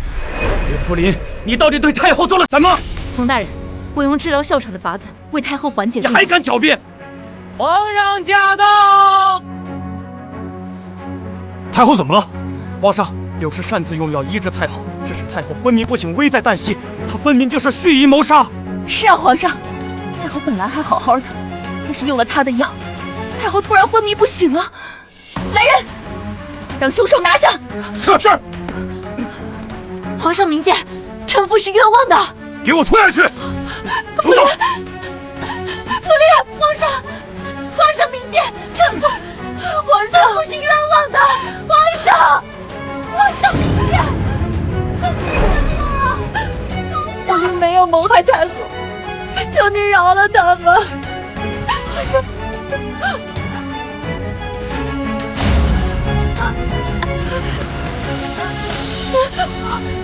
岳福临，你到底对太后做了什么？冯大人，我用治疗哮喘的法子为太后缓解。你还敢狡辩！皇上驾到！太后怎么了？皇上，柳氏擅自用药医治太后，致使太后昏迷不醒，危在旦夕。她分明就是蓄意谋杀。是啊，皇上，太后本来还好好的，但是用了他的药，太后突然昏迷不醒了。来人，将凶手拿下！是。皇上明鉴，臣妇是冤枉的。给我拖下去！福临，皇上明鉴，臣妇是冤枉的。皇上明鉴，我们没有谋害太后，求您饶了他们。皇上。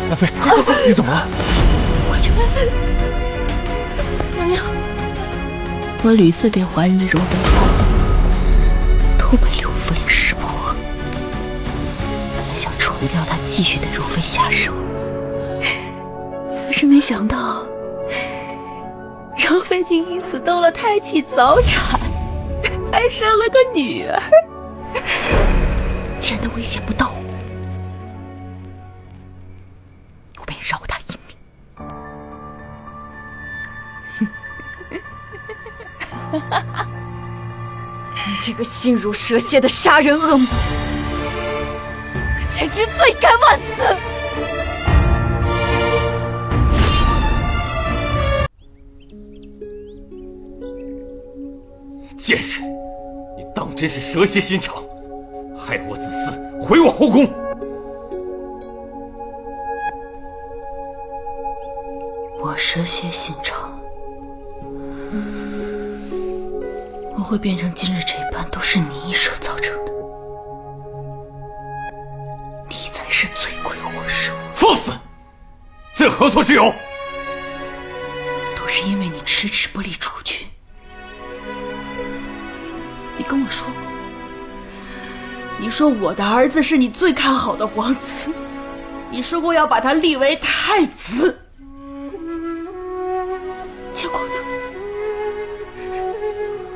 兰妃，你怎么了？娘娘，我屡次对怀孕的柔本操都被柳福临识破，本来想除掉他，继续对如妃下手，可是没想到柔妃竟因此动了胎气，早产，还生了个女儿。既然他威胁不到我便饶他一命。你这个心如蛇蝎的杀人恶魔，简直罪该万死！贱人，你当真是蛇蝎心肠，害我子嗣，毁我后宫！我蛇蝎心肠，我会变成今日这般，都是你一手造成的。你才是罪魁祸首！放肆！这何错之有？都是因为你迟迟不立储君。你跟我说过，你说我的儿子是你最看好的皇子，你说过要把他立为太子。子。结果呢？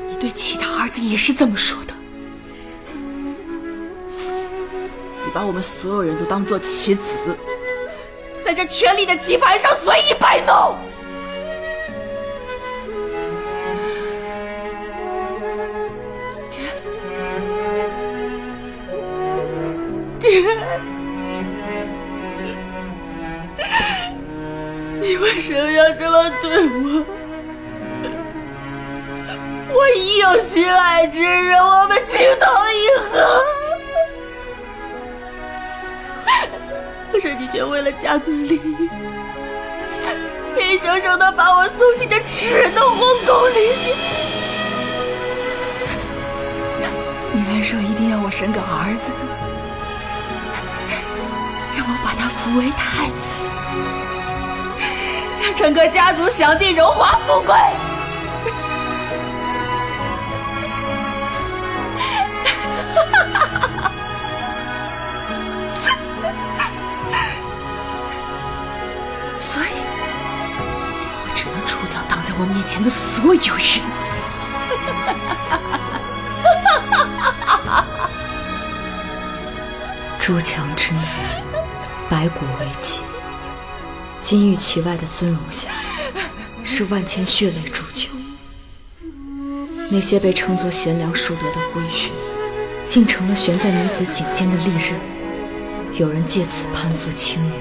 你对其他儿子也是这么说的。你把我们所有人都当作棋子，在这权力的棋盘上随意摆弄。爹，你为什么要这么对我？我已有心爱之人，我们情投意合。可是你却为了家族利益，硬生生的把我送进这耻人的皇宫里。你还说一定要我生个儿子，让我把他扶为太子，让整个家族享尽荣华富贵。所以，我只能除掉挡在我面前的所有人。筑墙之内，白骨为基，金玉其外的尊容下，是万千血泪铸就。那些被称作贤良淑德的规训，竟成了悬在女子颈间的利刃。有人借此攀附青云，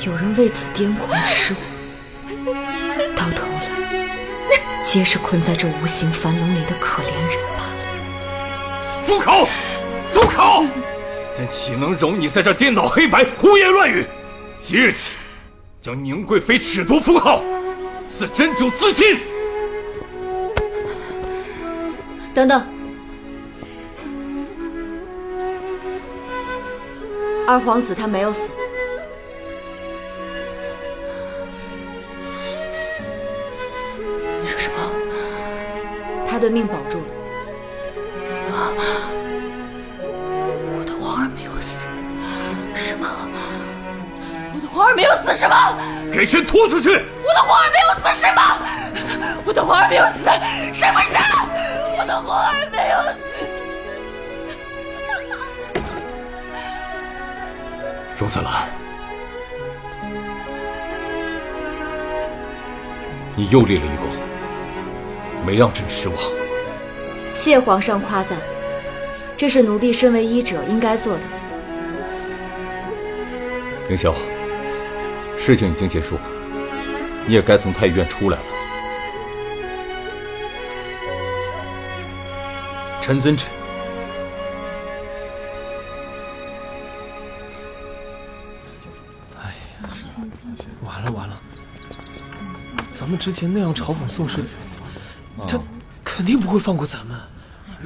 有人为此癫狂痴狂，到头来，皆是困在这无形樊笼里的可怜人罢了。住口！住口！朕岂能容你在这颠倒黑白、胡言乱语？即日起，将宁贵妃褫夺封号，赐针灸自尽。等等，二皇子他没有死。你说什么？他的命保住了。我的皇儿没有死？什么？我的皇儿没有死？什么？给朕拖出去！我的皇儿没有死？什么？我的皇儿没有死？什么事？我的皇儿没有死。荣泽兰，你又立了一功，没让朕失望。谢皇上夸赞，这是奴婢身为医者应该做的。凌霄，事情已经结束了，你也该从太医院出来了。臣遵旨。完了，咱们之前那样嘲讽宋世子，他肯定不会放过咱们。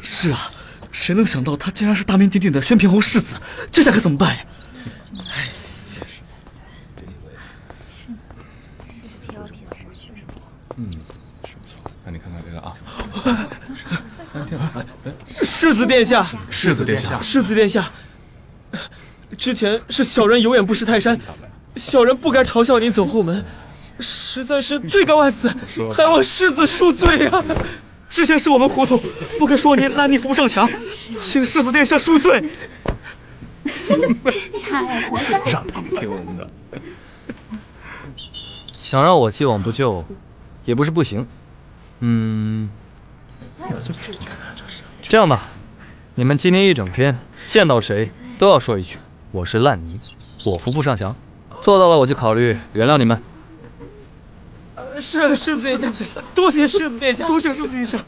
是啊，谁能想到他竟然是大名鼎鼎的宣平侯世子，这下可怎么办呀？那你看看这个啊，世子殿下，世子殿下，世子殿下，之前是小人有眼不识泰山，小人不该嘲笑您走后门，实在是罪该万死，还望世子恕罪啊！之前是我们糊涂，不该说您烂泥扶不上墙，请世子殿下恕罪。让他们听我们的。想让我既往不咎，也不是不行。这样吧，你们今天一整天见到谁都要说一句：我是烂泥，我扶不上墙。做到了，我就考虑原谅你们。是世子殿下，多谢世子殿下，多谢世子殿下。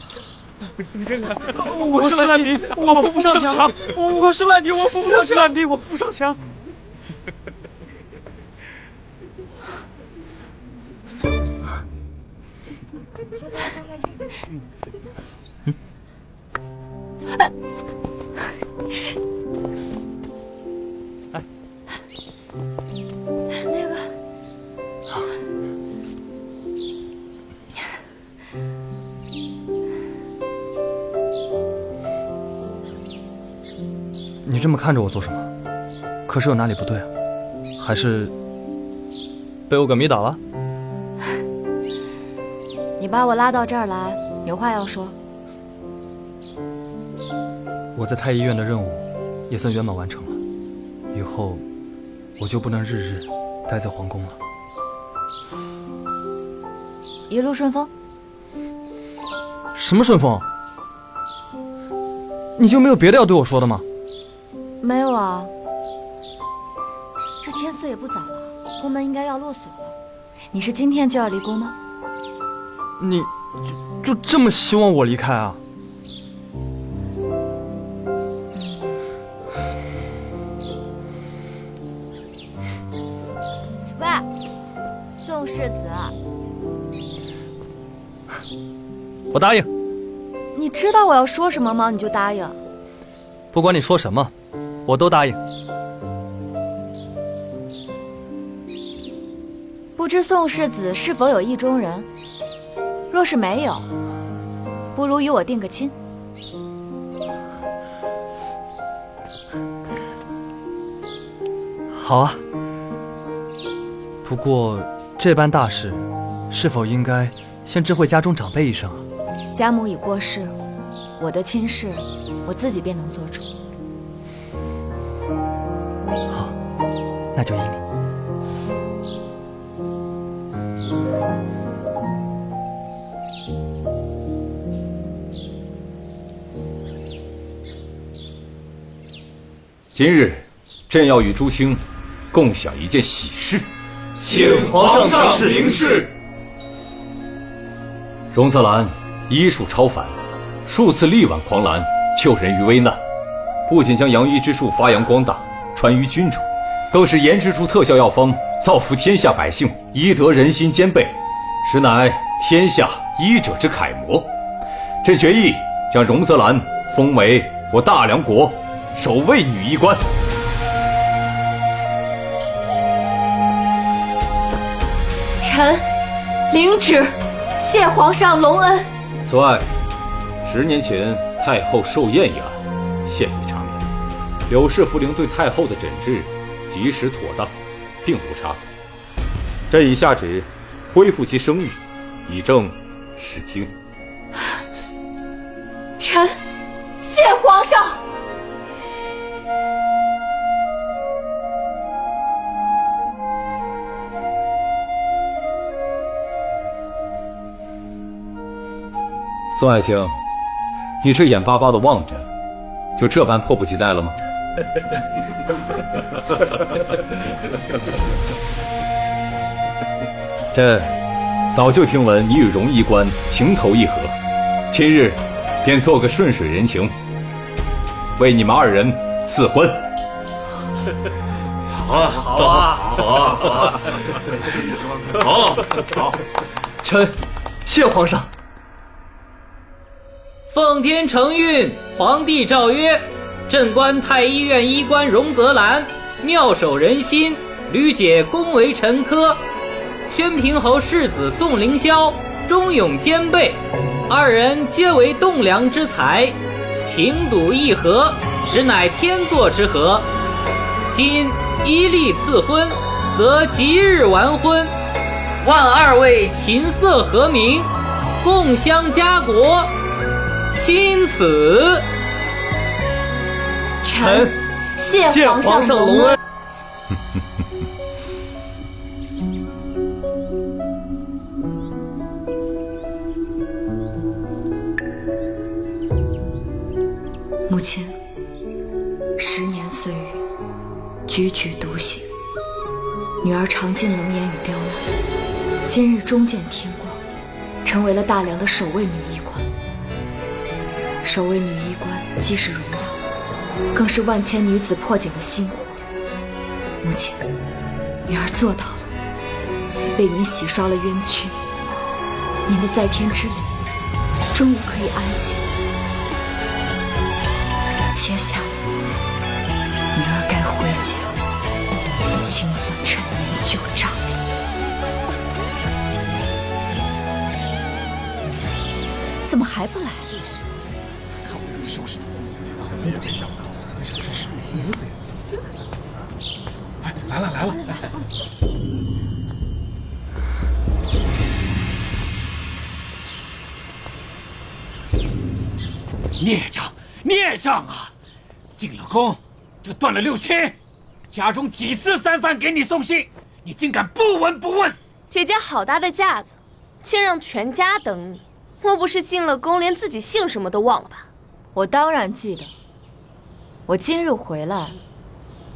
你看看，我是烂泥，我扶不上墙。我是烂泥，我扶不上墙。烂泥，我扶不上墙。那个，你这么看着我做什么？可是有哪里不对啊？还是被我给迷倒了？你把我拉到这儿来，有话要说。我在太医院的任务也算圆满完成了，以后我就不能日日待在皇宫了。一路顺风。什么顺风？你就没有别的要对我说的吗？没有啊。这天色也不早了，宫门应该要落锁了。你是今天就要离宫吗？你就这么希望我离开啊？喂，宋世子，我答应。你知道我要说什么吗？你就答应。不管你说什么，我都答应。不知宋世子是否有意中人？若是没有，不如与我定个亲。好啊。不过这般大事，是否应该先知会家中长辈一声啊？家母已过世，我的亲事我自己便能做主。好，那就依你。今日朕要与朱清共享一件喜事，请皇上明示。荣泽兰医术超凡，数次力挽狂澜，救人于危难，不仅将杨医之术发扬光大，传于军中，更是研制出特效药方，造福天下百姓，医德人心兼备，实乃天下医者之楷模。朕决意将荣泽兰封为我大梁国首位女医官。臣领旨，谢皇上隆恩。此外，10年前太后寿宴一案，现已查明，柳氏茯苓对太后的诊治及时妥当，并无差错。朕已下旨恢复其声誉，以正视听。臣谢皇上。宋爱卿，你这眼巴巴地望着，就这般迫不及待了吗？朕早就听闻你与荣医官情投意合，今日便做个顺水人情，为你们2人赐婚。好啊，好啊，好啊，好，臣谢皇上。奉天承运，皇帝诏曰：朕官太医院医官荣泽兰，妙手仁心，屡解宫闱臣科。宣平侯世子宋凌霄，忠勇兼备，2人皆为栋梁之才，情笃意合，实乃天作之合。今依例赐婚，则吉日完婚，万2位琴瑟和鸣，共襄家国。钦此。臣谢皇上隆恩。母亲，10年岁月，踽踽独行，女儿尝尽冷眼与刁难，今日终见天光，成为了大梁的首位女医官。首位女医官既是荣耀，更是万千女子破茧的心火。母亲，女儿做到了，为您洗刷了冤屈，您的在天之灵终于可以安息。接下来，女儿该回家，清算陈年旧账。怎么还不来？我也没想到，这小事是女子。哎，来了！孽障，孽障啊！进了宫就断了六亲，家中几次三番给你送信，你竟敢不闻不问！姐姐好大的架子，竟让全家等你，莫不是进了宫连自己姓什么都忘了吧？我当然记得，我今日回来，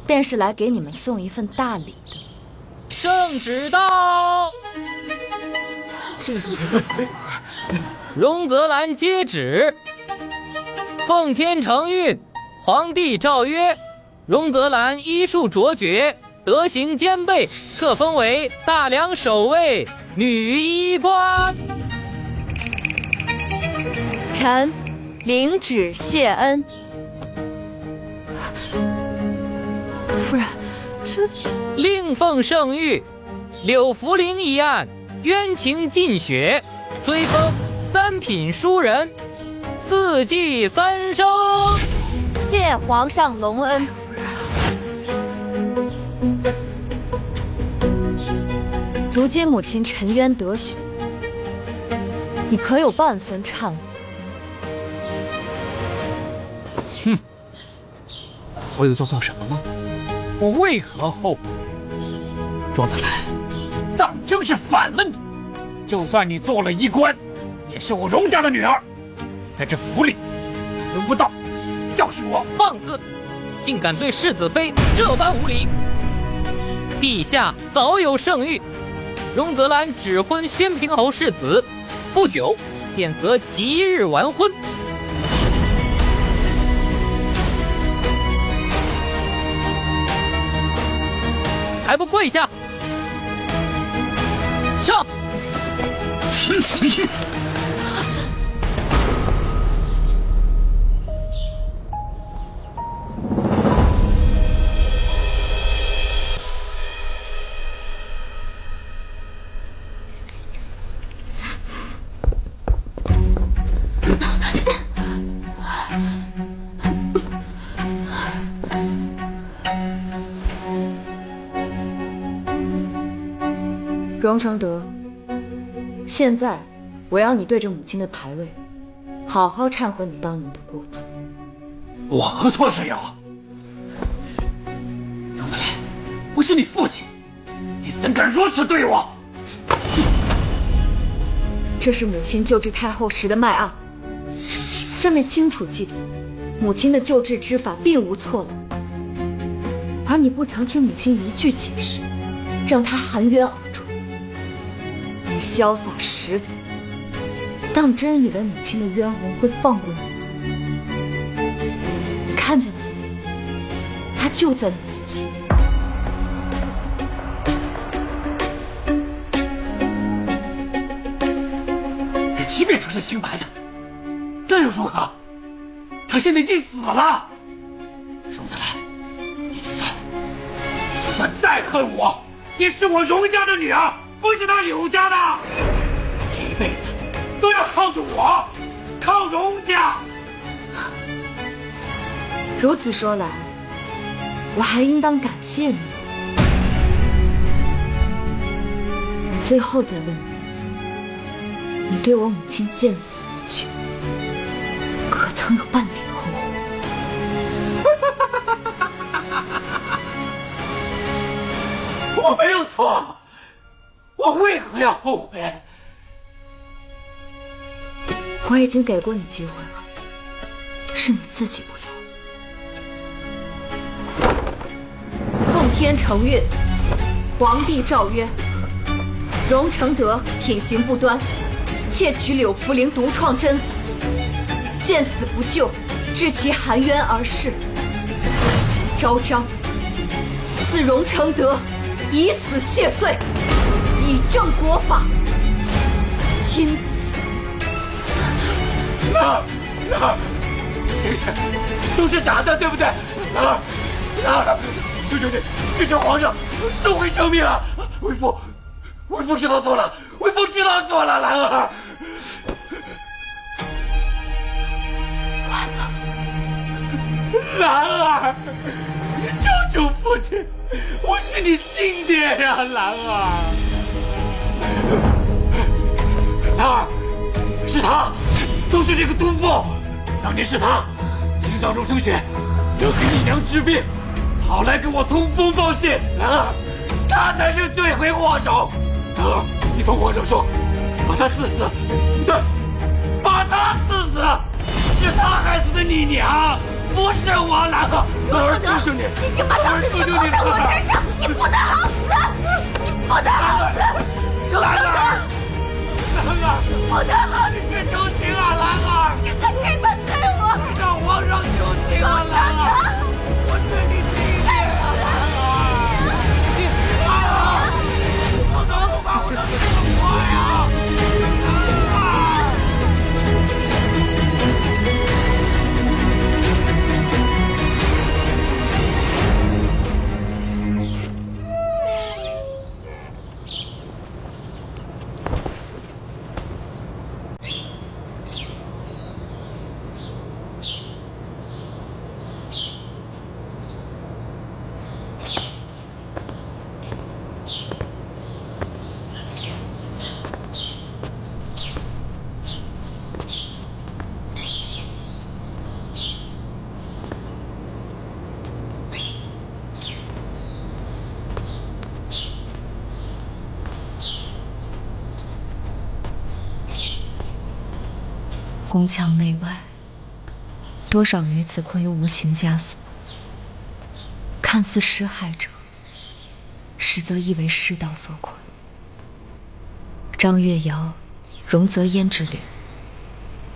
便是来给你们送一份大礼的。圣旨到。荣泽兰接旨。奉天承运，皇帝诏曰：荣泽兰医术卓绝，德行兼备，特封为大梁首位女医官。臣领旨谢恩。夫人，这另奉圣谕，柳福陵一案冤情尽雪，追封3品书人，4季3升。谢皇上隆恩。如今母亲沉冤得雪，你可有半分忏悔？哼，我有做错什么吗？我为何后悔？庄子兰，当真是反了你！就算你做了医官，也是我荣家的女儿，在这府里轮不到教训我。放肆！竟敢对世子妃这般无礼！陛下早有圣谕，荣泽兰指婚宣平侯世子，不久便择吉日完婚。还不跪下！上！荣承德，现在我要你对着母亲的牌位，好好忏悔你当年的过错。我何错之有？荣子兰，我是你父亲，你怎敢如此对我？这是母亲救治太后时的脉案，上面清楚记载，母亲的救治之法并无错漏，而你不曾听母亲一句解释，让她含冤而终。你潇洒食子，当真以为母亲的冤魂会放过你？你看见了吗？她就在你面前。即便他是清白的，那又如何？他现在已经死了。荣子兰，你就算再恨我，也是我荣家的女儿，不是他柳家的。这一辈子都要靠着我，靠荣家。如此说来，我还应当感谢你。最后再问你一次，你对我母亲见死不救，可曾有半点后悔？我没有错，我为何要后悔？我已经给过你机会了，是你自己不要。奉天承运，皇帝诏曰：荣承德品行不端，窃取柳福陵独创针法，见死不救，致其含冤而逝，恶行昭彰，赐荣承德以死谢罪，以正国法，亲子。那这些都是假的，对不对？求求你，求求皇上收回生命啊！为父知道错了，为父知道错了，兰儿。完了，兰儿，救救父亲！我是你亲爹呀，兰儿。兰儿，是他，都是这个毒妇，当年是他听到荣成雪要给你娘治病，跑来跟我通风报信啊！他才是罪魁祸首啊！你同皇上说，把他刺死，对，把他刺死，是他害死的你娘，不是我兰儿。兰儿，求求你，你竟把当时放在我身上，你不得好死！你不得好死！荣成德，兰儿，不得好死！你求情啊，兰儿！现在谁反对我？让皇上求情啊，兰儿！我对你弟弟，兰儿，你兰儿，不能不把我的命放过呀！红墙内外，多少女子困于无形枷锁，看似施害者，实则亦为世道所困。张月瑶、荣泽烟之旅，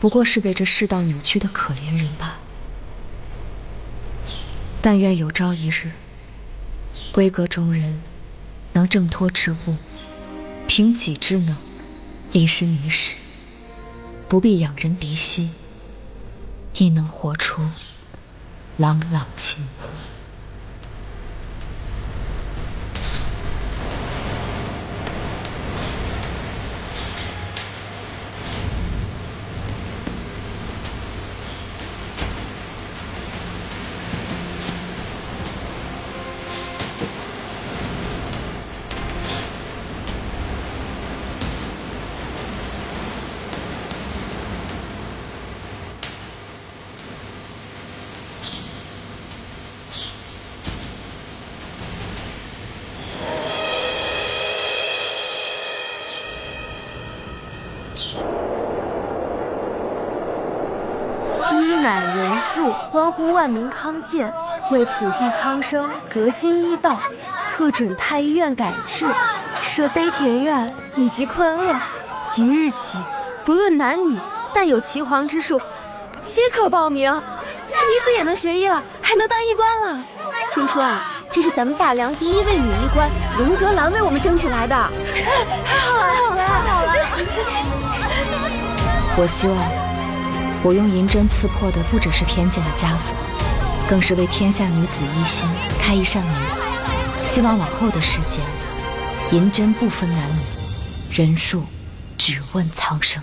不过是被这世道扭曲的可怜人罢了。但愿有朝一日，闺阁中人能挣脱之物，凭己之能，立身于世，不必仰人鼻息，亦能活出朗朗清波。一乃人数，关乎万民康健，为普济苍生，革新医道，特准太医院改制，设悲田院以及困厄。即日起，不论男女，但有岐黄之术，皆可报名。女子也能学医了，还能当医官了。听说啊，这是咱们大梁第一位女医官荣泽兰为我们争取来的。太好了，太好了，太好了！我希望，我用银针刺破的不只是偏见的枷锁，更是为天下女子一心开一扇门。希望往后的世间，银针不分男女，人数只问苍生。